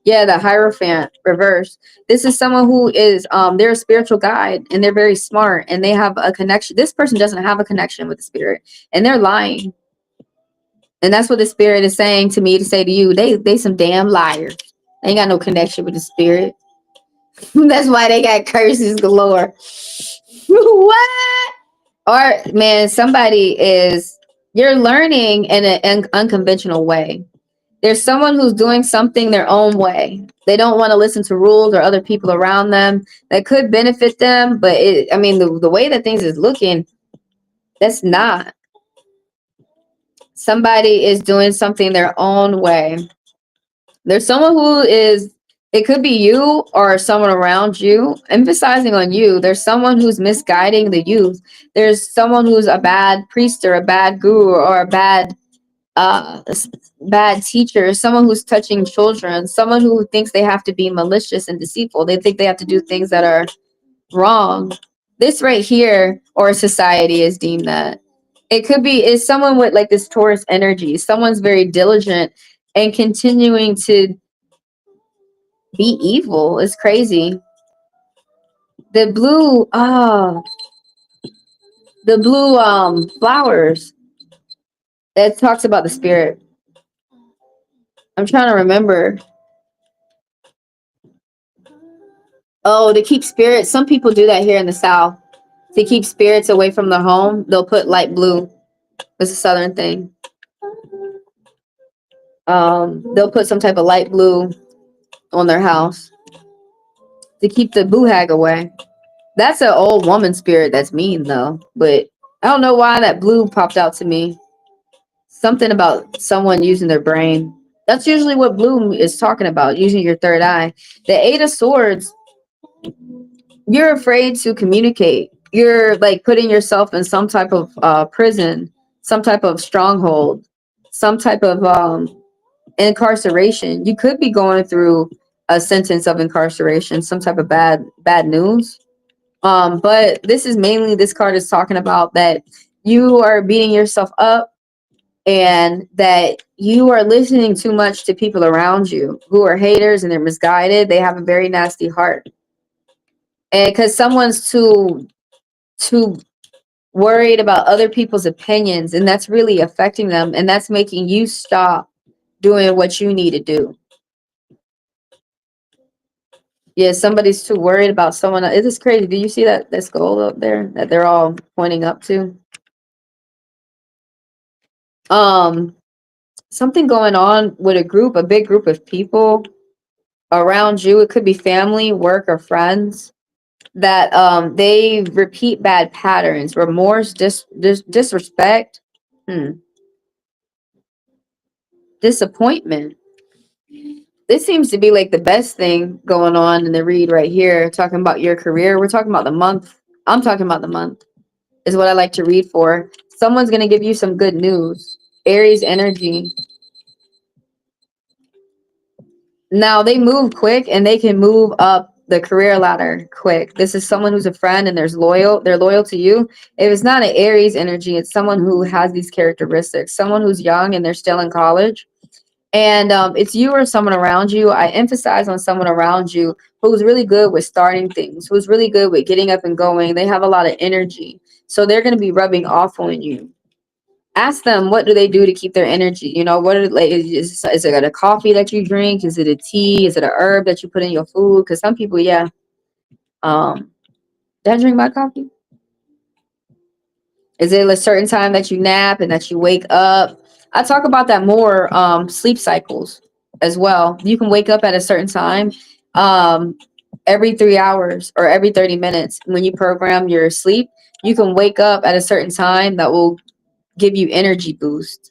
Yeah, the Hierophant reverse. This is someone who is they're a spiritual guide and they're very smart and they have a connection. This person doesn't have a connection with the spirit and they're lying. And that's what the spirit is saying to me to say to you. They some damn liars. They ain't got no connection with the spirit. That's why they got curses galore. What? Or man, somebody is, you're learning in an unconventional way. There's someone who's doing something their own way. They don't want to listen to rules or other people around them that could benefit them. But I mean, the way that things is looking, that's not. Somebody is doing something their own way. There's someone who is, it could be you or someone around you, emphasizing on you. There's someone who's misguiding the youth. There's someone who's a bad priest or a bad guru or a bad bad teacher, someone who's touching children, someone who thinks they have to be malicious and deceitful. They think they have to do things that are wrong. This right here, or society is deemed that. It could be is someone with like this Taurus energy. Someone's very diligent and continuing to be evil. It's crazy. The blue, the blue flowers that talks about the spirit. I'm trying to remember. Oh, to keep spirits. Some people do that here in the South. To keep spirits away from the home, they'll put light blue. It's a Southern thing. They'll put some type of light blue on their house to keep the boo hag away. That's an old woman spirit that's mean though. But I don't know why that blue popped out to me. Something about someone using their brain. That's usually what blue is talking about, using your third eye. The 8 of Swords, you're afraid to communicate. You're like putting yourself in some type of prison, some type of stronghold, some type of incarceration. You could be going through a sentence of incarceration, some type of bad news. But this is mainly, this card is talking about that you are beating yourself up and that you are listening too much to people around you who are haters and they're misguided. They have a very nasty heart. And because someone's too worried about other people's opinions, and that's really affecting them, and that's making you stop doing what you need to do. Yeah, somebody's too worried about someone else. It is crazy. Do you see that skull up there that they're all pointing up to? Something going on with a big group of people around you. It could be family, work, or friends that they repeat bad patterns, remorse, disrespect, disappointment. This seems to be like the best thing going on in the read right here, talking about your career. We're talking about the month. I'm talking about the month is what I like to read for. Someone's going to give you some good news. Aries energy. Now they move quick and they can move up the career ladder quick. This is someone who's a friend and they're loyal to you. If it's not an Aries energy, it's someone who has these characteristics. Someone who's young and they're still in college. And it's you or someone around you. I emphasize on someone around you who's really good with starting things, who's really good with getting up and going. They have a lot of energy. So they're going to be rubbing off on you. Ask them, what do they do to keep their energy? You know, what are, like, is it a coffee that you drink? Is it a tea? Is it a herb that you put in your food? Because some people, yeah. Did I drink my coffee? Is it a certain time that you nap and that you wake up? I talk about that more, sleep cycles as well. You can wake up at a certain time. every 3 hours or every 30 minutes. When you program your sleep, you can wake up at a certain time that will give you energy boost.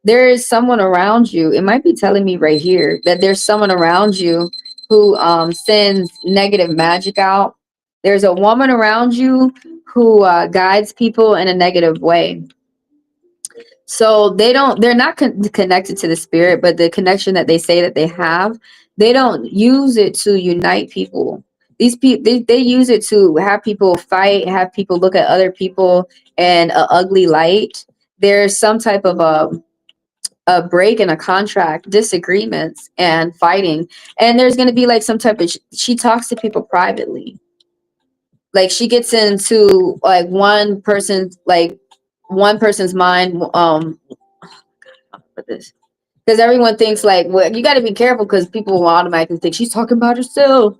There is someone around you. It might be telling me right here that there's someone around you who sends negative magic out. There's a woman around you who guides people in a negative way. So they're not connected to the spirit, but the connection that they say that they have, they don't use it to unite people. These people, they use it to have people fight, have people look at other people in an ugly light. There's some type of a break in a contract, disagreements and fighting. And there's going to be like some type of, she talks to people privately. Like she gets into like one person's mind, with this, because everyone thinks like, well, you got to be careful because people will automatically think she's talking about herself.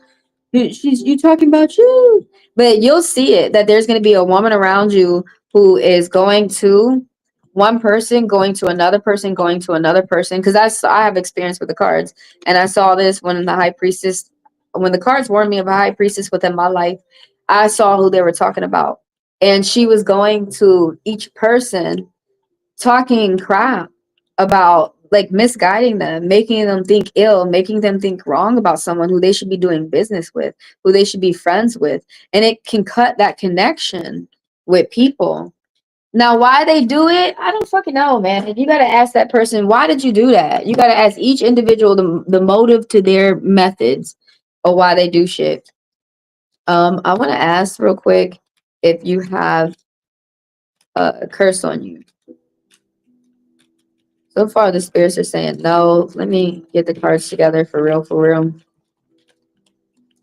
You talking about you, but you'll see it that there's going to be a woman around you who is going to one person, going to another person, going to another person. Because I have experience with the cards, and I saw this when the high priestess, when the cards warned me of a high priestess within my life, I saw who they were talking about, and she was going to each person talking crap about, like, misguiding them, making them think ill, making them think wrong about someone who they should be doing business with, who they should be friends with. And it can cut that connection with people. Now, why they do it, I don't fucking know, man. And you got to ask that person, why did you do that? You got to ask each individual the motive to their methods or why they do shit. I want to ask real quick if you have a curse on you. So far, the spirits are saying no. Let me get the cards together for real, for real.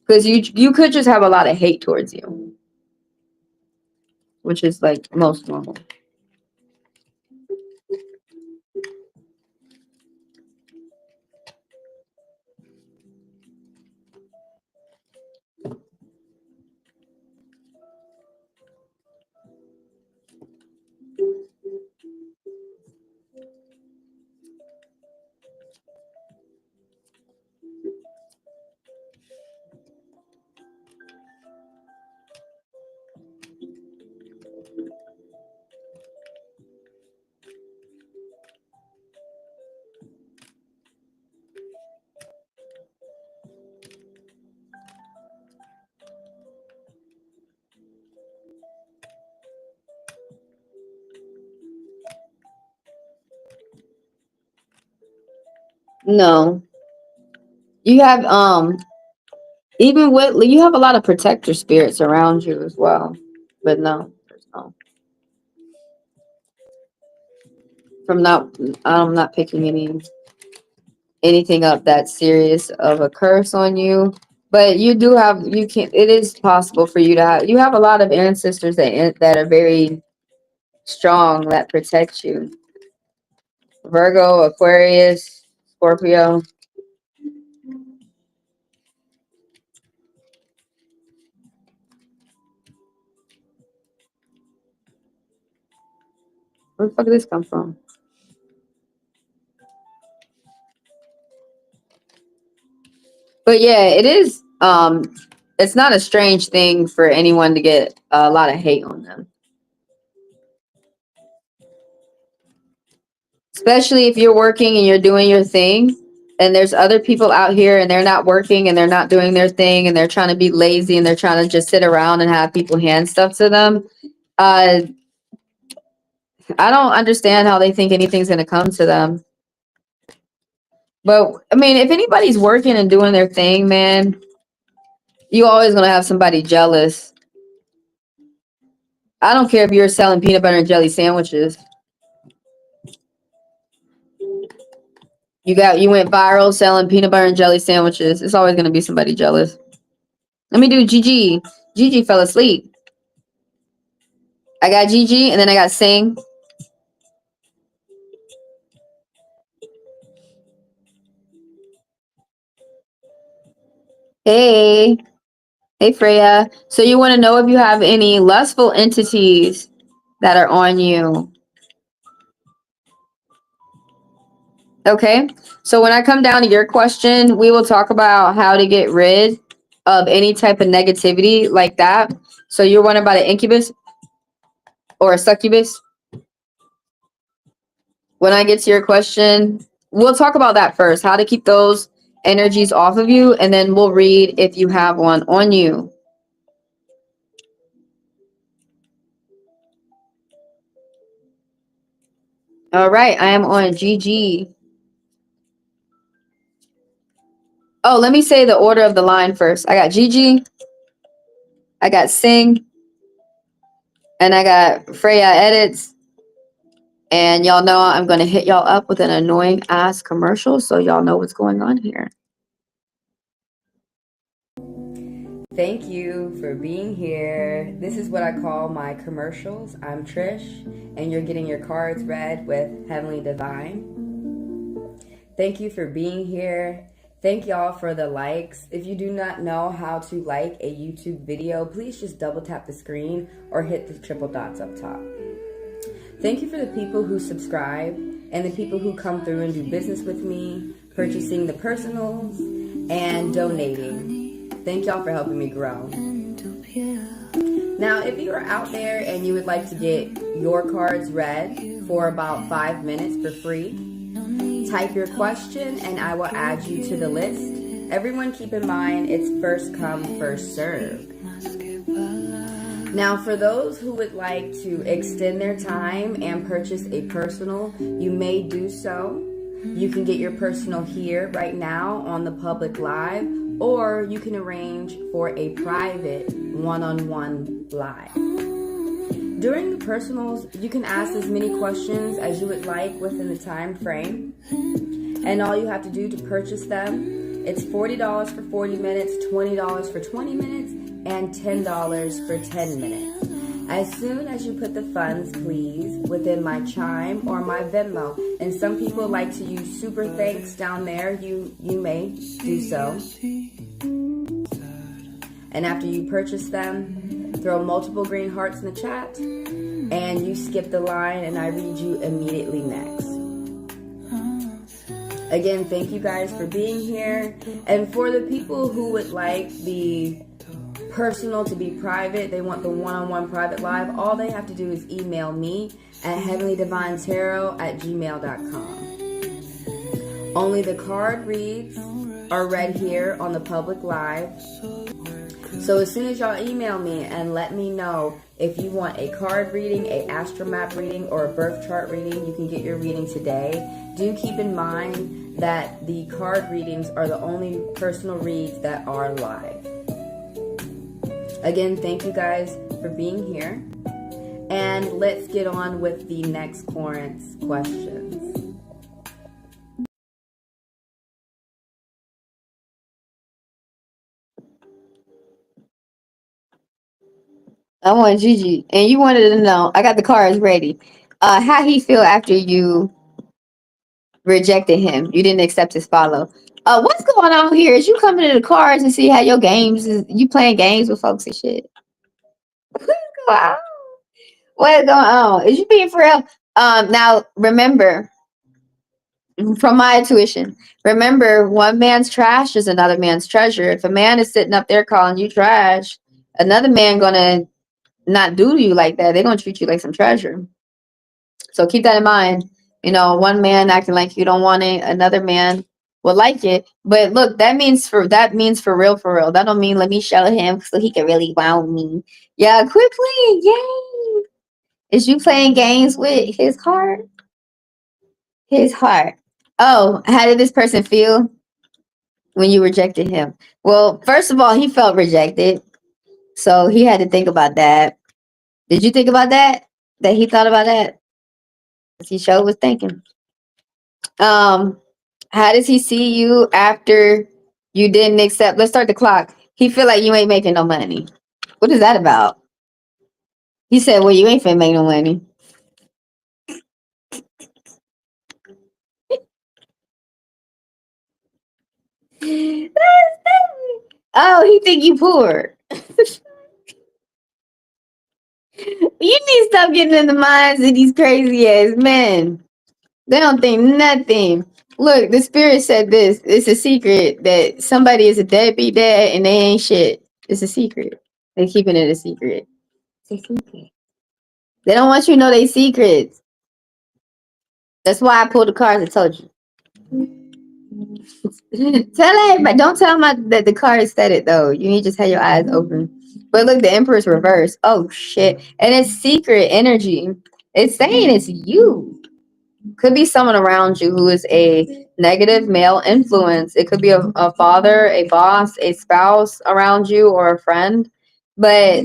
Because you could just have a lot of hate towards you, which is like most normal. No, you have even with you have a lot of protector spirits around you as well, but no, there's no. From not, I'm not picking anything up that serious of a curse on you. But you do have, you can, it is possible for you to have, you have a lot of ancestors that are very strong, that protect you. Virgo, Aquarius, Scorpio. Where the fuck did this come from? But yeah, it is. It's not a strange thing for anyone to get a lot of hate on them, especially if you're working and you're doing your thing, and there's other people out here and they're not working and they're not doing their thing and they're trying to be lazy and they're trying to just sit around and have people hand stuff to them. Uh, I don't understand how they think anything's gonna come to them. But I mean, if anybody's working and doing their thing, man, you always gonna have somebody jealous. I don't care if you're selling peanut butter and jelly sandwiches. You went viral selling peanut butter and jelly sandwiches. It's always gonna be somebody jealous. Let me do Gigi. Gigi fell asleep. I got Gigi and then I got Sing. Hey. Hey Freya. So you want to know if you have any lustful entities that are on you. Okay. So when I come down to your question, we will talk about how to get rid of any type of negativity like that. So you're wondering about an incubus or a succubus? When I get to your question, we'll talk about that first, how to keep those energies off of you, and then we'll read if you have one on you. All right, I am on GG. Oh, let me say the order of the line first. I got Gigi, I got Sing, and I got Freya Edits. And y'all know I'm going to hit y'all up with an annoying ass commercial so y'all know what's going on here. Thank you for being here. This is what I call my commercials. I'm Trish, and you're getting your cards read with Heavenly Divine. Thank you for being here. Thank y'all for the likes. If you do not know how to like a YouTube video, please just double tap the screen or hit the triple dots up top. Thank you for the people who subscribe and the people who come through and do business with me, purchasing the personals and donating. Thank y'all for helping me grow. Now, if you are out there and you would like to get your cards read for about 5 minutes for free, type your question and I will add you to the list. Everyone keep in mind it's first come, first serve. Now, for those who would like to extend their time and purchase a personal, you may do so. You can get your personal here right now on the public live, or you can arrange for a private one-on-one live. During the personals, you can ask as many questions as you would like within the time frame. And all you have to do to purchase them, it's $40 for 40 minutes, $20 for 20 minutes, and $10 for 10 minutes. As soon as you put the funds, please, within my Chime or my Venmo. And some people like to use super thanks down there. You may do so. And after you purchase them, throw multiple green hearts in the chat, and you skip the line, and I read you immediately next. Again, thank you guys for being here. And for the people who would like the personal to be private, they want the one-on-one private live, all they have to do is email me at HeavenlyDivineTaro@gmail.com. Only the card reads are read here on the public live. So as soon as y'all email me and let me know if you want a card reading, a astromap reading, or a birth chart reading, you can get your reading today. Do keep in mind that the card readings are the only personal reads that are live. Again, thank you guys for being here. And let's get on with the next Corinth's questions. I want Gigi, and you wanted to know. I got the cards ready. How he feel after you rejected him? You didn't accept his follow. What's going on here? Is you coming to the cards and see how your games is? You playing games with folks and shit? What's going on? What's going on? Is you being for real? Now remember, from my intuition, remember, one man's trash is another man's treasure. If a man is sitting up there calling you trash, another man gonna not do to you like that. They're gonna treat you like some treasure. So keep that in mind. You know, one man acting like you don't want it, another man will like it. But look, that means for real, for real. That don't mean let me show him so he can really wow me. Yeah, quit playing. Yay! Is you playing games with his heart? His heart. Oh, how did this person feel when you rejected him? Well, first of all, he felt rejected. So he had to think about that. Did you think about that? That he thought about that? He sure was thinking. How does he see you after you didn't accept? Let's start the clock. He feel like you ain't making no money. What is that about? He said, well, you ain't finna make no money. Oh, he think you poor. You need to stop getting in the minds of these crazy ass men. They don't think nothing. Look, the spirit said this. It's a secret that somebody is a deadbeat dad and they ain't shit. It's a secret. They're keeping it a secret. It's a secret. They don't want you to know they secrets. That's why I pulled the cards. I told you. Tell everybody. Don't tell my that the card said it though. You need to just have your eyes open. But look, the Emperor's reverse. Oh shit! And it's secret energy. It's saying it's you. Could be someone around you who is a negative male influence. It could be a father, a boss, a spouse around you, or a friend. But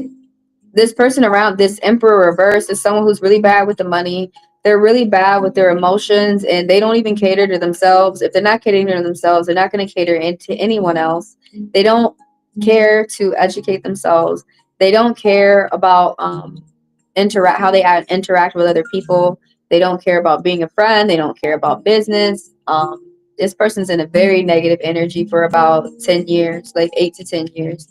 this person around this Emperor reverse is someone who's really bad with the money. They're really bad with their emotions and they don't even cater to themselves. If they're not catering to themselves, they're not going to cater into anyone else. They don't care to educate themselves. They don't care about interact how they interact with other people. They don't care about being a friend. They don't care about business. This person's in a very negative energy for about 10 years, like 8 to 10 years.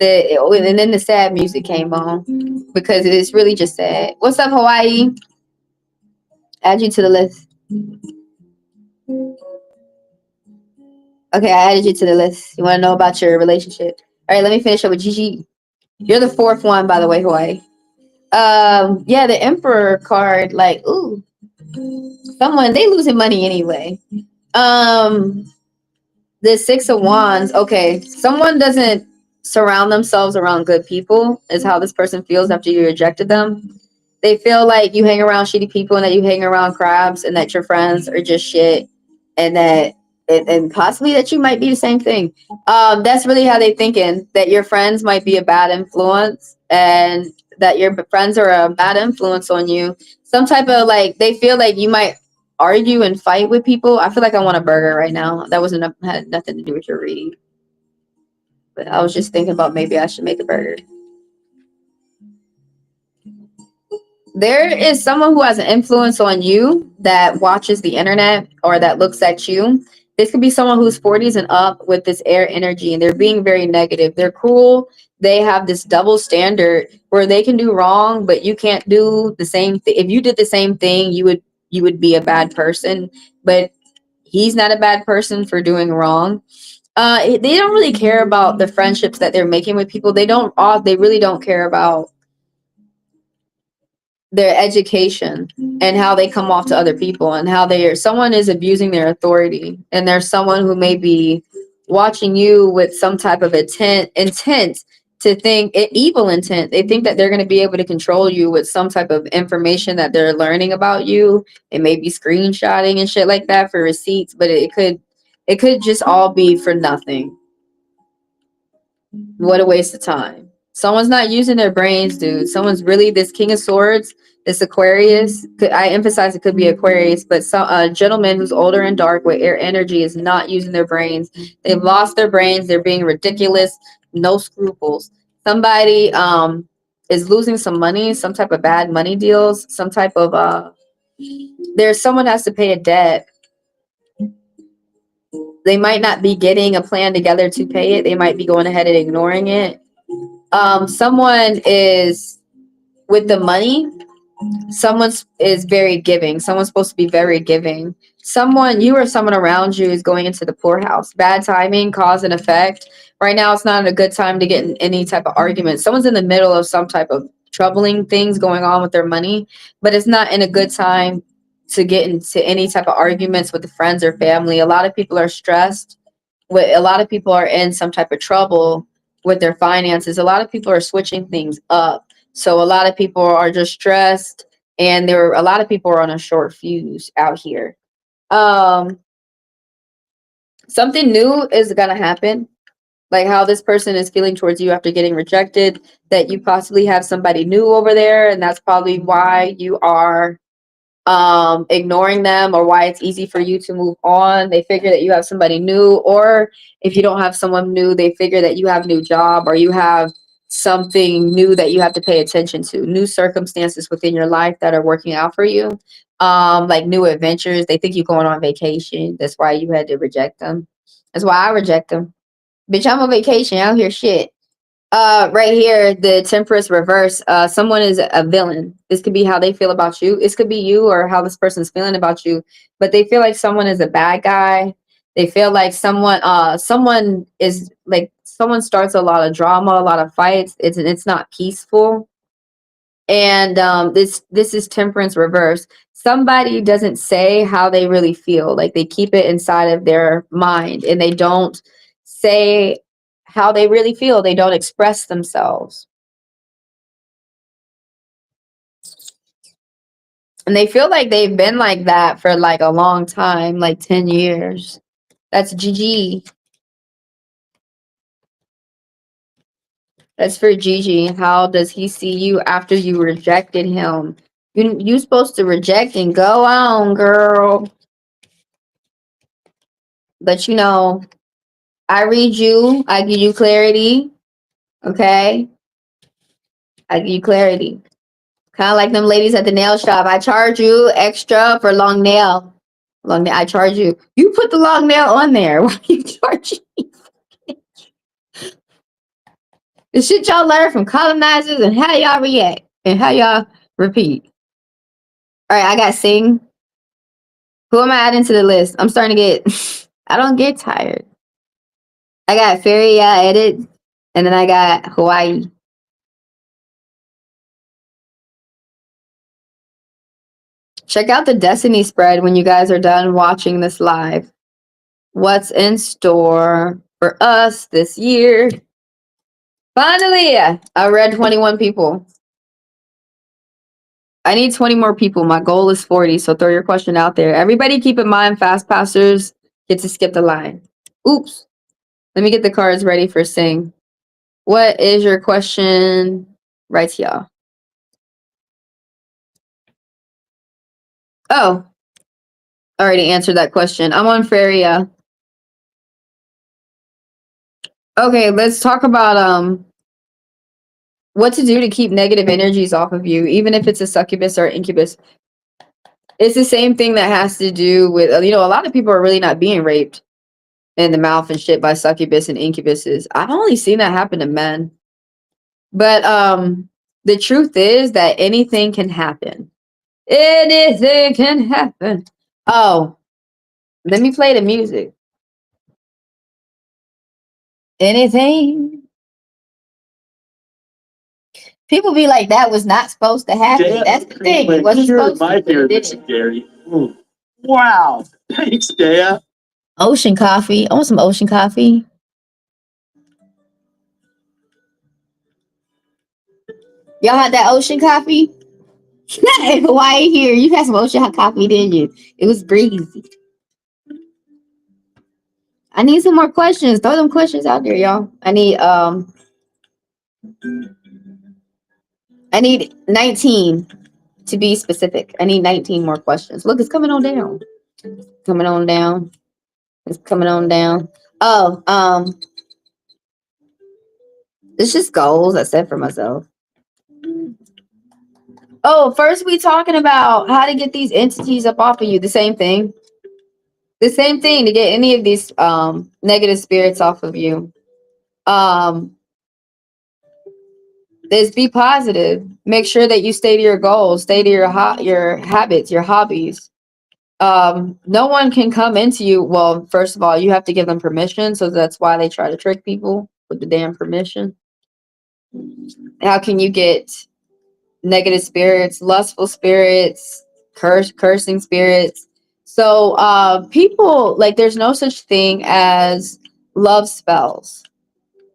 And then the sad music came on because it is really just sad. What's up, Hawaii? Add you to the list. Okay, I added you to the list. You want to know about your relationship? All right, let me finish up with Gigi. You're the fourth one, by the way, Hawaii. Yeah, the Emperor card. Like, ooh, someone they losing money anyway. Um, the Six of Wands. Okay, someone doesn't surround themselves around good people. Is how this person feels after you rejected them. They feel like you hang around shitty people and that you hang around crabs and that your friends are just shit and that and possibly that you might be the same thing. That's really how they thinking that your friends might be a bad influence and that your friends are a bad influence on you. Some type of like they feel like you might argue and fight with people. I feel like I want a burger right now. That wasn't had nothing to do with your reading, but I was just thinking about maybe I should make a burger. There is someone who has an influence on you that watches the internet or that looks at you. This could be someone who's 40s and up with this air energy and they're being very negative. They're cruel. They have this double standard where they can do wrong, but you can't do the same thing. If you did the same thing, you would be a bad person, but he's not a bad person for doing wrong. They don't really care about the friendships that they're making with people. They really don't care about their education and how they come off to other people and how they are someone is abusing their authority and there's someone who may be watching you with some type of intent to think evil intent. They think that they're going to be able to control you with some type of information that they're learning about you. It may be screenshotting and shit like that for receipts, but it could just all be for nothing. What a waste of time. Someone's not using their brains, dude. Someone's really this King of Swords, this Aquarius. I emphasize it could be Aquarius, but some a gentleman who's older and dark with air energy is not using their brains. They've lost their brains. They're being ridiculous, no scruples. Somebody is losing some money, some type of bad money deals, some type of there's someone has to pay a debt. They might not be getting a plan together to pay it. They might be going ahead and ignoring it. Someone is with the money. Someone is very giving. Someone's supposed to be very giving. You or someone around you is going into the poorhouse. Bad timing, cause and effect. Right now, it's not a good time to get in any type of argument. Someone's in the middle of some type of troubling things going on with their money, but it's not in a good time to get into any type of arguments with the friends or family. A lot of people are stressed. A lot of people are in some type of trouble with their finances. A lot of people are switching things up. So a lot of people are just stressed and a lot of people are on a short fuse out here. Um, Something new is gonna happen. Like how this person is feeling towards you after getting rejected, that you possibly have somebody new over there, and that's probably why you are ignoring them or why it's easy for you to move on. They figure that you have somebody new, or if you don't have someone new, they figure that you have a new job or you have something new that you have to pay attention to, new circumstances within your life that are working out for you. Like new adventures. They think you're going on vacation. That's why you had to reject them. That's why I reject them. Bitch, I'm on vacation out here shit. Right here, the Temperance reverse. Someone is a villain. This could be how they feel about you. This could be you or how this person's feeling about you. But they feel like someone is a bad guy. They feel like someone is like someone starts a lot of drama, a lot of fights. It's not peaceful. And this is Temperance reverse. Somebody doesn't say how they really feel. Like they keep it inside of their mind and they don't say how they really feel. They don't express themselves. And they feel like they've been like that for like a long time, like 10 years. That's Gigi. That's for Gigi. How does he see you after you rejected him? You supposed to reject and go on, girl. But you know, I read you. I give you clarity. Okay? I give you clarity. Kind of like them ladies at the nail shop. I charge you extra for long nail. Long nail. I charge you. You put the long nail on there. Why you charging? The shit y'all learn from colonizers and how y'all react and how y'all repeat. All right, I got sing. Who am I adding to the list? I'm starting to get. I don't get tired. I got Feria edit, and then I got Hawaii. Check out the Destiny spread when you guys are done watching this live. What's in store for us this year? Finally, I read 21 people. I need 20 more people. My goal is 40, so throw your question out there. Everybody keep in mind, fast passers get to skip the line. Oops. Let me get the cards ready for sing. What is your question? Right here. Oh, I already answered that question. I'm on Feria. Okay, let's talk about what to do to keep negative energies off of you, even if it's a succubus or incubus. It's the same thing that has to do with, a lot of people are really not being raped in the mouth and shit by succubus and incubuses. I've only seen that happen to men. But the truth is that anything can happen. Anything can happen. Oh, let me play the music. Anything. People be like, that was not supposed to happen. Dad, that's the thing. It wasn't supposed to. Did it? Gary. Wow. Thanks, Dad. Ocean coffee. I want some ocean coffee. Y'all had that ocean coffee? In Hawaii here. You had some ocean coffee, didn't you? It was breezy. I need some more questions. Throw them questions out there, y'all. I need 19 to be specific. I need 19 more questions. Look, it's coming on down. Coming on down. It's coming on down. Oh, it's just goals I set for myself. Oh, first we talking about how to get these entities up off of you. The same thing. The same thing to get any of these negative spirits off of you. Is be positive. Make sure that you stay to your goals, stay to your habits, your hobbies. No one can come into you. Well, first of all, you have to give them permission. So that's why they try to trick people with the damn permission. How can you get negative spirits, lustful spirits, cursing spirits? So people, like, there's no such thing as love spells.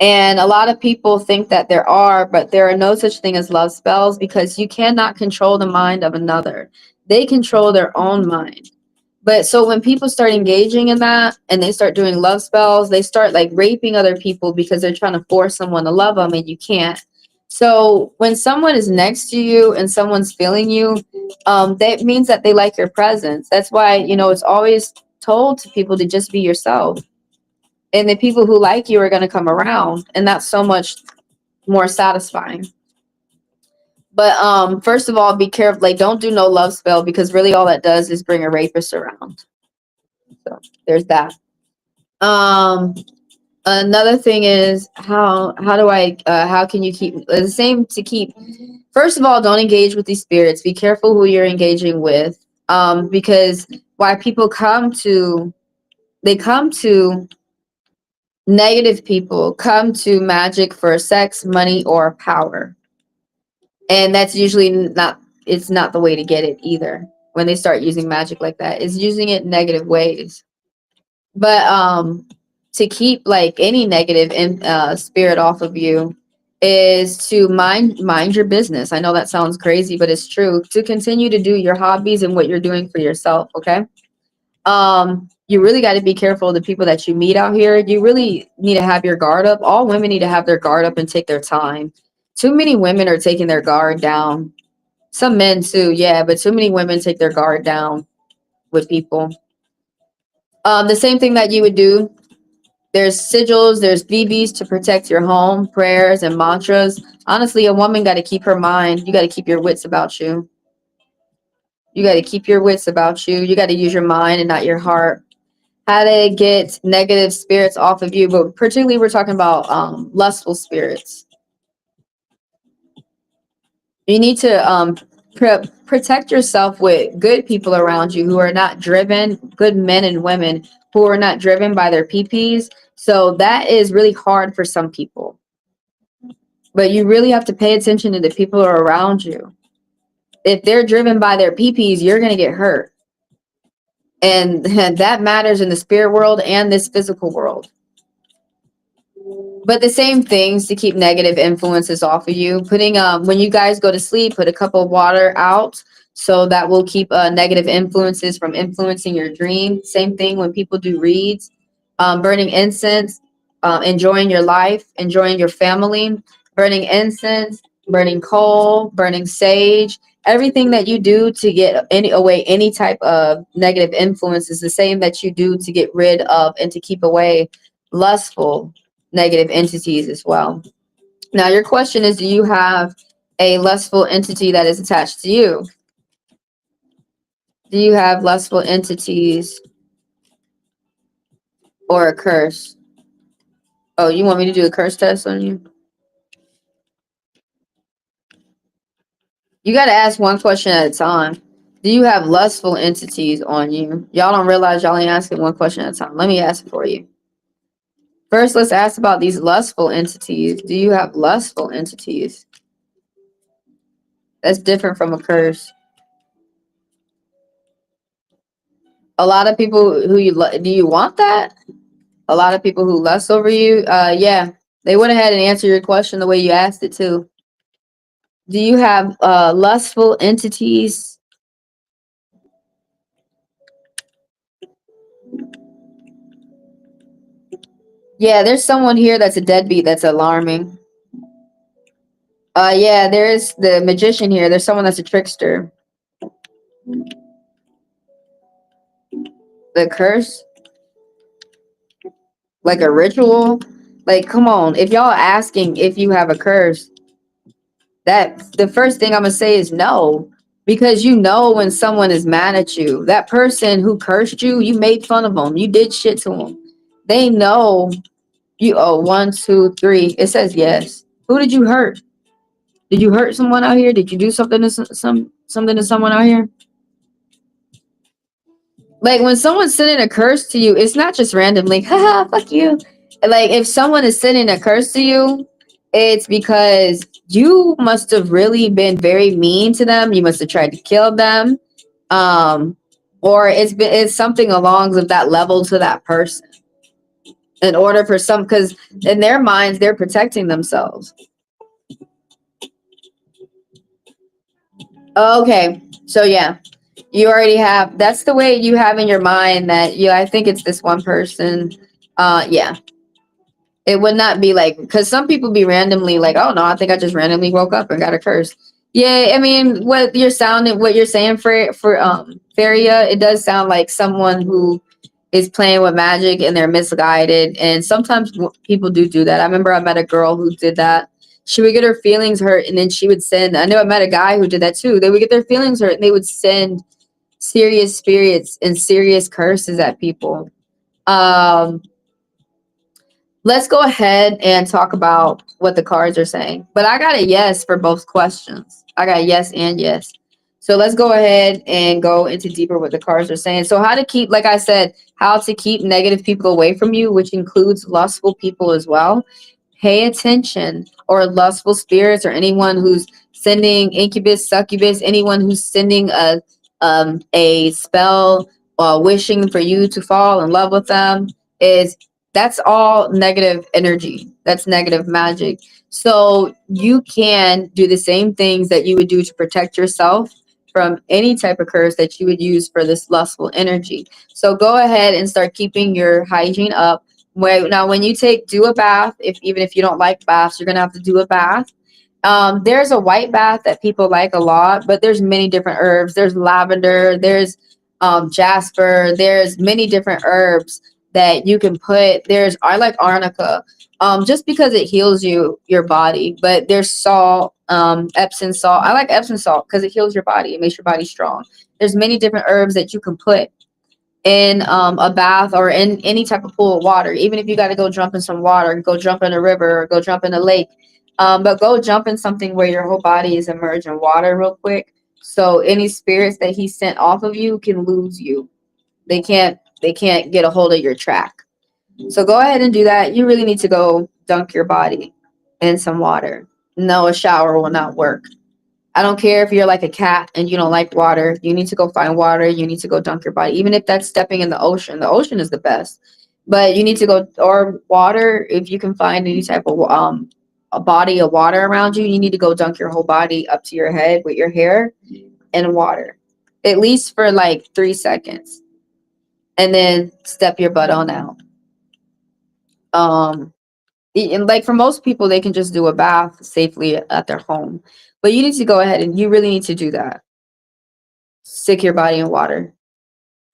And a lot of people think that there are, but there are no such thing as love spells because you cannot control the mind of another. They control their own mind. But so when people start engaging in that and they start doing love spells, they start like raping other people because they're trying to force someone to love them and you can't. So when someone is next to you and someone's feeling you, that means that they like your presence. That's why, it's always told to people to just be yourself. And the people who like you are going to come around, and that's so much more satisfying. But first of all, be careful. Like, don't do no love spell because really all that does is bring a rapist around. So there's that. Another thing is how do I how can you keep the same to keep. First of all, don't engage with these spirits. Be careful who you're engaging with. Because why people come to they come to negative people come to magic for sex, money, or power. And that's usually not it's not the way to get it either. When they start using magic like that, it's using it in negative ways. But to keep like any negative spirit off of you is to mind your business. I know that sounds crazy, but it's true. To continue to do your hobbies and what you're doing for yourself, okay? You really got to be careful of the people that you meet out here. You really need to have your guard up. All women need to have their guard up and take their time. Too many women are taking their guard down. Some men too, yeah, but too many women take their guard down with people. The same thing that you would do. There's sigils, there's BBs to protect your home, prayers and mantras. Honestly, a woman got to keep her mind. You got to keep your wits about you. You got to keep your wits about you. You got to use your mind and not your heart. How to get negative spirits off of you, but particularly we're talking about lustful spirits. You need to protect yourself with good people around you who are not driven, good men and women who are not driven by their PPs. So that is really hard for some people. But you really have to pay attention to the people who are around you. If they're driven by their PPs, you're going to get hurt. And that matters in the spirit world and this physical world. But the same things to keep negative influences off of you. Putting when you guys go to sleep, put a cup of water out, so that will keep negative influences from influencing your dream. Same thing when people do reads. Burning incense, enjoying your life, enjoying your family, burning incense, burning coal, burning sage. Everything that you do to get away any type of negative influence is the same that you do to get rid of and to keep away lustful negative entities as well. Now, your question is, do you have a lustful entity that is attached to you? Do you have lustful entities or a curse? Oh, you want me to do a curse test on you? You got to ask one question at a time. Do you have lustful entities on you? Y'all don't realize y'all ain't asking one question at a time. Let me ask it for you. First, let's ask about these lustful entities. Do you have lustful entities? That's different from a curse. A lot of people who do you want that? A lot of people who lust over you, yeah, they went ahead and answered your question the way you asked it too. Do you have lustful entities? Yeah, there's someone here that's a deadbeat. That's alarming. Yeah, there's the magician here. There's someone that's a trickster. The curse, like a ritual. Like, come on. If y'all asking if you have a curse, that the first thing I'm gonna say is no, because you know when someone is mad at you, that person who cursed you, you made fun of them, you did shit to them. They know you. Oh, 1, 2, 3. It says yes. Who did you hurt? Did you hurt someone out here? Did you do something to something to someone out here? Like when someone's sending a curse to you, it's not just randomly, haha, fuck you. Like if someone is sending a curse to you, it's because you must have really been very mean to them. You must have tried to kill them. Um, or it's something along with that level to that person. In order for some, because in their minds, they're protecting themselves. Okay, so yeah, you already have. That's the way you have in your mind that you. I think it's this one person. Yeah, it would not be like, because some people be randomly like, oh no, I think I just randomly woke up and got a curse. Yeah, I mean, what you're saying for Feria, it does sound like someone who is playing with magic and they're misguided. And sometimes people do that. I remember I met a girl who did that. She would get her feelings hurt, and then she would send. I know I met a guy who did that too. They would get their feelings hurt, and they would send serious spirits and serious curses at people. Um, let's go ahead and talk about what the cards are saying. But I got a yes for both questions. I got a yes and yes. So let's go ahead and go into deeper what the cards are saying. So how to keep, like I said, how to keep negative people away from you, which includes lustful people as well. Pay attention, or lustful spirits, or anyone who's sending incubus, succubus, anyone who's sending a spell, wishing for you to fall in love with them, is that's all negative energy. That's negative magic. So you can do the same things that you would do to protect yourself from any type of curse that you would use for this lustful energy. So go ahead and start keeping your hygiene up. Now, when you do a bath, if even if you don't like baths, you're gonna have to do a bath. There's a white bath that people like a lot, but there's many different herbs. There's lavender, there's jasper, there's many different herbs that you can put. I like arnica, just because it heals your body. But there's salt, Epsom salt. I like Epsom salt because it heals your body. It makes your body strong. There's many different herbs that you can put in a bath or in any type of pool of water. Even if you got to go jump in some water, go jump in a river or go jump in a lake. But go jump in something where your whole body is immersed in water real quick. So any spirits that he sent off of you can lose you. They can't get a hold of your track. So go ahead and do that. You really need to go dunk your body in some water. No, a shower will not work. I don't care if you're like a cat and you don't like water. You need to go find water. You need to go dunk your body. Even if that's stepping in the ocean. The ocean is the best. But you need to go, or water, if you can find any type of a body of water around you, you need to go dunk your whole body up to your head with your hair in water. At least for like 3 seconds. And then step your butt on out. Um and like for most people, they can just do a bath safely at their home. But you need to go ahead and you really need to do that. Stick your body in water.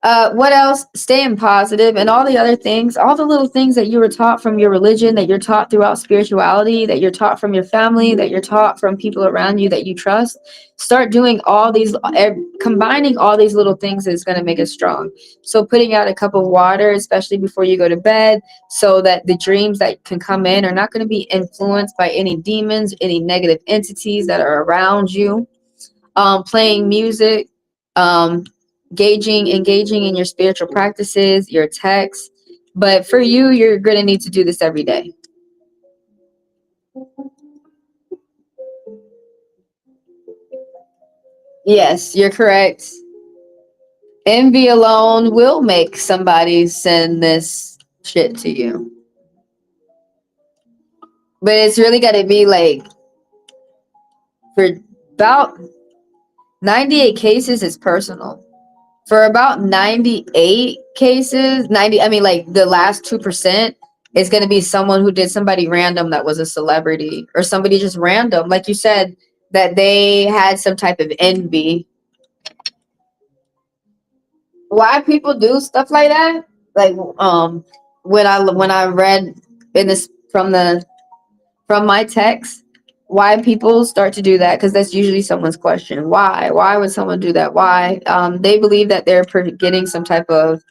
What else? Staying positive and all the other things, all the little things that you were taught from your religion, that you're taught throughout spirituality, that you're taught from your family, that you're taught from people around you that you trust. Start doing all these, combining all these little things is going to make us strong. So putting out a cup of water, especially before you go to bed, so that the dreams that can come in are not going to be influenced by any demons, any negative entities that are around you. Playing music, um, engaging in your spiritual practices, your texts. But for you, you're going to need to do this every day. Yes, you're correct. Envy alone will make somebody send this shit to you. But it's really got to be like, for about 98 cases, it's personal. For about 98 cases, 90, I mean, like the last 2% is going to be someone who did somebody random that was a celebrity, or somebody just random, like you said, that they had some type of envy. Why people do stuff like that? Like, when I read in this from my text, why people start to do that, because that's usually someone's question. Why would someone do that? Why? They believe that they're getting some type of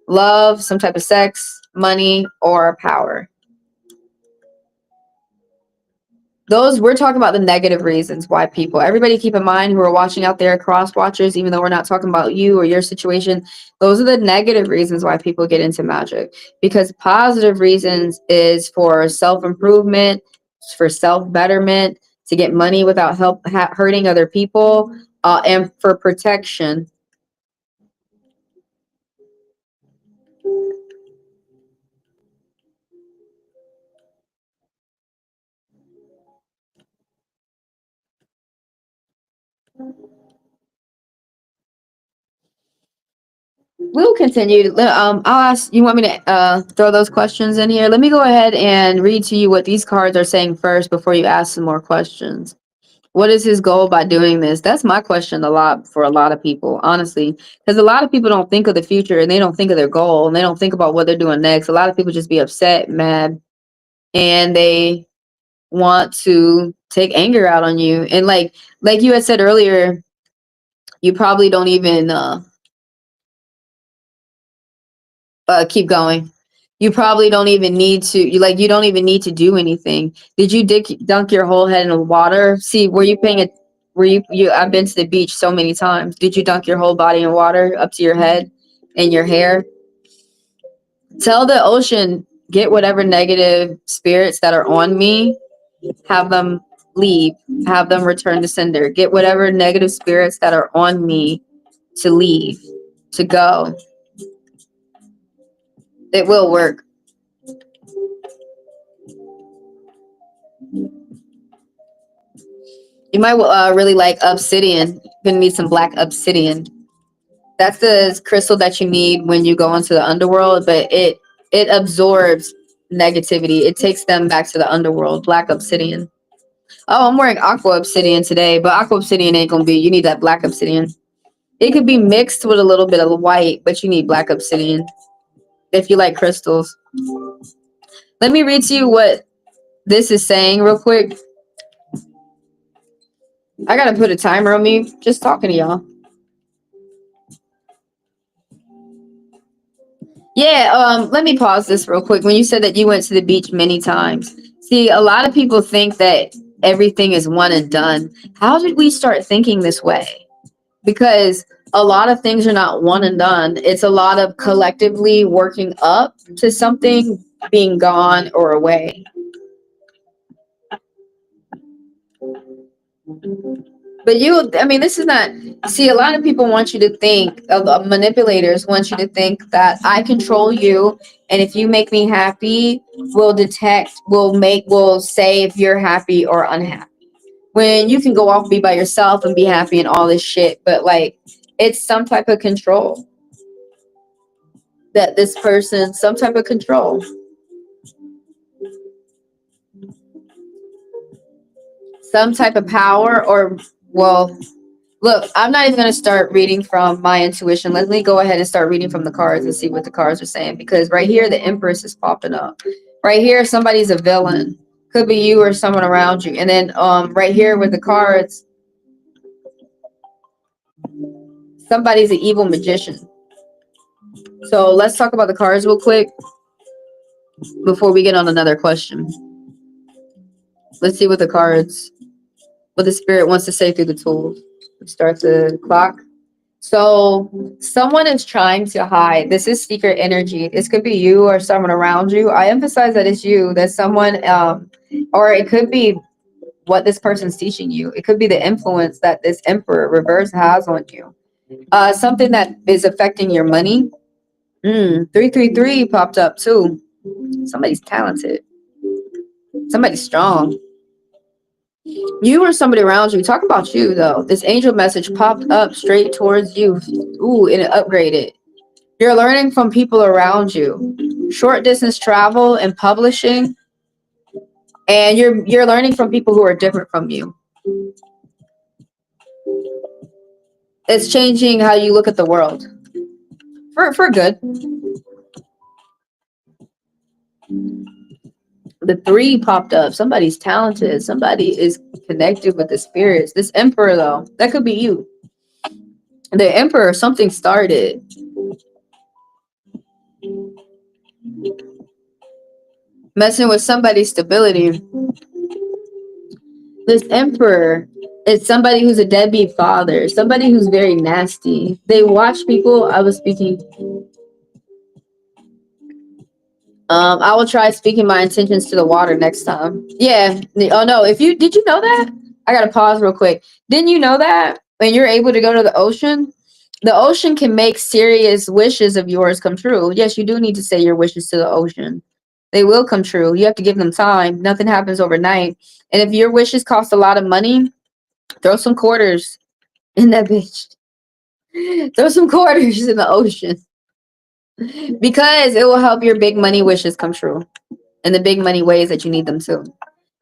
love, some type of sex, money, or power. Those, we're talking about the negative reasons why people, everybody keep in mind who are watching out there, cross watchers, even though we're not talking about you or your situation, those are the negative reasons why people get into magic. Because positive reasons is for self-improvement, for self-betterment, to get money without hurting other people, and for protection. We'll continue. I'll ask. You want me to throw those questions in here? Let me go ahead and read to you what these cards are saying first before you ask some more questions. What is his goal by doing this? That's my question a lot for a lot of people, honestly, because a lot of people don't think of the future and they don't think of their goal and they don't think about what they're doing next. A lot of people just be upset, mad, and they want to take anger out on you. And like you had said earlier, you probably don't even keep going. You probably don't even need to. You don't even need to do anything. Did you dunk your whole head in water? See, were you paying it? Were you? I've been to the beach so many times. Did you dunk your whole body in water up to your head and your hair? Tell the ocean, get whatever negative spirits that are on me, have them leave, have them return to sender. Get whatever negative spirits that are on me to leave, to go. It will work. You might really like obsidian. You're gonna need some black obsidian. That's the crystal that you need when you go into the underworld, but it absorbs negativity. It takes them back to the underworld. Black obsidian. Oh, I'm wearing aqua obsidian today, but aqua obsidian ain't gonna be. You need that black obsidian. It could be mixed with a little bit of white, but you need black obsidian if you like crystals. Let me read to you what this is saying real quick. I gotta put a timer on me just talking to y'all. Yeah, let me pause this real quick. When you said that you went to the beach many times, see, a lot of people think that everything is one and done. How did we start thinking this way? Because a lot of things are not one and done. It's a lot of collectively working up to something being gone or away. But this is not, see, a lot of people want you to think, manipulators want you to think that I control you. And if you make me happy, we'll say if you're happy or unhappy. When you can go off, be by yourself and be happy and all this shit. But it's some type of control that this person, some type of control. Some type of power look, I'm not even going to start reading from my intuition. Let me go ahead and start reading from the cards and see what the cards are saying. Because right here, the Empress is popping up. Right here, somebody's a villain. Could be you or someone around you. And then right here with the cards, somebody's an evil magician. So let's talk about the cards real quick before we get on another question. Let's see what the spirit wants to say through the tools. Start the clock. So someone is trying to hide. This is secret energy. This could be you or someone around you. I emphasize that it's you. That someone, or it could be what this person's teaching you. It could be the influence that this Emperor reverse has on you. Something that is affecting your money. 333 popped up too. Somebody's talented. Somebody's strong. You or somebody around you. Talk about you though. This angel message popped up straight towards you. Ooh, and it upgraded. You're learning from people around you. Short distance travel and publishing. And you're learning from people who are different from you. It's changing how you look at the world. For good. The 3 popped up. Somebody's talented. Somebody is connected with the spirits. This Emperor though, that could be you. The Emperor, something started. Messing with somebody's stability. This Emperor is somebody who's a deadbeat father, somebody who's very nasty. They watch people. I was speaking. I will try speaking my intentions to the water next time. Yeah. Oh no. Did you know that? I gotta pause real quick. Didn't you know that when you're able to go to the ocean can make serious wishes of yours come true. Yes, you do need to say your wishes to the ocean. They will come true. You have to give them time. Nothing happens overnight. And if your wishes cost a lot of money, throw some quarters in that bitch. Throw some quarters in the ocean. Because it will help your big money wishes come true in the big money ways that you need them to.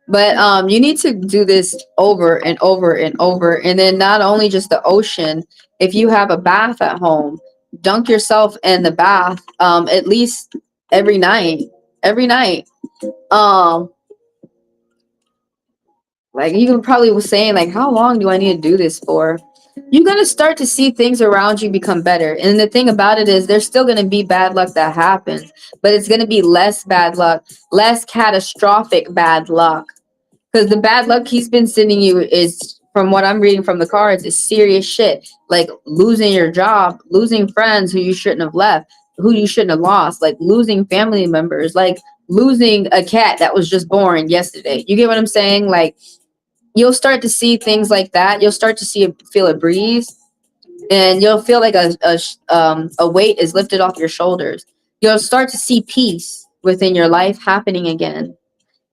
But you need to do this over and over and over. And then not only just the ocean, if you have a bath at home, dunk yourself in the bath at least every night. Every night. Like you probably was saying, like, how long do I need to do this for? You're gonna start to see things around you become better. And the thing about it is there's still gonna be bad luck that happens, but it's gonna be less bad luck, less catastrophic bad luck. Because the bad luck he's been sending you is, from what I'm reading from the cards, is serious shit. Like losing your job, losing friends who you shouldn't have left, who you shouldn't have lost, like losing family members, like losing a cat that was just born yesterday. You get what I'm saying? Like you'll start to see things like that. You'll start to feel a breeze, and you'll feel like a weight is lifted off your shoulders. You'll start to see peace within your life happening again.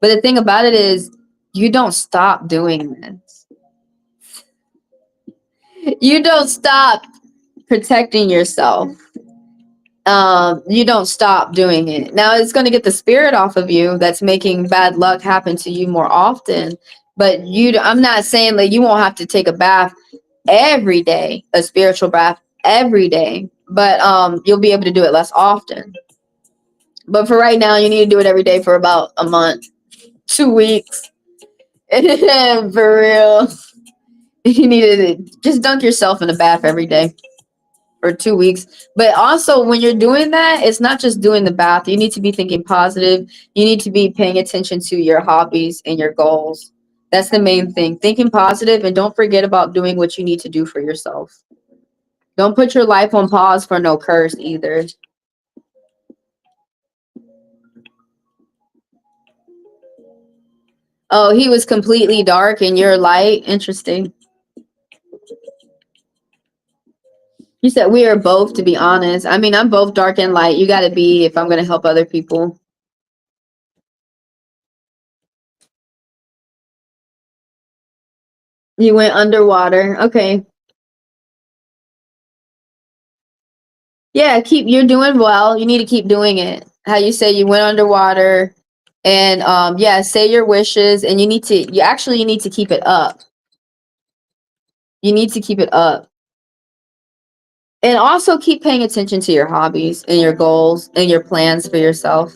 But the thing about it is, you don't stop doing this. You don't stop protecting yourself. You don't stop doing it. Now it's going to get the spirit off of you that's making bad luck happen to you more often. But I'm not saying that you won't have to take a bath every day, a spiritual bath every day, but you'll be able to do it less often. But for right now, you need to do it every day for about a month, 2 weeks. For real. You need to just dunk yourself in a bath every day for 2 weeks. But also when you're doing that, it's not just doing the bath. You need to be thinking positive. You need to be paying attention to your hobbies and your goals. That's the main thing. Thinking positive, and don't forget about doing what you need to do for yourself. Don't put your life on pause for no curse either. Oh, he was completely dark and you're light. Interesting. You said we are both, to be honest. I mean, I'm both dark and light. You got to be if I'm going to help other people. You went underwater. Okay. Yeah, you're doing well. You need to keep doing it. How you say you went underwater, and yeah, say your wishes, and you need to keep it up. You need to keep it up. And also keep paying attention to your hobbies and your goals and your plans for yourself.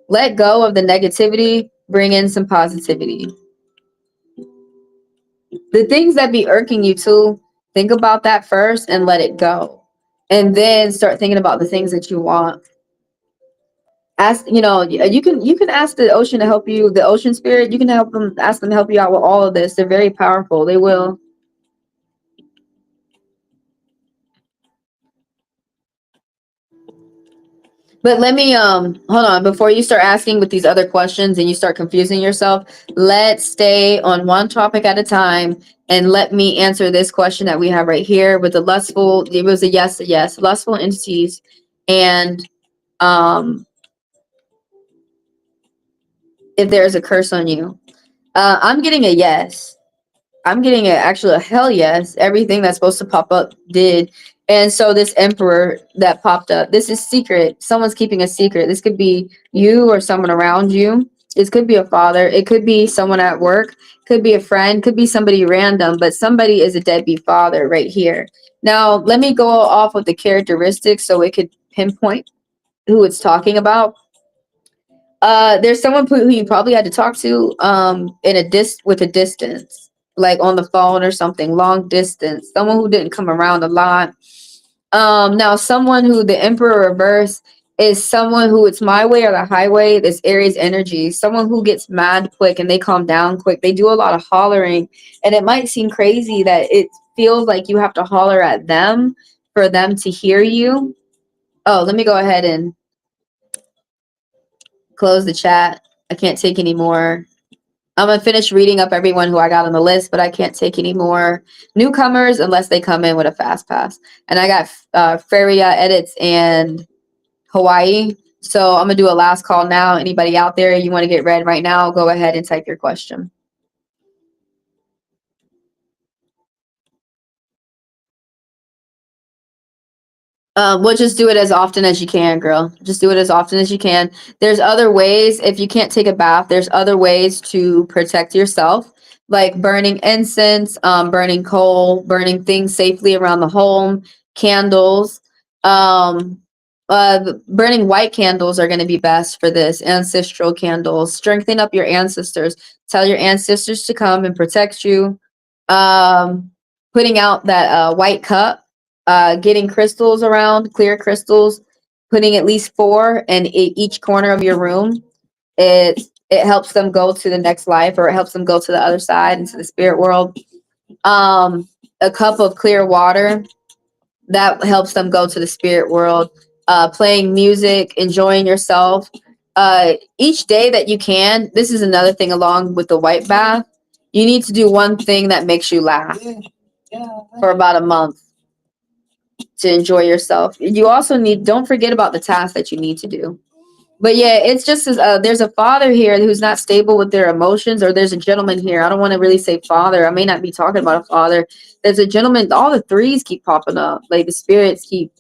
Let go of the negativity, bring in some positivity. The things that be irking you too, think about that first and let it go. And then start thinking about the things that you want. Ask, you can ask the ocean to help you, the ocean spirit, you can ask them to help you out with all of this. They're very powerful. They will. But let me hold on before you start asking with these other questions and you start confusing yourself. Let's stay on one topic at a time, and let me answer this question that we have right here with the lustful. It was a yes, lustful entities, and if there's a curse on you. I'm getting a yes. I'm getting actually a hell yes. Everything that's supposed to pop up did. And so this emperor that popped up, this is secret. Someone's keeping a secret. This could be you or someone around you. This could be a father. It could be someone at work. Could be a friend. Could be somebody random. But somebody is a deadbeat father right here. Now, let me go off of the characteristics so it could pinpoint who it's talking about. There's someone who you probably had to talk to in with a distance, like on the phone or something, long distance. Someone who didn't come around a lot. Now someone who the Emperor reverse is someone who it's my way or the highway. This Aries energy. Someone who gets mad quick and they calm down quick. They do a lot of hollering, and it might seem crazy that it feels like you have to holler at them for them to hear you. Oh, let me go ahead and close the chat. I can't take any more. I'm gonna finish reading up everyone who I got on the list, but I can't take any more newcomers unless they come in with a fast pass. And I got Feria edits and Hawaii. So I'm gonna do a last call now. Anybody out there you want to get read right now, go ahead and type your question. Well, just do it as often as you can, girl. Just do it as often as you can. There's other ways. If you can't take a bath, there's other ways to protect yourself, like burning incense, burning coal, burning things safely around the home, candles. Um, Burning white candles are going to be best for this. Ancestral candles. Strengthen up your ancestors. Tell your ancestors to come and protect you. Um, Putting out that white cup. Getting crystals around, clear crystals. Putting at least 4 in each corner of your room. It helps them go to the next life, or it helps them go to the other side, into the spirit world. A cup of clear water, that helps them go to the spirit world. Playing music, enjoying yourself. Each day that you can, this is another thing along with the white bath, you need to do one thing that makes you laugh for about a month to enjoy yourself. You also don't forget about the tasks that you need to do. But yeah, it's just there's a father here who's not stable with their emotions, or there's a gentleman here. I don't want to really say father. I may not be talking about a father. There's a gentleman. All the threes keep popping up. Like the spirits keep,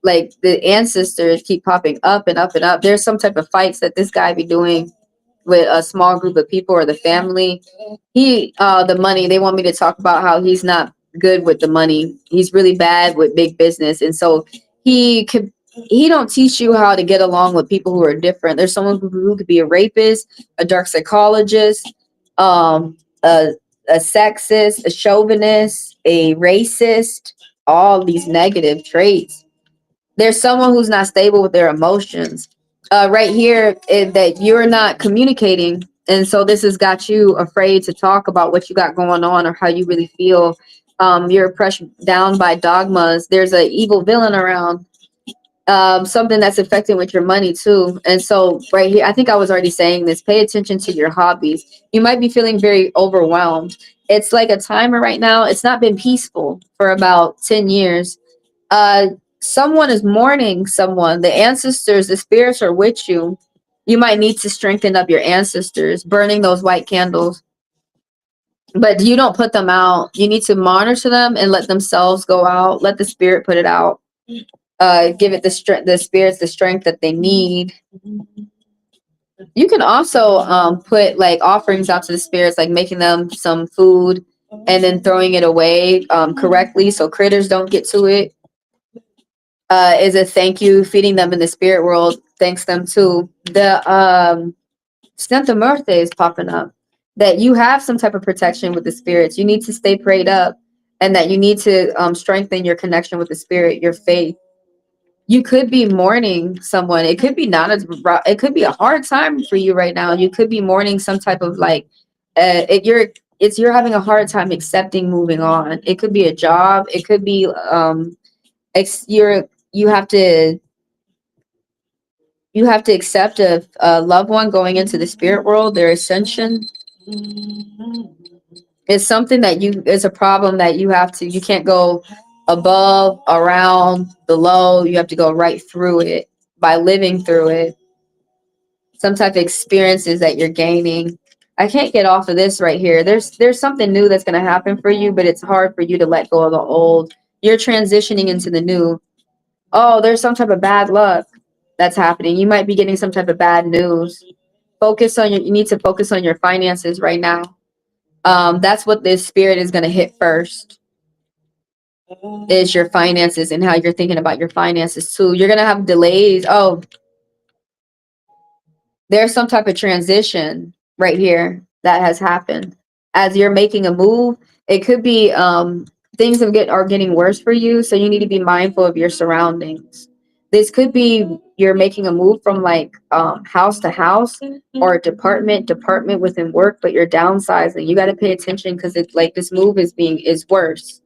like the ancestors keep popping up and up and up. There's some type of fights that this guy be doing with a small group of people or the family. The money. They want me to talk about how he's not good with the money. He's really bad with big business, and so he don't teach you how to get along with people who are different. There's someone who could be a rapist, a dark psychologist, um, a, a sexist, a chauvinist, a racist, all these negative traits. There's someone who's not stable with their emotions. Right here, that you're not communicating. And so this has got you afraid to talk about what you got going on or how you really feel. You're pressed down by dogmas. There's an evil villain around, something that's affecting with your money too. And so right here, I think I was already saying this, pay attention to your hobbies. You might be feeling very overwhelmed. It's like a timer right now. It's not been peaceful for about 10 years. uh Someone is mourning someone. The ancestors, the spirits are with you. You might need to strengthen up your ancestors, burning those white candles, but you don't put them out. You need to monitor them and let themselves go out. Let the spirit put it out. Give it the strength, the spirits the strength that they need. You can also put like offerings out to the spirits, like making them some food and then throwing it away correctly so critters don't get to it. Is a thank you, feeding them in the spirit world. Thanks them too. The Santa Muerte is popping up. That you have some type of protection with the spirits. You need to stay prayed up, and that you need to strengthen your connection with the spirit, your faith. You could be mourning someone. It could be not as it could be a hard time for you right now. You could be mourning some type of like you're having a hard time accepting moving on. It could be a job. It could be you have to accept a loved one going into the spirit world. Their ascension is something that is a problem that you can't go above, around, below. You have to go right through it by living through it. Some type of experiences that you're gaining. I can't get off of this right here. There's something new that's going to happen for you, but it's hard for you to let go of the old. You're transitioning into the new. Oh, there's some type of bad luck that's happening. You might be getting some type of bad news. You need to focus on your finances right now. That's what this spirit is going to hit first, is your finances and how you're thinking about your finances too. You're going to have delays. Oh, there's some type of transition right here that has happened as you're making a move. It could be things are getting worse for you, so you need to be mindful of your surroundings. This could be you're making a move from like house to house, or department within work, but you're downsizing. You got to pay attention, because it's like this move is worse.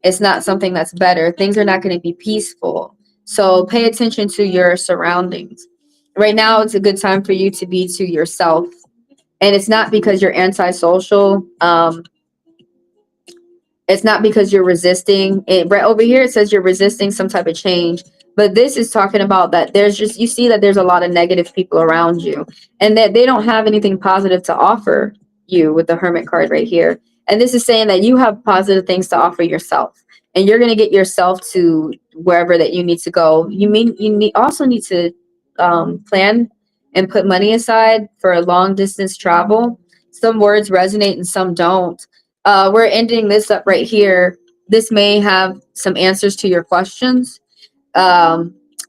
It's not something that's better. Things are not going to be peaceful. So pay attention to your surroundings. Right now, it's a good time for you to be to yourself. And it's not because you're antisocial. It's not because you're resisting it. Right over here, it says you're resisting some type of change. But this is talking about that you see that there's a lot of negative people around you, and that they don't have anything positive to offer you with the Hermit card right here. And this is saying that you have positive things to offer yourself, and you're going to get yourself to wherever that you need to go. Also need to plan and put money aside for a long distance travel. Some words resonate and some don't. We're ending this up right here. This may have some answers to your questions.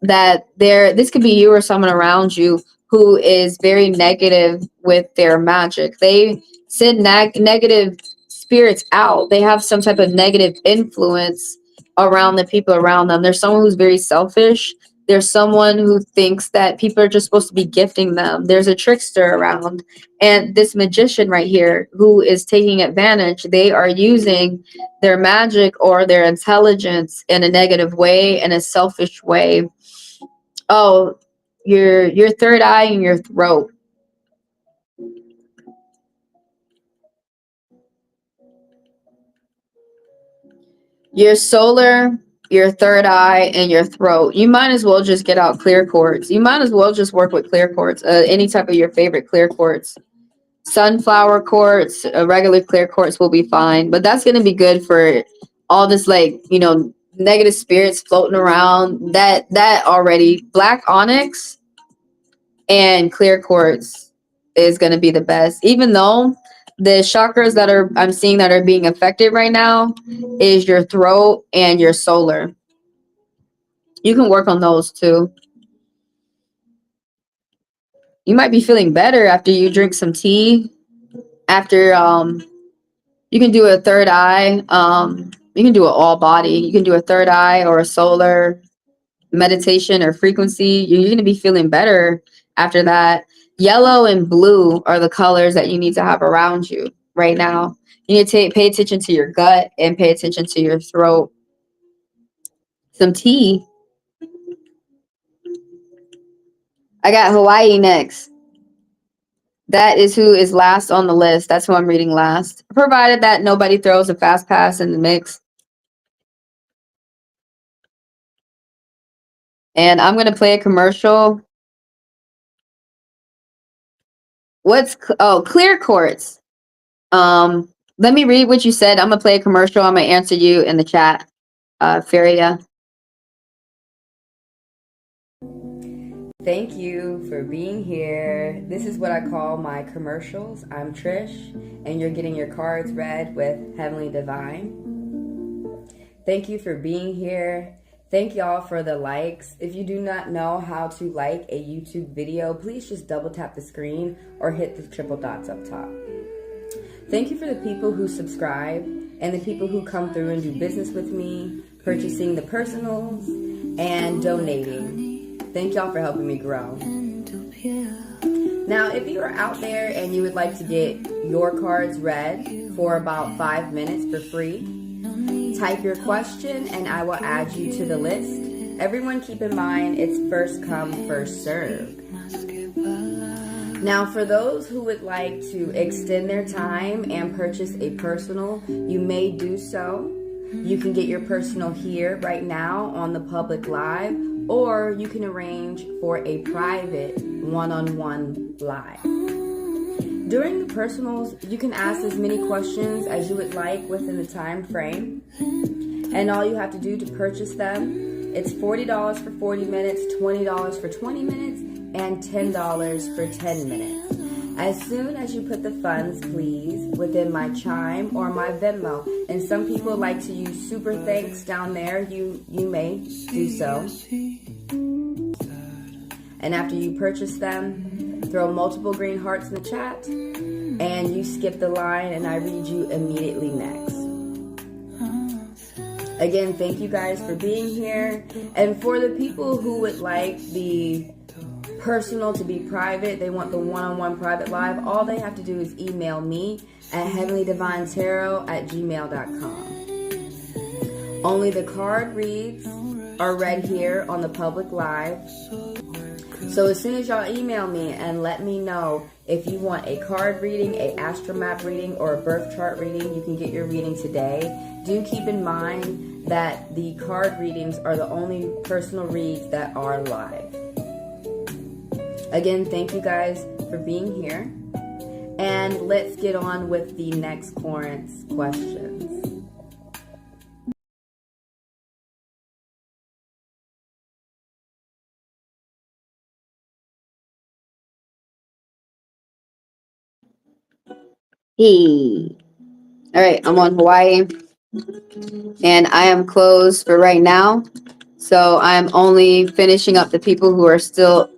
that this could be you or someone around you who is very negative with their magic. They send negative spirits out. They have some type of negative influence around the people around them. There's someone who's very selfish. There's someone who thinks that people are just supposed to be gifting them. There's a trickster around. And this magician right here who is taking advantage, they are using their magic or their intelligence in a negative way, in a selfish way. Oh, your third eye and your throat. Your solar, your third eye, and your throat. You might as well just get out clear quartz. You might as well just work with clear quartz. Any type of your favorite clear quartz. Sunflower quartz, regular clear quartz will be fine. But that's going to be good for all this, like, negative spirits floating around. That already. Black onyx and clear quartz is going to be the best, even though the chakras that I'm seeing that are being affected right now is your throat and your solar. You can work on those too. You might be feeling better after you drink some tea. After you can do a third eye. You can do an all body. You can do a third eye or a solar meditation or frequency. You're going to be feeling better after that. Yellow and blue are the colors that you need to have around you right now. You need to pay attention to your gut and pay attention to your throat. Some tea. I got Hawaii next. That is who is last on the list. That's who I'm reading last. Provided that nobody throws a fast pass in the mix. And I'm going to play a commercial. Clear quartz. Let me read what you said. I'm going to play a commercial. I'm going to answer you in the chat, Feria. Thank you for being here. This is what I call my commercials. I'm Trish, and you're getting your cards read with Heavenly Divine. Thank you for being here. Thank y'all for the likes. If you do not know how to like a YouTube video, please just double tap the screen or hit the triple dots up top. Thank you for the people who subscribe and the people who come through and do business with me, purchasing the personals and donating. Thank y'all for helping me grow. Now, if you are out there and you would like to get your cards read for about 5 minutes for free, type your question and I will add you to the list. Everyone keep in mind it's first come, first served. Now, for those who would like to extend their time and purchase a personal, you may do so. You can get your personal here right now on the public live, or you can arrange for a private one-on-one live. During the personals, you can ask as many questions as you would like within the time frame. And all you have to do to purchase them, it's $40 for 40 minutes, $20 for 20 minutes, and $10 for 10 minutes. As soon as you put the funds, please, within my Chime or my Venmo. And some people like to use super thanks down there. You may do so. And after you purchase them, throw multiple green hearts in the chat. And you skip the line and I read you immediately next. Again, thank you guys for being here. And for the people who would like the personal to be private, they want the one-on-one private live, all they have to do is email me at HeavenlyDivineTaro@gmail.com. Only the card reads are read here on the public live. So as soon as y'all email me and let me know if you want a card reading, a astromap reading, or a birth chart reading, you can get your reading today. Do keep in mind that the card readings are the only personal reads that are live. Again, thank you guys for being here. And let's get on with the next Corinth's questions. Hey. All right, I'm on Hawaii. And I am closed for right now. So I'm only finishing up the people who are still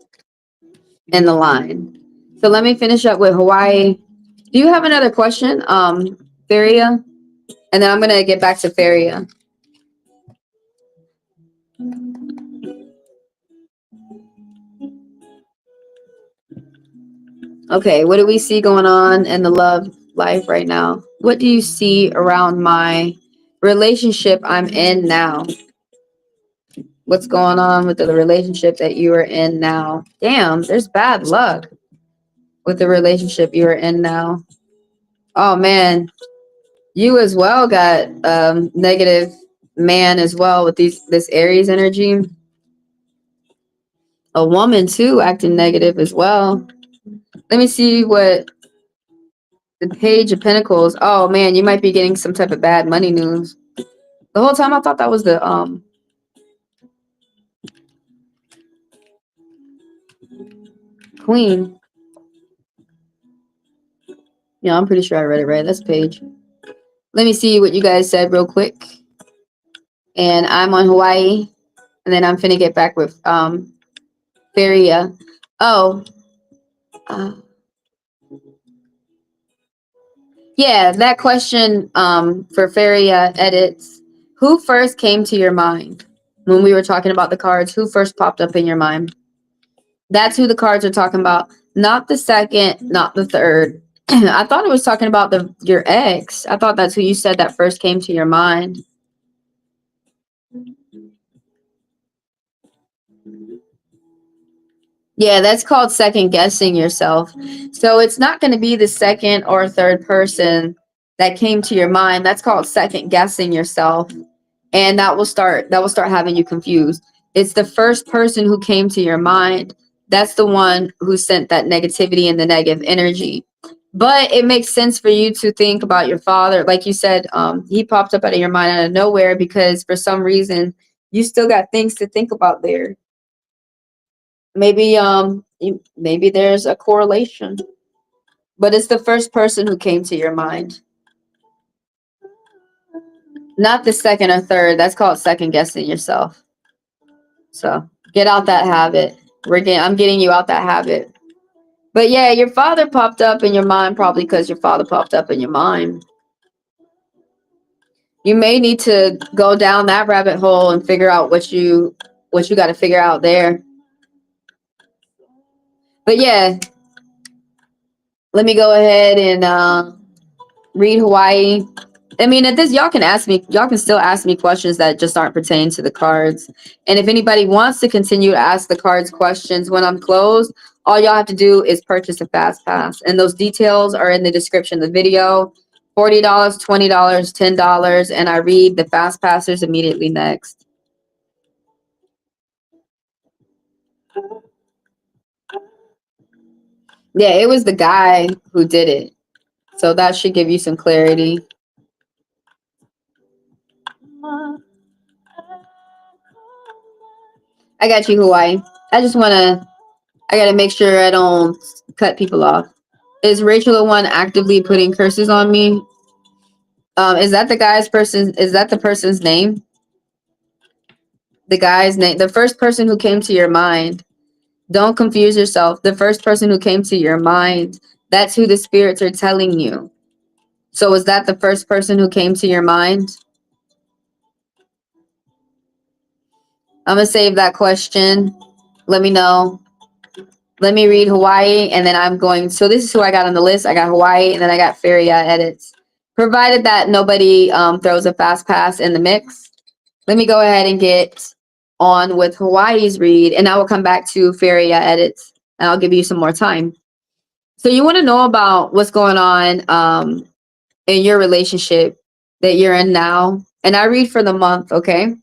in the line. So let me finish up with Hawaii. Do you have another question, Feria? And then I'm gonna get back to Feria. Okay, what do we see going on in the love life right now? What do you see around my relationship I'm in now? What's going on with the relationship that you are in now? Damn, there's bad luck with the relationship you are in now. Oh man, you as well got negative man as well with this Aries energy. A woman too acting negative as well. Let me see what the Page of Pentacles. Oh man, you might be getting some type of bad money news. The whole time I thought that was the Queen. Yeah, I'm pretty sure I read it right. That's Page. Let me see what you guys said real quick. And I'm on Hawaii. And then I'm finna get back with Feria. Oh. Yeah, that question for Feria edits. Who first came to your mind when we were talking about the cards? Who first popped up in your mind? That's who the cards are talking about. Not the second, not the third. I thought it was talking about your ex. I thought that's who you said that first came to your mind. Yeah, that's called second guessing yourself. So it's not going to be the second or third person that came to your mind. That's called second guessing yourself. And that will start having you confused. It's the first person who came to your mind. That's the one who sent that negativity and the negative energy. But it makes sense for you to think about your father. Like you said, he popped up out of your mind out of nowhere because for some reason you still got things to think about there. Maybe maybe there's a correlation. But it's the first person who came to your mind. Not the second or third. That's called second guessing yourself. So get out that habit. I'm getting you out that habit. But yeah, your father popped up in your mind probably because your father popped up in your mind. You may need to go down that rabbit hole and figure out what you got to figure out there. But yeah, let me go ahead and read Hawaii. I mean, at this, y'all can still ask me questions that just aren't pertaining to the cards. And if anybody wants to continue to ask the cards questions when I'm closed, all y'all have to do is purchase a fast pass. And those details are in the description of the video. $40, $20, $10. And I read the fast passers immediately next. Yeah, it was the guy who did it. So that should give you some clarity. I got you, Hawaii. I got to make sure I don't cut people off. Is Rachel the one actively putting curses on me? Is that the person's name? The guy's name, the first person who came to your mind. Don't confuse yourself. The first person who came to your mind, that's who the spirits are telling you. So is that the first person who came to your mind? I'm going to save that question. Let me know. Let me read Hawaii, and then so this is who I got on the list. I got Hawaii, and then I got Feria edits. Provided that nobody throws a fast pass in the mix. Let me go ahead and get on with Hawaii's read, and I will come back to Feria edits, and I'll give you some more time. So you want to know about what's going on in your relationship that you're in now, and I read for the month, okay?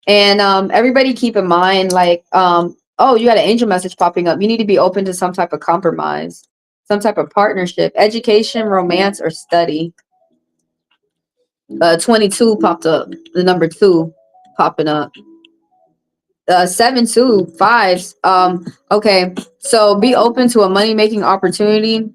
And everybody keep in mind, like, oh, you got an angel message popping up. You need to be open to some type of compromise, some type of partnership, education, romance, or study. 22 popped up, the number 2 popping up. 7, 2, 5s. Okay, so be open to a money-making opportunity.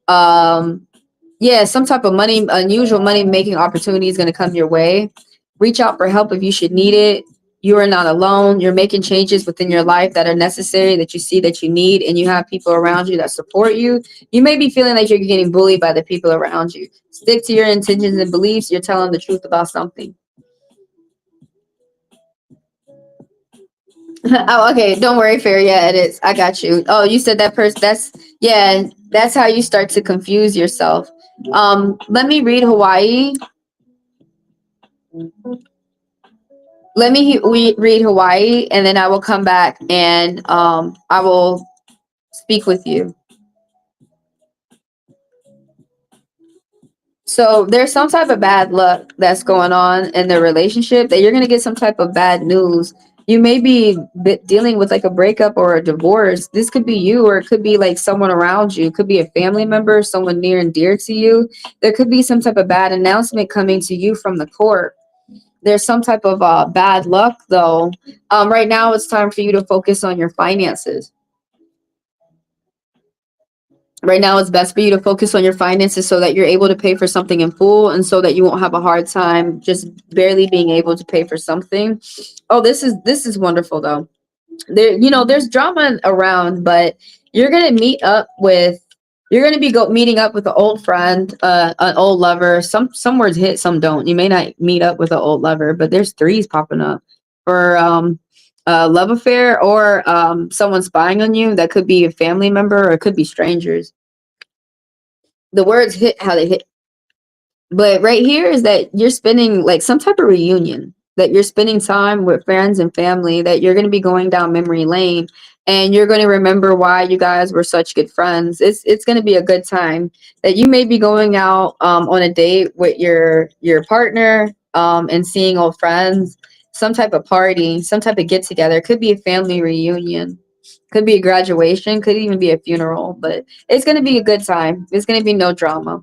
Yeah, some type of unusual money-making opportunity is going to come your way. Reach out for help if you should need it. You are not alone. You're making changes within your life that are necessary, that you see that you need, and you have people around you that support you. You may be feeling like you're getting bullied by the people around you. Stick to your intentions and beliefs. You're telling the truth about something. Oh, okay. Don't worry, Fairy. Yeah, it is. I got you. Oh, you said that person. That's how you start to confuse yourself. Let me read Hawaii. We read Hawaii, and then I will come back and I will speak with you. So there's some type of bad luck that's going on in the relationship, that you're going to get some type of bad news. You may be dealing with like a breakup or a divorce. This could be you, or it could be like someone around you. It could be a family member, someone near and dear to you. There could be some type of bad announcement coming to you from the court. There's some type of bad luck though. Right now it's time for you to focus on your finances. Right now it's best for you to focus on your finances so that you're able to pay for something in full, and so that you won't have a hard time just barely being able to pay for something. Oh, this is wonderful though. There's drama around, but you're gonna meet up with you're gonna be meeting up with an old friend, an old lover. Some words hit, some don't. You may not meet up with an old lover, but there's threes popping up for a love affair, or someone spying on you. That could be a family member, or it could be strangers. The words hit how they hit. But right here is that you're spending like some type of reunion, that you're spending time with friends and family, that you're going to be going down memory lane, and you're going to remember why you guys were such good friends. It's going to be a good time, that you may be going out on a date with your partner, and seeing old friends, some type of party, some type of get together. Could be a family reunion, could be a graduation, could even be a funeral, but it's going to be a good time. It's going to be no drama.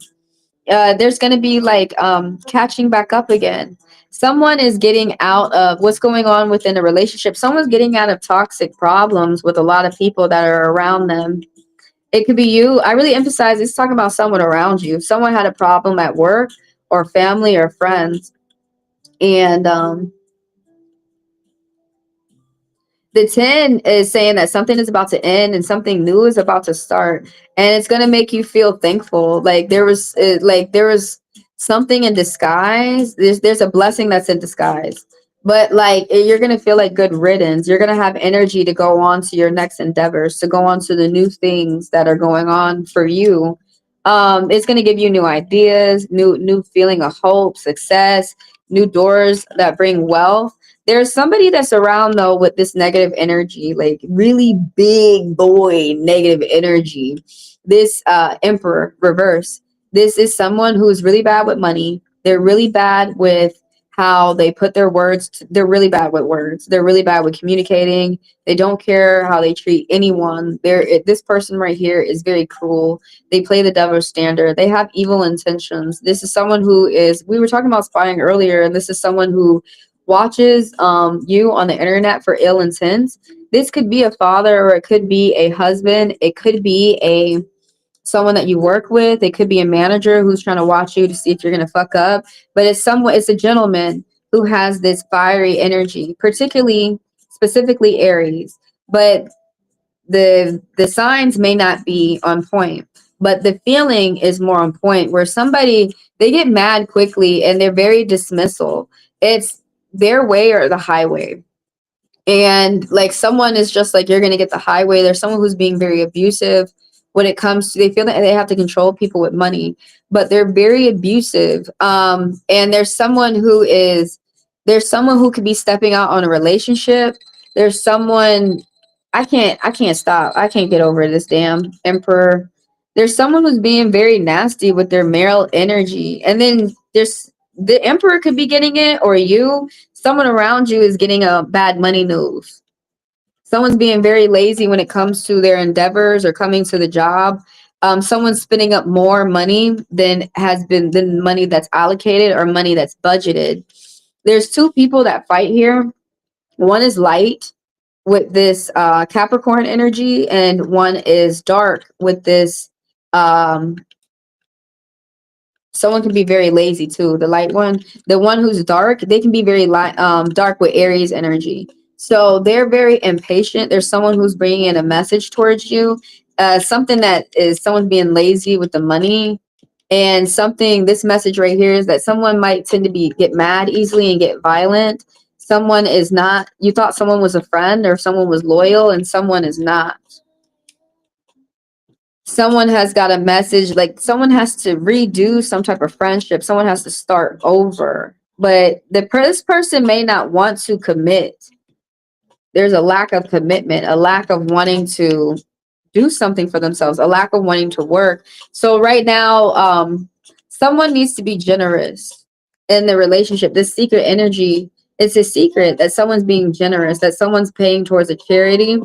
There's going to be like catching back up again. Someone is getting out of what's going on within a relationship. Someone's getting out of toxic problems with a lot of people that are around them. It could be you. I really emphasize it's talking about someone around you. If someone had a problem at work or family or friends, and the 10 is saying that something is about to end and something new is about to start, and it's going to make you feel thankful, like there was something in disguise. There's a blessing that's in disguise, but like you're going to feel like good riddance. You're going to have energy to go on to your next endeavors, to go on to the new things that are going on for you. It's going to give you new ideas, new feeling of hope, success, new doors that bring wealth. There's somebody that's around though with this negative energy, like really big boy negative energy. This emperor reverse. This is someone who's really bad with money. They're really bad with how they put their words. They're really bad with words. They're really bad with communicating. They don't care how they treat anyone. This person right here is very cruel. They play the devil's standard. They have evil intentions. This is someone who is, we were talking about spying earlier, and this is someone who watches you on the internet for ill intents. This could be a father, or it could be a husband. It could be a someone that you work with. It could be a manager who's trying to watch you to see if you're going to fuck up. But it's a gentleman who has this fiery energy, particularly specifically Aries. But the signs may not be on point, but the feeling is more on point, where somebody, they get mad quickly and they're very dismissal. It's their way or the highway. And like someone is just like, you're going to get the highway. There's someone who's being very abusive when it comes to, they feel that they have to control people with money, but they're very abusive. And there's someone who could be stepping out on a relationship. There's someone, I can't stop. I can't get over this damn emperor. There's someone who's being very nasty with their male energy. And then there's the emperor could be getting it, or someone around you is getting a bad money news. Someone's being very lazy when it comes to their endeavors or coming to the job. Someone's spending up more money than money that's allocated or money that's budgeted. There's two people that fight here. One is light with this Capricorn energy, and one is dark with this Someone can be very lazy too. The light one, the one who's dark, they can be very light, dark with Aries energy. So they're very impatient. There's someone who's bringing in a message towards you. Something that is someone being lazy with the money, and something. This message right here is that someone might tend to get mad easily and get violent. Someone is not. You thought someone was a friend or someone was loyal, and someone is not. Someone has got a message, like someone has to redo some type of friendship. Someone has to start over, but this person may not want to commit. There's a lack of commitment, a lack of wanting to do something for themselves, a lack of wanting to work. So right now, someone needs to be generous in the relationship. This secret energy, it's a secret that someone's being generous, that someone's paying towards a charity.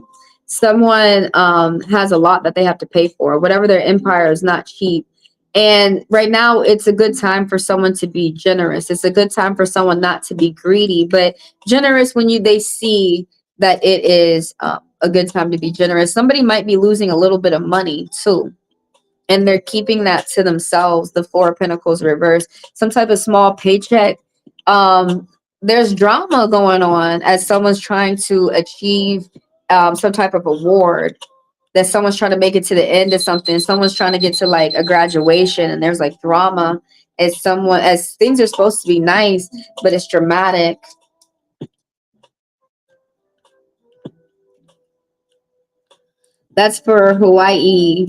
Someone has a lot that they have to pay for. Whatever their empire is not cheap. And right now, it's a good time for someone to be generous. It's a good time for someone not to be greedy, but generous when they see that it is a good time to be generous. Somebody might be losing a little bit of money too, and they're keeping that to themselves. The Four of Pentacles reverse, some type of small paycheck. There's drama going on as someone's trying to achieve some type of award, that someone's trying to make it to the end of something. Someone's trying to get to like a graduation, and there's like drama as things are supposed to be nice, but it's dramatic. That's for Hawaii.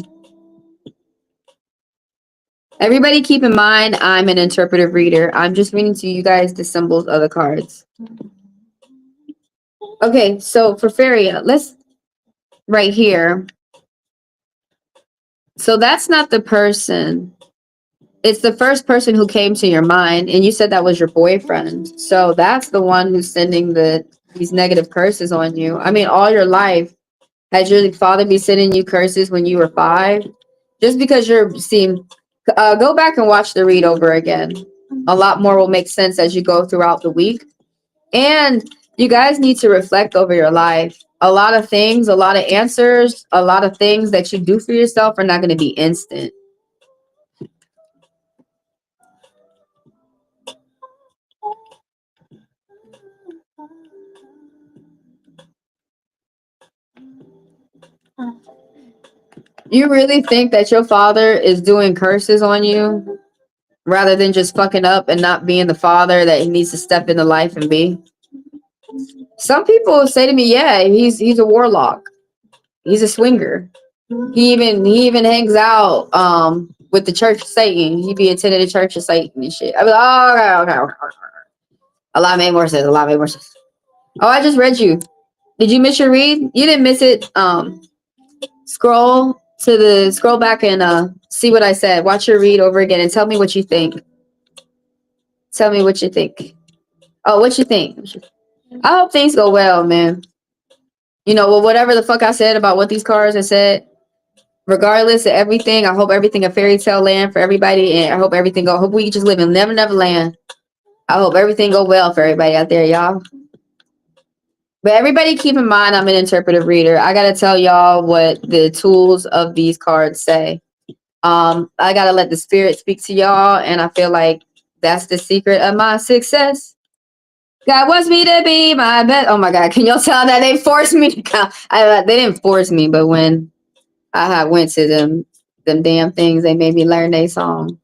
Everybody keep in mind, I'm an interpretive reader. I'm just reading to you guys the symbols of the cards. Okay, so for Feria, let's right here. So that's not the person. It's the first person who came to your mind, and you said that was your boyfriend. So that's the one who's sending these negative curses on you. I mean, all your life, has your father be sending you curses when you were 5? Just because go back and watch the read over again. A lot more will make sense as you go throughout the week. And you guys need to reflect over your life. A lot of things, a lot of answers, a lot of things that you do for yourself are not going to be instant. You really think that your father is doing curses on you rather than just fucking up and not being the father that he needs to step into life and be? Some people say to me, yeah, he's a warlock. He's a swinger. He even hangs out with the Church of Satan. He be attending the Church of Satan and shit. I be like, oh, okay. A lot made more sense. A lot made more sense. Oh, I just read you. Did you miss your read? You didn't miss it. Scroll back and see what I said. Watch your read over again and tell me what you think. Tell me what you think. Oh, what you think? I hope things go well, man. Well, whatever the fuck I said about what these cards have said, regardless of everything, I hope everything a fairy tale land for everybody, and I hope everything go. I hope we just live in never land. I hope everything go well for everybody out there, y'all. But everybody keep in mind, I'm an interpretive reader. I gotta tell y'all what the tools of these cards say. I gotta let the spirit speak to y'all, and I feel like that's the secret of my success. God wants me to be my best. Oh my God, can y'all tell that they forced me to come? They didn't force me, but when I went to them damn things, they made me learn their song.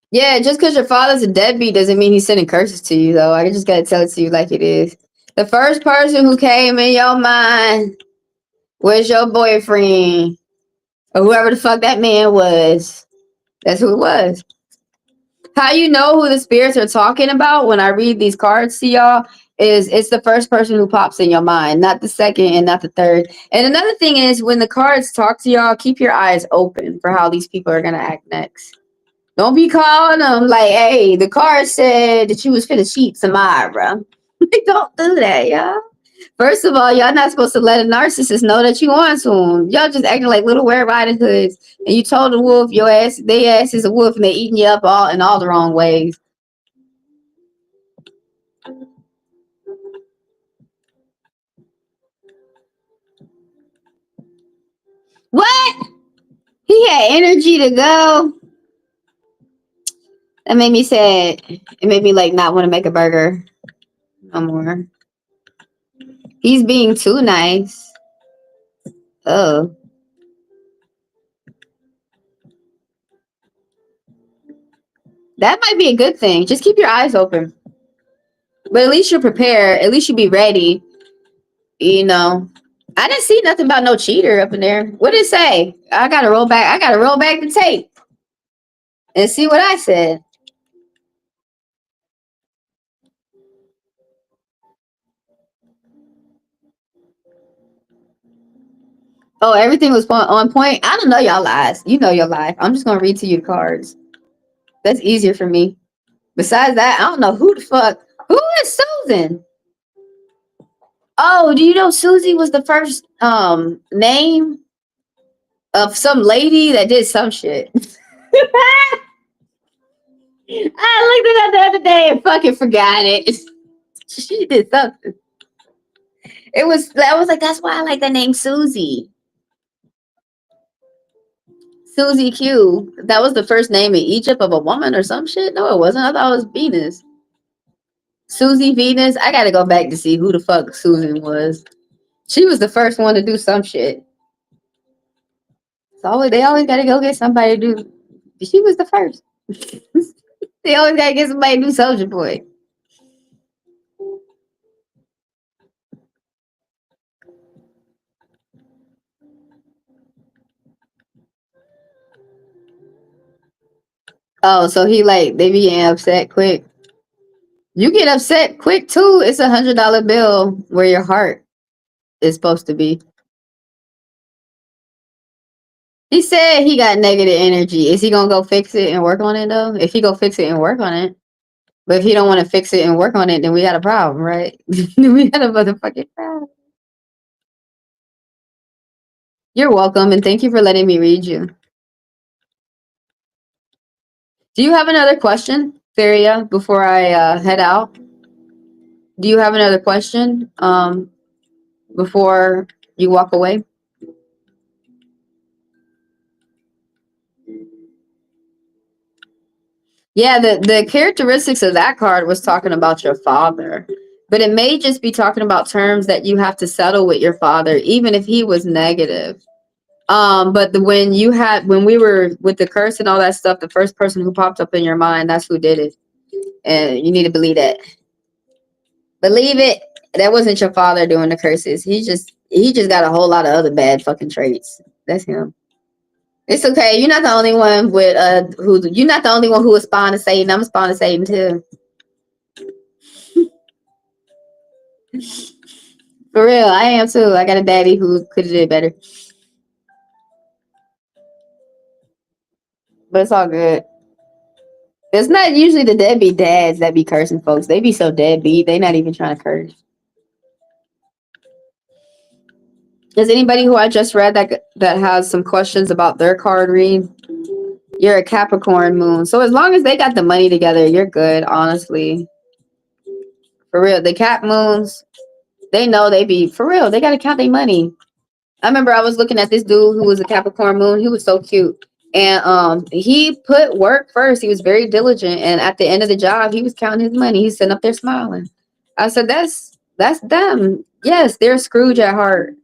Yeah, just because your father's a deadbeat doesn't mean he's sending curses to you, though. I just gotta tell it to you like it is. The first person who came in your mind was your boyfriend, or whoever the fuck that man was. That's who it was. How you know who the spirits are talking about when I read these cards to y'all is it's the first person who pops in your mind, not the second and not the third. And another thing is when the cards talk to y'all, keep your eyes open for how these people are gonna act next. Don't be calling them like, hey, the card said that you was finna cheat tomorrow. Don't do that, y'all. First of all, y'all not supposed to let a narcissist know that you want to them. Y'all just acting like little Red Riding Hoods. And you told the wolf they ass is a wolf and they eating you up in all the wrong ways. What? He had energy to go. That made me sad. It made me like not want to make a burger no more. He's being too nice. Oh. That might be a good thing. Just keep your eyes open. But at least you're prepared. At least you be ready. You know. I didn't see nothing about no cheater up in there. What did it say? I gotta roll back the tape and see what I said. Oh, everything was on point. I don't know y'all lies. You know your life. I'm just gonna read to you the cards. That's easier for me. Besides that, I don't know who the fuck. Who is Susan? Oh, do you know Susie was the first name of some lady that did some shit? I looked it up the other day and fucking forgot it. She did something. I was like, that's why I like the name Susie. Susie Q. That was the first name in Egypt of a woman or some shit. No, it wasn't. I thought it was Venus. Susie Venus. I gotta go back to see who the fuck Susan was. She was the first one to do some shit. So they always gotta go get somebody to do. She was the first. They always gotta get somebody to do Soldier Boy. Oh, so they be getting upset quick. You get upset quick too. It's $100 bill where your heart is supposed to be. He said he got negative energy. Is he gonna go fix it and work on it though? If he go fix it and work on it. But if he don't want to fix it and work on it, then we got a problem, right? We got a motherfucking problem. You're welcome, and thank you for letting me read you. Do you have another question, Feria, before I head out? Do you have another question before you walk away? Yeah, the characteristics of that card was talking about your father. But it may just be talking about terms that you have to settle with your father, even if he was negative. But when we were with the curse and all that stuff, the first person who popped up in your mind, that's who did it. And you need to believe that. Believe it. That wasn't your father doing the curses. He just got a whole lot of other bad fucking traits. That's him. It's okay. You're not the only one you're not the only one who was spawned to Satan. I'm spawned to Satan too. For real, I am too. I got a daddy who could have did better. But it's all good. It's not usually the deadbeat dads that be cursing folks. They be so deadbeat, they not even trying to curse. Is anybody who I just read that has some questions about their card read? You're a Capricorn moon. So as long as they got the money together, you're good, honestly. For real. The Cap moons, they know they be for real. They gotta count their money. I remember I was looking at this dude who was a Capricorn moon. He was so cute. And he put work first. He was very diligent. And at the end of the job, he was counting his money. He's sitting up there smiling. I said, that's them. Yes, they're Scrooge at heart.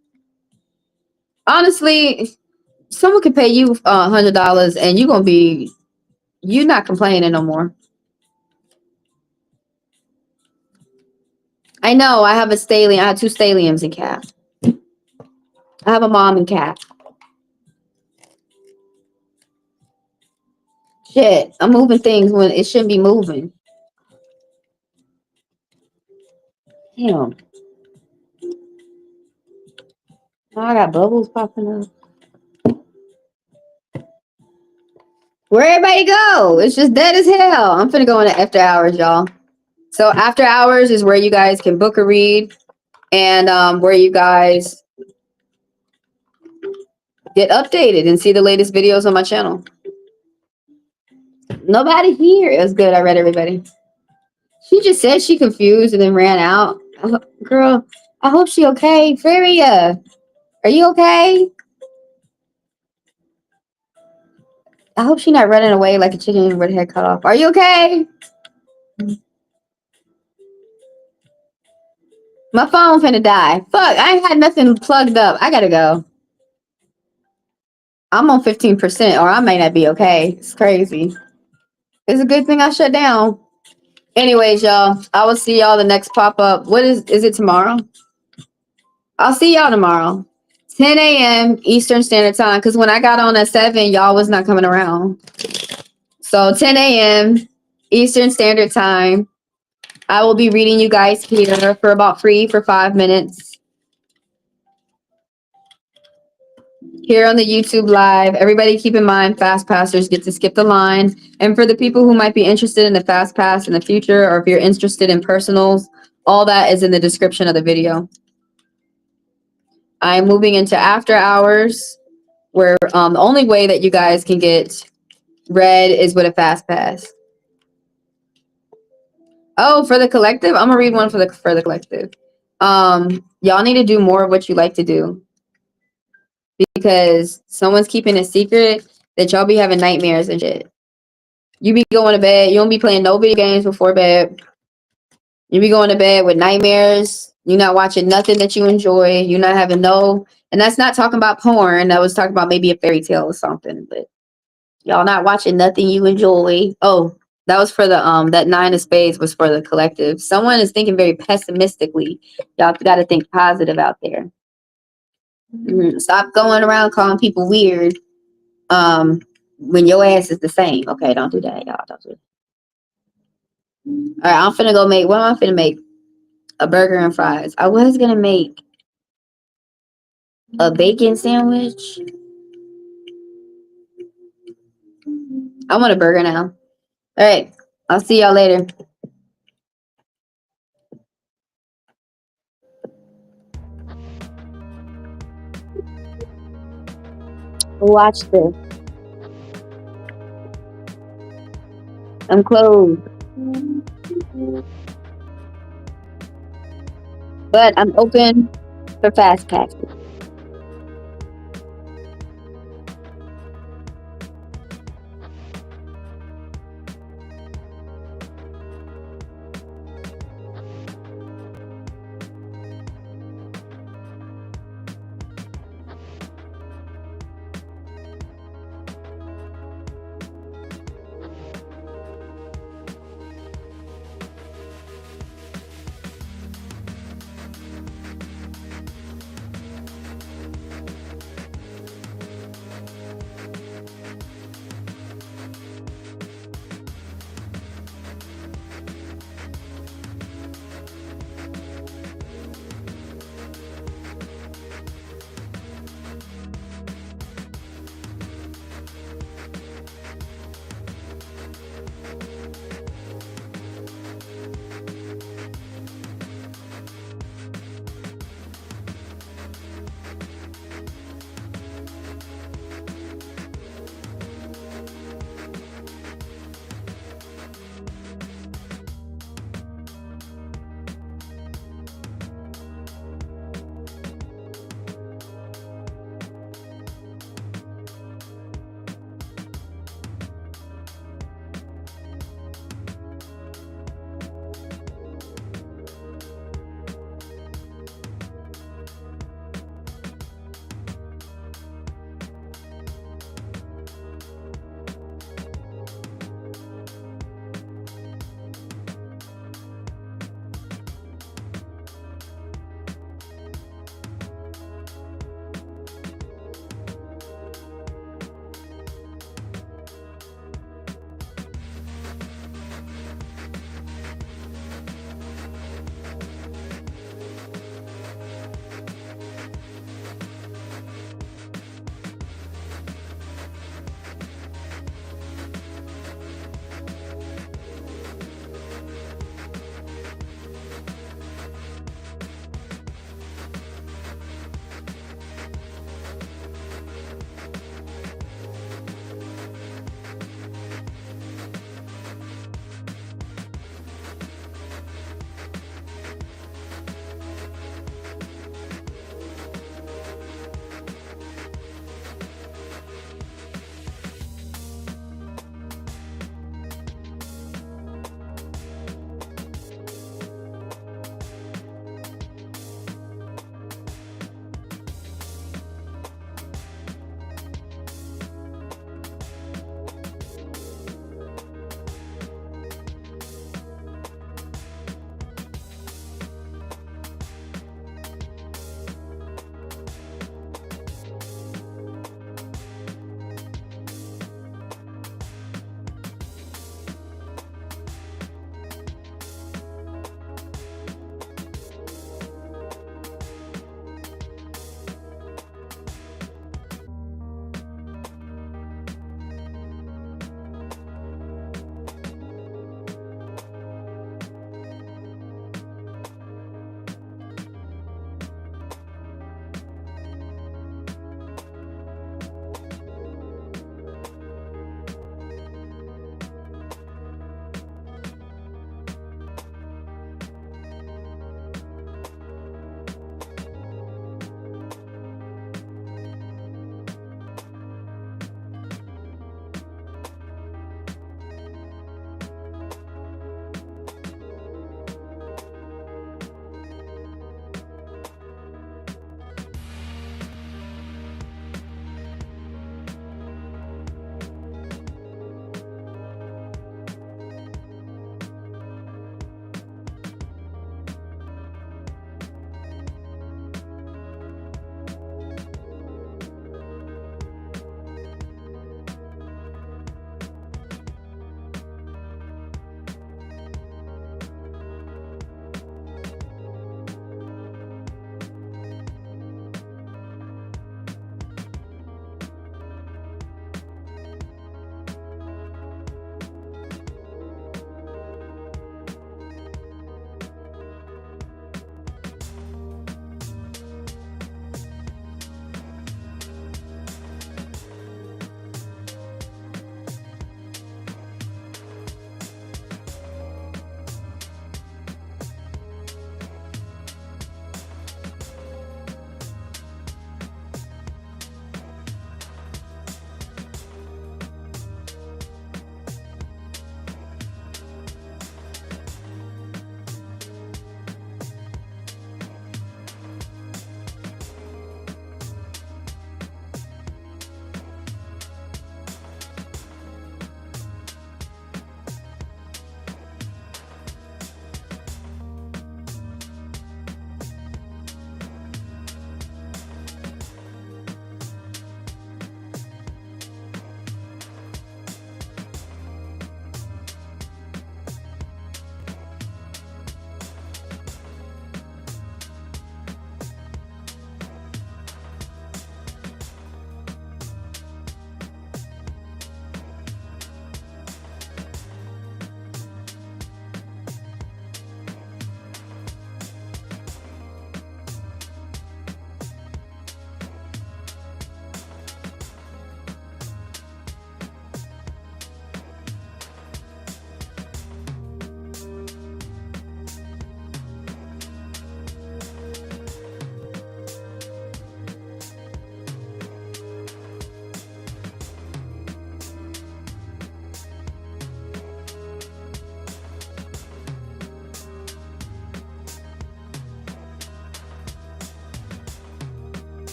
Honestly, someone could pay you $100 and you're not complaining no more. I know. I have a stallion. I have two stallions in Cap. I have a mom in Cap. Shit, I'm moving things when it shouldn't be moving. Damn. Oh, I got bubbles popping up. Where everybody go? It's just dead as hell. I'm finna go into after hours, y'all. So after hours is where you guys can book a read and where you guys get updated and see the latest videos on my channel. Nobody here. It was good. I read everybody. She just said she confused and then ran out. Girl, I hope she okay. Feria, are you okay? I hope she's not running away like a chicken with her head cut off. Are you okay? My phone finna die. Fuck, I ain't had nothing plugged up. I gotta go. I'm on 15%, or I may not be okay. It's crazy. It's a good thing I shut down. Anyways, y'all, I will see y'all the next pop-up. What is it tomorrow? I'll see y'all tomorrow. 10 a.m. Eastern Standard Time. Because when I got on at 7, y'all was not coming around. So 10 a.m. Eastern Standard Time. I will be reading you guys here for about free for 5 minutes. Here on the YouTube live. Everybody keep in mind, fast passers get to skip the line. And for the people who might be interested in the fast pass in the future, or if you're interested in personals, all that is in the description of the video. I'm moving into after hours, where the only way that you guys can get read is with a fast pass. Oh, for the collective, I'm gonna read one for the collective. Y'all need to do more of what you like to do, because someone's keeping a secret that y'all be having nightmares and shit. You be going to bed, you don't be playing no video games before bed. You be going to bed with nightmares. You're not watching nothing that you enjoy. You're not having no, and that's not talking about porn. I was talking about maybe a fairy tale or something, but y'all not watching nothing you enjoy. Oh, that was for the that 9 of spades was for the collective. Someone is thinking very pessimistically. Y'all got to think positive out there. Stop going around calling people weird when your ass is the same. Okay, don't do that, y'all. Don't do it. All right, I'm finna go make, what am I finna make? A burger and fries. I was gonna make a bacon sandwich. I want a burger now. All right, I'll see y'all later. Watch this. I'm closed, but I'm open for fast packs.